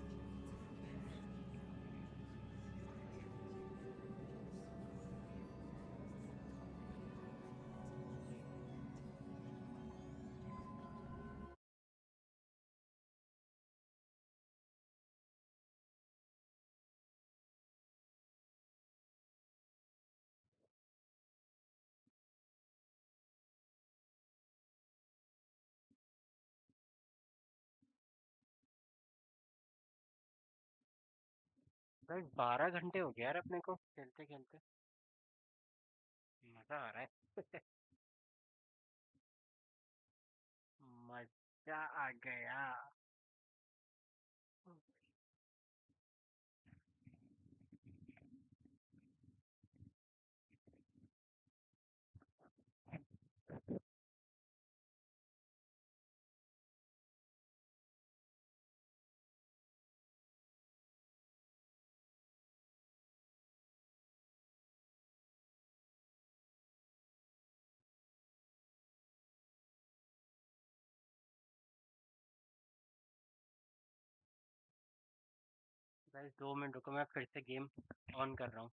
भाई 12 घंटे हो गया यार अपने को खेलते खेलते मजा आ रहा है मजा आ गया गाइस 2 मिनट रुको मैं फिर से गेम ऑन कर रहा हूँ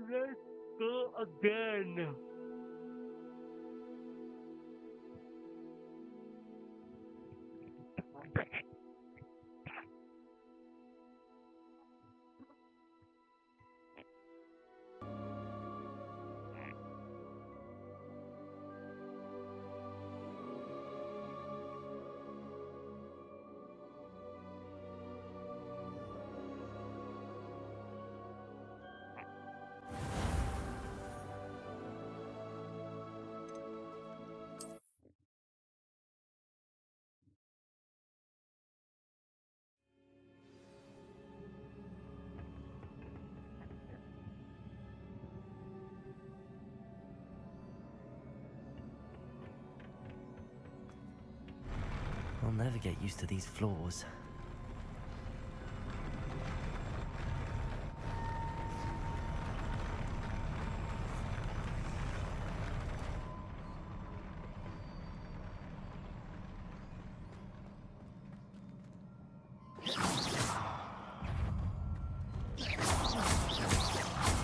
Let's go again. I'll never get used to these floors.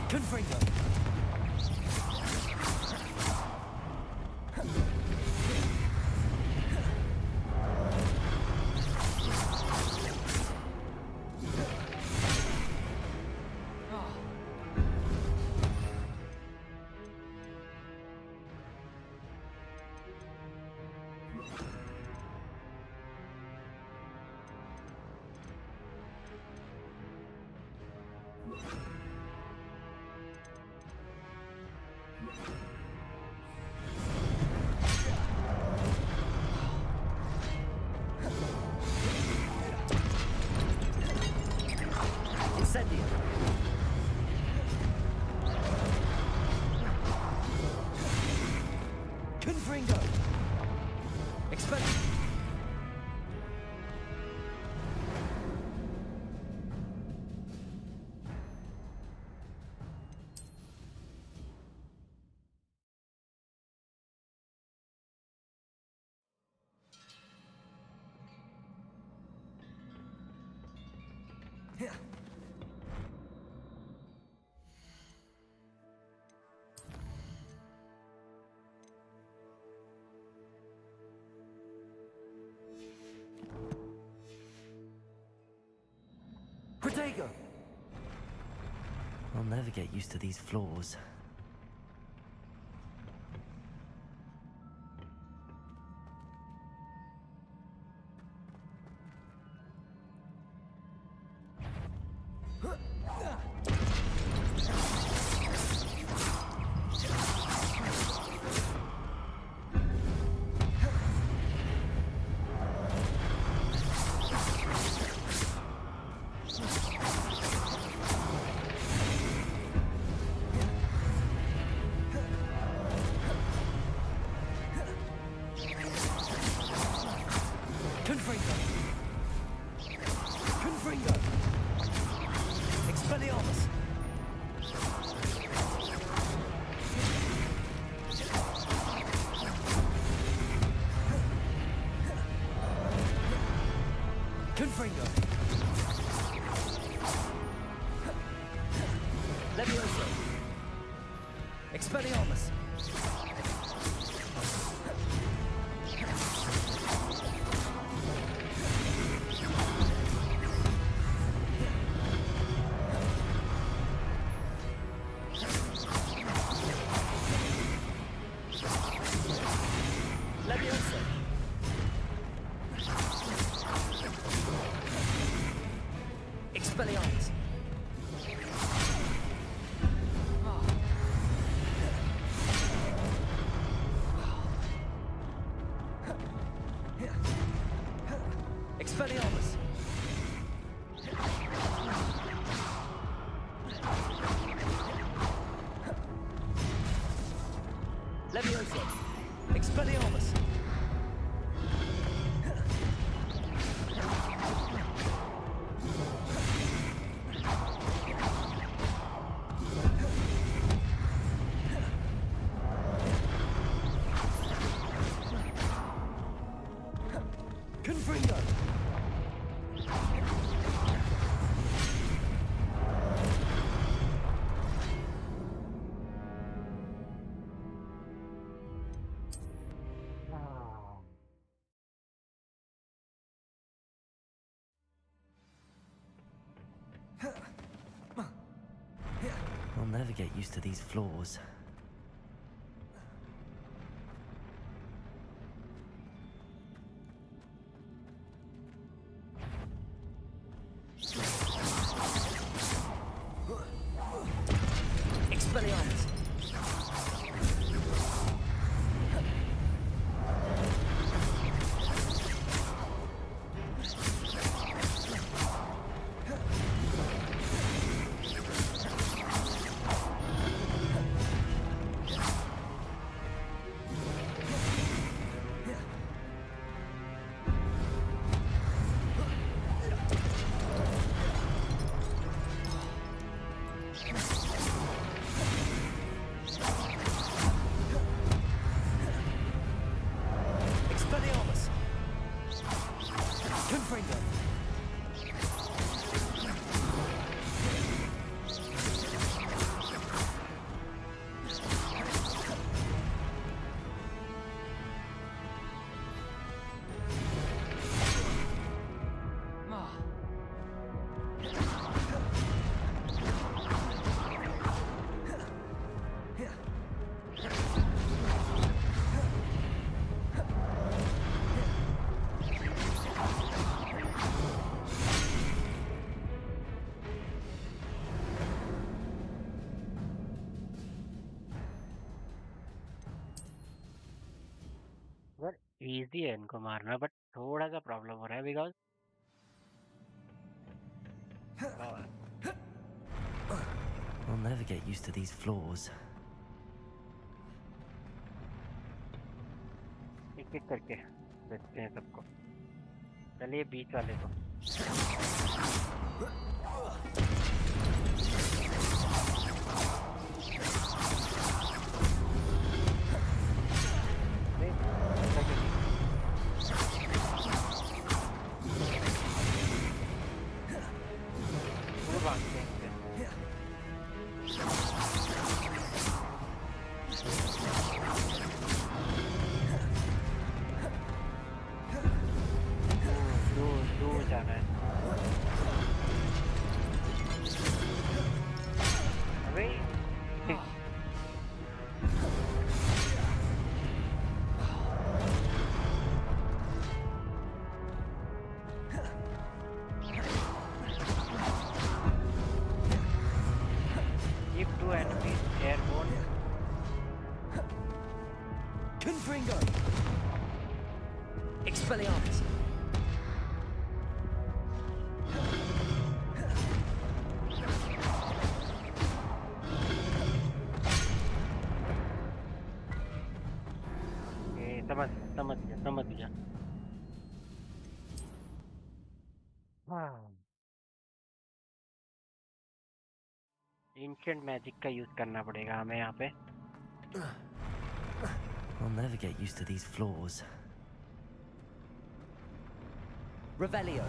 Confringo! Incendio! Confringo! Expel... Protego! I'll never get used to these floors. Confringo! Levioso! Expelliarmus! Levioso! Expelliarmus! Expelliarmus! Levioso! Expelliarmus! Confringo! never get used to these floors. Expelliarmus! Easy है इनको मारना, but थोड़ा सा problem हो रहा है because I'll never get used to these floors. एक एक करके देखते हैं सबको। चलिए बीच वाले को। Expelliarmus! समझ गया। एंशिएंट मैजिक का यूज करना पड़ेगा हमें यहाँ पे। I'll never get used to these floors. Revelio.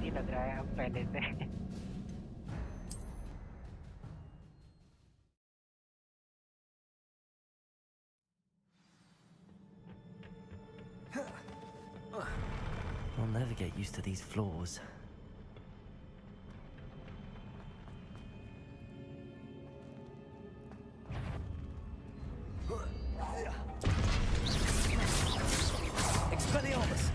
ही लग रहा है अब पहले से। I'll never get used to these floors. Expelliarmus!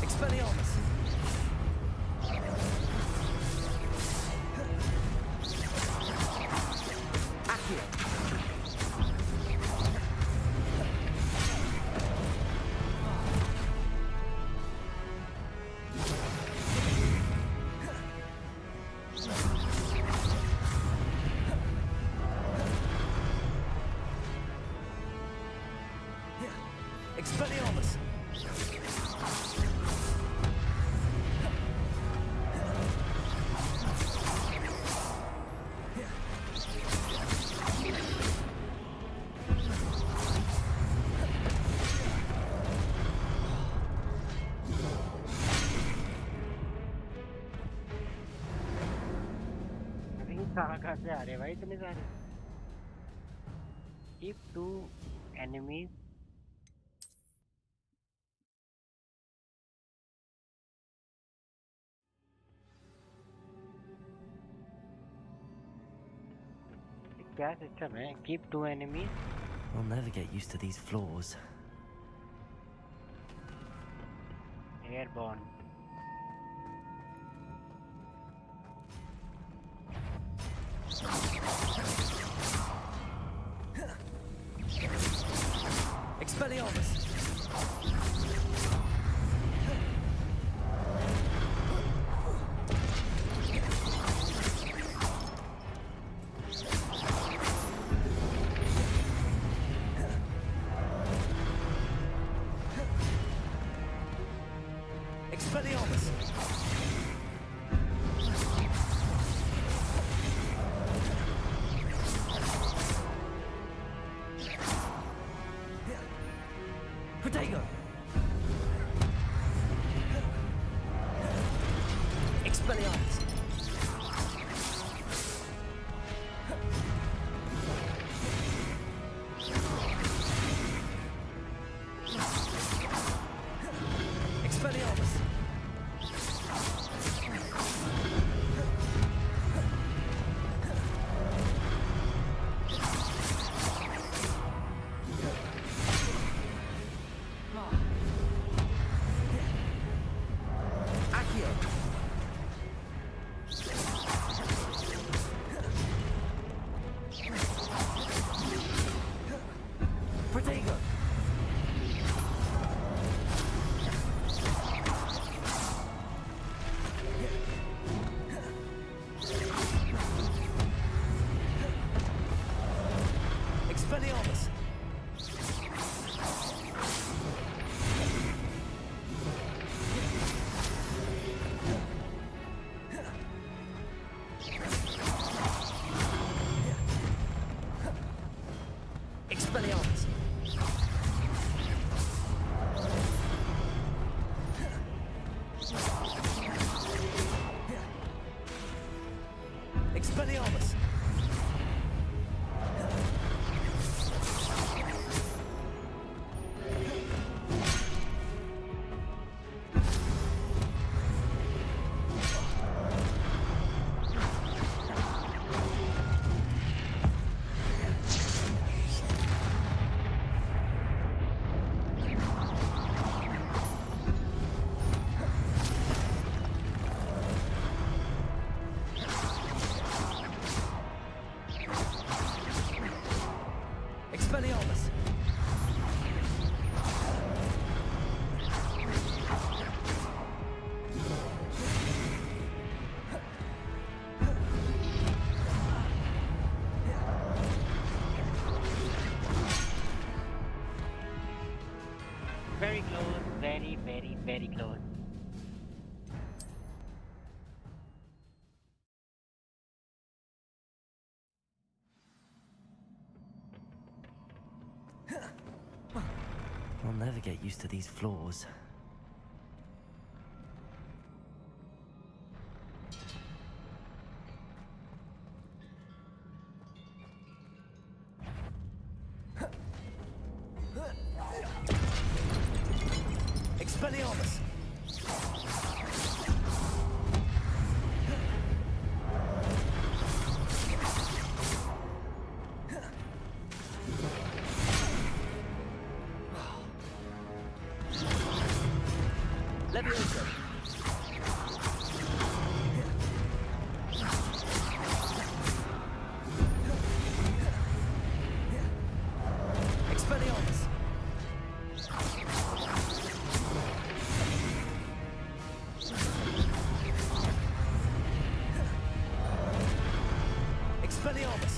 Expelliarmus! कहाँ से आ रहे भाई इतने सारे? Keep 2 enemies. क्या सिस्टम है? Keep 2 enemies. I'll never get used to these floors. Airborne. Expelliarmus! Expelliarmus! Protego! Expelliarmus! Expelliarmus! Protego! Expelliarmus! Expelliarmus! Expelliarmus! Very close, very, very, very close. I'll never get used to these floors. Expelliarmus! Leviosa! Expelliarmus! Expelliarmus!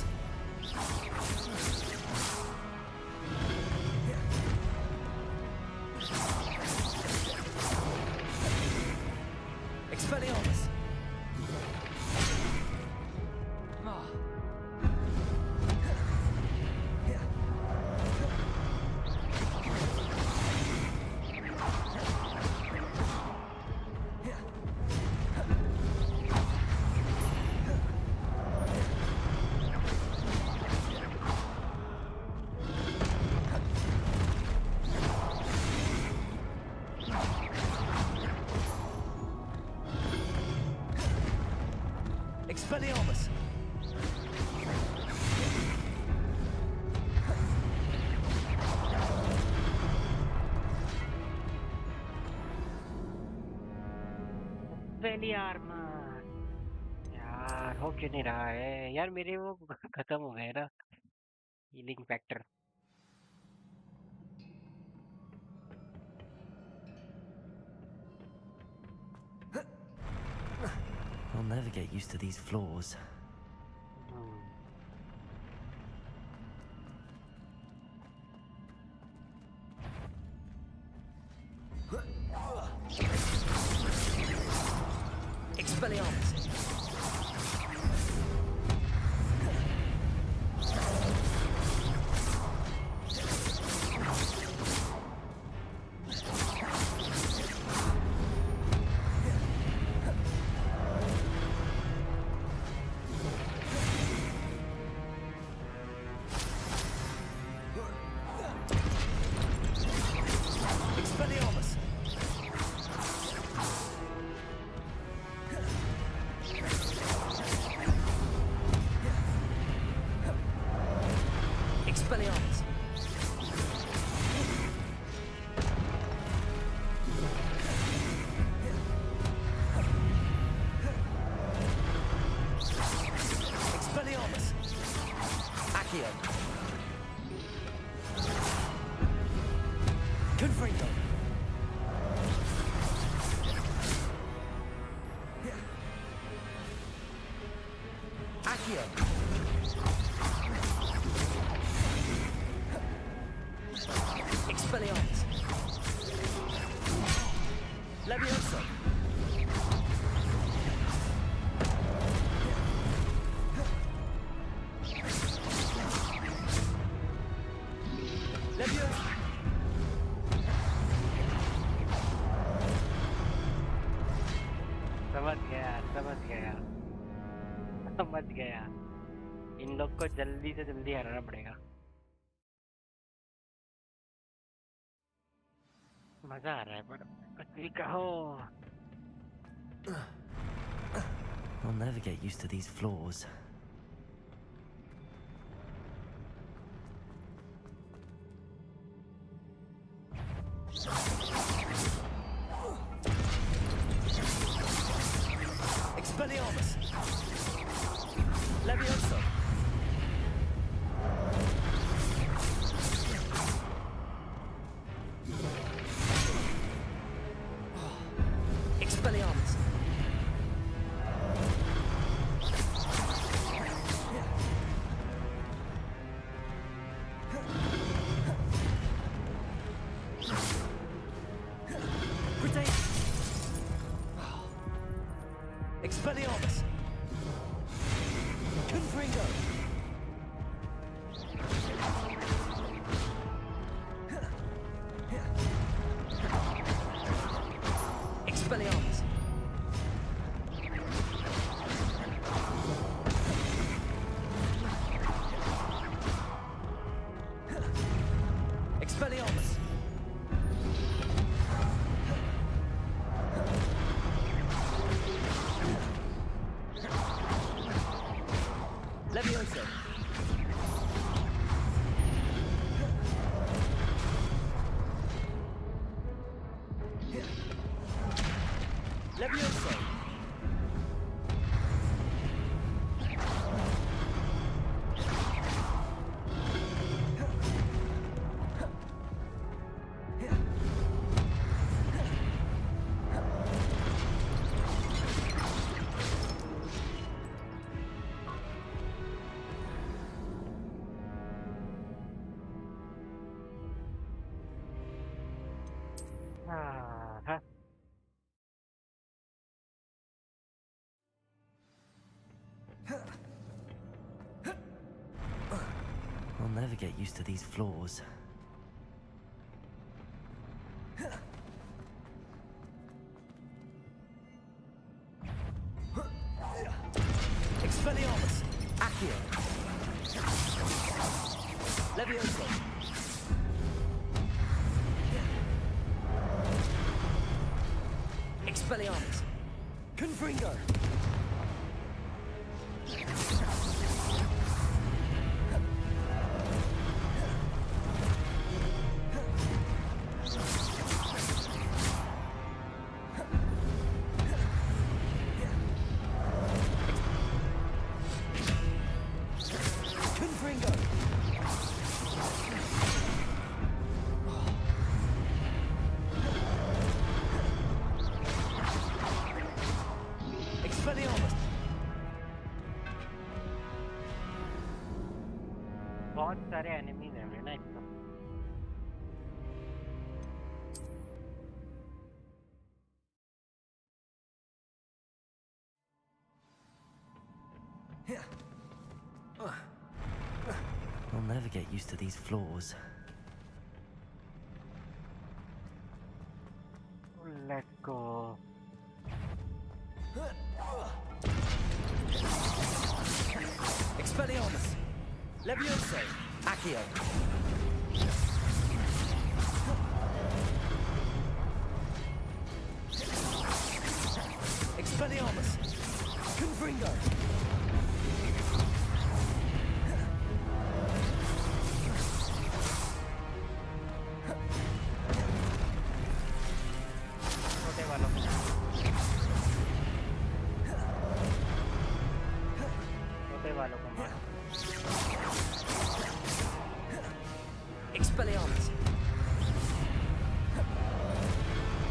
Expelliarmus! Expelliarmus! Belly armor. यार हो क्यों नहीं रहा है यार मेरे वो खत्म हो गए ना healing factor. I'll never get used to these floors. Expelliarmus! Expelliarmus! Expelliarmus! Expelliarmus! Accio! Confringo! Accio! Expelliarmus! Leviosa! Leviosa! समझ गया समझ गया समझ गया इन लोग को जल्दी से जल्दी हराना पड़ेगा. मजा आ रहा है पर कुछ भी कहो. I'll never get used to these floors. Expelliarmus! Leviosa! Expelliarmus! Stay. Expelliarmus. Confringo. Expelliarmus. Expelliarmus. Levioso. Levioso. हाँ I'll never get used to these floors. Expelliarmus. Accio. Levioso. Expelliarmus. Confringo. Confringo. Expelliarmus. बहुत सारे enemies हैं ना इसमें I'll never get used to these floors. Let's go. Expelliarmus. Levioso. Accio. Expelliarmus. Confringo. छोटे वालों को छोटे वालों को मारो Expelliarmus.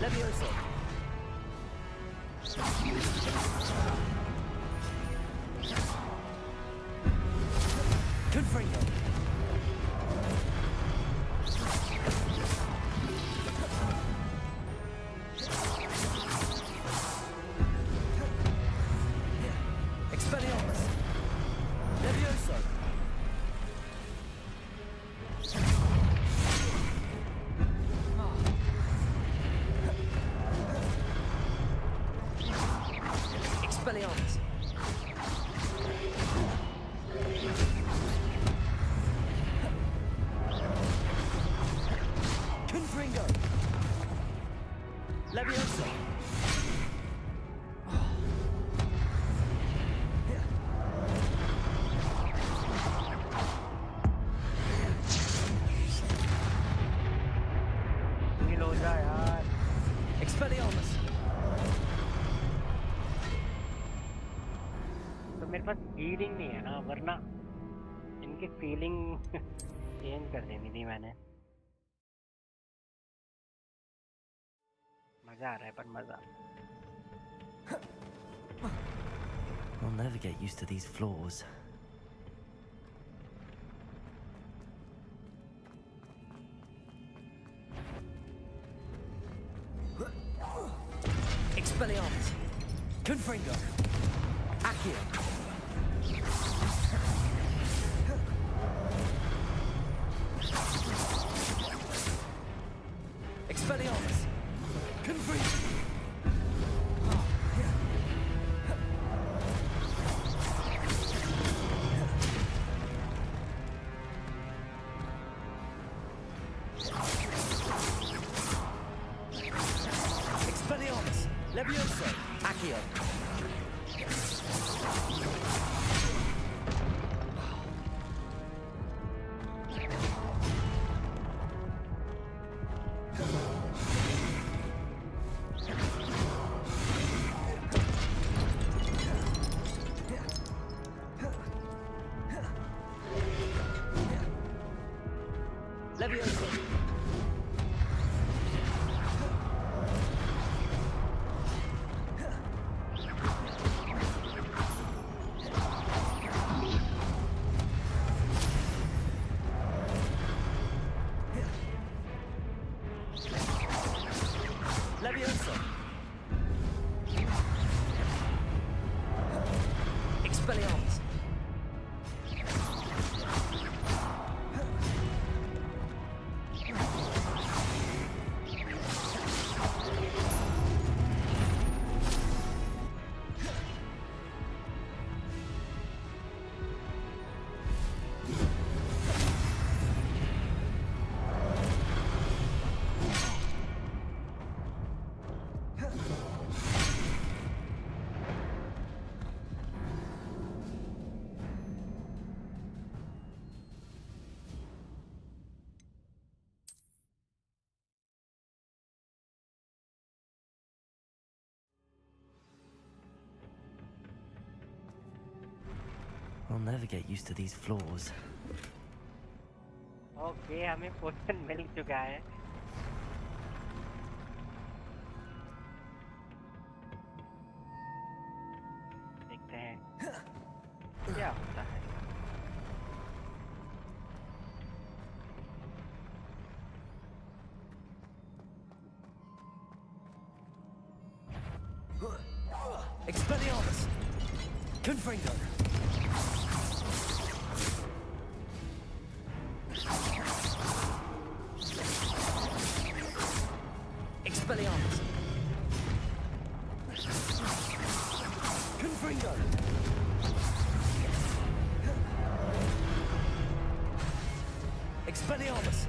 Levioso. Confringo. Expelliarmus. Levioso. Expelliarmus. Confringo. Levioso. Heal हो जा यार Expelliarmus. तो मेरे पास फीलिंग नहीं है ना वरना इनकी फीलिंग चेंज कर देनी थी मैंने मजा आ रहा है पर मजा I'll never get used to these floors. Expelliarmus! Confringo! Accio! Expelliarmus! Confringo! Expelliarmus! Levioso! Accio! Levioso! Levioso! Expelliarmus! I'll never get used to these floors. Okay, हमें पोशन मिल चुका है. देखते हैं क्या होता है. Expelliarmus! Confringo! Expelliarmus! Confringo! Expelliarmus!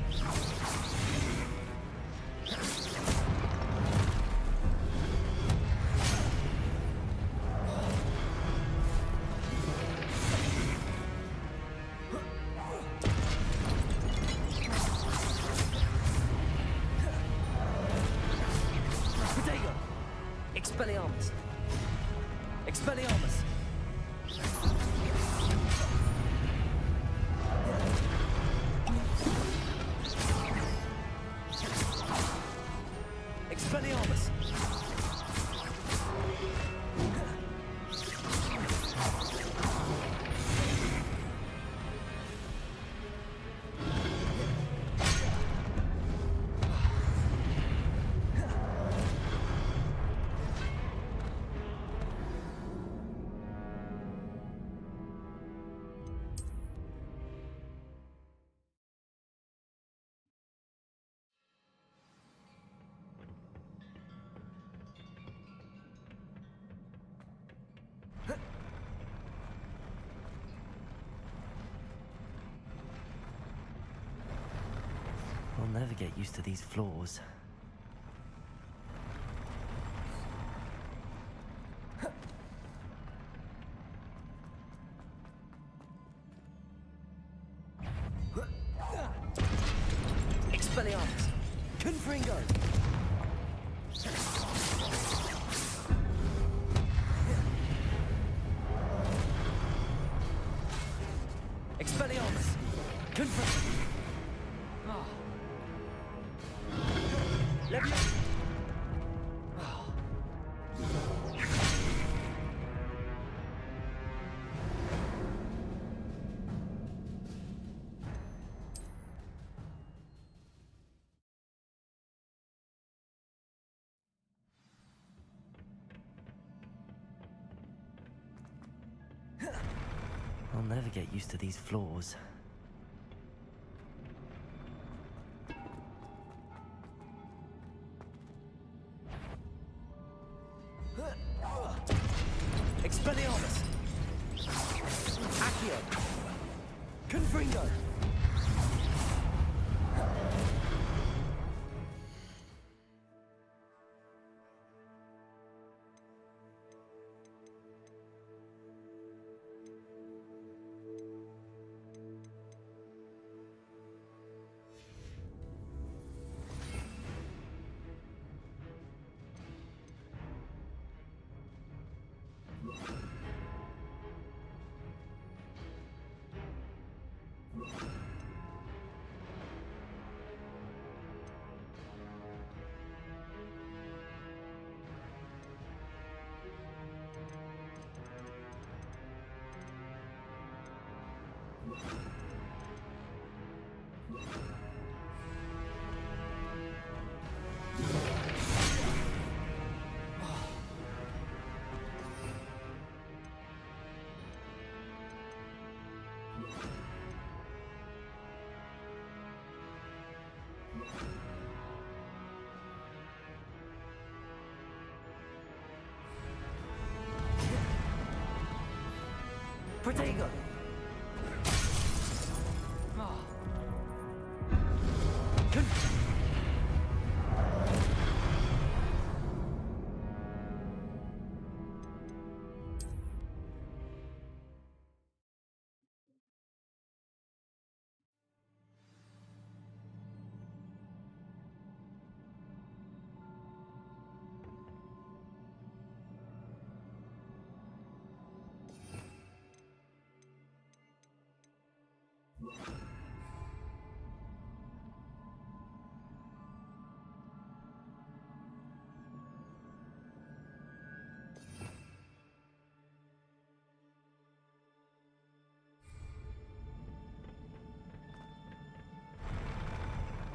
Expelliarmus! Expelliarmus! Expelliarmus! I'll never get used to these floors. Expelliarmus! Confringo! Expelliarmus! Confringo! Levioso! never get used to these floors. Expelliarmus! Accio! Confringo! Protego!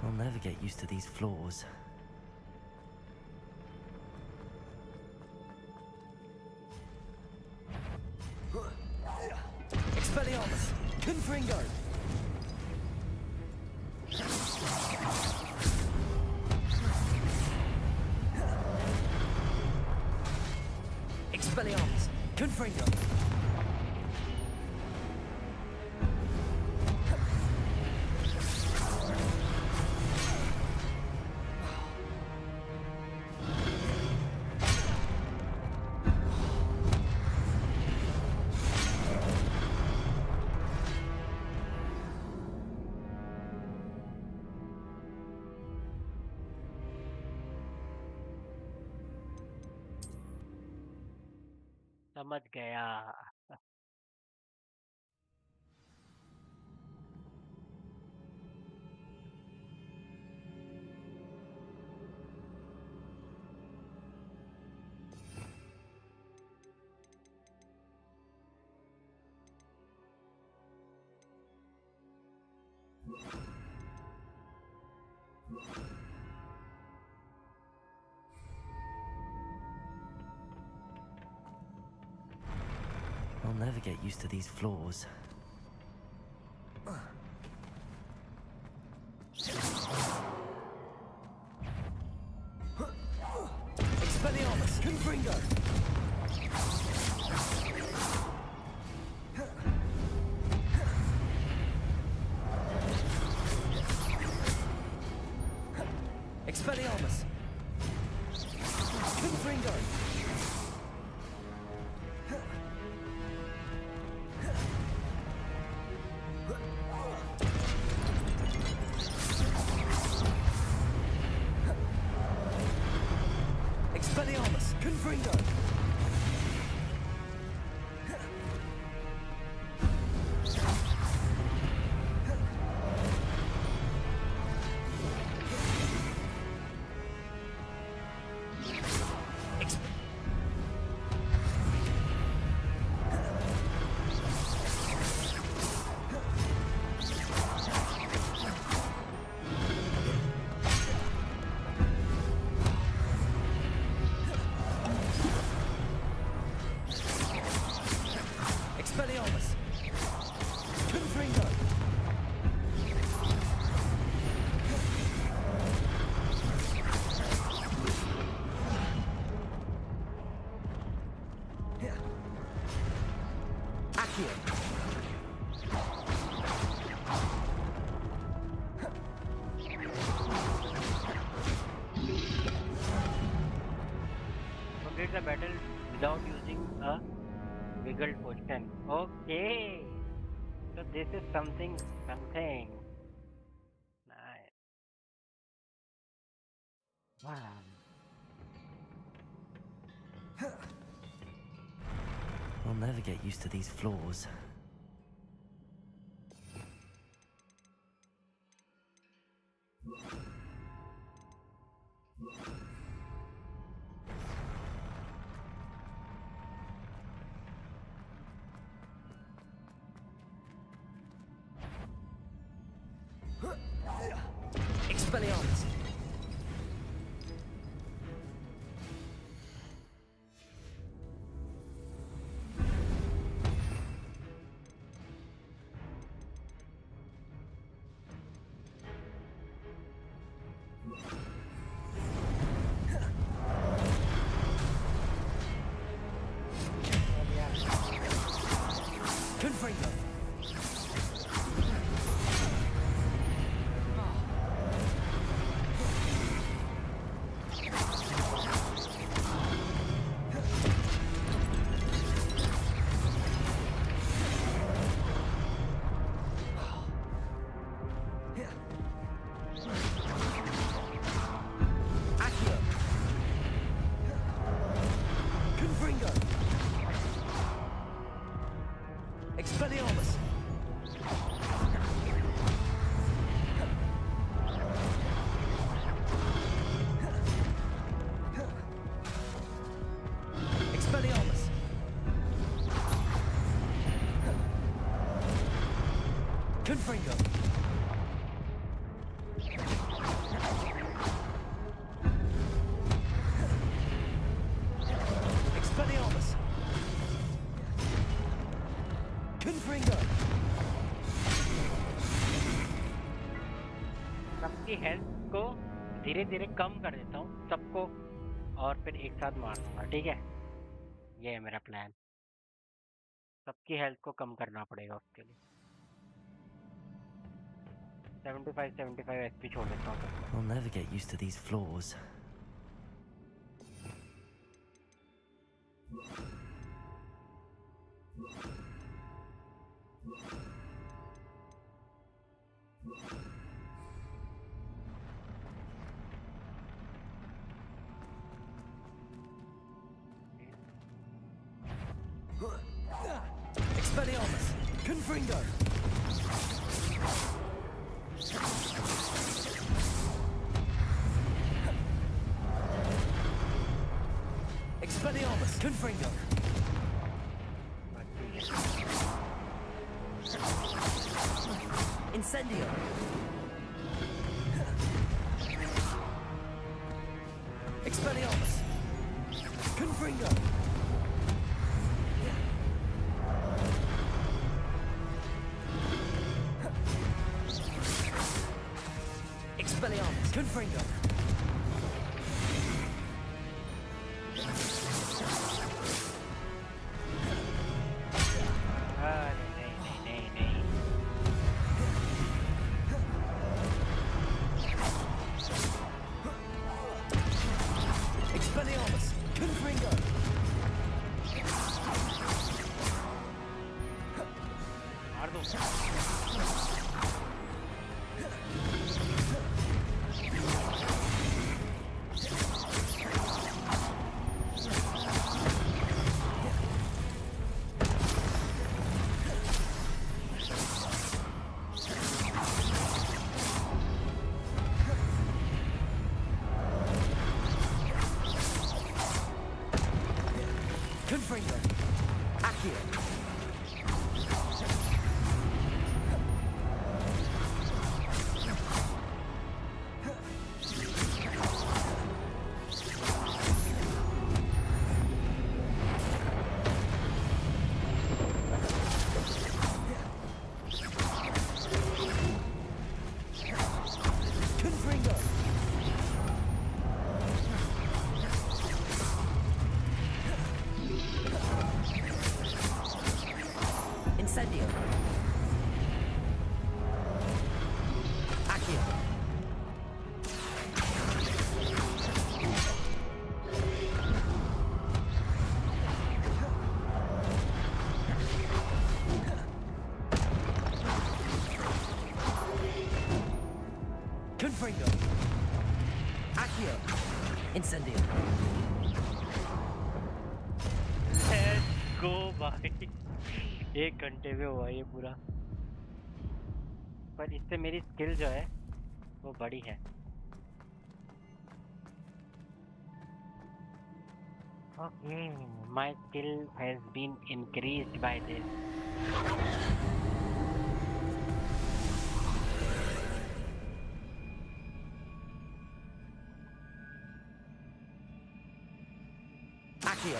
I'll never get used to these floors. Expelliarmus! Confringo! Expelliarmus! Confringo! समझ गया. I'll never get used to these floors. Expelliarmus! Confringo! Expelliarmus! Confringo! Expelliarmus! Confringo! complete the battle without using a wiggled potion. Okay. So this is something. Nice. Wow. I'll never get used to these floors. Expelliarmus! Confringo! Expelliarmus! Expelliarmus! Confringo! Expelliarmus! Confringo! सबकी health को धीरे धीरे कम कर देता हूँ सबको और फिर एक साथ मार दूंगा ठीक है ये है मेरा प्लान सबकी हेल्थ को कम करना पड़ेगा उसके लिए 75 एचपी छोड़ देता हूँ सबको I'll never get used to these floors. Expelliarmus! Confringo! Expelliarmus! Confringo! Incendio! Expelliarmus! Confringo! Expelliarmus! Confringo! Expelliarmus! Confringo! मार दो Accio! Incendio! Let's go भाई 1 घंटे में हुआ ये पूरा पर इससे मेरी स्किल जो है वो बड़ी है Okay, my skill has been increased by this. Accio!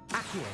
Accio!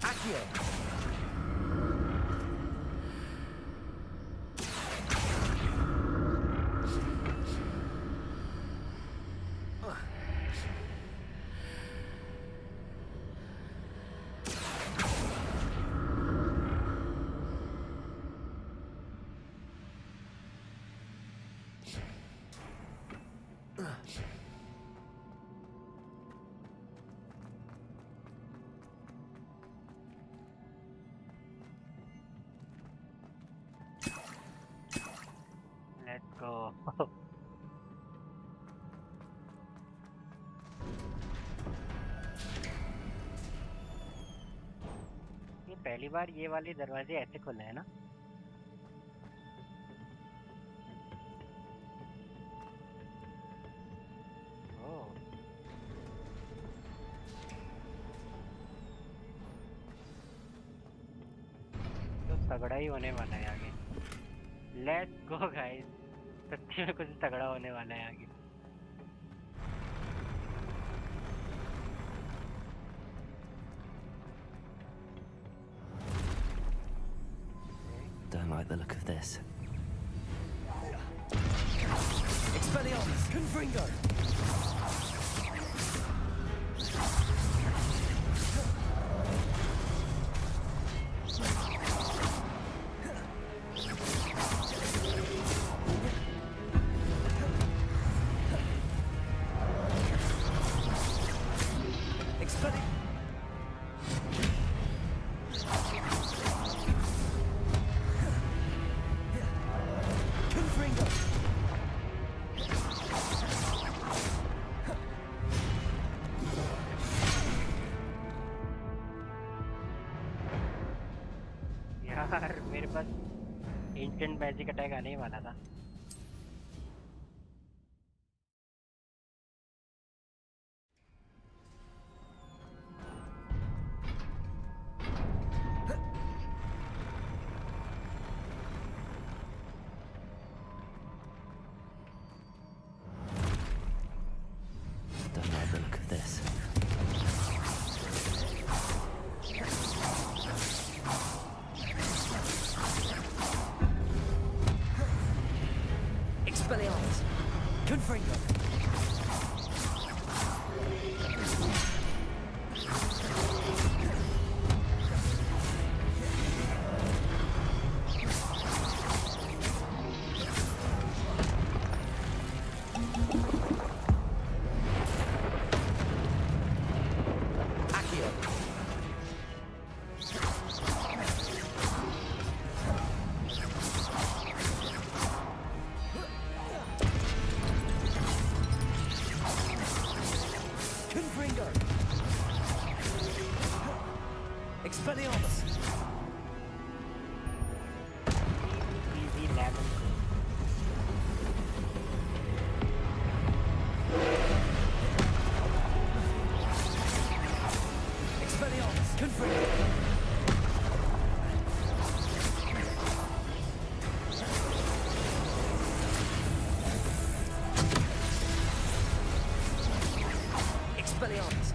Accio! Let's go. ये पहली बार ये वाले दरवाजे ऐसे खुले हैं ना ओह तो तगड़ा ही होने वाला है आगे लेट्स गो गाइस सच्ची में कुछ तगड़ा होने वाला है आगे Don't like the look of this. Expelliarmus! Confringo! यार मेरे पास इंस्टेंट मैजिक अटैक आने ही वाला था Don't like the look of this. Expelliarmus! Confringo! Expelliarmus! Easy lemon. Expelliarmus! Confringo! Expelliarmus!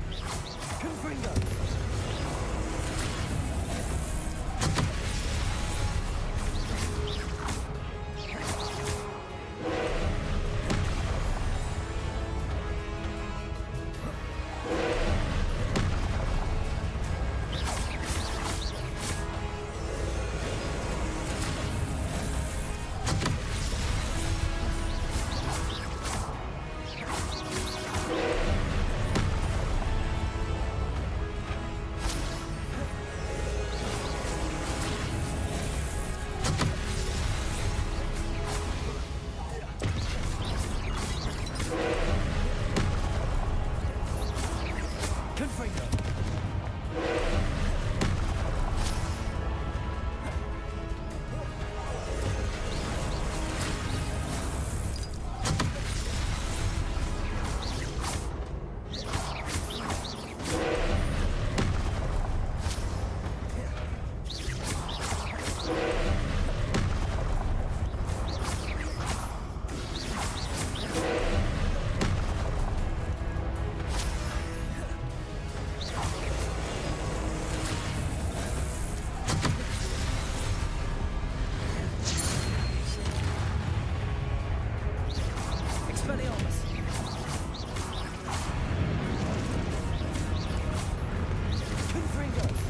Confringo!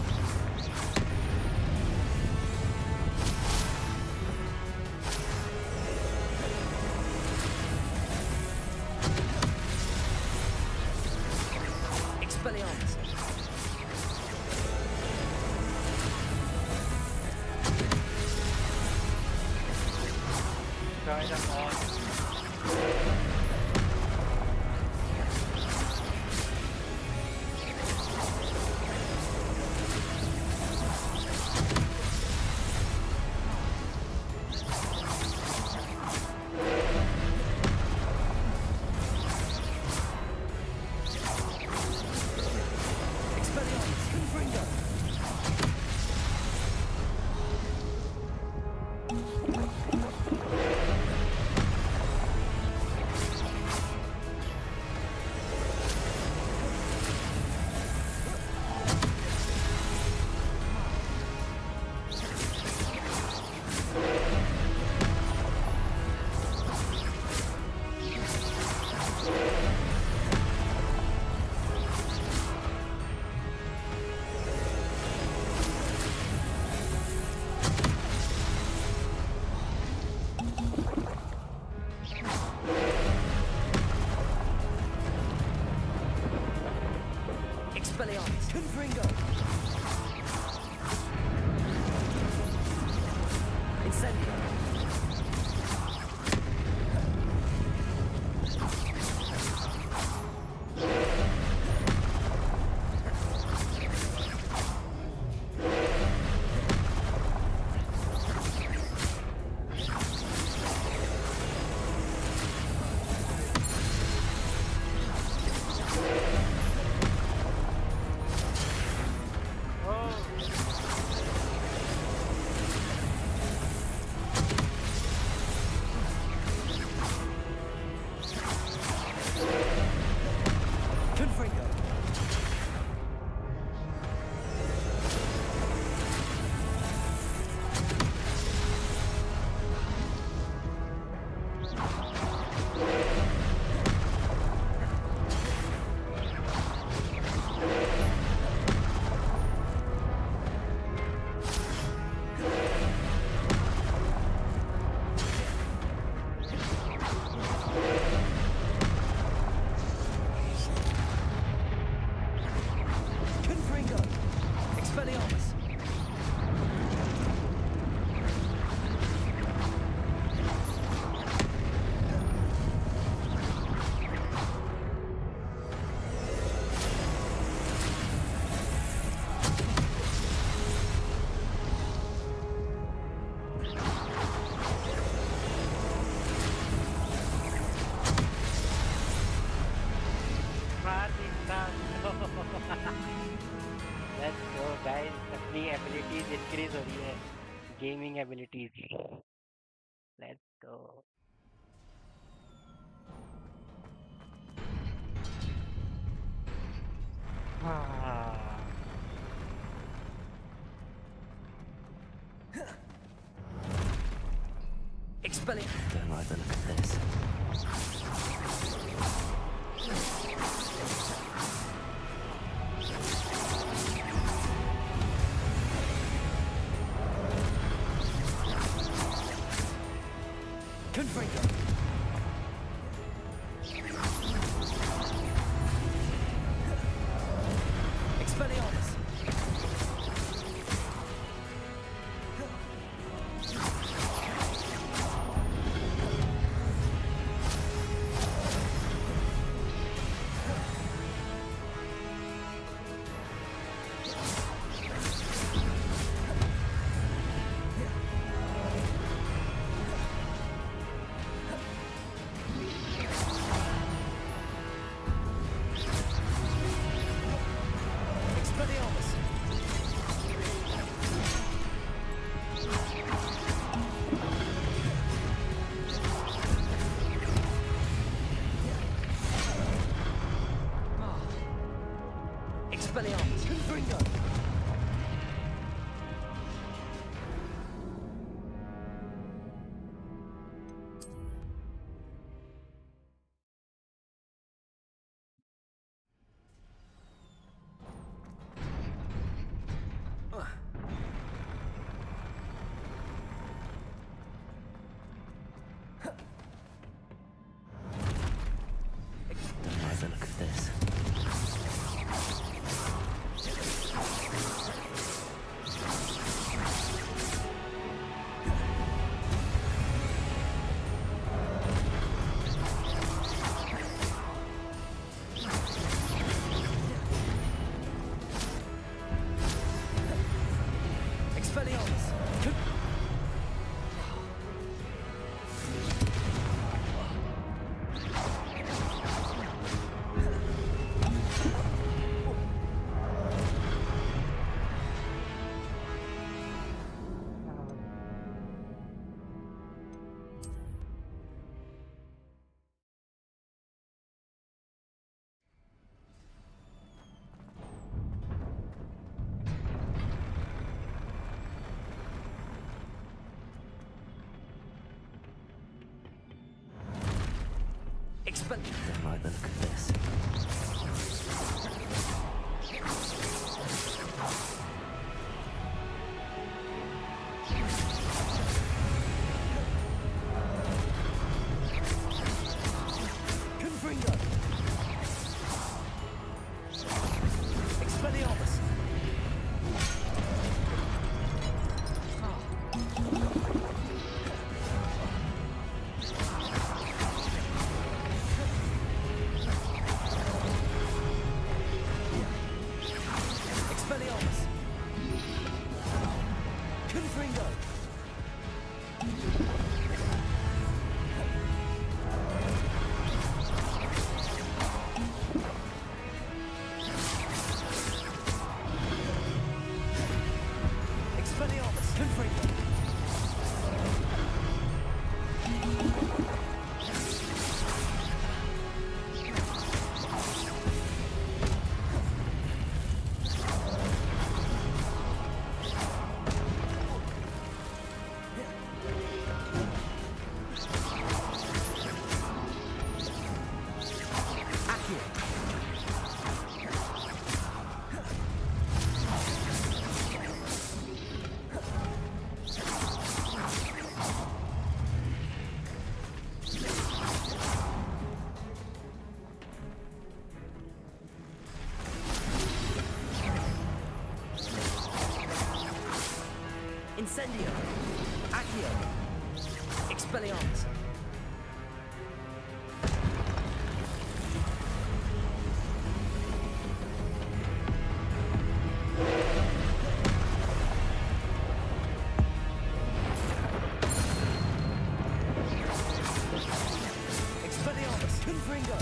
Expelliarmus! Confringo! Incendio! Guys, अपनी abilities increase हो रही है. Gaming abilities. Let's go. Expelliarmus. Don't like the look of this. Confringo. Expelliarmus. Expelliarmus. Confringo. Don't like the look of this. Expelliarmus. Don't like the look of this. Confringo. Expelliarmus. Expelliarmus. Confringo. Expelliarmus. Confringo. Incendio. Accio. Expelliarmus. Expelliarmus. Confringo.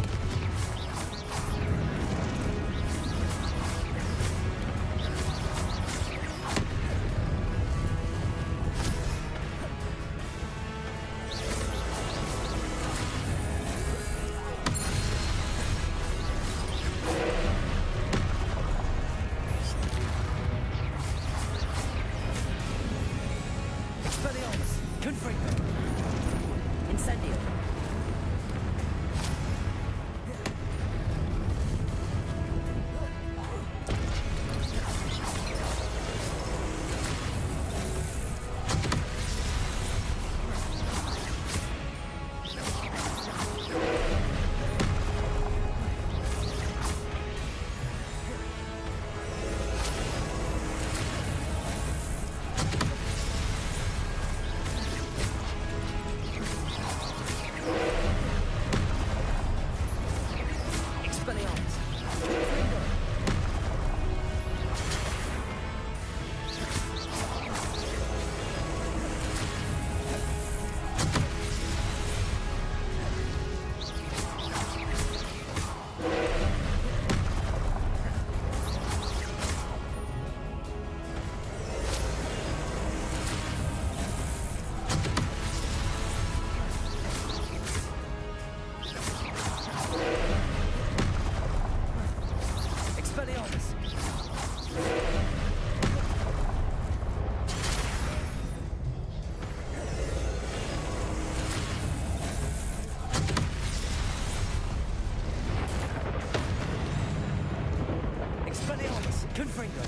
Confringo!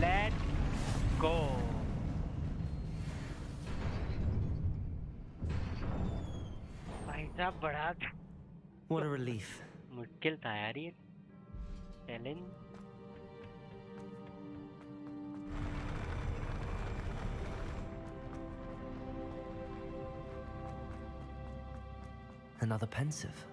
Let's go. भाई साहब बड़ा What a relief. मुश्किल था यार ये challenge. Another pensive.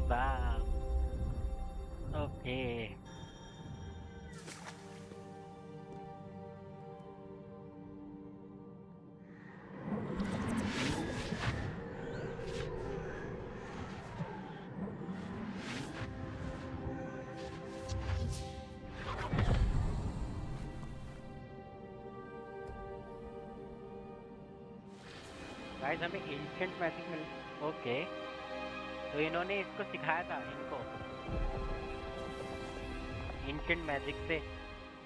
Wow. Okay. Guys हमें ancient magic मिल. Okay तो इन्होंने इसको सिखाया था इनको एंशिएंट मैजिक से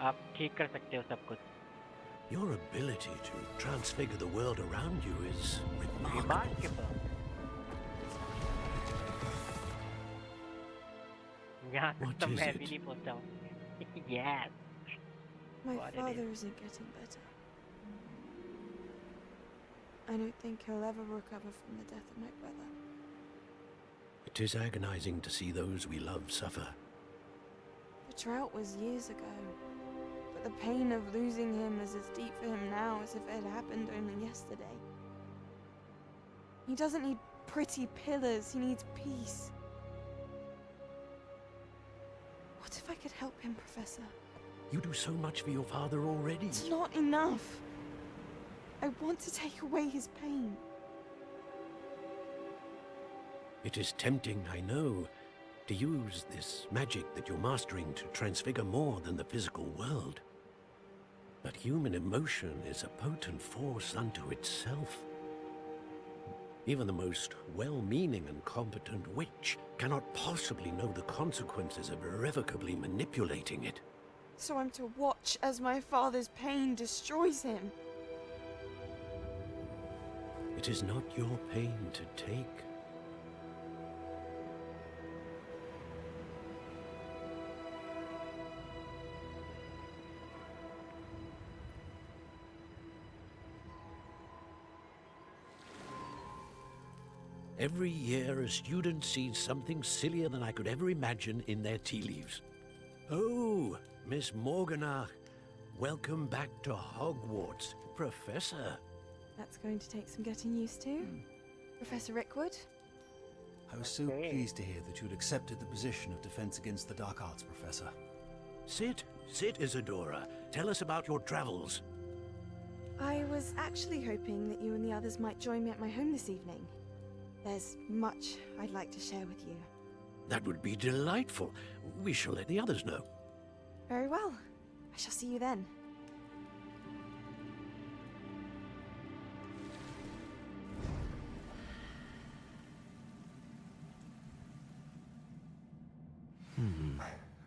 आप ठीक कर सकते हो सब कुछ. Your ability to transfigure the world around you is remarkable. यहाँ तक तो मैं भी नहीं पहुँचा हूँ. Yes. My father isn't getting better. I don't think he'll ever recover from the death of my brother. It is agonizing to see those we love suffer. The drought was years ago, but the pain of losing him is as deep for him now as if it had happened only yesterday. He doesn't need pretty pillars, he needs peace. What if I could help him, Professor? You do so much for your father already. It's not enough. I want to take away his pain. It is tempting, I know, to use this magic that you're mastering to transfigure more than the physical world. But human emotion is a potent force unto itself. Even the most well-meaning and competent witch cannot possibly know the consequences of irrevocably manipulating it. So I'm to watch as my father's pain destroys him. It is not your pain to take. Every year, a student sees something sillier than I could ever imagine in their tea leaves. Oh, Miss Morganach, welcome back to Hogwarts, Professor. That's going to take some getting used to. Professor Rickwood? I was so pleased to hear that you'd accepted the position of Defense Against the Dark Arts, Professor. Sit, Isadora. Tell us about your travels. I was actually hoping that you and the others might join me at my home this evening. There's much I'd like to share with you. That would be delightful. We shall let the others know. Very well. I shall see you then.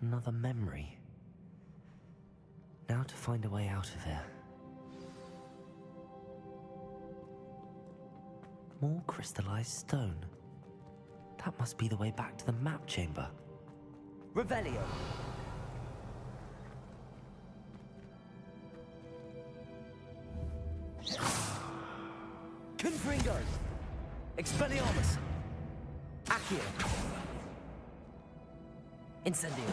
Another memory. Now to find a way out of here. More crystallized stone. That must be the way back to the map chamber. Revelio. Confringo. Expelliarmus. Accio. Incendio.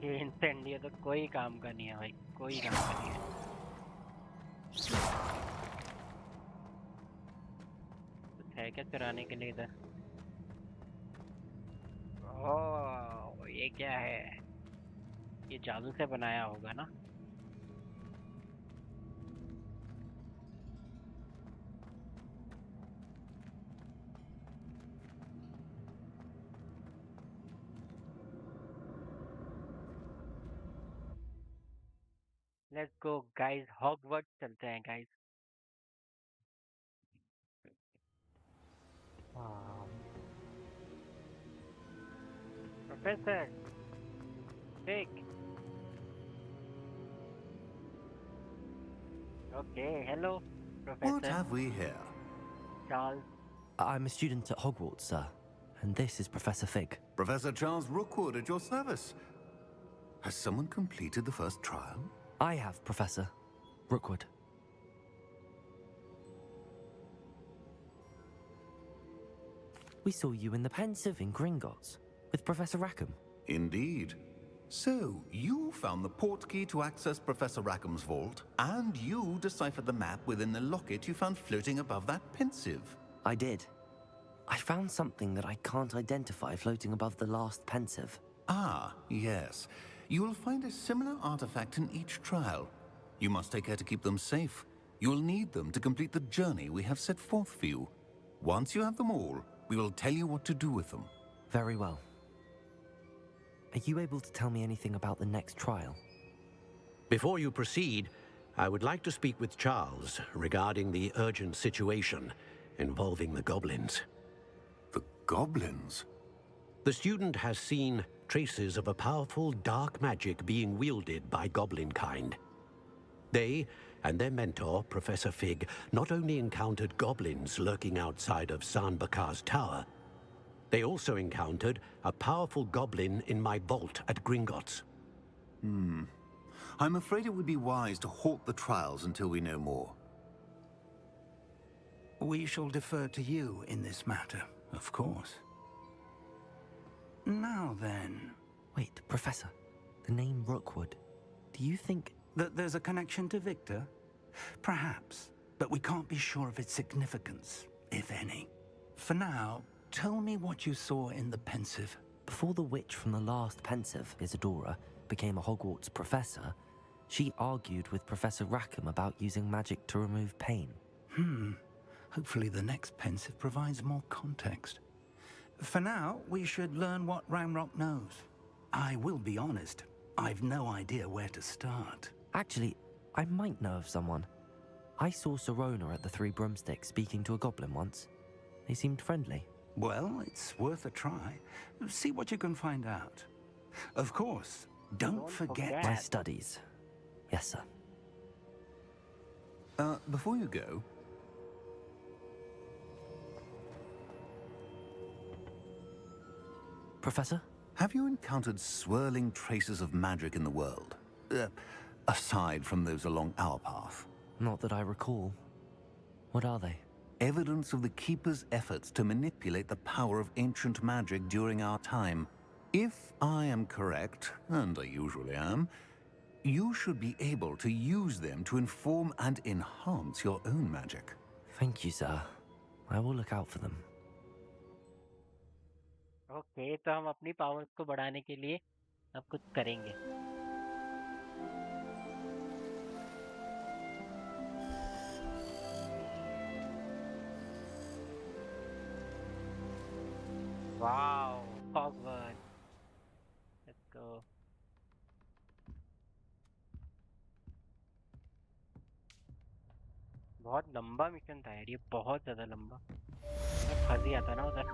ये इंसेंडियो तो कोई काम का नहीं है भाई, कोई काम का नहीं है। कुछ है क्या चुराने के लिए इधर? ओह, ये क्या है? ये जादू से बनाया होगा ना? Let's go guys, Hogwarts चलते हैं guys. Professor, Fig. Okay, hello, Professor. What have we here? Charles. I'm a student at Hogwarts, sir. And this is Professor Fig. Professor Charles Rookwood at your service. Has someone completed the first trial? I have, Professor Rookwood. We saw you in the Pensive in Gringotts with Professor Rackham. Indeed. So, you found the portkey to access Professor Rackham's vault, and you deciphered the map within the locket you found floating above that Pensive. I did. I found something that I can't identify floating above the last Pensive. Ah, yes. You will find a similar artifact in each trial. You must take care to keep them safe. You will need them to complete the journey we have set forth for you. Once you have them all, we will tell you what to do with them. Very well. Are you able to tell me anything about the next trial? Before you proceed, I would like to speak with Charles regarding the urgent situation involving the goblins. The goblins? The student has seen traces of a powerful dark magic being wielded by goblin kind. They and their mentor, Professor Fig, not only encountered goblins lurking outside of San Bakar's tower, they also encountered a powerful goblin in my vault at Gringotts. I'm afraid it would be wise to halt the trials until we know more. We shall defer to you in this matter, of course. Now then... Wait, Professor. The name Rookwood. Do you think... that there's a connection to Victor? Perhaps, but we can't be sure of its significance, if any. For now, tell me what you saw in the Pensive. Before the witch from the last Pensive, Isadora, became a Hogwarts professor, she argued with Professor Rackham about using magic to remove pain. Hopefully the next Pensive provides more context. For now, we should learn what Ramrock knows. I will be honest, I've no idea where to start. Actually, I might know of someone. I saw Sirona at the Three Broomsticks speaking to a goblin once. They seemed friendly. Well, it's worth a try. See what you can find out. Of course, don't forget... My studies. Yes, sir. Before you go... Professor? Have you encountered swirling traces of magic in the world? Aside from those along our path? Not that I recall. What are they? Evidence of the Keeper's efforts to manipulate the power of ancient magic during our time. If I am correct, and I usually am, you should be able to use them to inform and enhance your own magic. Thank you, sir. I will look out for them. Okay, तो हम अपनी powers को बढ़ाने के लिए अब कुछ करेंगे. Wow, Hogwarts. Let's go. बहुत लंबा मिशन था यार, ये बहुत ज्यादा लंबा। मैं फंस गया था ना उधर।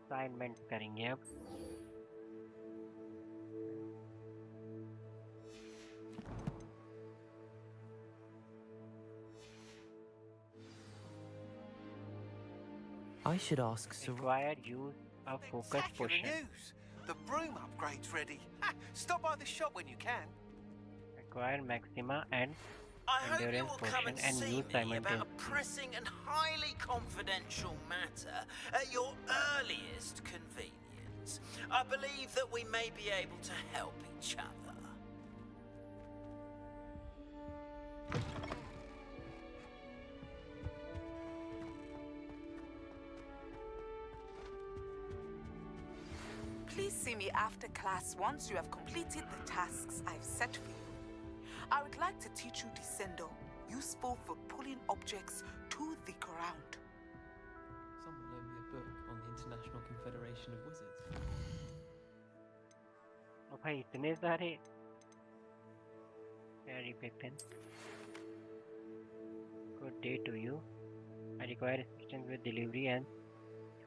असाइनमेंट करेंगे अब। I should ask Sir. Require use of focus Spectacular potion. news! The broom upgrade's ready. Ha! Stop by the shop when you can. Require maxima and I hope you endurance will come potion and and see use me about a simultaneously. pressing and highly confidential matter at your earliest convenience. I believe that we may be able to help each other. Please see me after class once you have completed the tasks I've set for you. I would like to teach you Descendo, useful for pulling objects to the ground. Someone loaned me a book on the International Confederation of Wizards. ओ भाई इतने सारे Harry Pippin. Good day to you. I require assistance with delivery and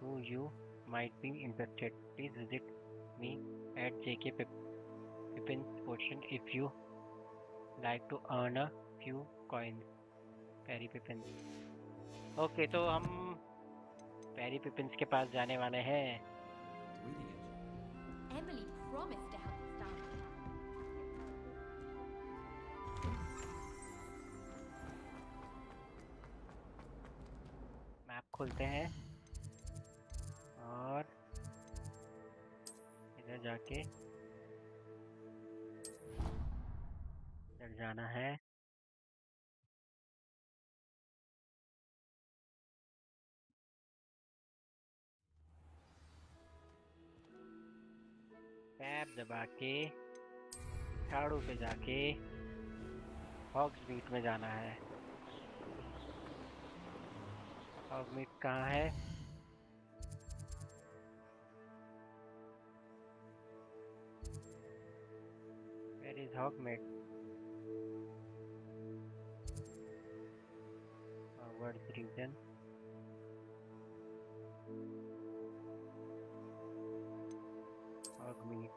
who you might be interested. Please visit me at JK Pippin's Potion if you like to earn a few coins. Perry Pippin. Okay, तो हम Perry Pippins के पास जाने वाले हैं. Emily promised to help us down. Map खोलते हैं और इधर जाके इधर जाना है. टैब दबा के झाड़ू पे जाके हॉग्समीड में जाना है. हॉग्समीड कहाँ है? Where is Hogmead? Hogwarts region. Hogmead.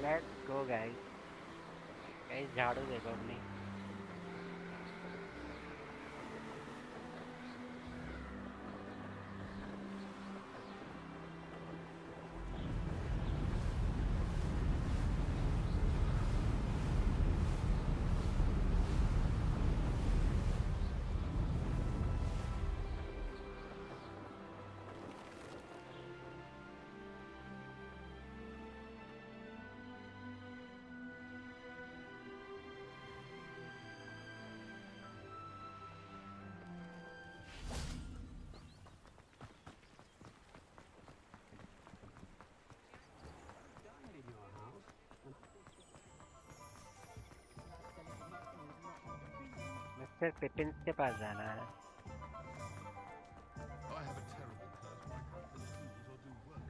Let's go guys. Guys झाड़ू देखो अपनी. मिस्टर पिपिन्स के पास जाना है. I have a terrible curse where I can't fill tools or do work.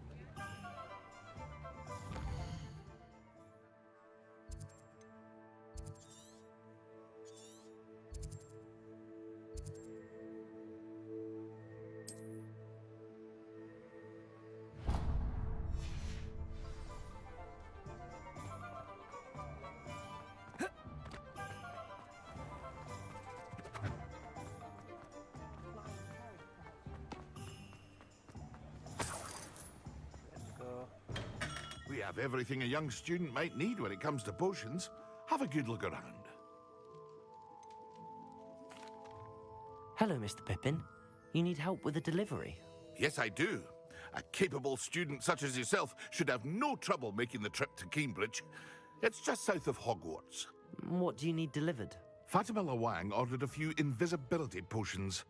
have everything a young student might need when it comes to potions. Have a good look around. Hello, Mr. Pippin. You need help with a delivery? Yes, I do. A capable student such as yourself should have no trouble making the trip to Cambridge. It's just south of Hogwarts. What do you need delivered? Fatima Lawang ordered a few invisibility potions.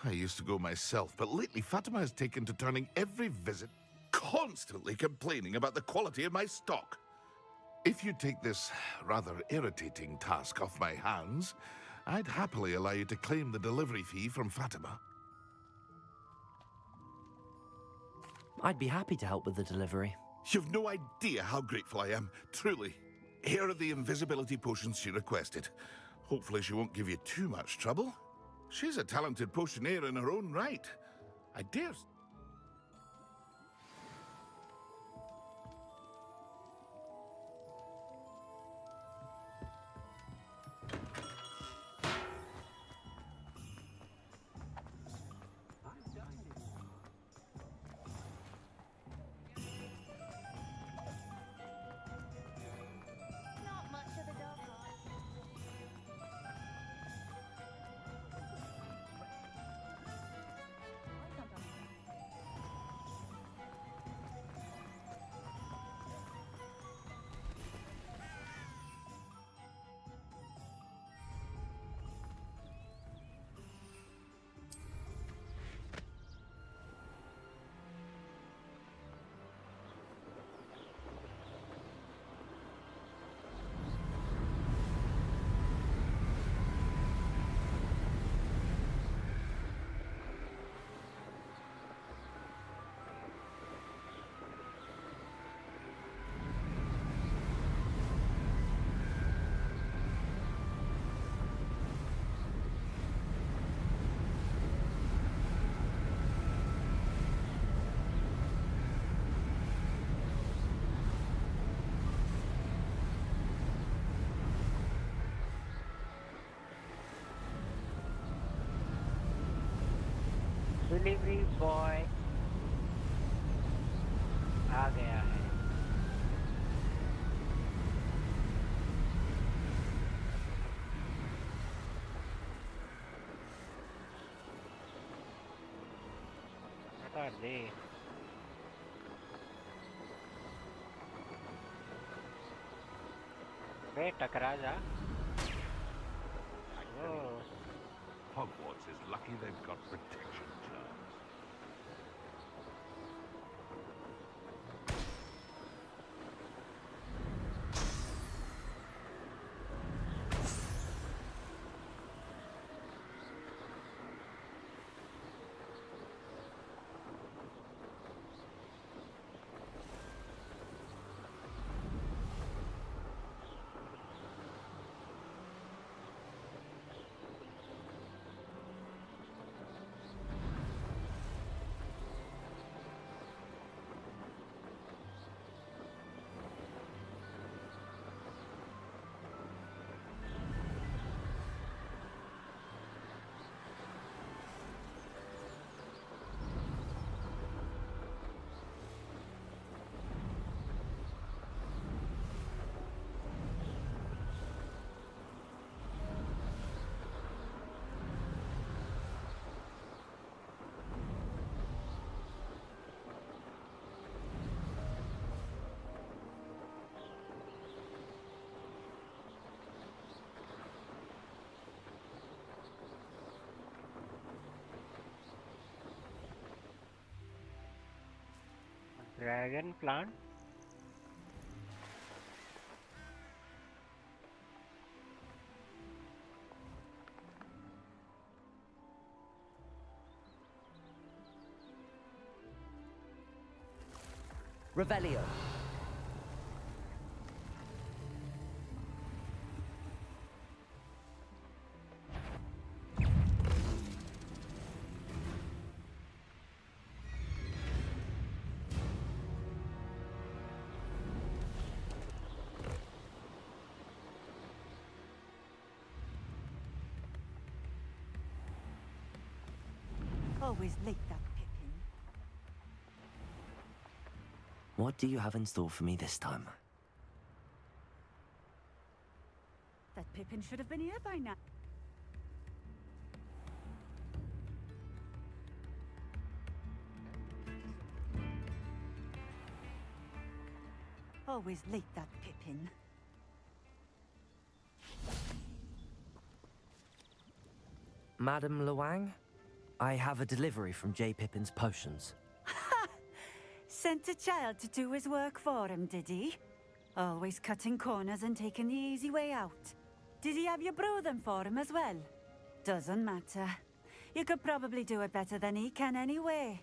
I used to go myself, but lately Fatima has taken to turning every visit, constantly complaining about the quality of my stock. If you take this rather irritating task off my hands, I'd happily allow you to claim the delivery fee from Fatima. I'd be happy to help with the delivery. You've no idea how grateful I am, truly. Here are the invisibility potions she requested. Hopefully she won't give you too much trouble. She's a talented potioneer in her own right. I dare... Not much of a dog heart. Delivery boy आ गया है। हटा दे। बे टकरा जा। Hogwarts is lucky they've got protection terms. Dragon plant Revelio. Always late, that Pippin. What do you have in store for me this time? That Pippin should have been here by now. Always late, that Pippin. Madam Luang? I have a delivery from J. Pippin's potions. Sent a child to do his work for him, did he? Always cutting corners and taking the easy way out. Did he have you brew them for him as well? Doesn't matter. You could probably do it better than he can anyway.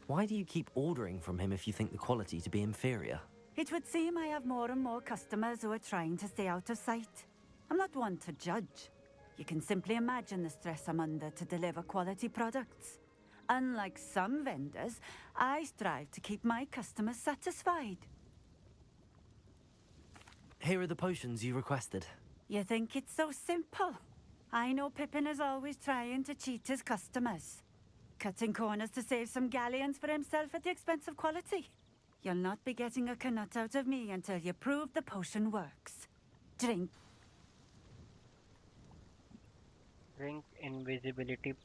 Why do you keep ordering from him if you think the quality to be inferior? It would seem I have more and more customers who are trying to stay out of sight. I'm not one to judge. You can simply imagine the stress I'm under to deliver quality products. Unlike some vendors, I strive to keep my customers satisfied. Here are the potions you requested. You think it's so simple? I know Pippin is always trying to cheat his customers. Cutting corners to save some galleons for himself at the expense of quality. You'll not be getting a canut out of me until you prove the potion works. Drink. Drink invisibility.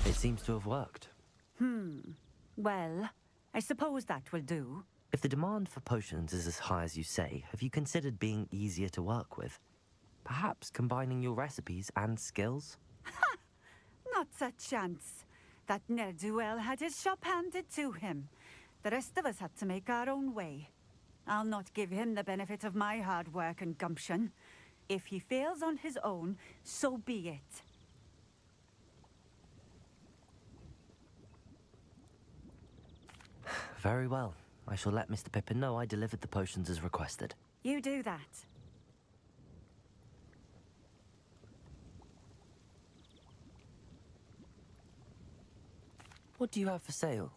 It seems to have worked. Well, I suppose that will do. If the demand for potions is as high as you say, have you considered being easier to work with? Perhaps combining your recipes and skills? Not a chance. That ne'er-do-well had his shop handed to him. The rest of us had to make our own way. I'll not give him the benefit of my hard work and gumption. If he fails on his own, so be it. Very well. I shall let Mr. Pippin know I delivered the potions as requested. You do that. What do you have for sale?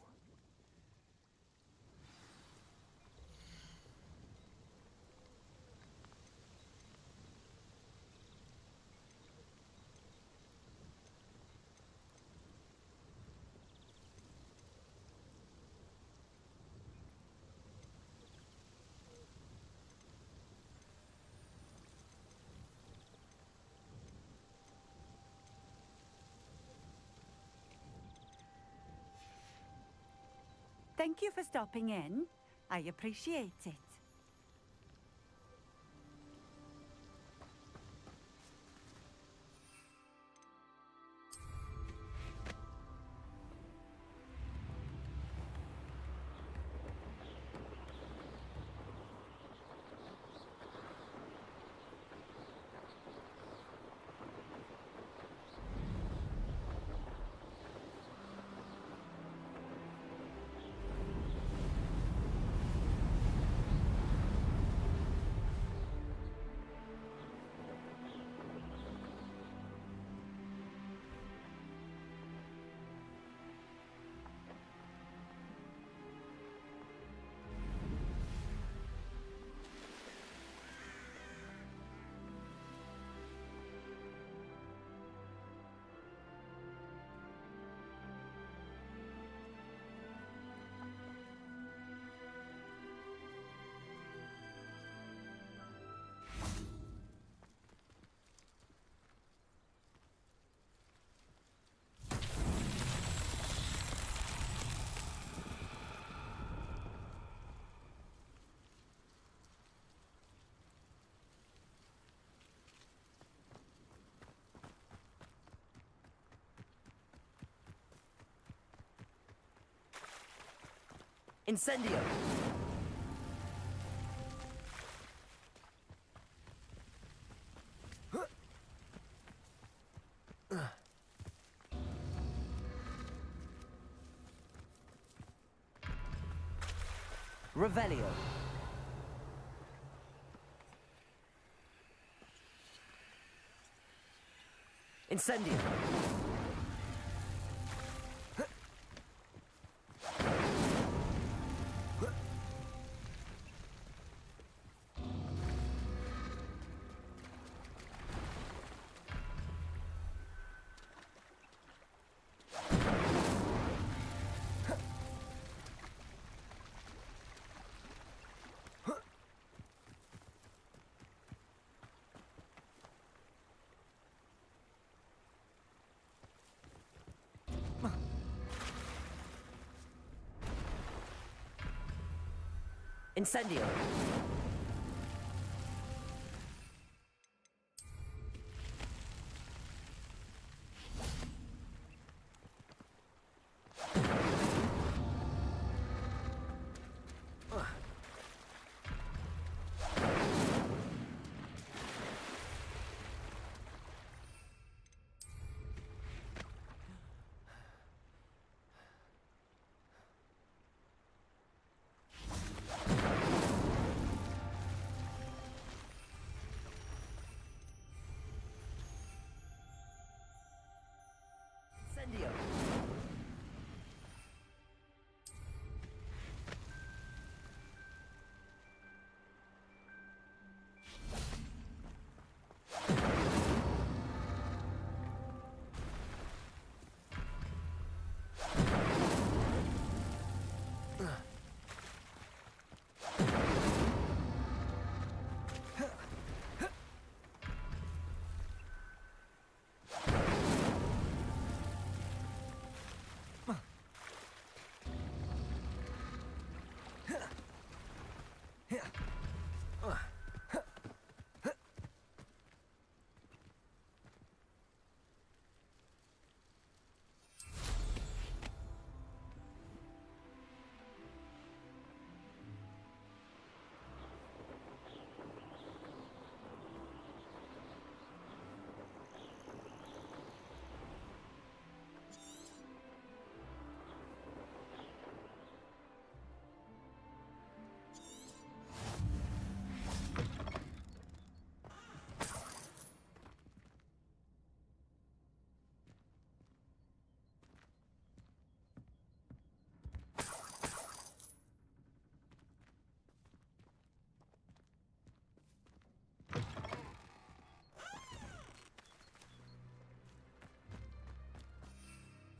Thank you for stopping in. I appreciate it. Incendio! Revelio. Incendio. Incendio. Incendio.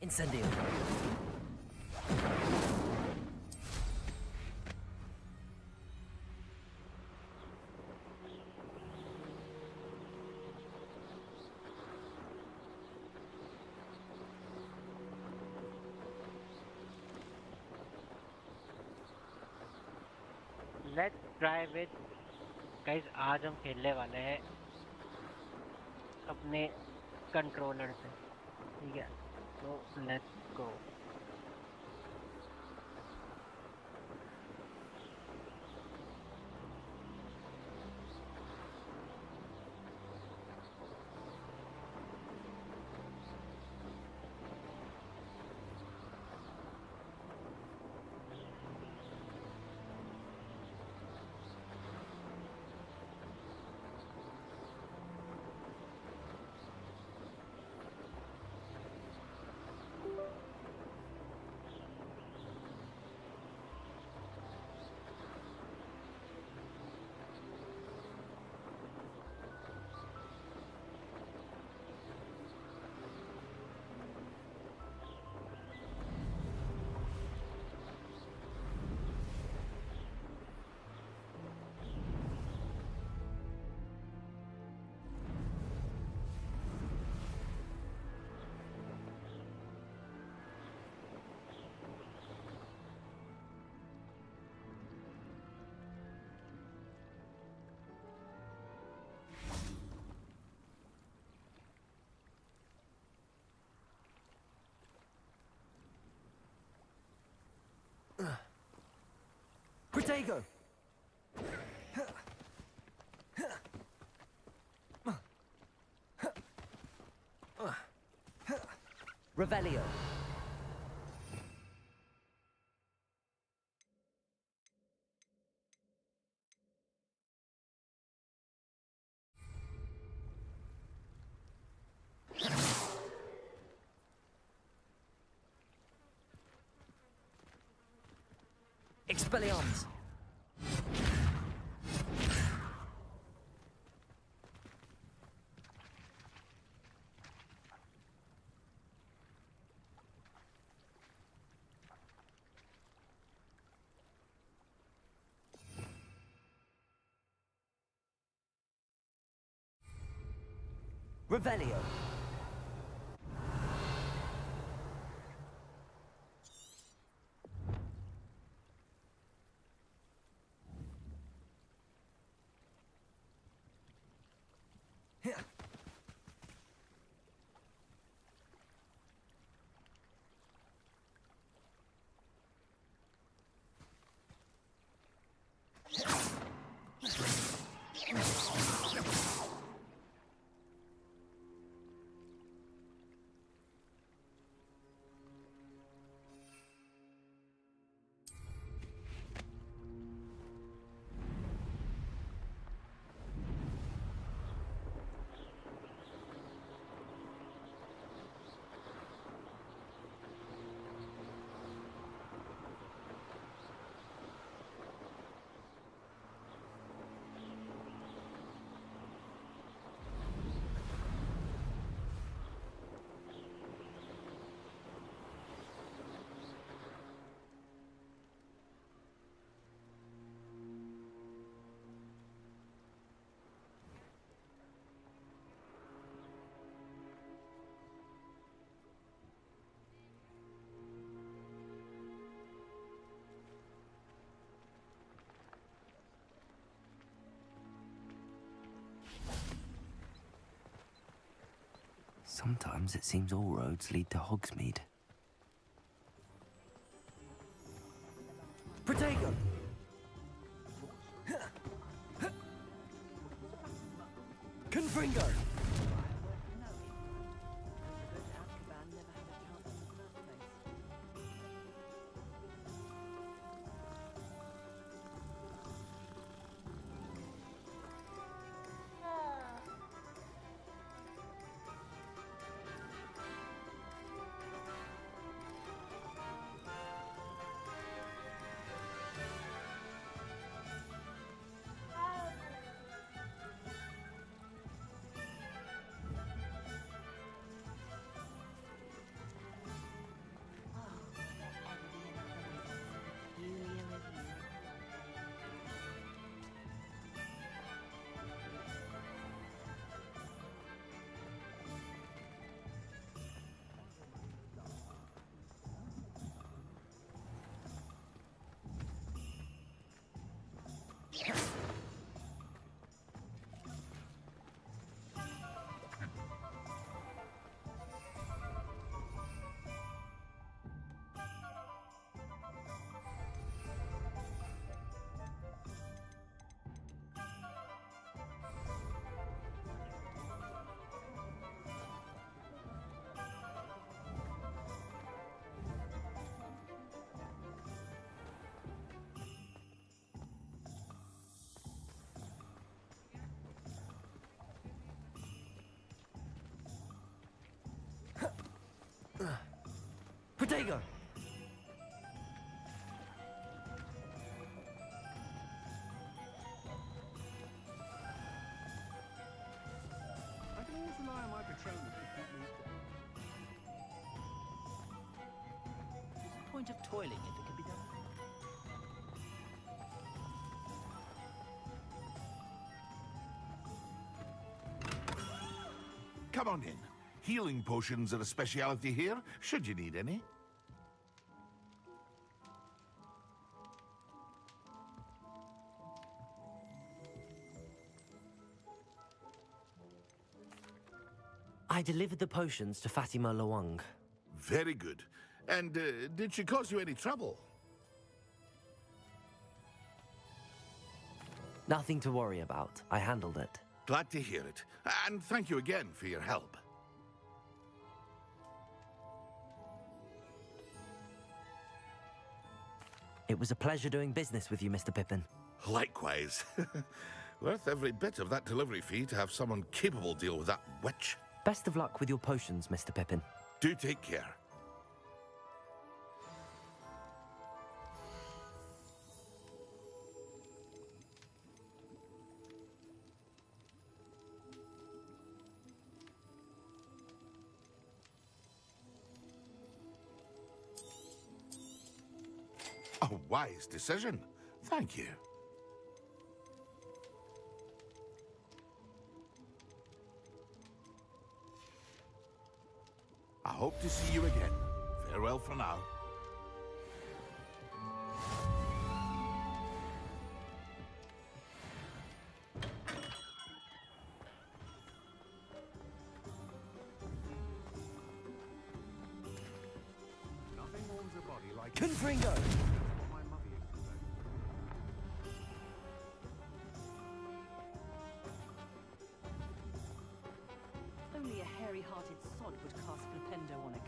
Incendio. Let's try with guys. आज हम खेलने वाले हैं अपने controller से, ठीक है? तो let's go. Protego! Revelio. Expelliarmus. Revelio. Sometimes it seems all roads lead to Hogsmeade. Protego! Confringo! Protego! I can always rely on my Patronus to keep me down. What's the point of toiling if it can be done? Come on in. Healing potions are a speciality here, should you need any. I delivered the potions to Fatima Lawang. Very good. And did she cause you any trouble? Nothing to worry about. I handled it. Glad to hear it. And thank you again for your help. It was a pleasure doing business with you, Mr. Pippin. Likewise. Worth every bit of that delivery fee to have someone capable deal with that witch. Best of luck with your potions, Mr. Pippin. Do take care. A wise decision. Thank you. I hope to see you again. Farewell for now. Nothing warms a body like Confringo! what my mother used to say. Only a hairy-hearted sod would cast flipendo on a cow.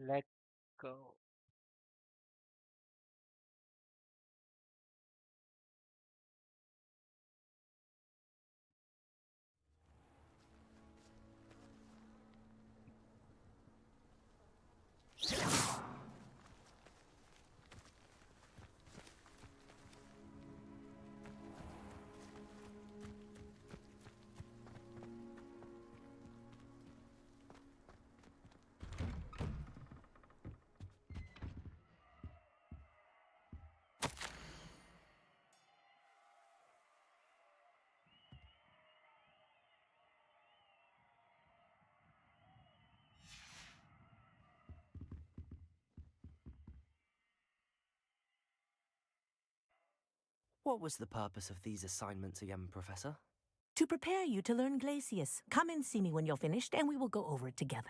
Let go. What was the purpose of these assignments again, Professor? To prepare you to learn Glacius. Come and see me when you're finished, and we will go over it together.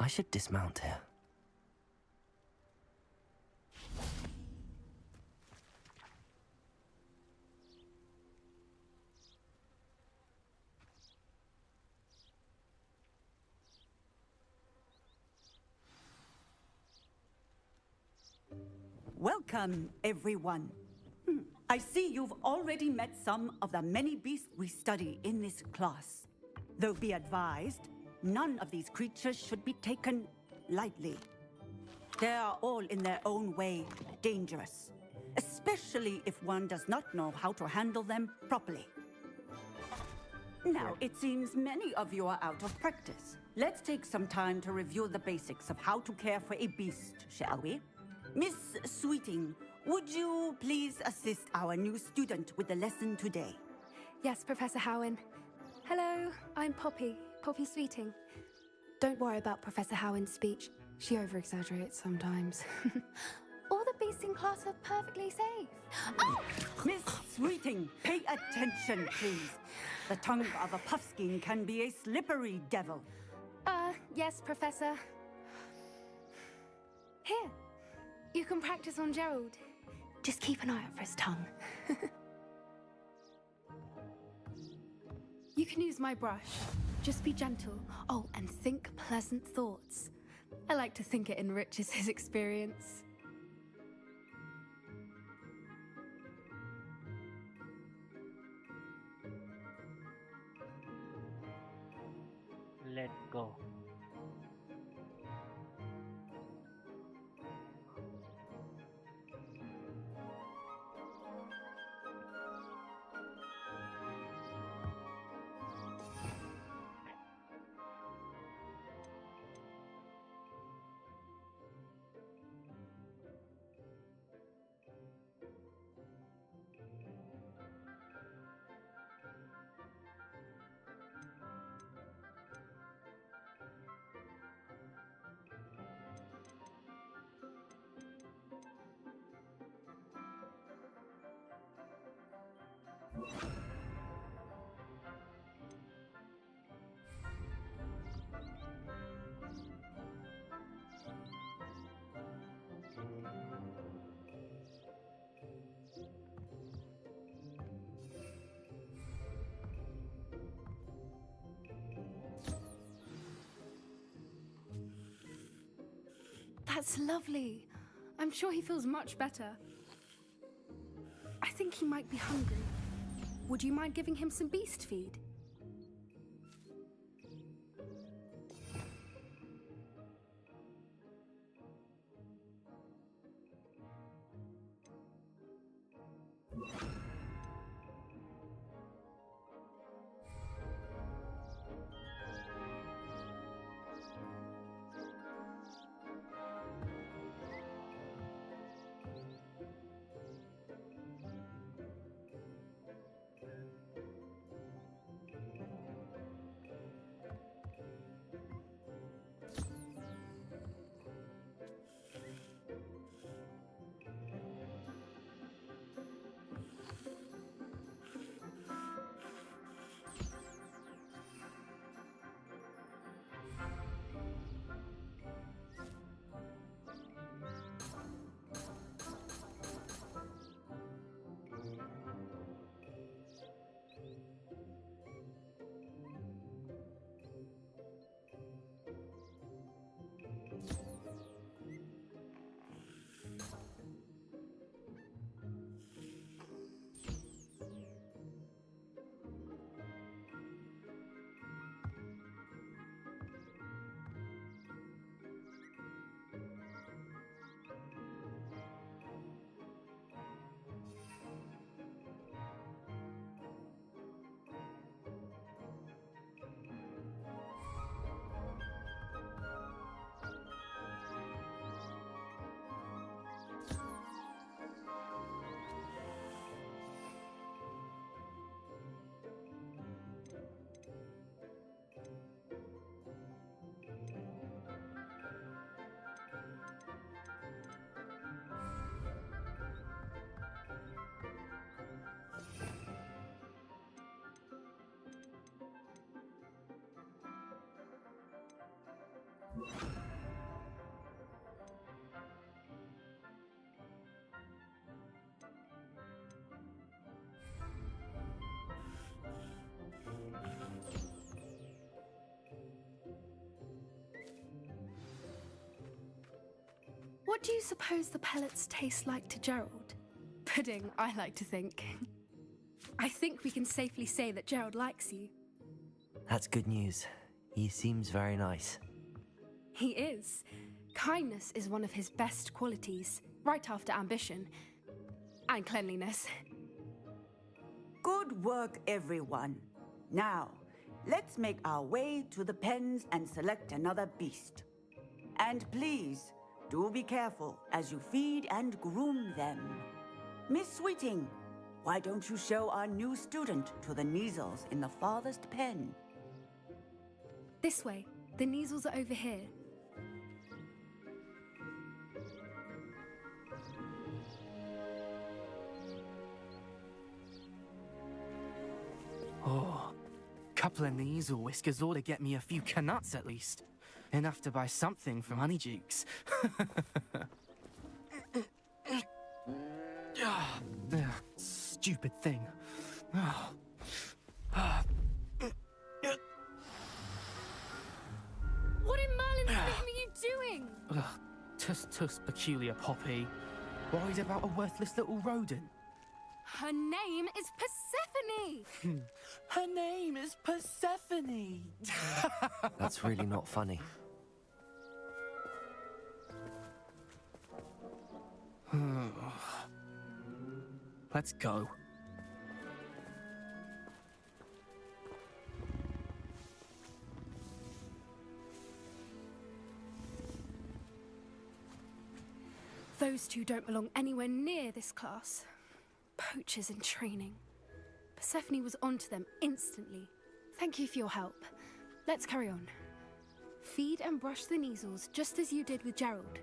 I should dismount here. Welcome, everyone. I see you've already met some of the many beasts we study in this class. Though be advised, none of these creatures should be taken lightly. They are all in their own way dangerous, especially if one does not know how to handle them properly. Now, it seems many of you are out of practice. Let's take some time to review the basics of how to care for a beast, shall we? Miss Sweeting, would you please assist our new student with the lesson today? Yes, Professor Howen. Hello, I'm Poppy Sweeting. Don't worry about Professor Howen's speech. She over-exaggerates sometimes. All the beasts in class are perfectly safe. Oh! Miss Sweeting, pay attention, please. The tongue of a puffskein can be a slippery devil. Yes, Professor. Here, you can practice on Gerald. Just keep an eye out for his tongue. You can use my brush. Just be gentle. Oh, and think pleasant thoughts. I like to think it enriches his experience. Let's go. That's lovely. I'm sure he feels much better. I think he might be hungry. Would you mind giving him some beast feed? What do you suppose the pellets taste like to Gerald? Pudding, I like to think. I think we can safely say that Gerald likes you. That's good news. He seems very nice. He is. Kindness is one of his best qualities, right after ambition. And cleanliness. Good work, everyone. Now, let's make our way to the pens and select another beast. And please, do be careful as you feed and groom them. Miss Sweeting, why don't you show our new student to the Neasels in the farthest pen? This way. The Neasels are over here. Oh, couple of Neasel whiskers ought to get me a few canuts at least. Enough to buy something from Honeydukes. Stupid thing. What in Merlin's name are you doing? Tuss peculiar Poppy. Worried about a worthless little rodent. Her name is Persephone! Her name is Persephone! That's really not funny. Let's go. Those two don't belong anywhere near this class. Poachers in training. Persephone was onto them instantly. Thank you for your help. Let's carry on. Feed and brush the Neasels just as you did with Gerald.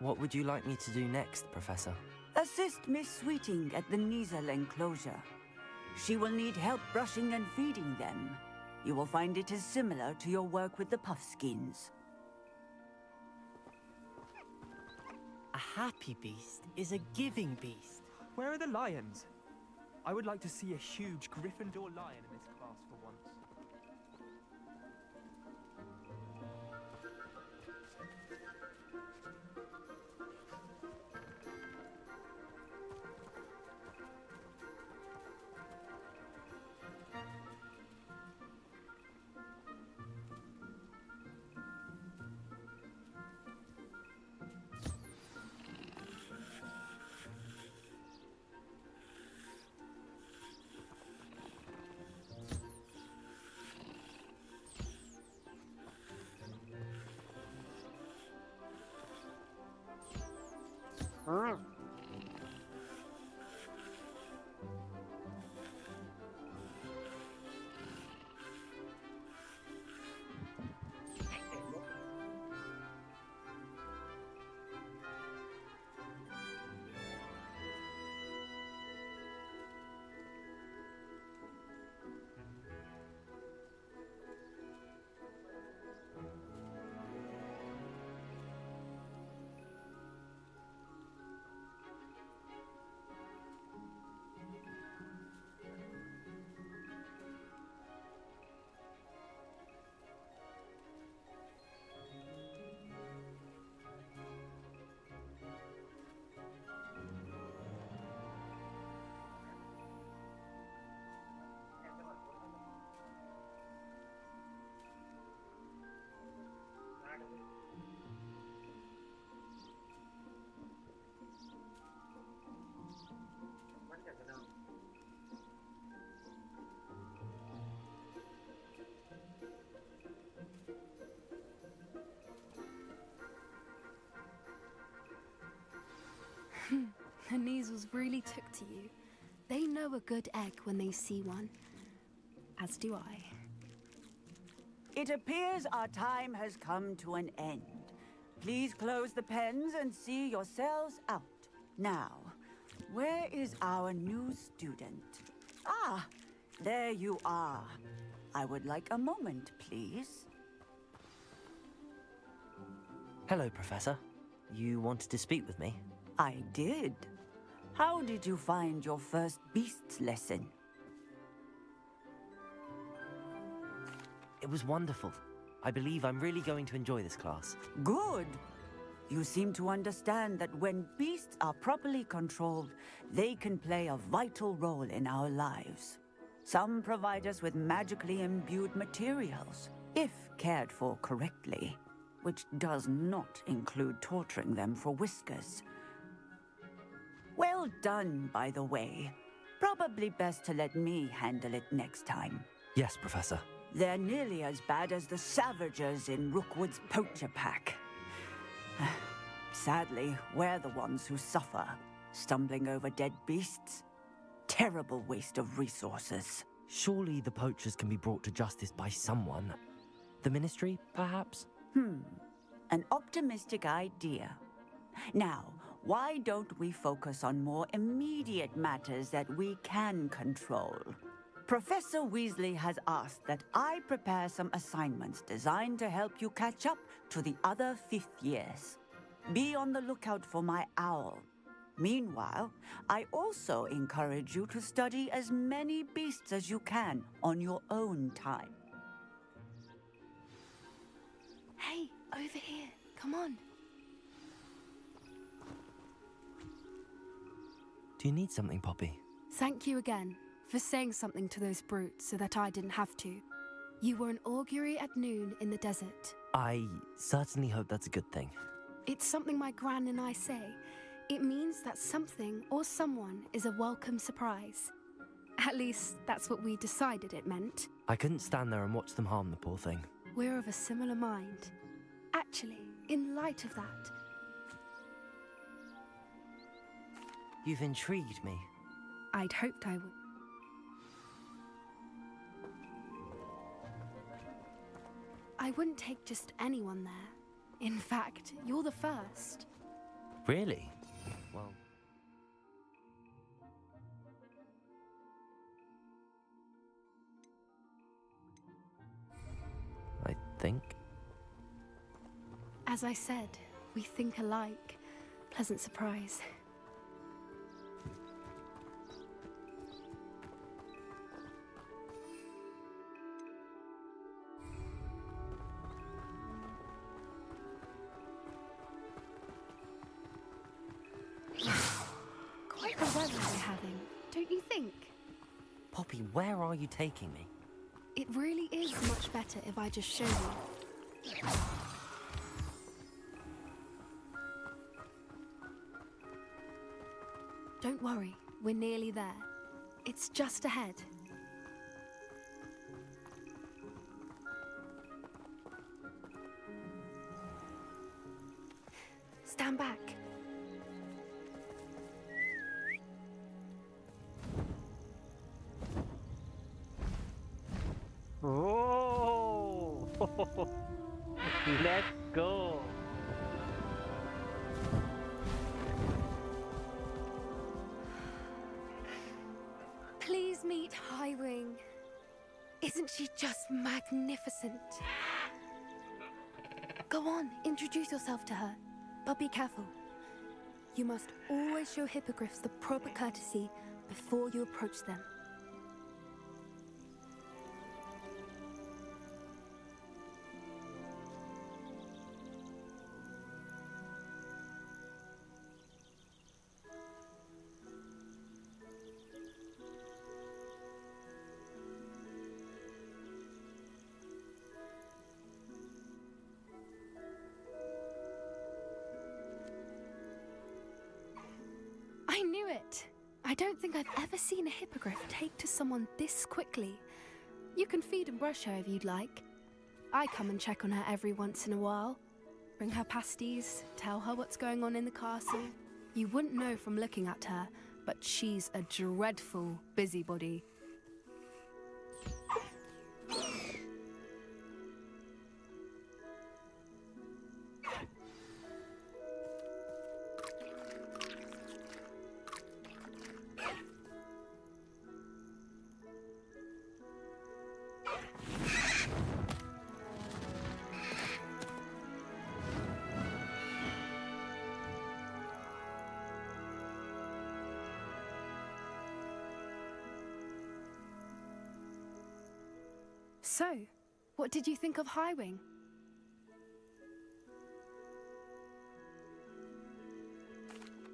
What would you like me to do next, Professor? Assist Miss Sweeting at the Kneasel enclosure. She will need help brushing and feeding them. You will find it is similar to your work with the Puffskins. A happy beast is a giving beast. Where are the lions? I would like to see a huge Gryffindor lion in this class for once. The Kneasels really took to you. They know a good egg when they see one. As do I. It appears our time has come to an end. Please close the pens and see yourselves out. Now, where is our new student? Ah, there you are. I would like a moment, please. Hello, Professor. You wanted to speak with me? I did. How did you find your first beasts lesson? It was wonderful. I believe I'm really going to enjoy this class. Good. You seem to understand that when beasts are properly controlled, they can play a vital role in our lives. Some provide us with magically imbued materials, if cared for correctly, which does not include torturing them for whiskers. Well done, by the way. Probably best to let me handle it next time. Yes, Professor. They're nearly as bad as the Savagers in Rookwood's poacher pack. Sadly, we're the ones who suffer, stumbling over dead beasts. Terrible waste of resources. Surely the poachers can be brought to justice by someone. The Ministry, perhaps? An optimistic idea. Now, why don't we focus on more immediate matters that we can control? Professor Weasley has asked that I prepare some assignments designed to help you catch up to the other 5th years. Be on the lookout for my owl. Meanwhile, I also encourage you to study as many beasts as you can on your own time. Hey, over here. Come on. Do you need something, Poppy? Thank you again for saying something to those brutes so that I didn't have to. You were an augury at noon in the desert. I certainly hope that's a good thing. It's something my gran and I say. It means that something or someone is a welcome surprise. At least, that's what we decided it meant. I couldn't stand there and watch them harm the poor thing. We're of a similar mind. Actually, in light of that... You've intrigued me. I'd hoped I would. I wouldn't take just anyone there. In fact, you're the first. Really? Well... I think. As I said, we think alike. Pleasant surprise. Quite the weather we're having, don't you think? Poppy, where are you taking me? It really is much better if I just show you. Don't worry, we're nearly there. It's just ahead. Stand back. Oh! Let's go! Please meet Highwing. Isn't she just magnificent? Go on, introduce yourself to her. But be careful. You must always show hippogriffs the proper courtesy before you approach them. I knew it! I don't think I've ever seen a hippogriff take to someone this quickly. You can feed and brush her if you'd like. I come and check on her every once in a while. Bring her pasties, tell her what's going on in the castle. You wouldn't know from looking at her, but she's a dreadful busybody. So, what did you think of Highwing?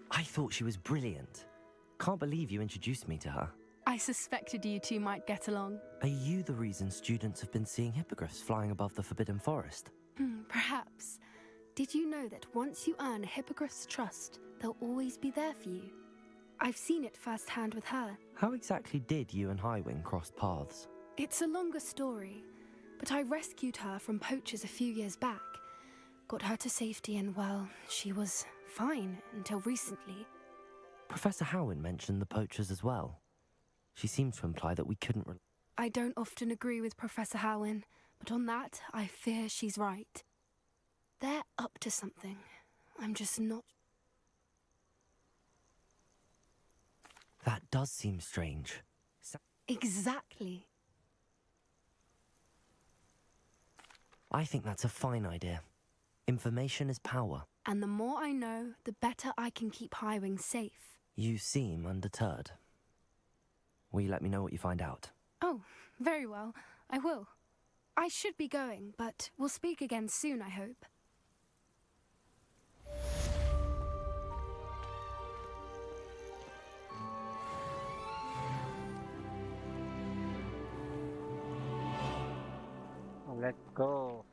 I thought she was brilliant. Can't believe you introduced me to her. I suspected you two might get along. Are you the reason students have been seeing hippogriffs flying above the Forbidden Forest? Perhaps. Did you know that once you earn a hippogriff's trust, they'll always be there for you? I've seen it firsthand with her. How exactly did you and Highwing cross paths? It's a longer story, but I rescued her from poachers a few years back. Got her to safety and, well, she was fine until recently. Professor Howin mentioned the poachers as well. She seemed to imply that we couldn't... I don't often agree with Professor Howin, but on that, I fear she's right. They're up to something. I'm just not... That does seem strange. Exactly. I think that's a fine idea. Information is power. And the more I know, the better I can keep Highwing safe. You seem undeterred. Will you let me know what you find out? Oh, very well. I will. I should be going, but we'll speak again soon, I hope. Let's go.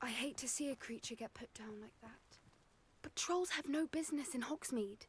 I hate to see a creature get put down like that. But trolls have no business in Hogsmeade.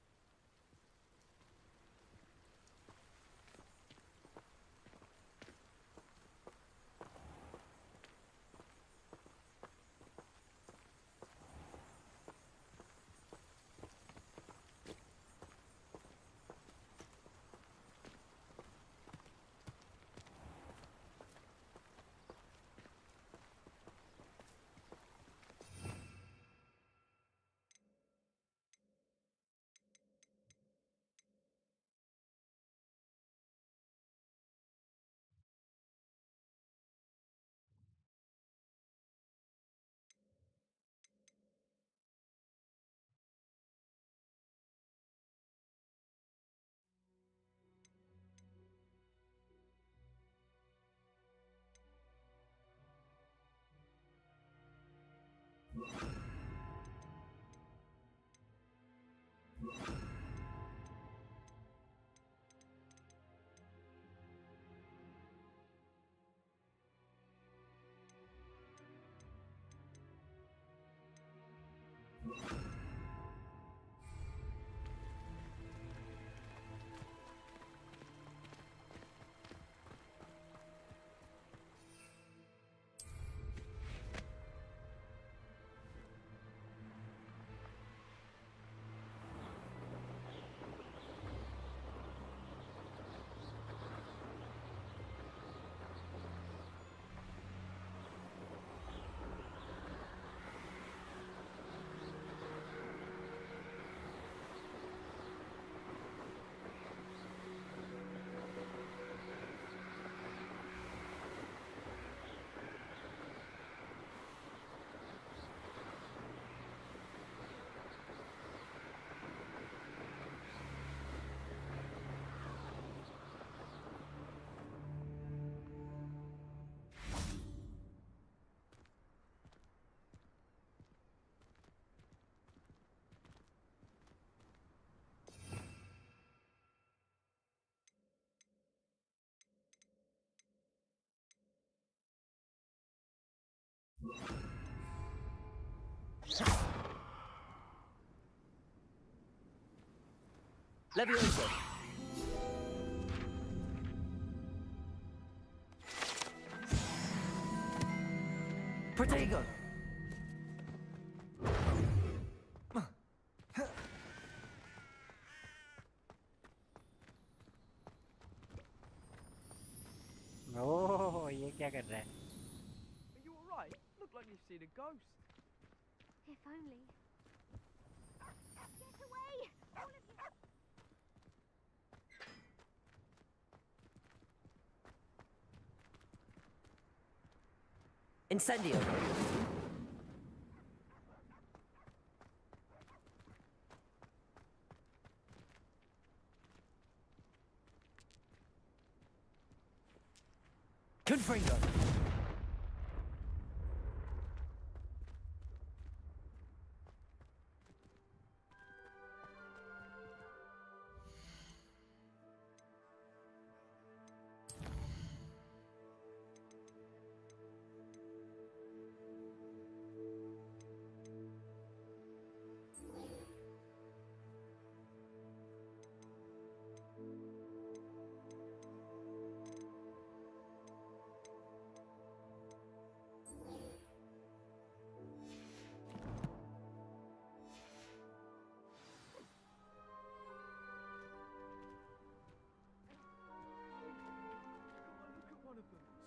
Levioso! Protego! ओह ये क्या कर रहा है? Are you alright? Look like you've seen a ghost. If only. Get away! All of you! Incendio! Confringo!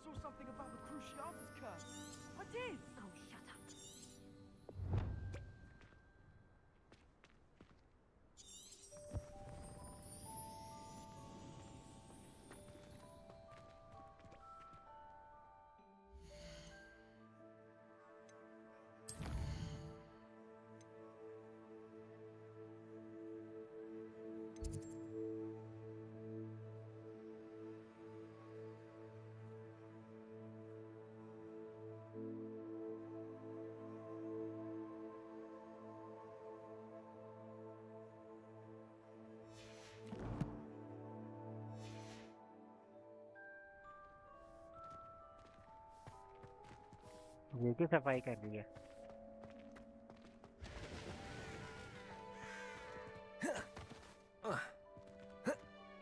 Saw something about the Cruciatus curse. I did! Oh, shut up. ये की सफाई कर रही है।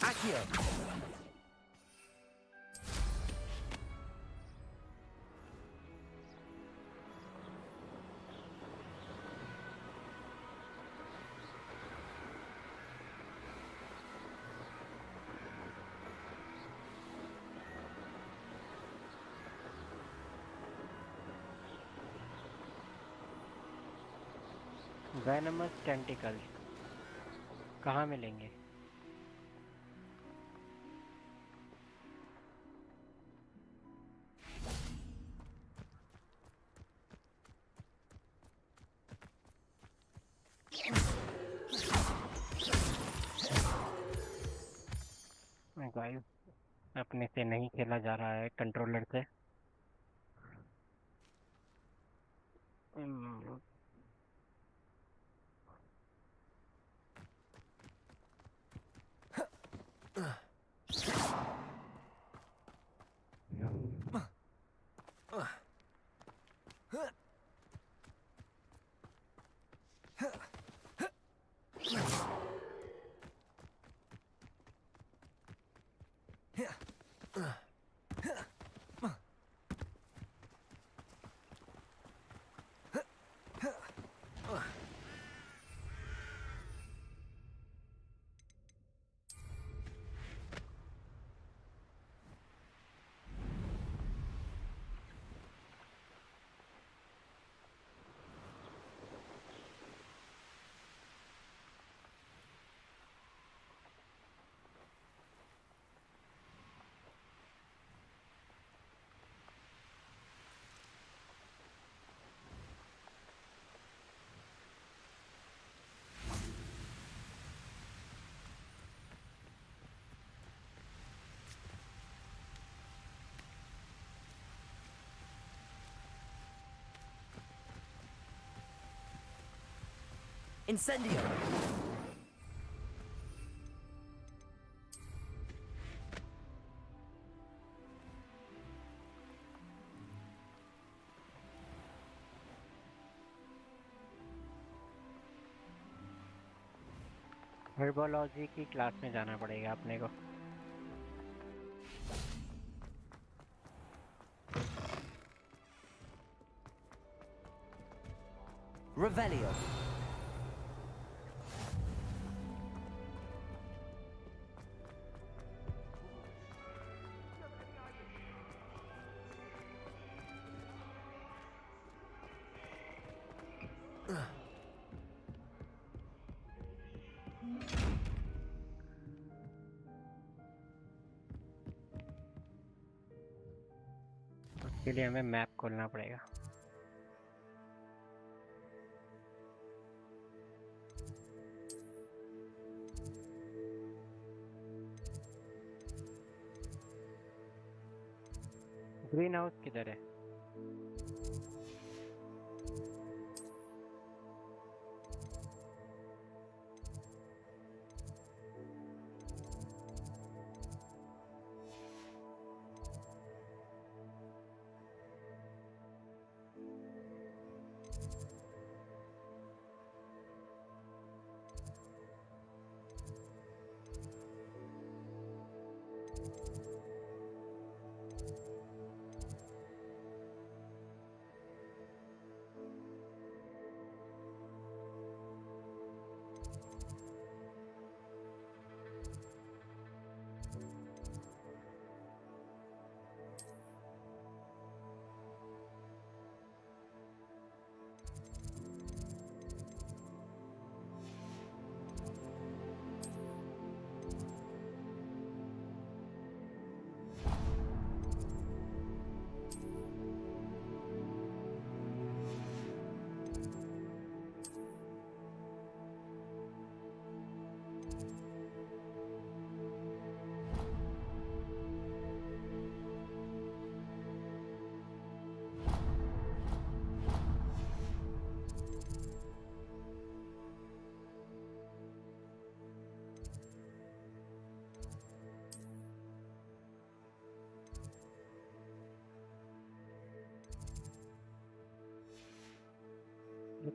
Accio! वेनमस टेंटिकल्स कहाँ मिलेंगे? Guys, अपने से नहीं खेला जा रहा है कंट्रोलर से। Incendio! हर्बोलॉजी की क्लास में जाना पड़ेगा अपने को। Revelio! उसके लिए हमें मैप खोलना पड़ेगा। ग्रीन हाउस किधर है?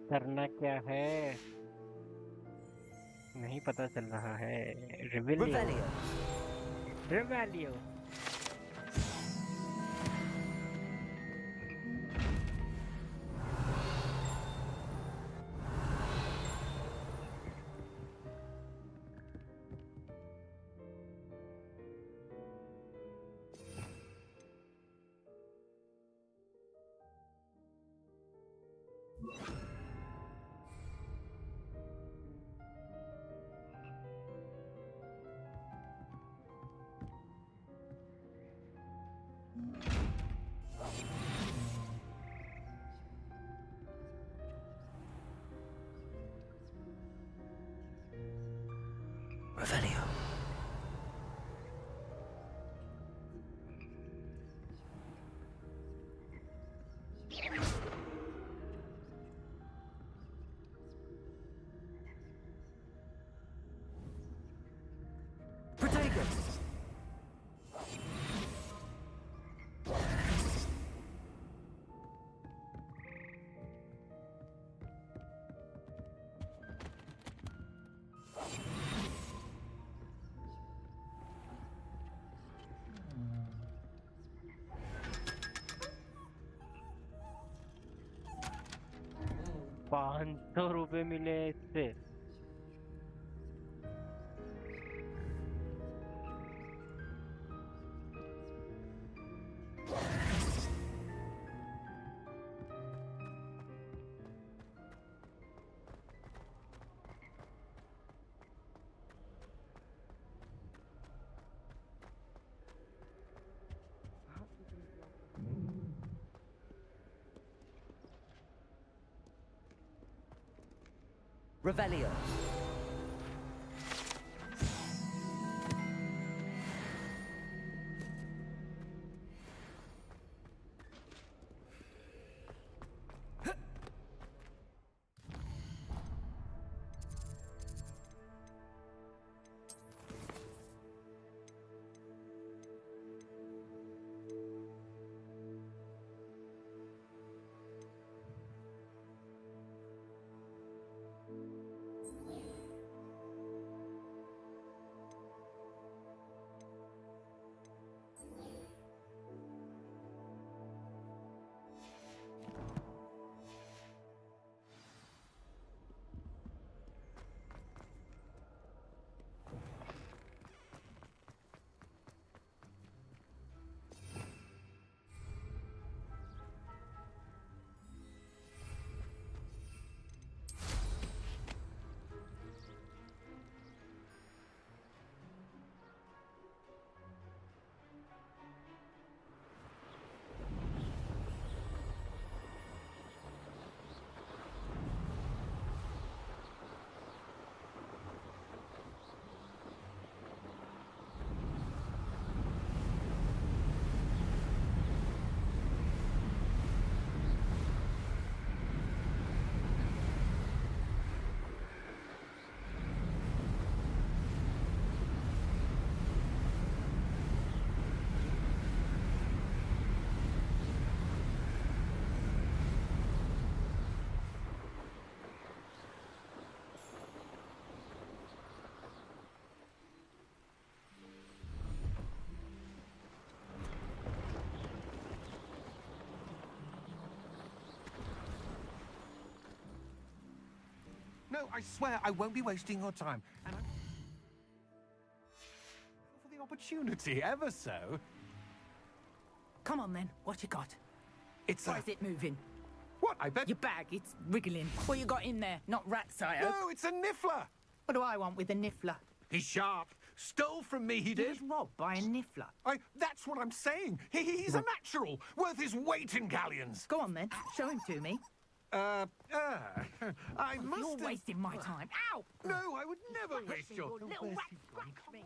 करना क्या है नहीं पता चल रहा है। रिवेलियो रिवेलियो Revelio. Protagus! ₹500 मिले इससे। Revelio. No, I swear I won't be wasting your time. And I'm for the opportunity, ever so. Come on then, what you got? It's Why is it moving? What? I bet Your bag, it's wriggling. What you got in there? Not rat sire. No, it's a niffler. What do I want with a niffler? He's sharp. Stole from me, he He did. was robbed by a niffler. That's what I'm saying. He's a natural, worth his weight in galleons. Go on then, show him to me. I You're must have... wasting my time. Ow! No, I would never waste your... Little rat scratch me.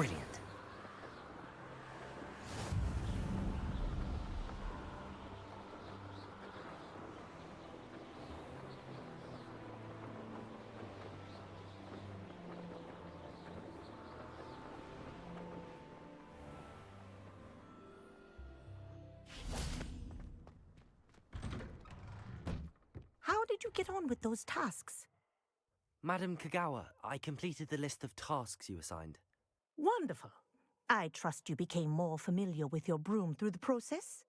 Brilliant. How did you get on with those tasks? Madam Kagawa, I completed the list of tasks you assigned. Wonderful. I trust you became more familiar with your broom through the process?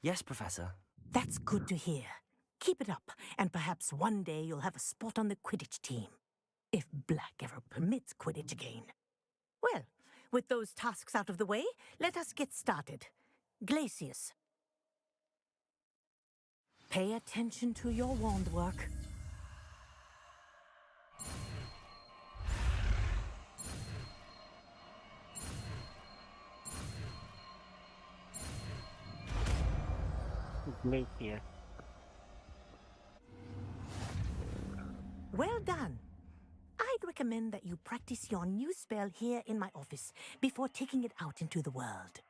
Yes, Professor. That's good to hear. Keep it up, and perhaps one day you'll have a spot on the Quidditch team. If Black ever permits Quidditch again. Well, with those tasks out of the way, let us get started. Glacius. Pay attention to your wand work. Glacier. Well done. I'd recommend that you practice your new spell here in my office before taking it out into the world.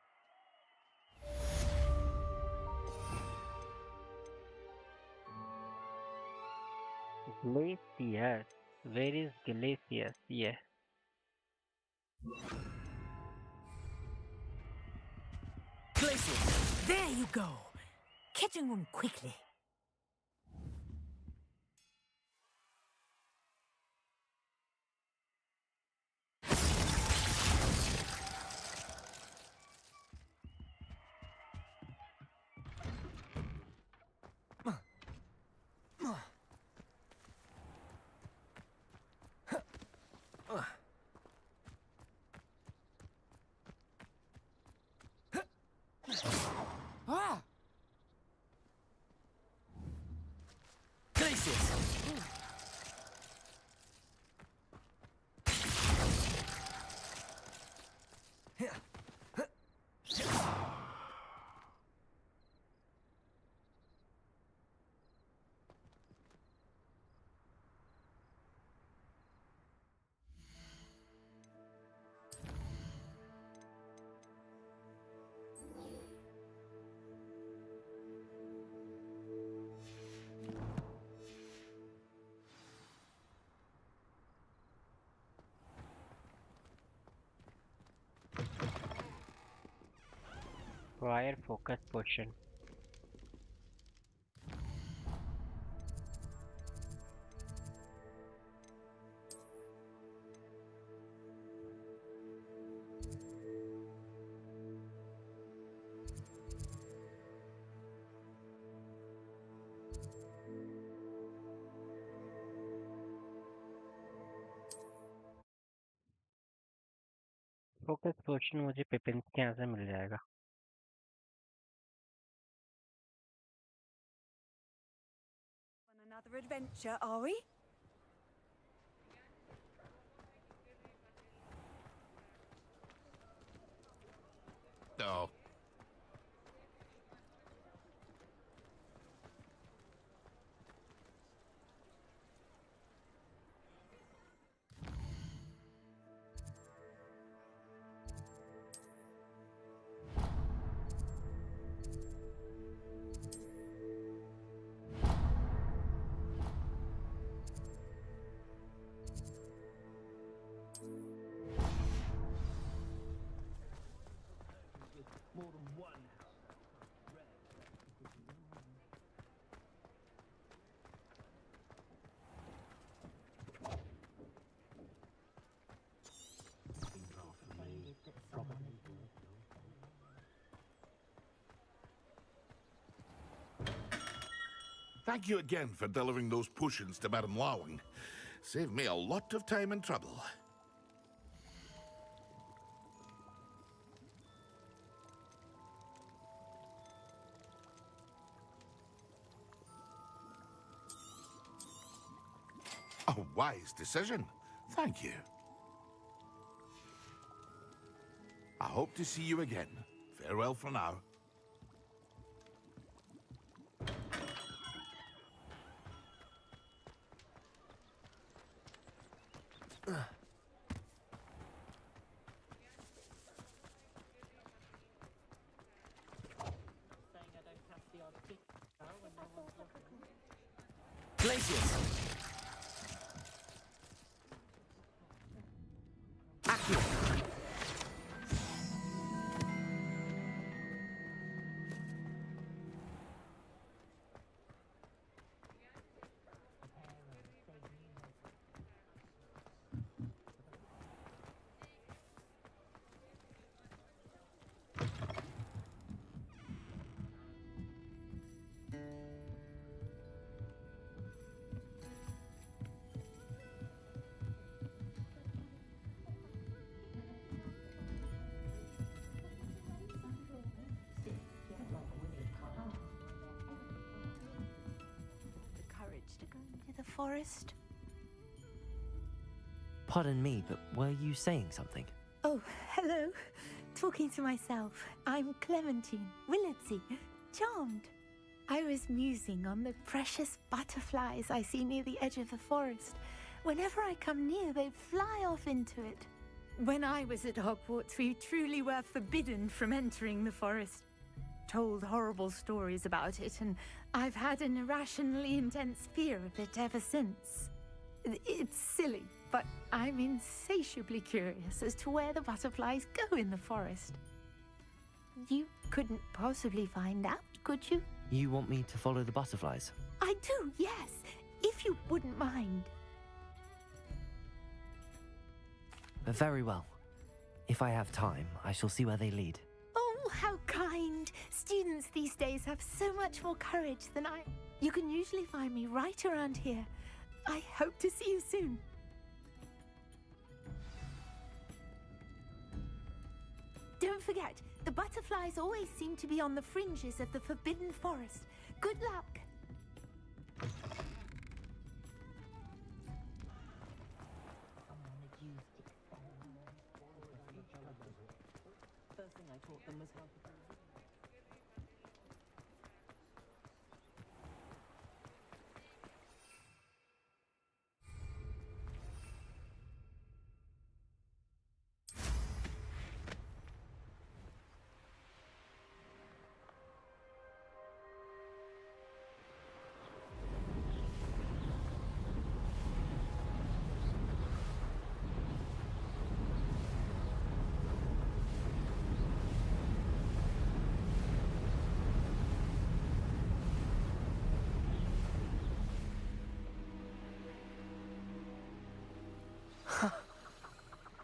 Glacier. Where is Glacier? Yeah. Glacius! There you go! Catching on quickly. Ah! Glacius! Wire focus potion. Focus potion मुझे पिपिन के यहाँ से मिल जाएगा. On another adventure, are we? No. More than one. Thank you again for delivering those potions to Madame Lawing. Saved me a lot of time and trouble. A wise decision. Thank you. I hope to see you again. Farewell for now. Glacius! Accio! To go into the forest? Pardon me, but were you saying something? Oh, hello. Talking to myself. I'm Clementine, Willardsey, charmed. I was musing on the precious butterflies I see near the edge of the forest. Whenever I come near, they fly off into it. When I was at Hogwarts, we truly were forbidden from entering the forest. Told horrible stories about it, and I've had an irrationally intense fear of it ever since. It's silly, but I'm insatiably curious as to where the butterflies go in the forest. You couldn't possibly find out, could you? You want me to follow the butterflies? I do, yes, if you wouldn't mind. Very well. If I have time, I shall see where they lead. Oh, how kind! Students these days have so much more courage than I. You can usually find me right around here. I hope to see you soon. Don't forget, the butterflies always seem to be on the fringes of the Forbidden Forest. Good luck! First thing I taught them was how to...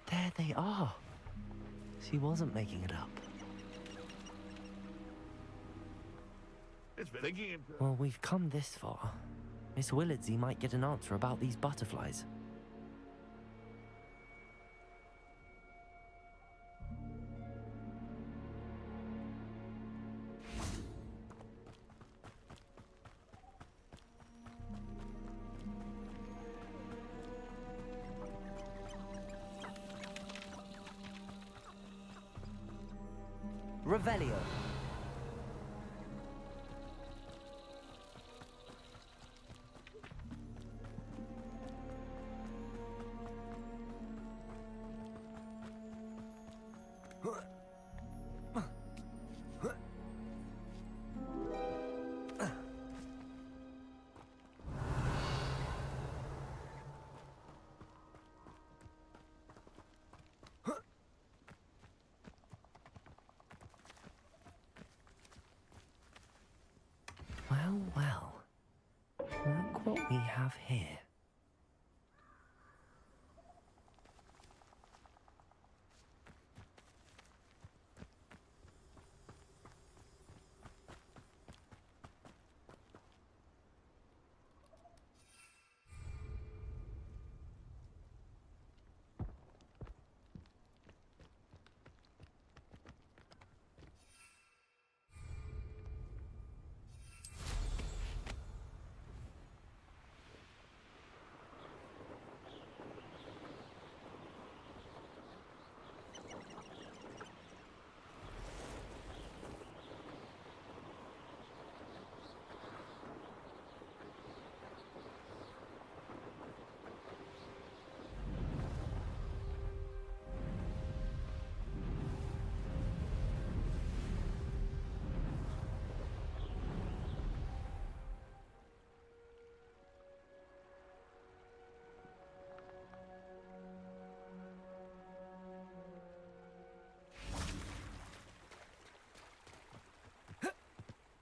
There they are. She wasn't making it up. Well, we've come this far. Miss Willardsey might get an answer about these butterflies. Revelio. Well, well. Look what we have here.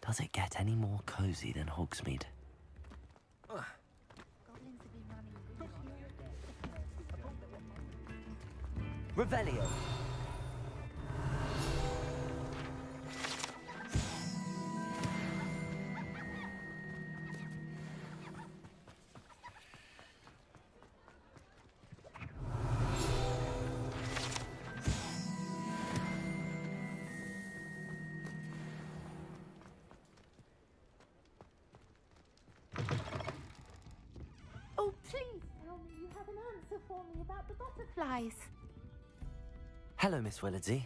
Does it get any more cozy than Hogsmeade? Revelio. Oh, please tell me you have an answer for me about the butterflies. Hello, Miss Willardsey.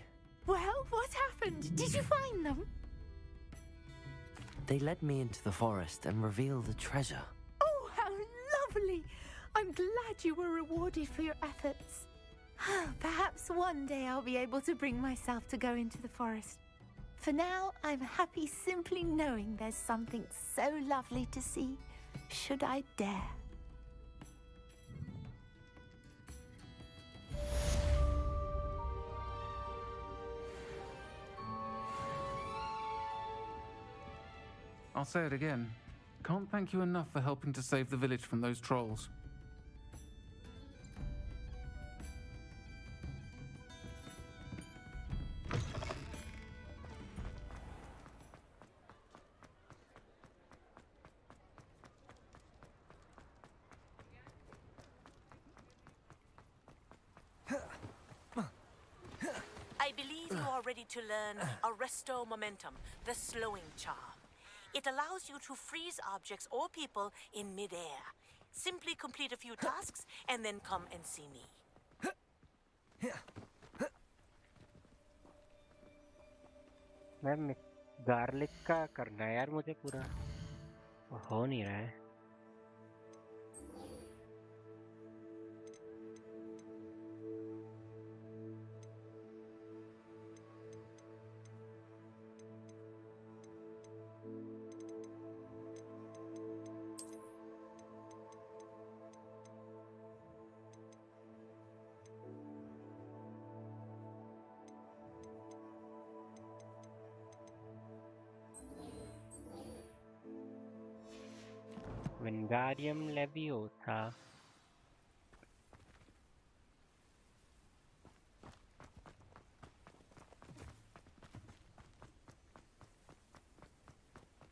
Well, what happened? Did you find them? They led me into the forest and revealed a treasure. Oh, how lovely! I'm glad you were rewarded for your efforts. Perhaps one day I'll be able to bring myself to go into the forest. For now, I'm happy simply knowing there's something so lovely to see, should I dare. I'll say it again. Can't thank you enough for helping to save the village from those trolls. I believe you are ready to learn Arresto Momentum, the slowing charm. It allows you to freeze objects or people in mid-air. Simply complete a few tasks and then come and see me. Ma'am garlic का करना है यार मुझे पूरा हो नहीं रहा है Wingardium Leviosa.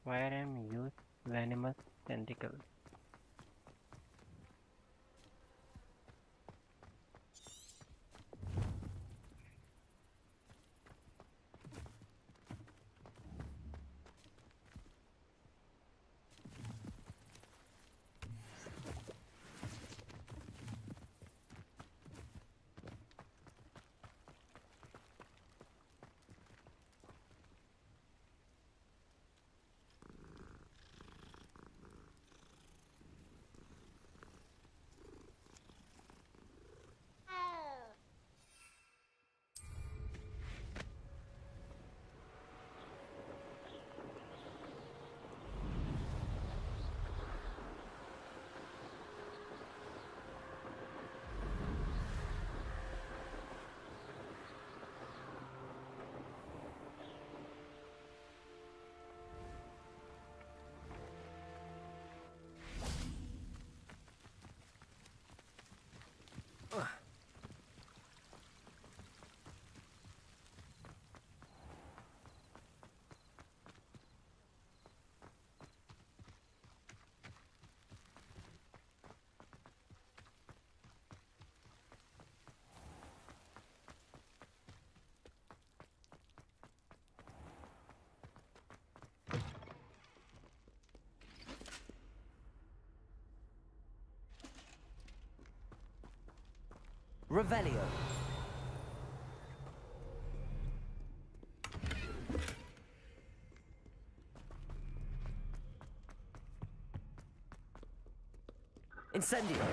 Firearm use venomous tentacles. Revelio. Incendio.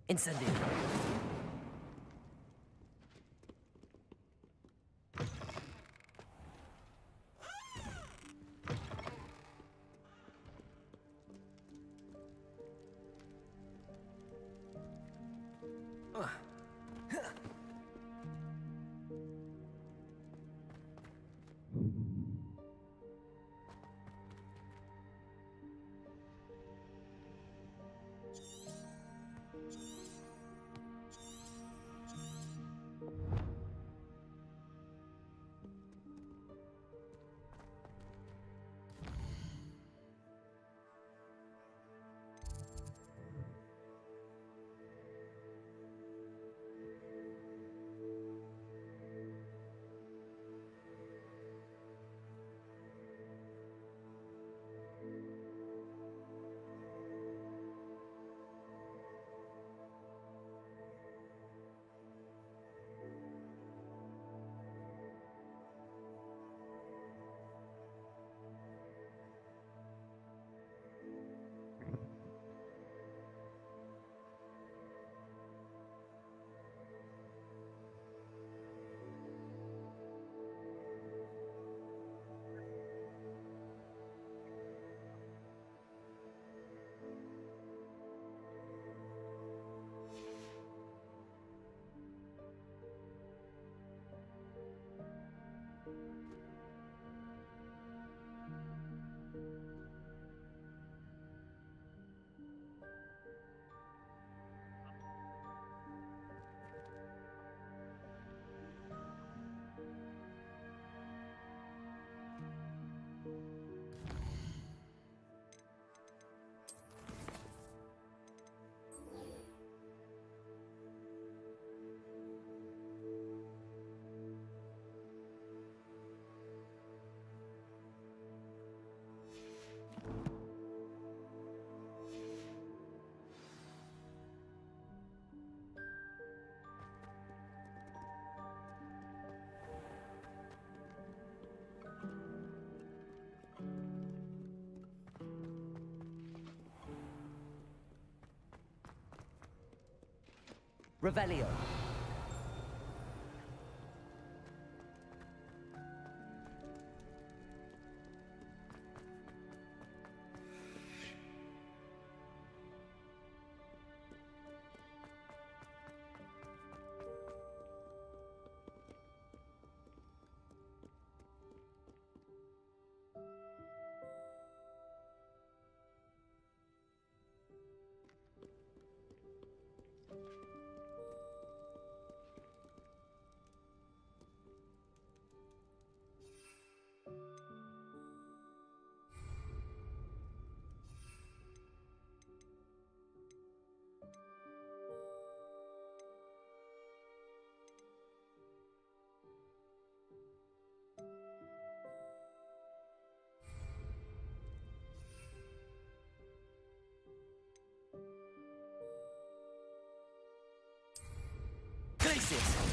Incendio. Revelio. Places.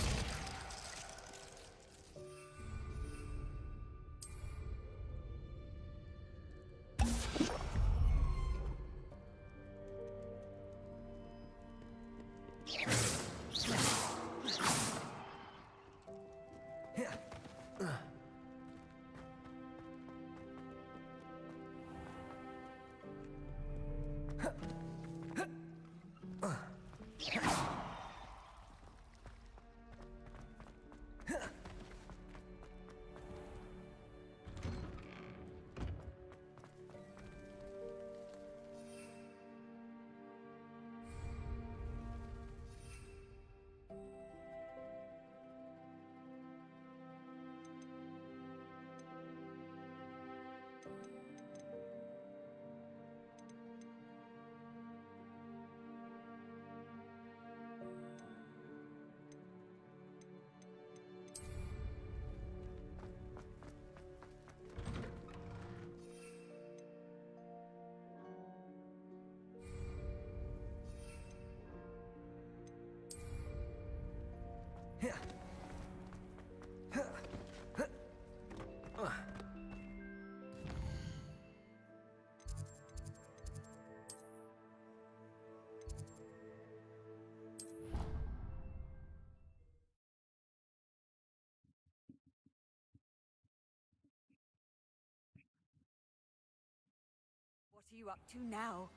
are you up to now?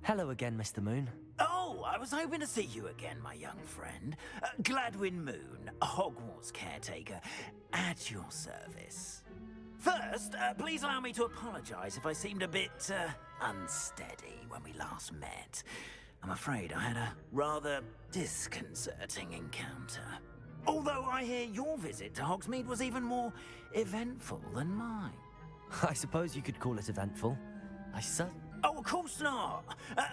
Hello again, Mr. Moon. Oh, I was hoping to see you again, my young friend. Gladwin Moon, Hogwarts caretaker, at your service. First, please allow me to apologize if I seemed a bit unsteady when we last met. I'm afraid I had a rather disconcerting encounter. Although I hear your visit to Hogsmeade was even more eventful than mine. I suppose you could call it eventful. Oh, of course not.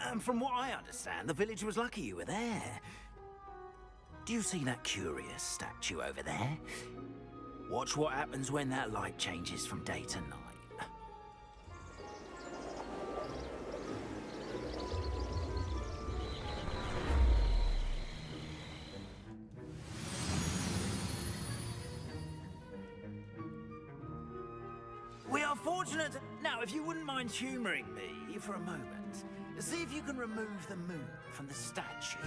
And from what I understand, the village was lucky you were there. Do you see that curious statue over there? Watch what happens when that light changes from day to night. We are fortunate. Now, if you wouldn't mind humouring me for a moment, see if you can remove the moon from the statue.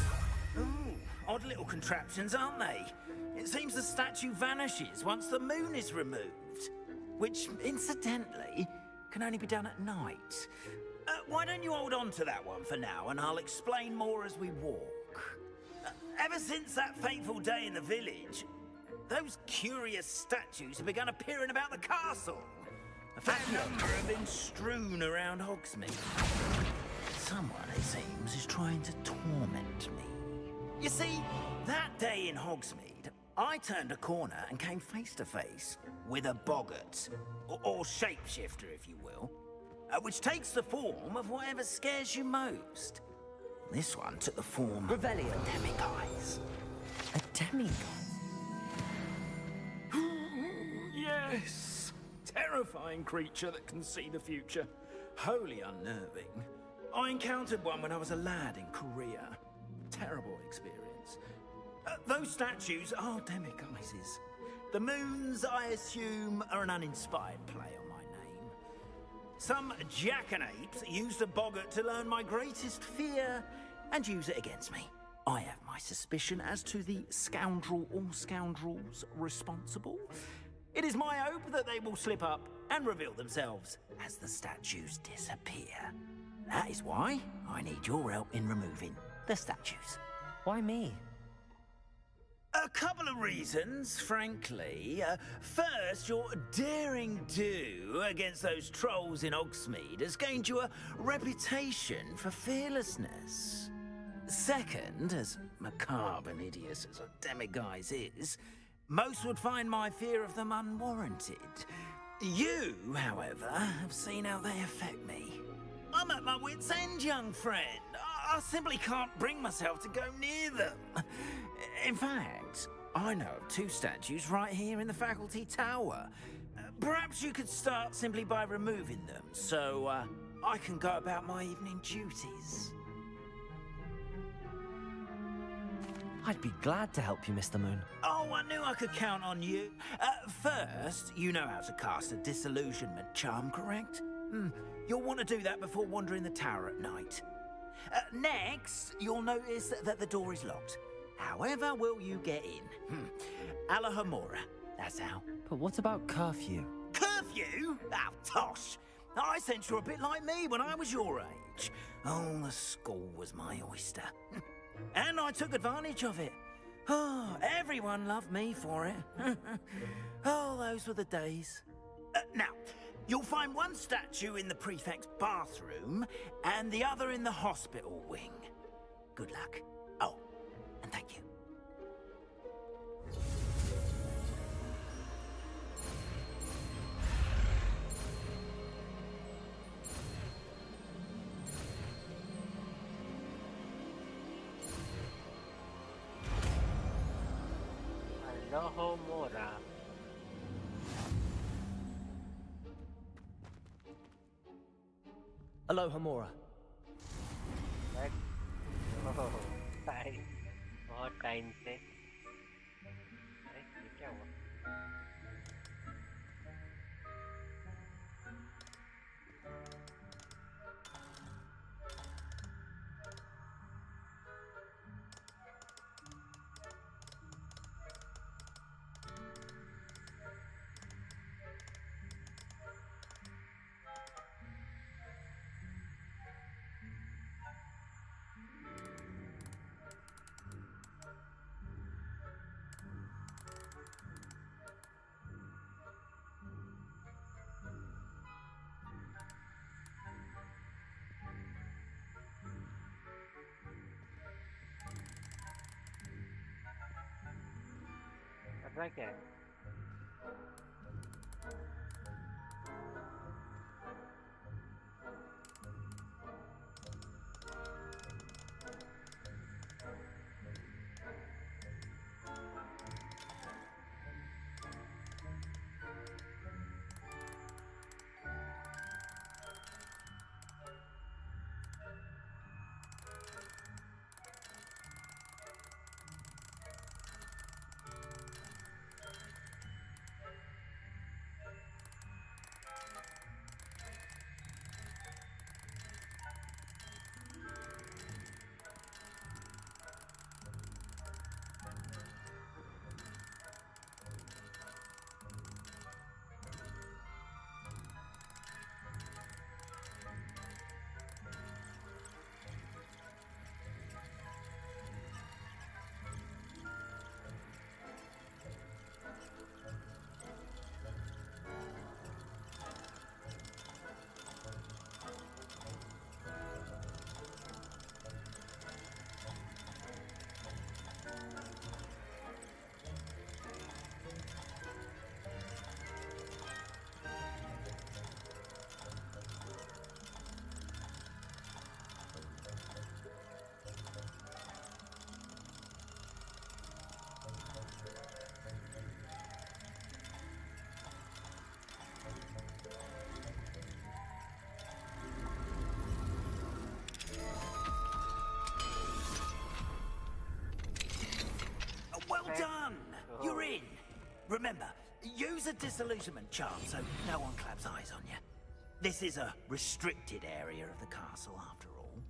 Ooh, odd little contraptions, aren't they? It seems the statue vanishes once the moon is removed, which, incidentally, can only be done at night. Why don't you hold on to that one for now, and I'll explain more as we walk. Ever since that fateful day in the village, those curious statues have begun appearing about the castle. A fair number have been strewn around Hogsmeade. Someone, it seems, is trying to torment me. You see, that day in Hogsmeade, I turned a corner and came face to face with a boggart, or shapeshifter, if you will, which takes the form of whatever scares you most. This one took the form of a demiguise. A demiguise? Yes! Terrifying creature that can see the future. Wholly unnerving. I encountered one when I was a lad in Korea. Terrible experience. Those statues are demiguises. The moons, I assume, are an uninspired play on my name. Some jackanapes used a boggart to learn my greatest fear and use it against me. I have my suspicion as to the scoundrel or scoundrels responsible. It is my hope that they will slip up and reveal themselves as the statues disappear. That is why I need your help in removing the statues. Why me? A couple of reasons, frankly. First, your daring do against those trolls in Hogsmeade has gained you a reputation for fearlessness. Second, as macabre and hideous as a demiguise is, most would find my fear of them unwarranted. You, however, have seen how they affect me. I'm at my wit's end, young friend. I simply can't bring myself to go near them. In fact, I know of two statues right here in the faculty tower. Perhaps you could start simply by removing them, so I can go about my evening duties. I'd be glad to help you, Mr. Moon. Oh, I knew I could count on you. First, you know how to cast a disillusionment charm, correct? You'll want to do that before wandering the tower at night. Next, you'll notice that the door is locked. However will you get in? Alahomora, that's how. But what about curfew? Curfew? Oh, tosh. I sense you're a bit like me when I was your age. Oh, the school was my oyster. And I took advantage of it. Oh, everyone loved me for it. Oh, those were the days. Now, you'll find one statue in the prefect's bathroom and the other in the hospital wing. Good luck. Oh, and thank you. Alohomora. Aloha Mora. बहुत time से अरे ये क्या हुआ कर रहा क्या है Well done! You're in. Remember, use a disillusionment charm so no one claps eyes on you. This is a restricted area of the castle, after all.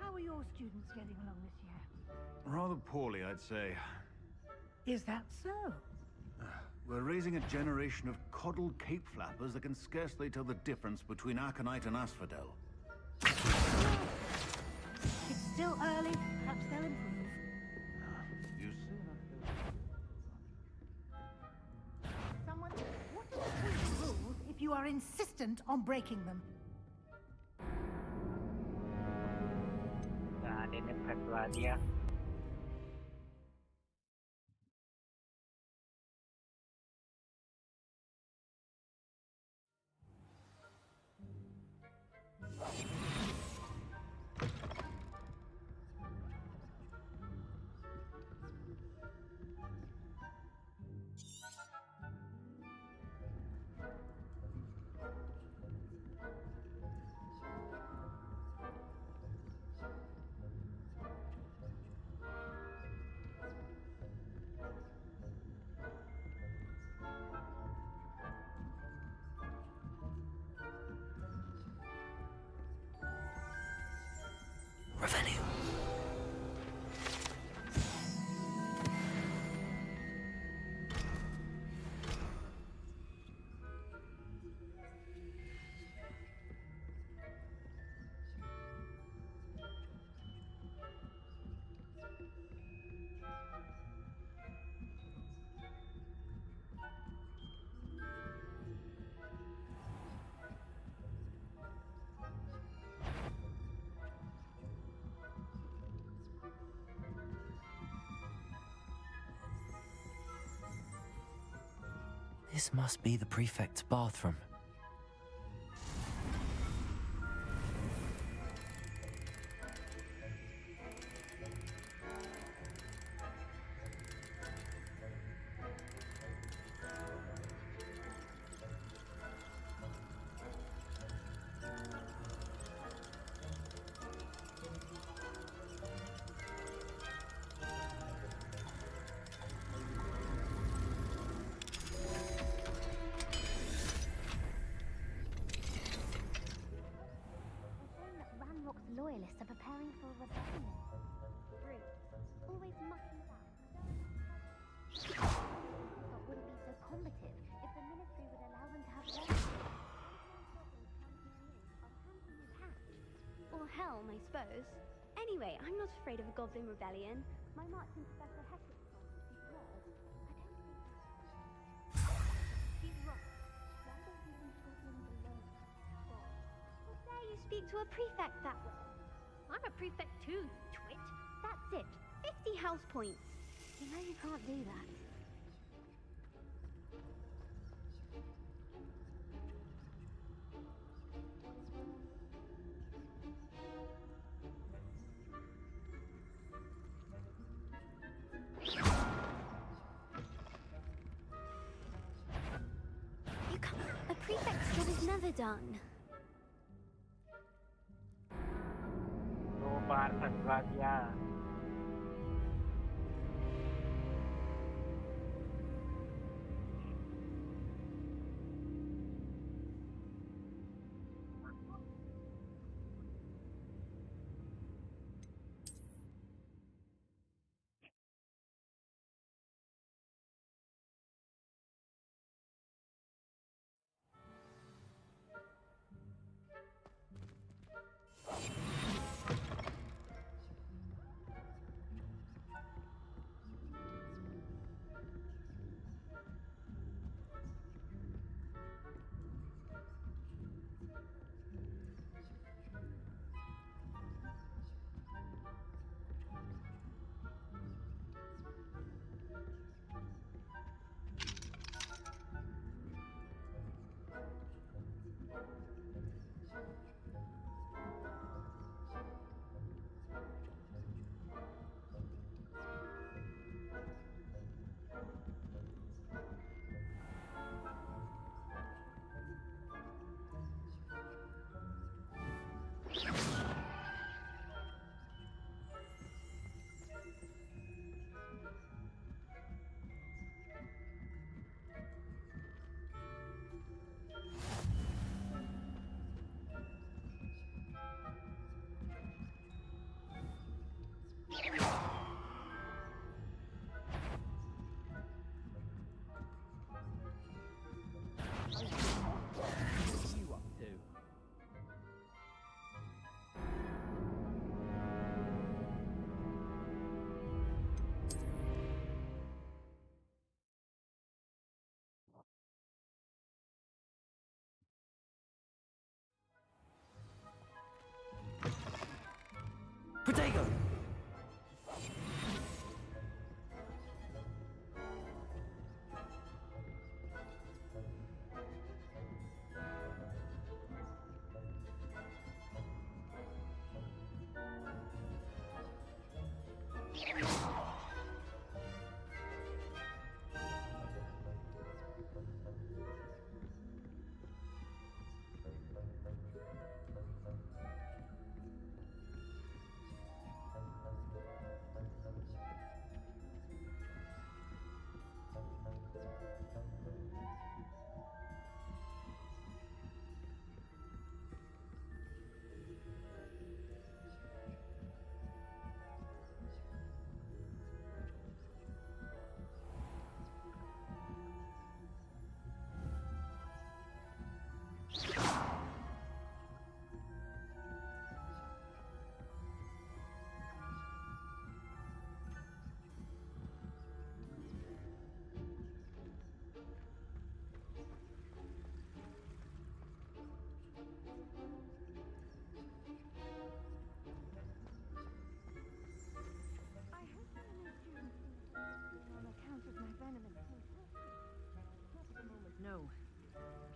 How are your students getting along this year? Rather poorly, I'd say. Is that so? We're raising a generation of coddled cape flappers that can scarcely tell the difference between aconite and asphodel. It's still early. Perhaps they'll improve. You Someone, what are the rules if you are insistent on breaking them? गाने ने फटवा दिया This must be the prefect's bathroom. Loyalists are preparing for a rebellion. Rude. Always mucking about. But wouldn't be so combative if the ministry would allow them to have their Or helm, I suppose. Anyway, I'm not afraid of a goblin rebellion. My marching Professor Hector's He's right. Why don't we leave goblins alone? How dare you speak to a prefect that way? I'm a prefect too, twit. That's it. 50 house points. You know you can't do that. You can't. A prefect's job is never done.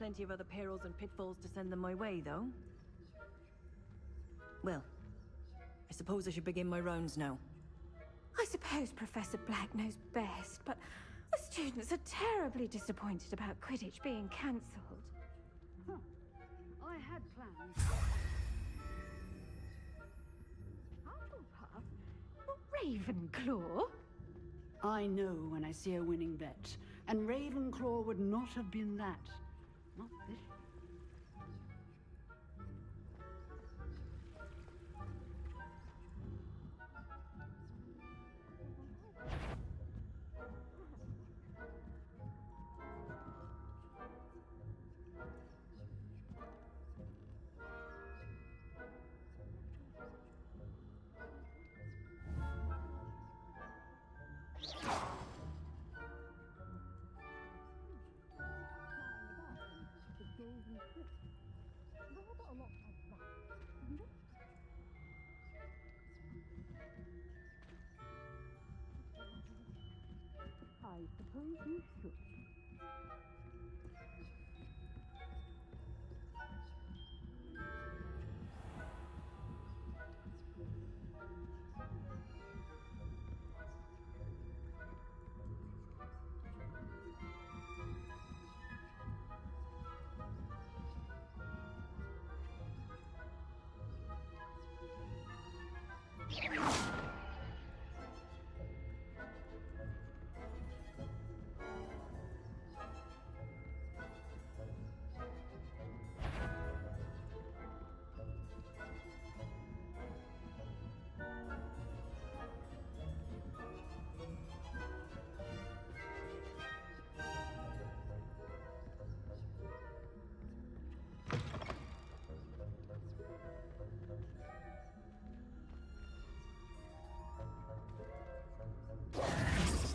plenty of other perils and pitfalls to send them my way, though. Well, I suppose I should begin my rounds now. I suppose Professor Black knows best, but the students are terribly disappointed about Quidditch being cancelled. I had plans. Hufflepuff? Ravenclaw? I know when I see a winning bet, and Ravenclaw would not have been that. Not this. I suppose you should.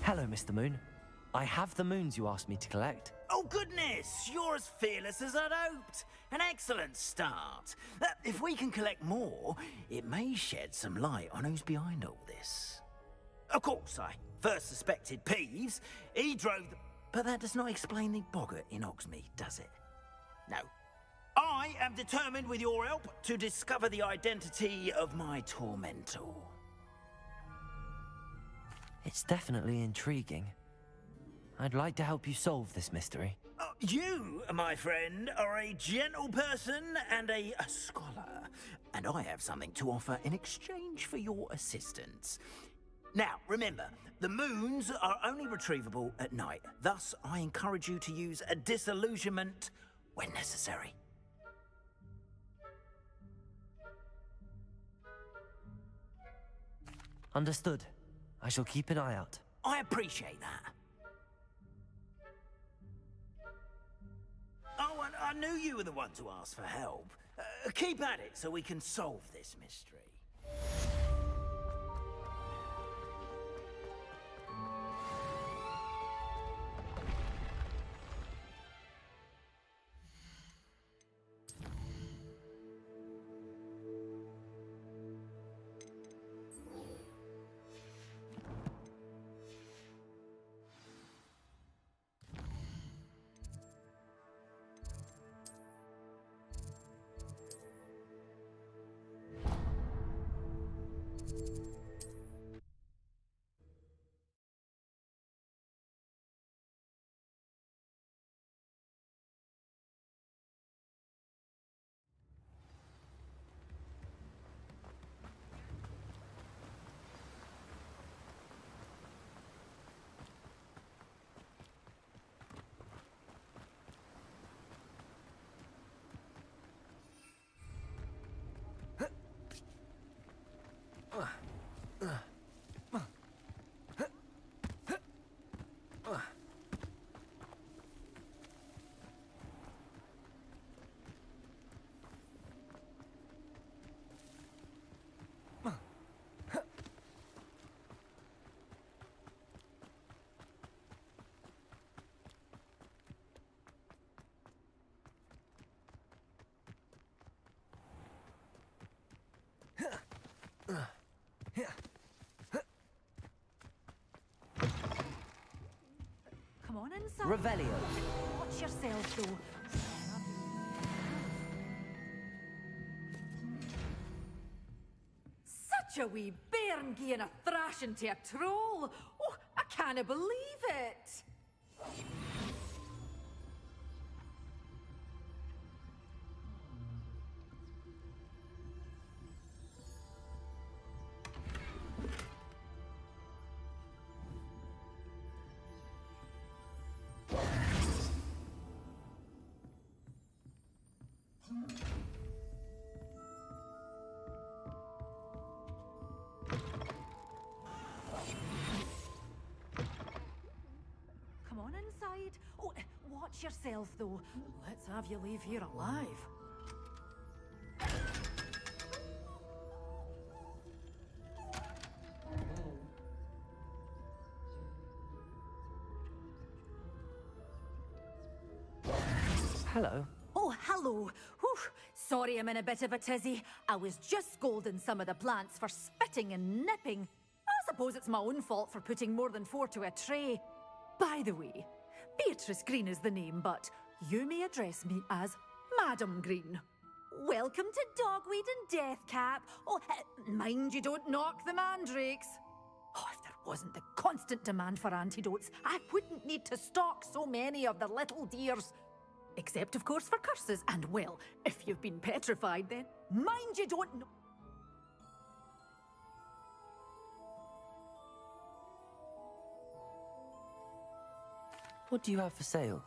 Hello, Mr. Moon. I have the moons you asked me to collect. Oh, goodness! You're as fearless as I'd hoped. An excellent start. If we can collect more, it may shed some light on who's behind all this. Of course, I first suspected Peeves. He drove the... But that does not explain the boggart in Hogsmeade, does it? No. I am determined, with your help, to discover the identity of my tormentor. It's definitely intriguing. I'd like to help you solve this mystery. You, my friend, are a gentle person and a scholar, and I have something to offer in exchange for your assistance. Now, remember, the moons are only retrievable at night. Thus, I encourage you to use a disillusionment when necessary. Understood. I shall keep an eye out. I appreciate that. Oh, and I knew you were the one to ask for help. Keep at it so we can solve this mystery. Come on inside. Revelio. Watch yourselves, though. Such a wee bairn gieing a thrashing to a troll. Oh, I can't believe it. Come on inside. Oh, watch yourself, though. Let's have you leave here alive. Hello. Oh, hello. Whew. Sorry I'm in a bit of a tizzy. I was just scolding some of the plants for spitting and nipping. I suppose it's my own fault for putting more than 4 to a tray. By the way, Beatrice Green is the name, but you may address me as Madam Green. Welcome to Dogweed and Deathcap. Oh, mind you don't knock the mandrakes. Oh, if there wasn't the constant demand for antidotes, I wouldn't need to stock so many of the little dears. Except, of course, for curses. And, well, if you've been petrified, then mind you don't know. What do you have for sale?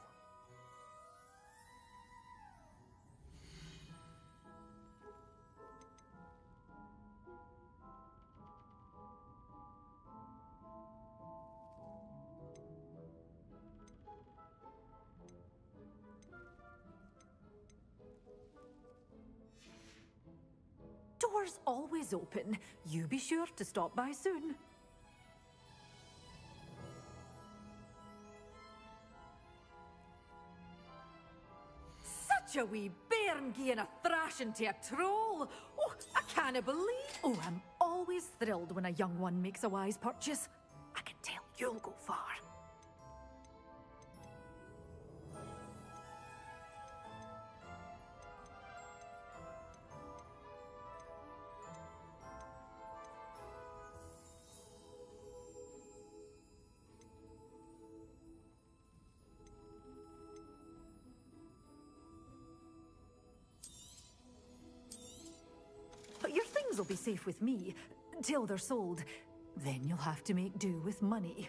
Doors always open. You be sure to stop by soon. Such a wee bairn gieing a thrashing to a troll. Oh, I can't believe. Oh, I'm always thrilled when a young one makes a wise purchase. I can tell you'll go far. But your things will be safe with me, till they're sold. Then you'll have to make do with money.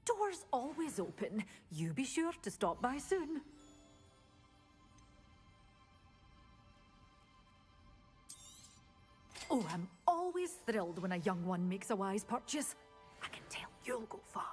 Doors always open. You be sure to stop by soon. Oh, I'm always thrilled when a young one makes a wise purchase. I can tell you'll go far.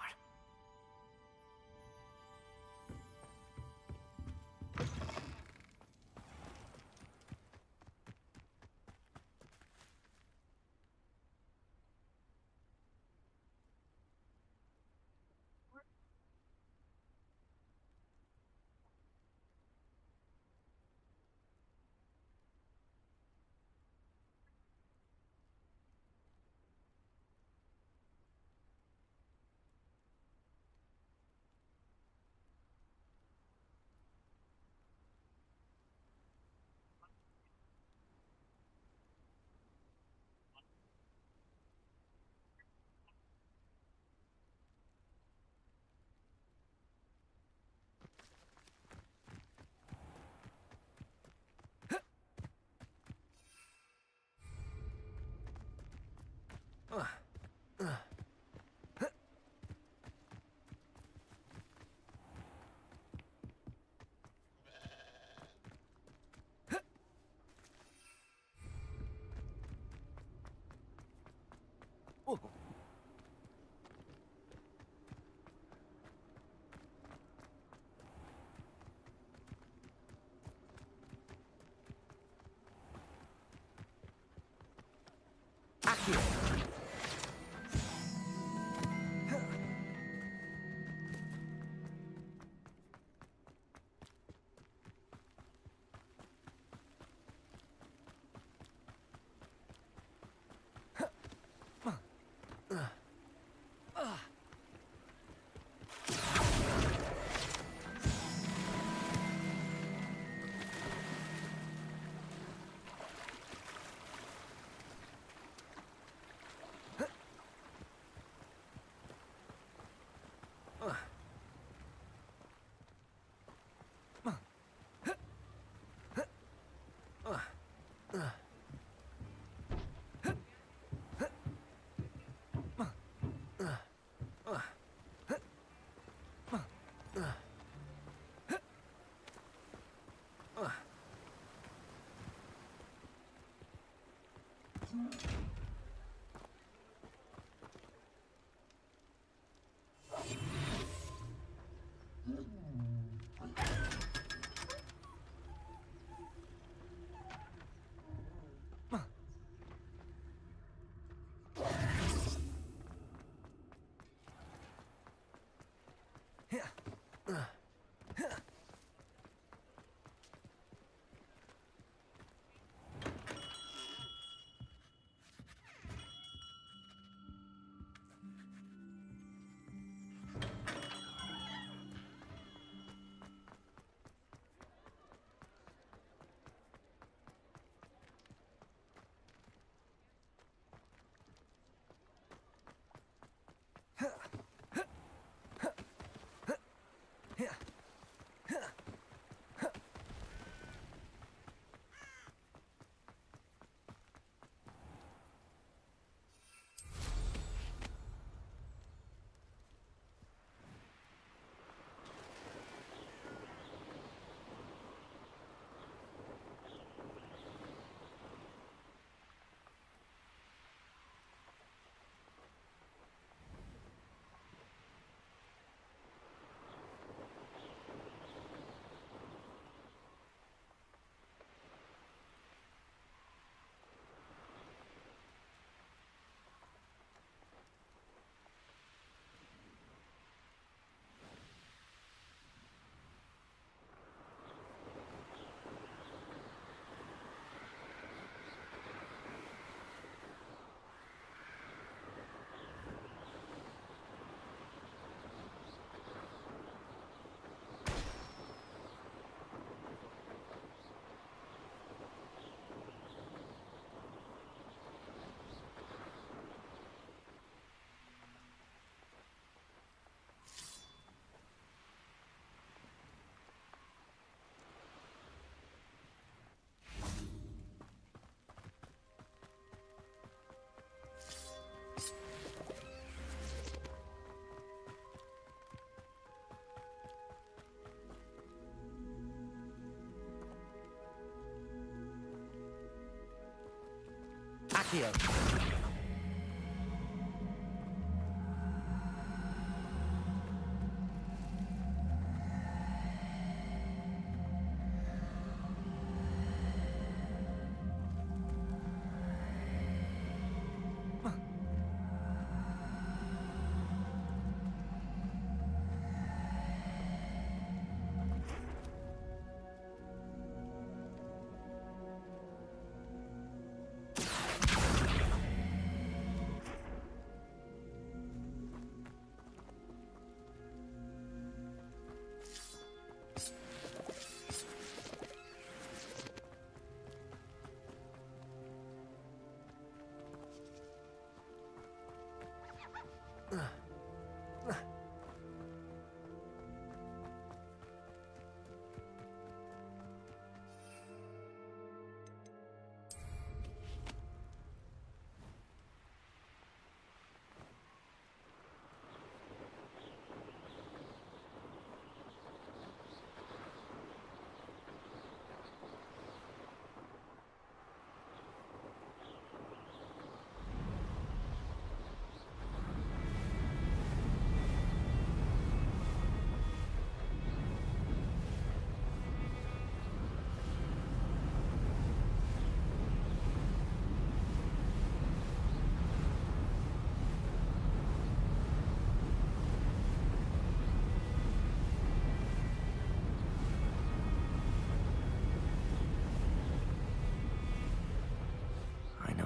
Accio.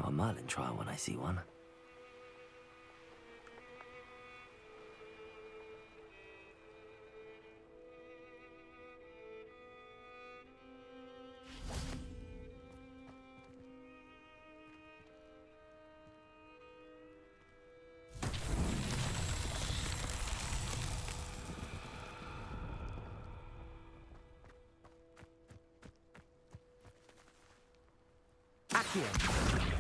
A Merlin trial when I see one. Accio.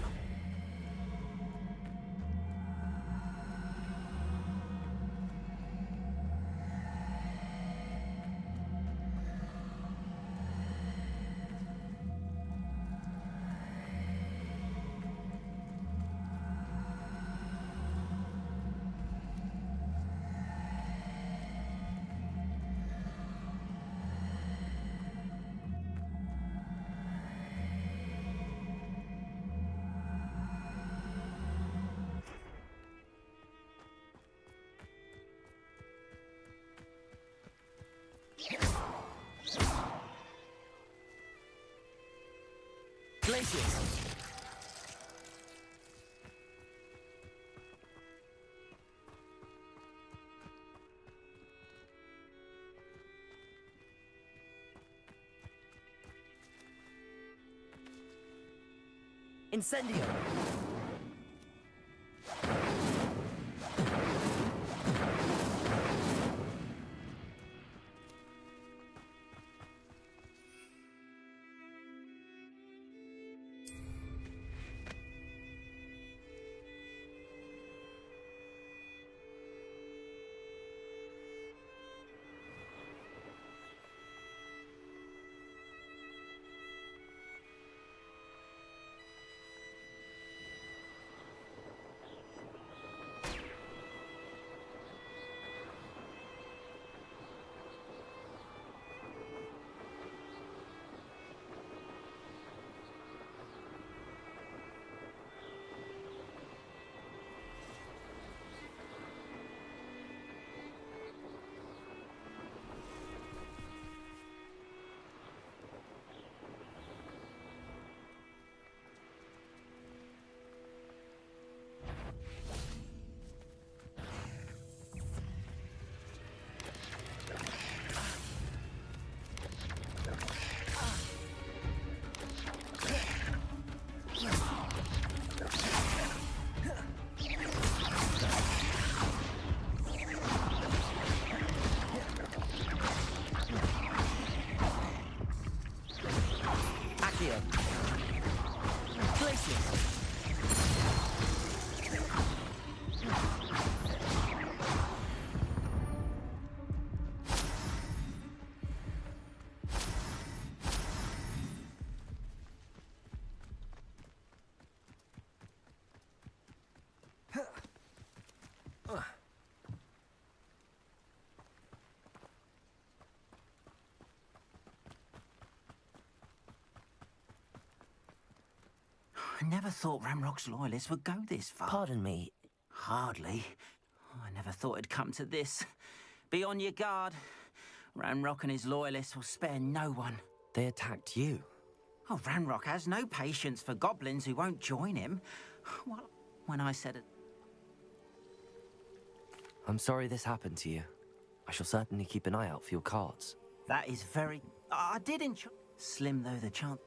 Places! Incendio! I never thought Ramrock's loyalists would go this far. Pardon me. Hardly. I never thought it'd come to this. Be on your guard. Ramrock and his loyalists will spare no one. They attacked you. Oh, Ramrock has no patience for goblins who won't join him. Well, when I said it... I'm sorry this happened to you. I shall certainly keep an eye out for your cards. That is very... I did enjoy... Slim though the chance...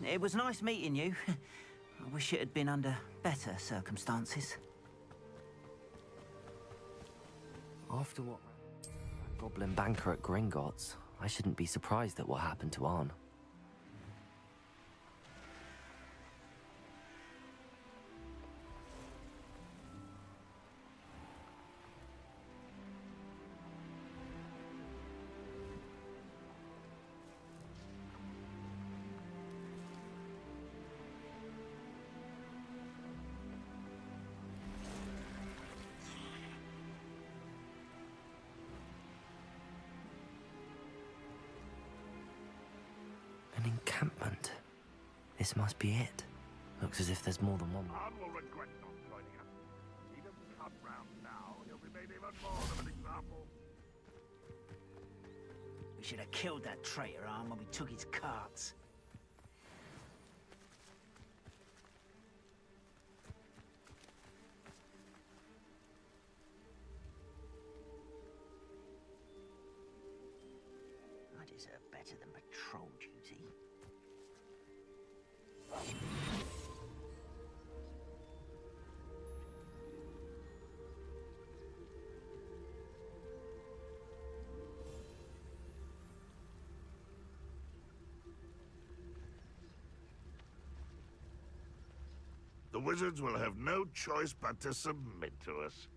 It was nice meeting you. I wish it had been under better circumstances. After what goblin banker at Gringotts, I shouldn't be surprised at what happened to Arn. Encampment. This must be it. Looks as if there's more than one. Arn will regret not joining us. He doesn't come round now. He'll be made even more of an example. We should have killed that traitor, Arn, when we took his carts. I deserve better than patrol duty. The wizards will have no choice but to submit to us.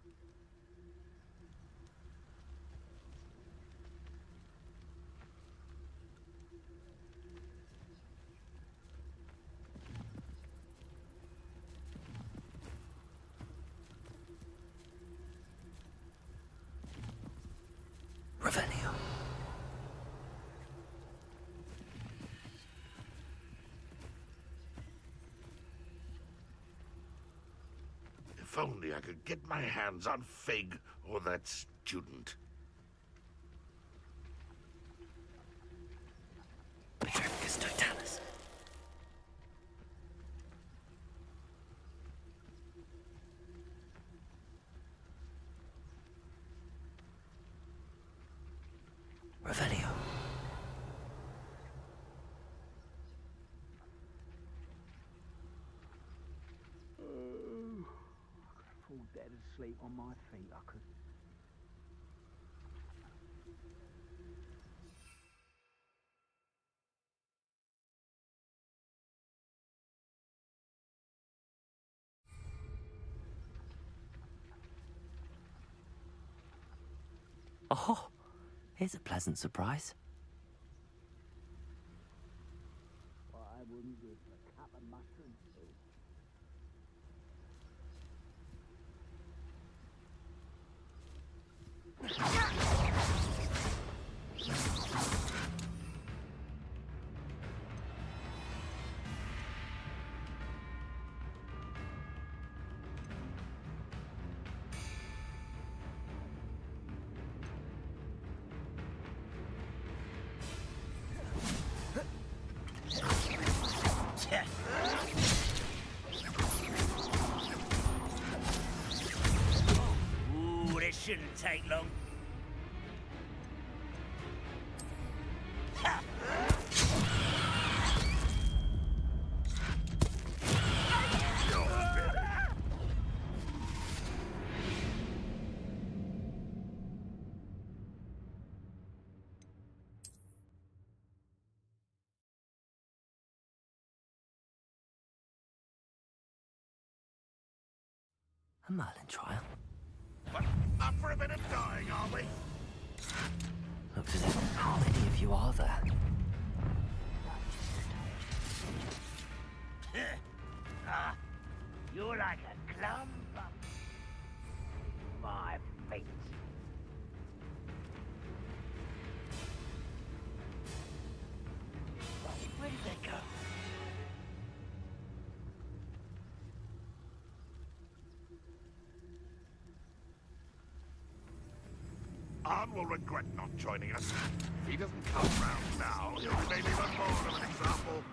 Revelio. If only I could get my hands on Fig or that student. Petrifcus totalis. better than sleep on my feet, I could. Oh, here's a pleasant surprise. Well, I wouldn't give a cup of mustard soup. Ooh, this shouldn't take long. A Merlin trial. But up for a bit of dying, are we? Looks as if not many of you are there. Ah, you're like a clump of my feet. Where did they go? Arn will regret not joining us. If he doesn't come round now, he'll remain even more of an example.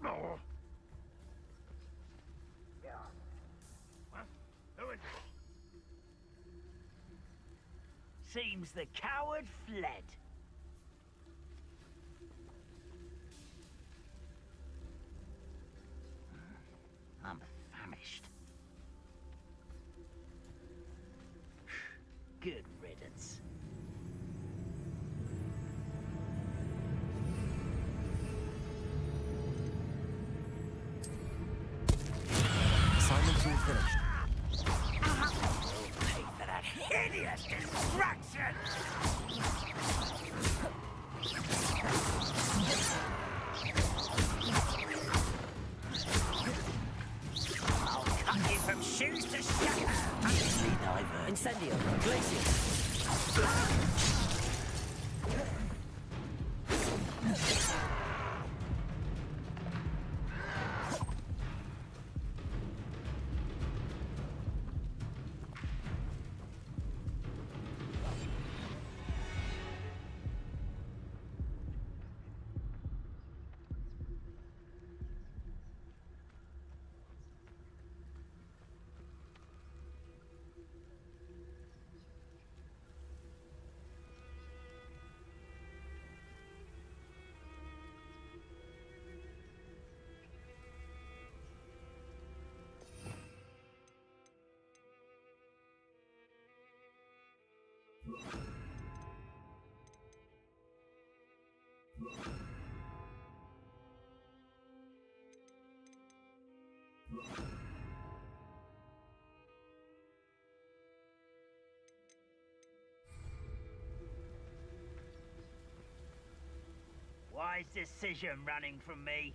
No. Yeah. What? Who is it? Seems the coward fled. I'm famished. Good riddance. Assignment's all finished. We'll pay for that hideous distraction! I'll cut you from shoes to shatter! Honestly, divert. Incendio, Glacier. wise decision running from me.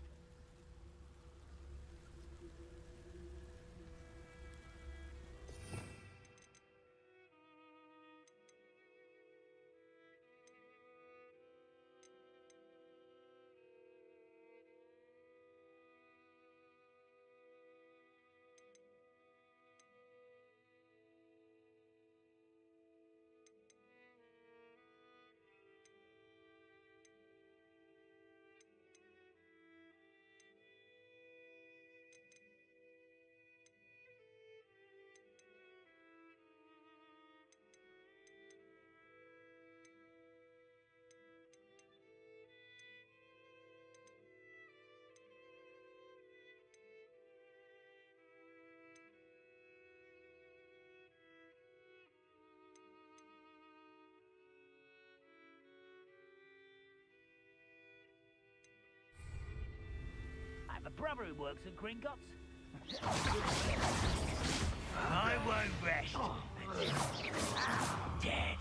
I have a brother who works at Gringotts. I won't rest. Dead.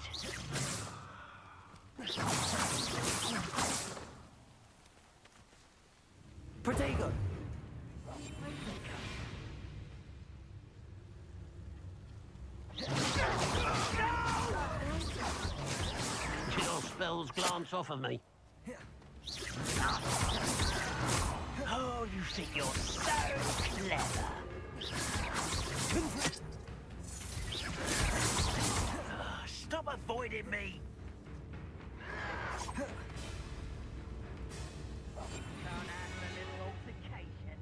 Protego! Your spells glance off of me. Oh, you think you're so clever. Stop avoiding me. Can't handle a little altercation.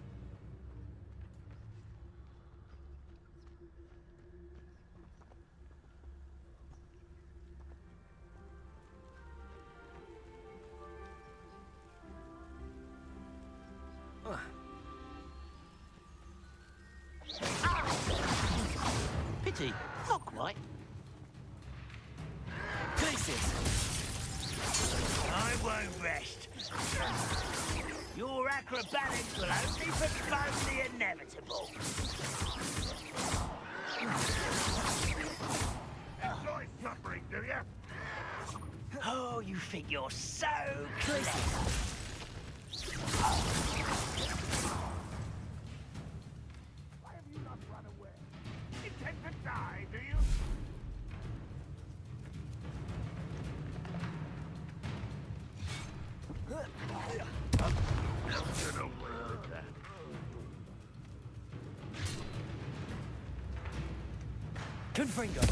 Pity, not quite. Places! I won't rest. Your acrobatics will only postpone the inevitable. Enjoy suffering, do you? Oh, you think you're so clever. Why have you not run away? Intend to die, do you? Mountain a word. Confringo!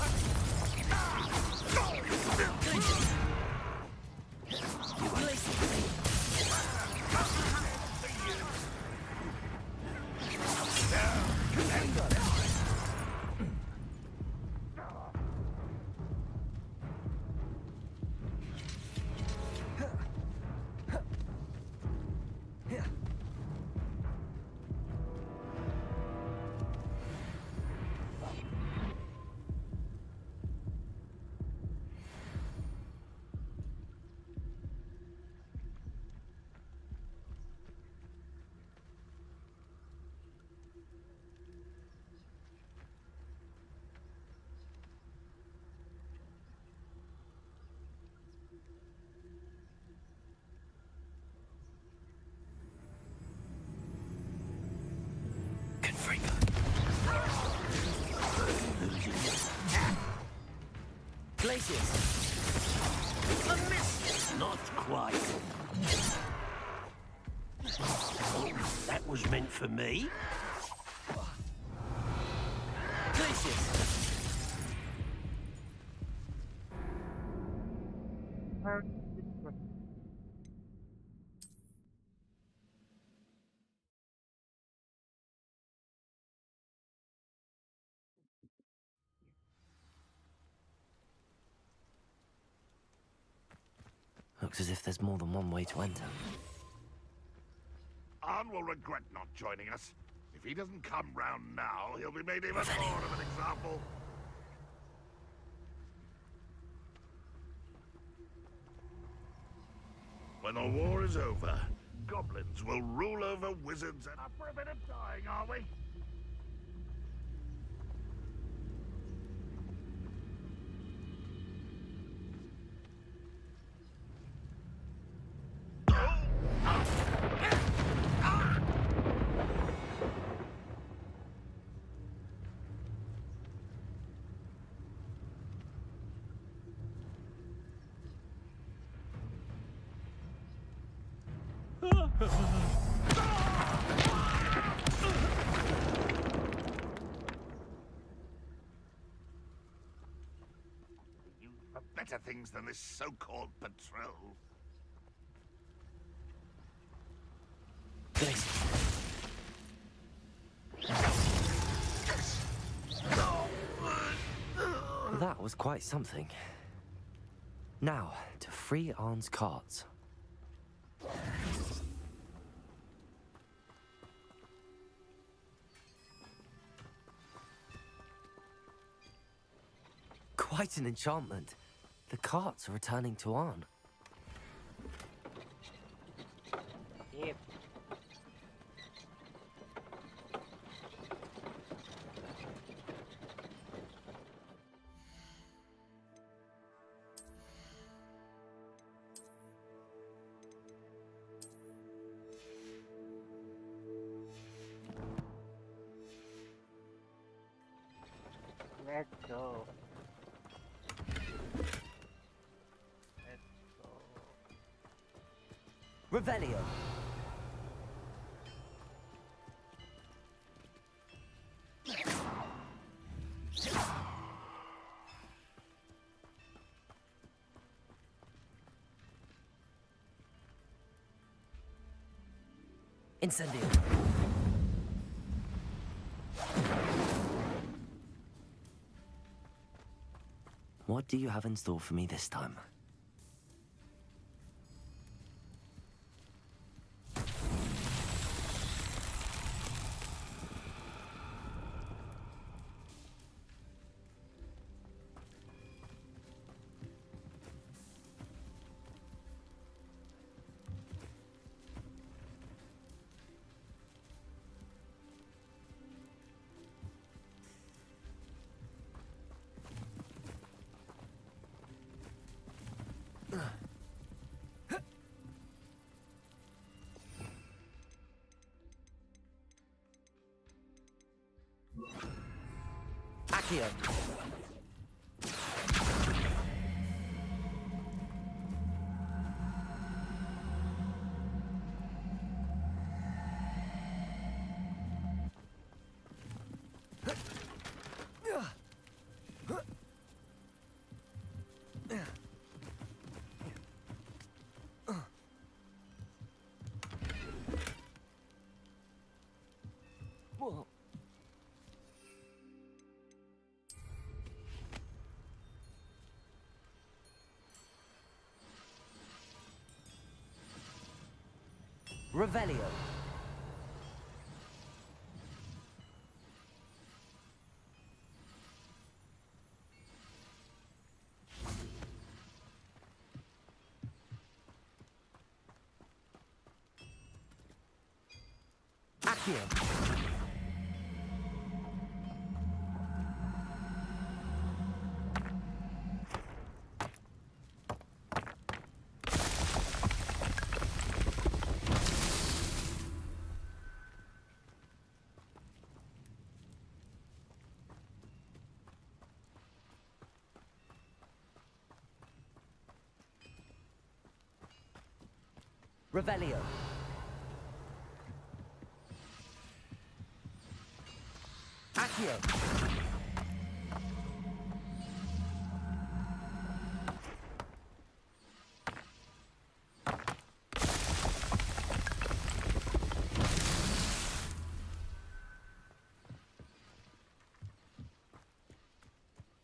Glaciers. A miss. Not quite. Oh, that was meant for me. Glaciers. Looks as if there's more than one way to enter. Arn will regret not joining us. If he doesn't come round now, he'll be made even more of an example. When the war is over, goblins will rule over wizards, and up for a bit of dying, are we? You for better things than this so-called patrol. That was quite something. Now, to free Arn's cards. Quite an enchantment. The carts are returning to Arn. Yep. Let's go. Revelio. Incendio. What do you have in store for me this time? Accio. Whoa. Revelio. Accio. Revelio. Accio.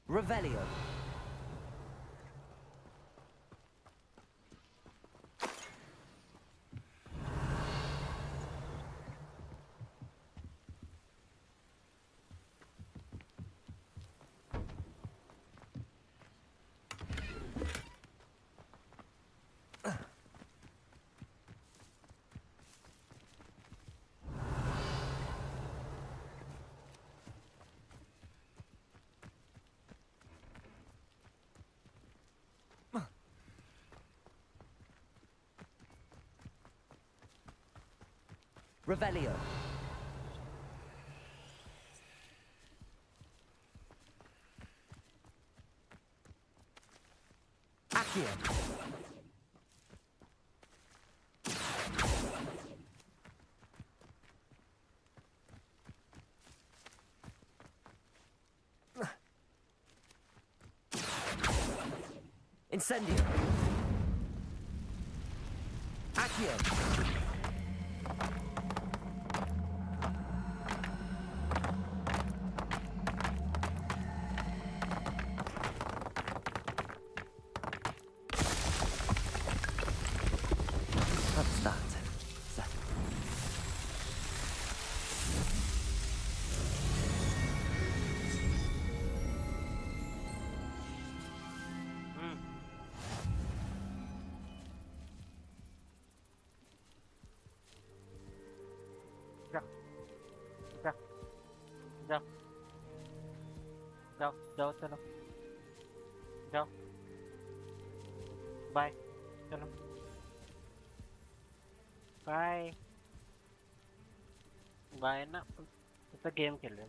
Revelio. Revelio. Accio. Incendio. Accio. What's that? जाओ जाओ जाओ चलो जाओ bye चलो bye bye ना तो game खेल रहे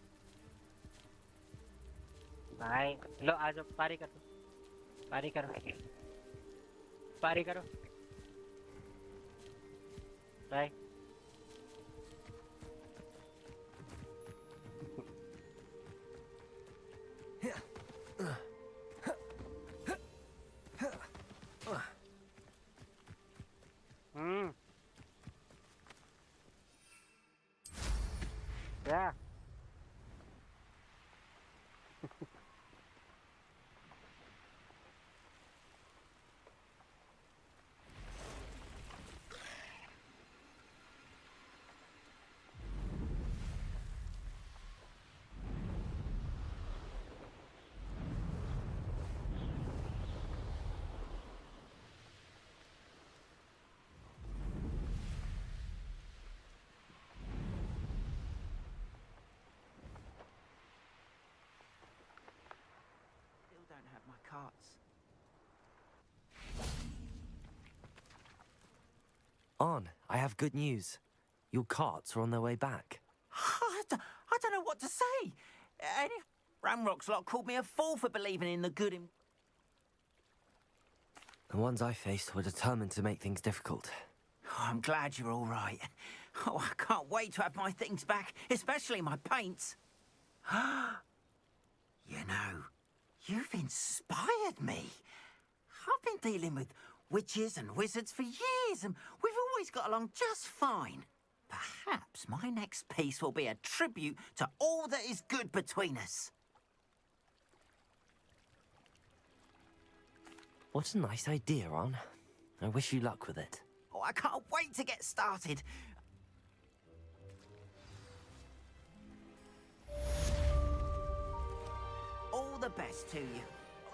बाय लो आ जाओ पारी करो पारी करो पारी करो bye Yeah. Don't have my carts. On, I have good news. Your carts are on their way back. I don't know what to say. Ramrock's lot called me a fool for believing in the good in... The ones I faced were determined to make things difficult. Oh, I'm glad you're all right. Oh, I can't wait to have my things back, especially my paints. You know, you've inspired me. I've been dealing with witches and wizards for years, and we've always got along just fine. Perhaps my next piece will be a tribute to all that is good between us. What a nice idea, Ron. I wish you luck with it. Oh, I can't wait to get started. All the best to you.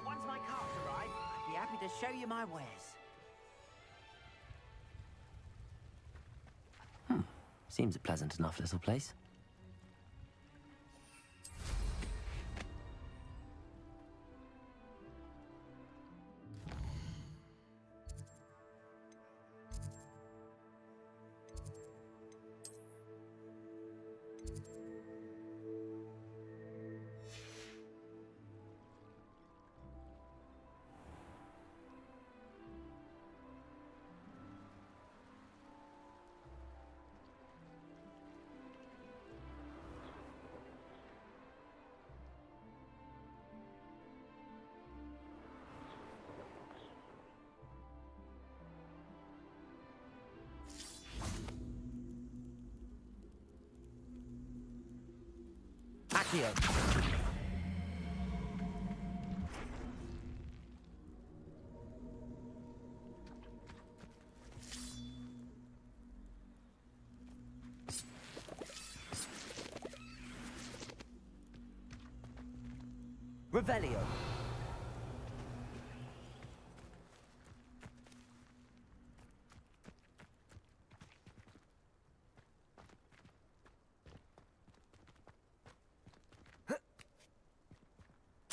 Once my carts arrive, I'd be happy to show you my wares. Seems a pleasant enough little place. Accio. Revelio.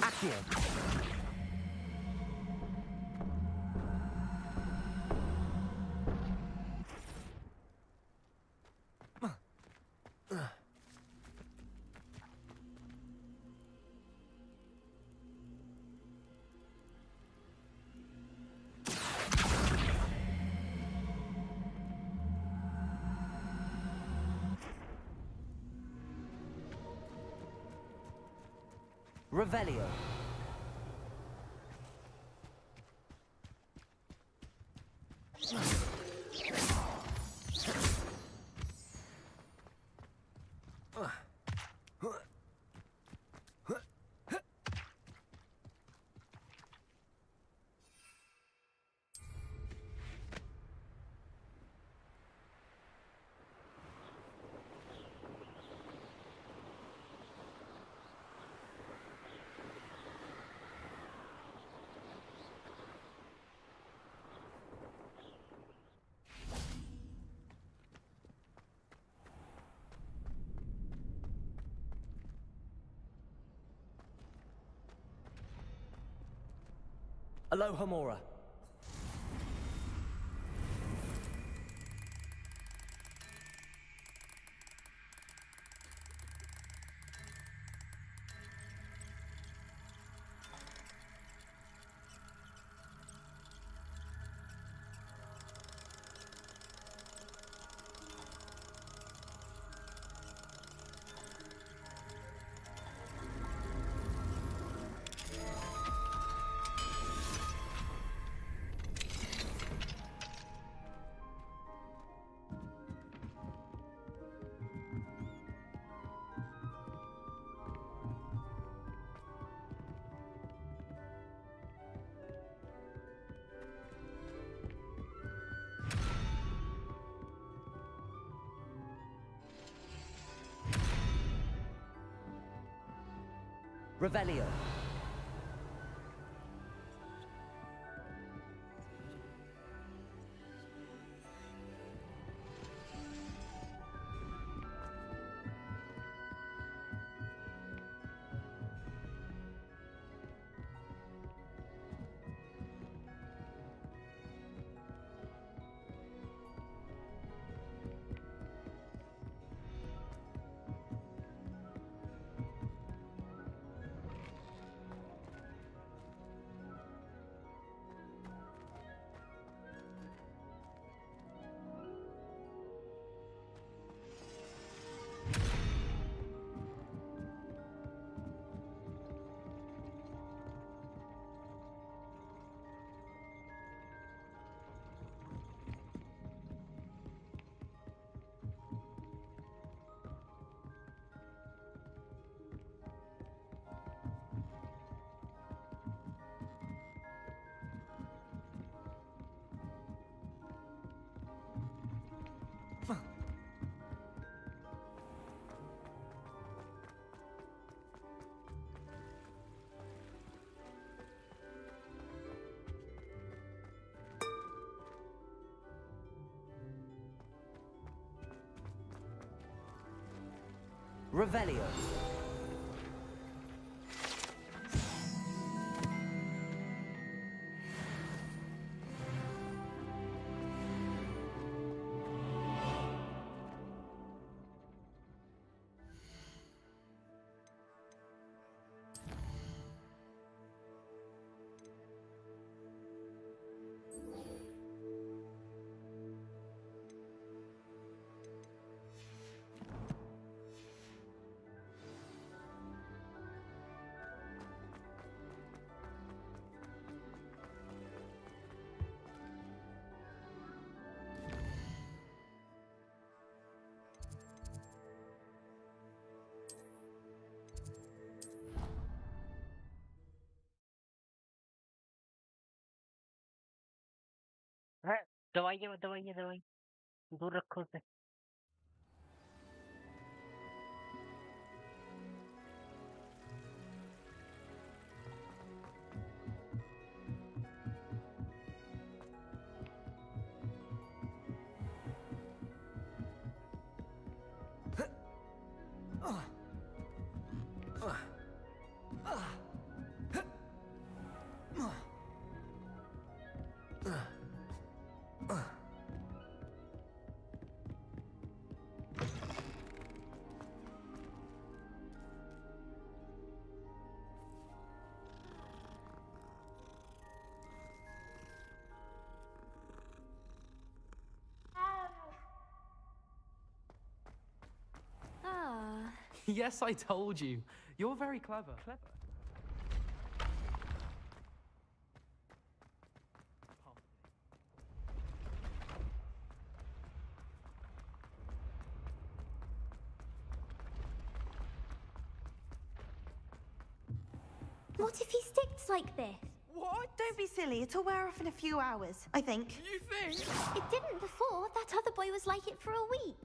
Accio. Revelio. Aloha Mora. Revelio. Revelio. है दवाइयाँ दवाइयाँ दवाई दूर रखो उसे। Ah. Yes, I told you. You're very clever. What if he sticks like this? What? Don't be silly. It'll wear off in a few hours, I think. You think? It didn't before. That other boy was like it for a week.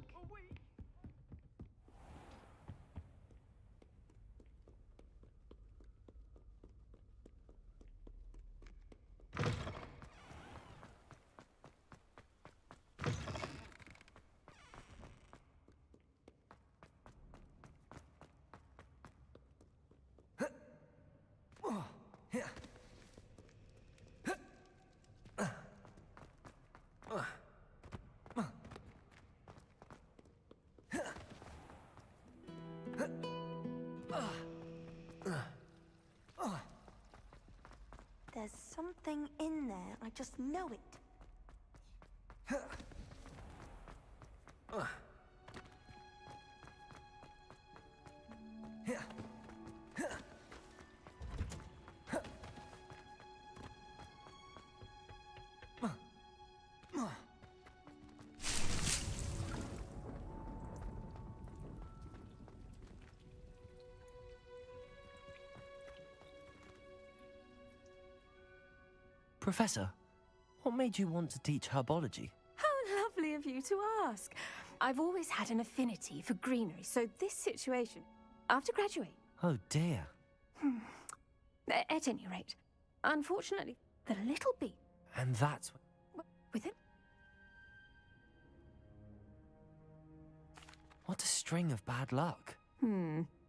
There's something in there. I just know it. Professor, what made you want to teach herbology? How lovely of you to ask. I've always had an affinity for greenery, so this situation, after graduating... Oh dear. At any rate, unfortunately, the little bee... And that's... With him? What a string of bad luck.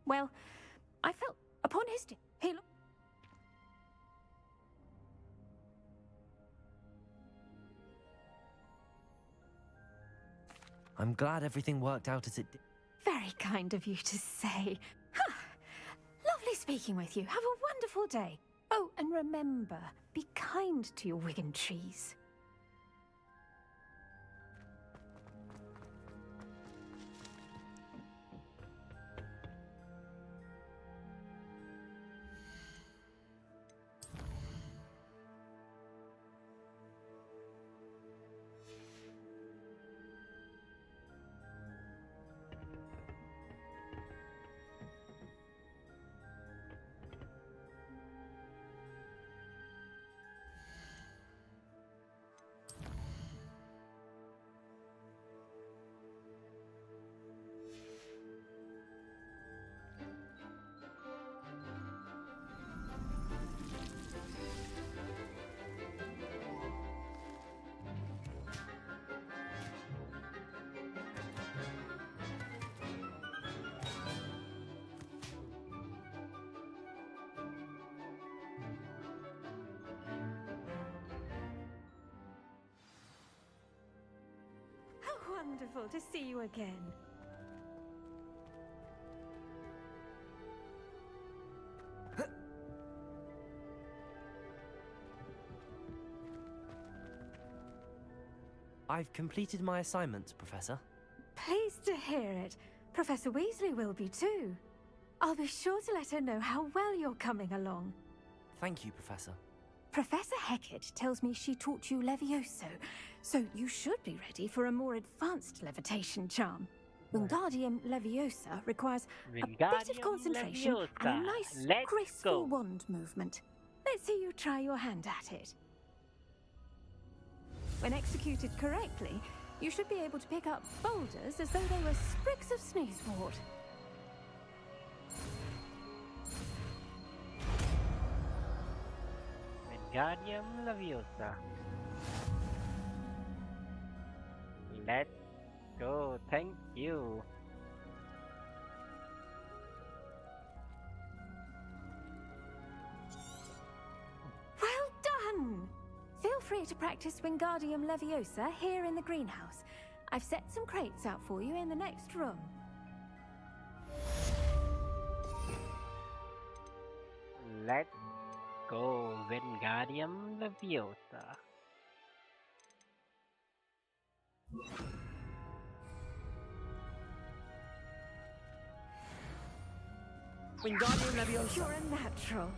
Well, I felt upon his death, he looked... I'm glad everything worked out as it did. Very kind of you to say. Lovely speaking with you. Have a wonderful day. Oh, and remember, be kind to your Wigan trees. Wonderful to see you again. I've completed my assignments, Professor. Pleased to hear it. Professor Weasley will be too. I'll be sure to let her know how well you're coming along. Thank you, Professor. Professor Hecat tells me she taught you Levioso, so you should be ready for a more advanced levitation charm. Wingardium Leviosa requires a bit of concentration and a nice, graceful wand movement. Let's see you try your hand at it. When executed correctly, you should be able to pick up boulders as though they were sprigs of sneezewort. Wingardium Leviosa. Let's go. Thank you. Well done! Feel free to practice Wingardium Leviosa here in the greenhouse. I've set some crates out for you in the next room. Let's go. Wingardium Leviosa. Wingardium Leviosa. You're a natural.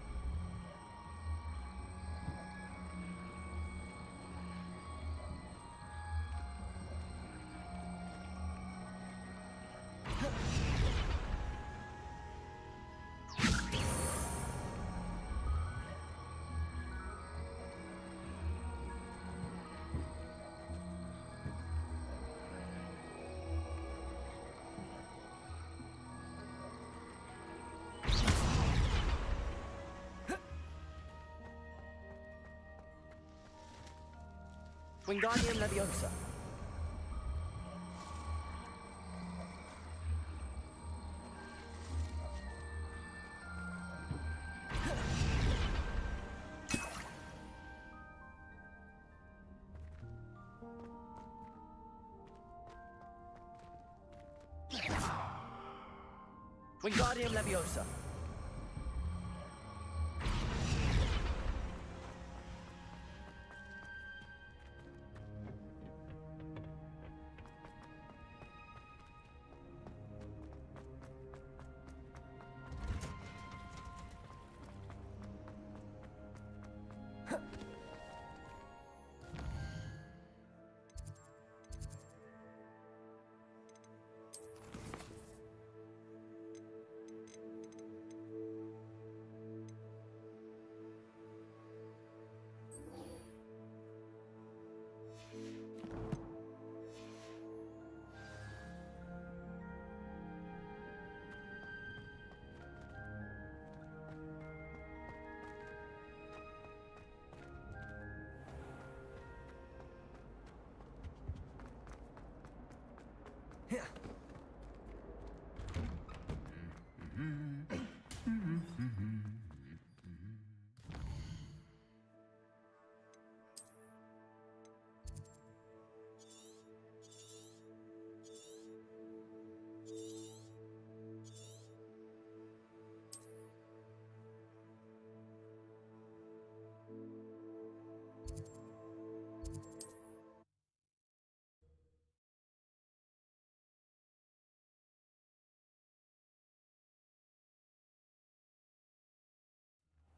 Wingardium Leviosa. Wingardium Leviosa.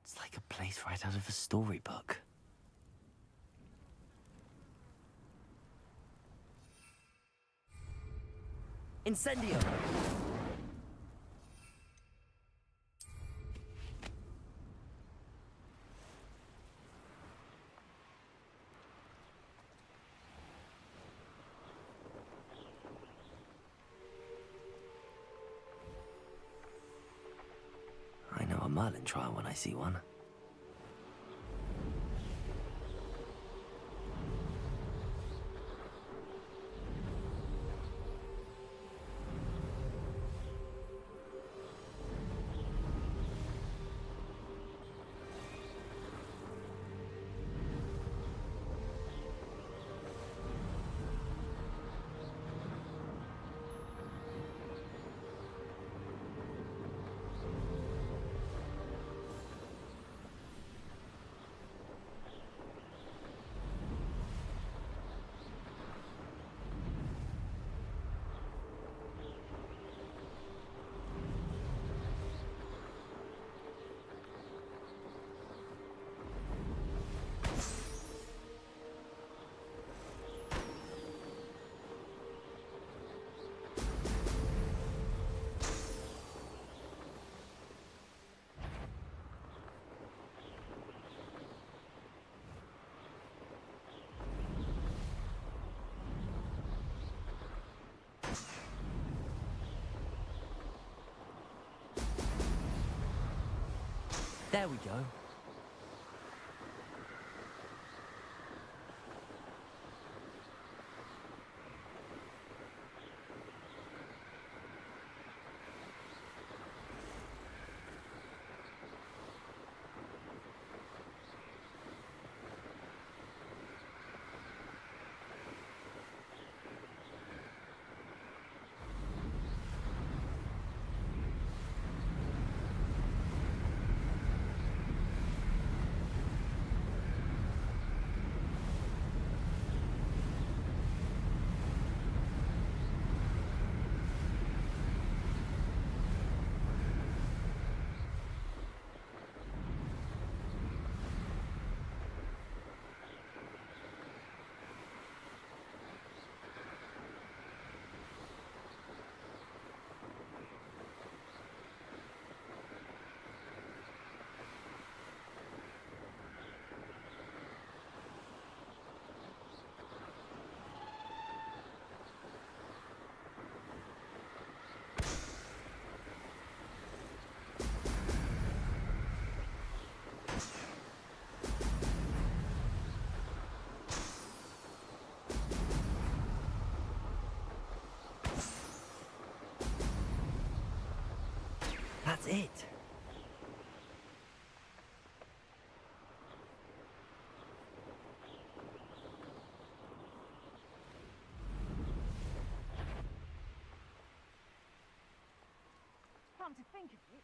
It's like a place right out of a storybook. Incendio. I know a Merlin trial when I see one. There we go. That's it. Come to think of it.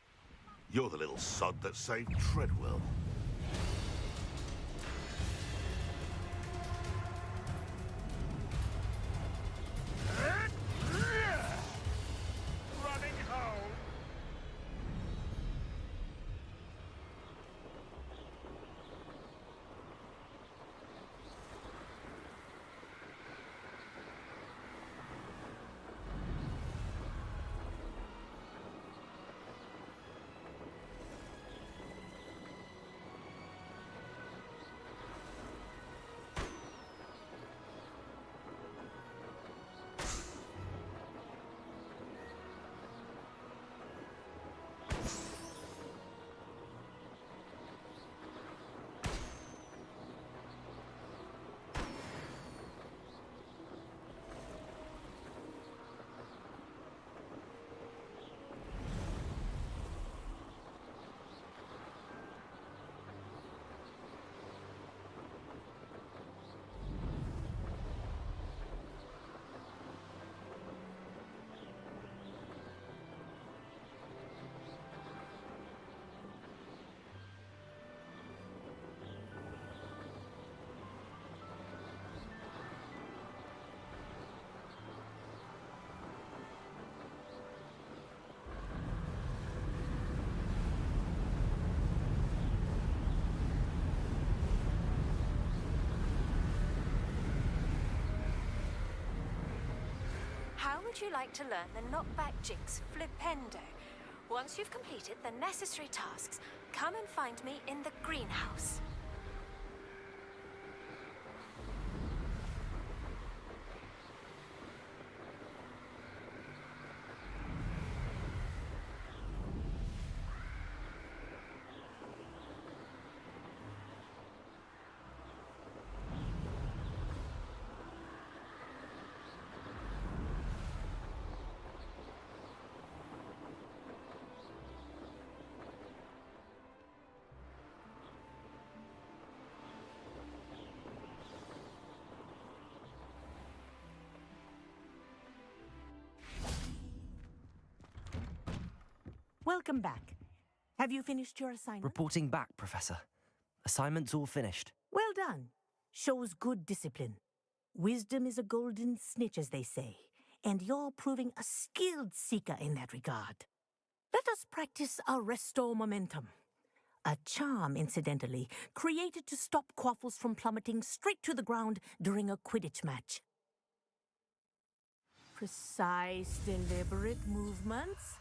You're the little sod that saved Treadwell. Running home. How would you like to learn the knockback jinx Flipendo? Once you've completed the necessary tasks, come and find me in the greenhouse. Welcome back. Have you finished your assignment? Reporting back, Professor. Assignment's all finished. Well done. Shows good discipline. Wisdom is a golden snitch, as they say, and you're proving a skilled seeker in that regard. Let us practice our Restore Momentum. A charm, incidentally, created to stop Quaffles from plummeting straight to the ground during a Quidditch match. Precise, deliberate movements.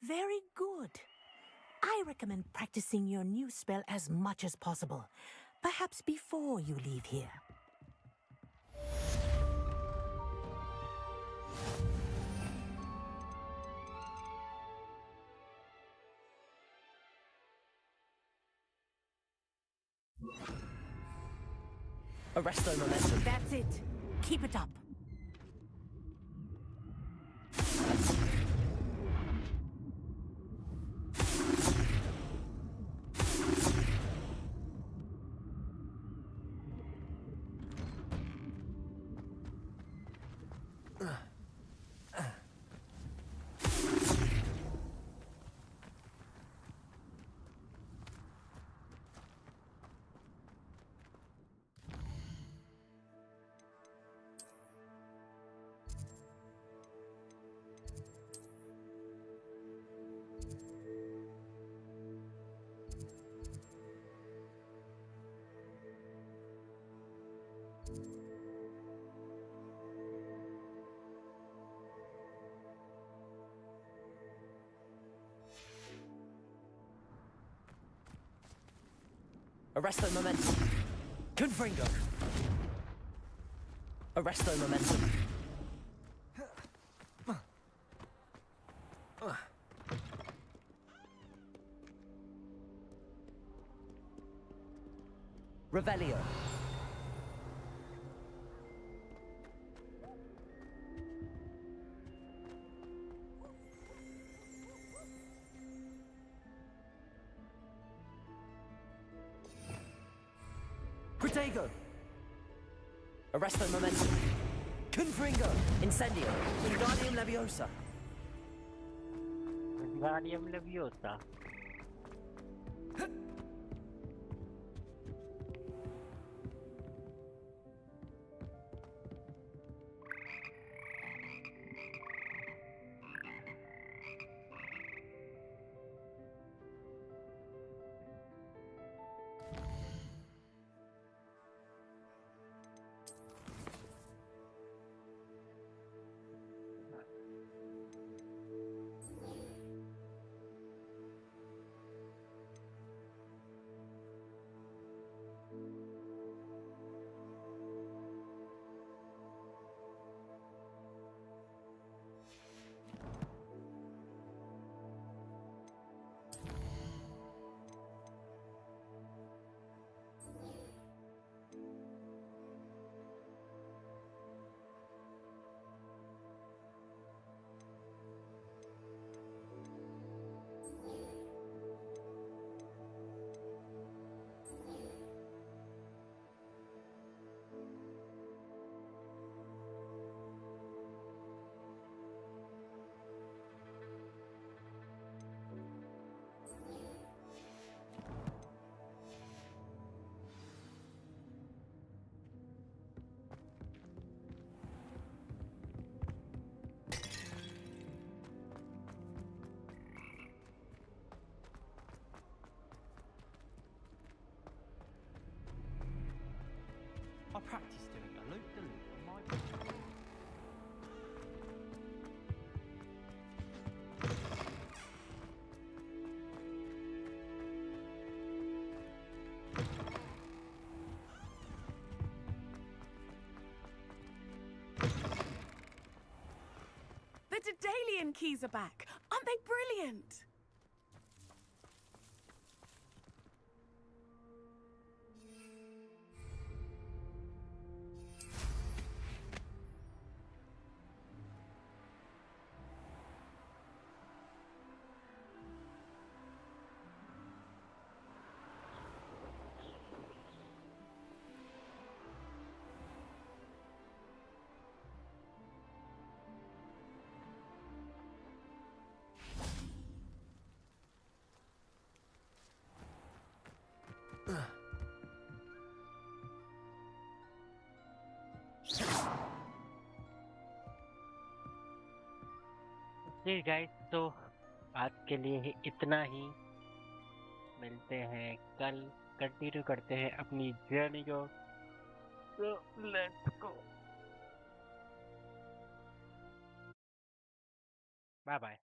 Very good. I recommend practicing your new spell as much as possible, perhaps before you leave here. Arresto momentum. That's it. Keep it up. Arresto momentum. Confringo. Arresto momentum. Revelio. Protego. Arresto momentum. Confringo. Incendio. Wingardium Leviosa. Wingardium Leviosa. I practice doing a loop-de-loop on my board. The Daedalian keys are back. Aren't they brilliant? जी guys, तो आज के लिए इतना ही। मिलते हैं कल, continue करते हैं अपनी जर्नी को। So let's go. Bye bye.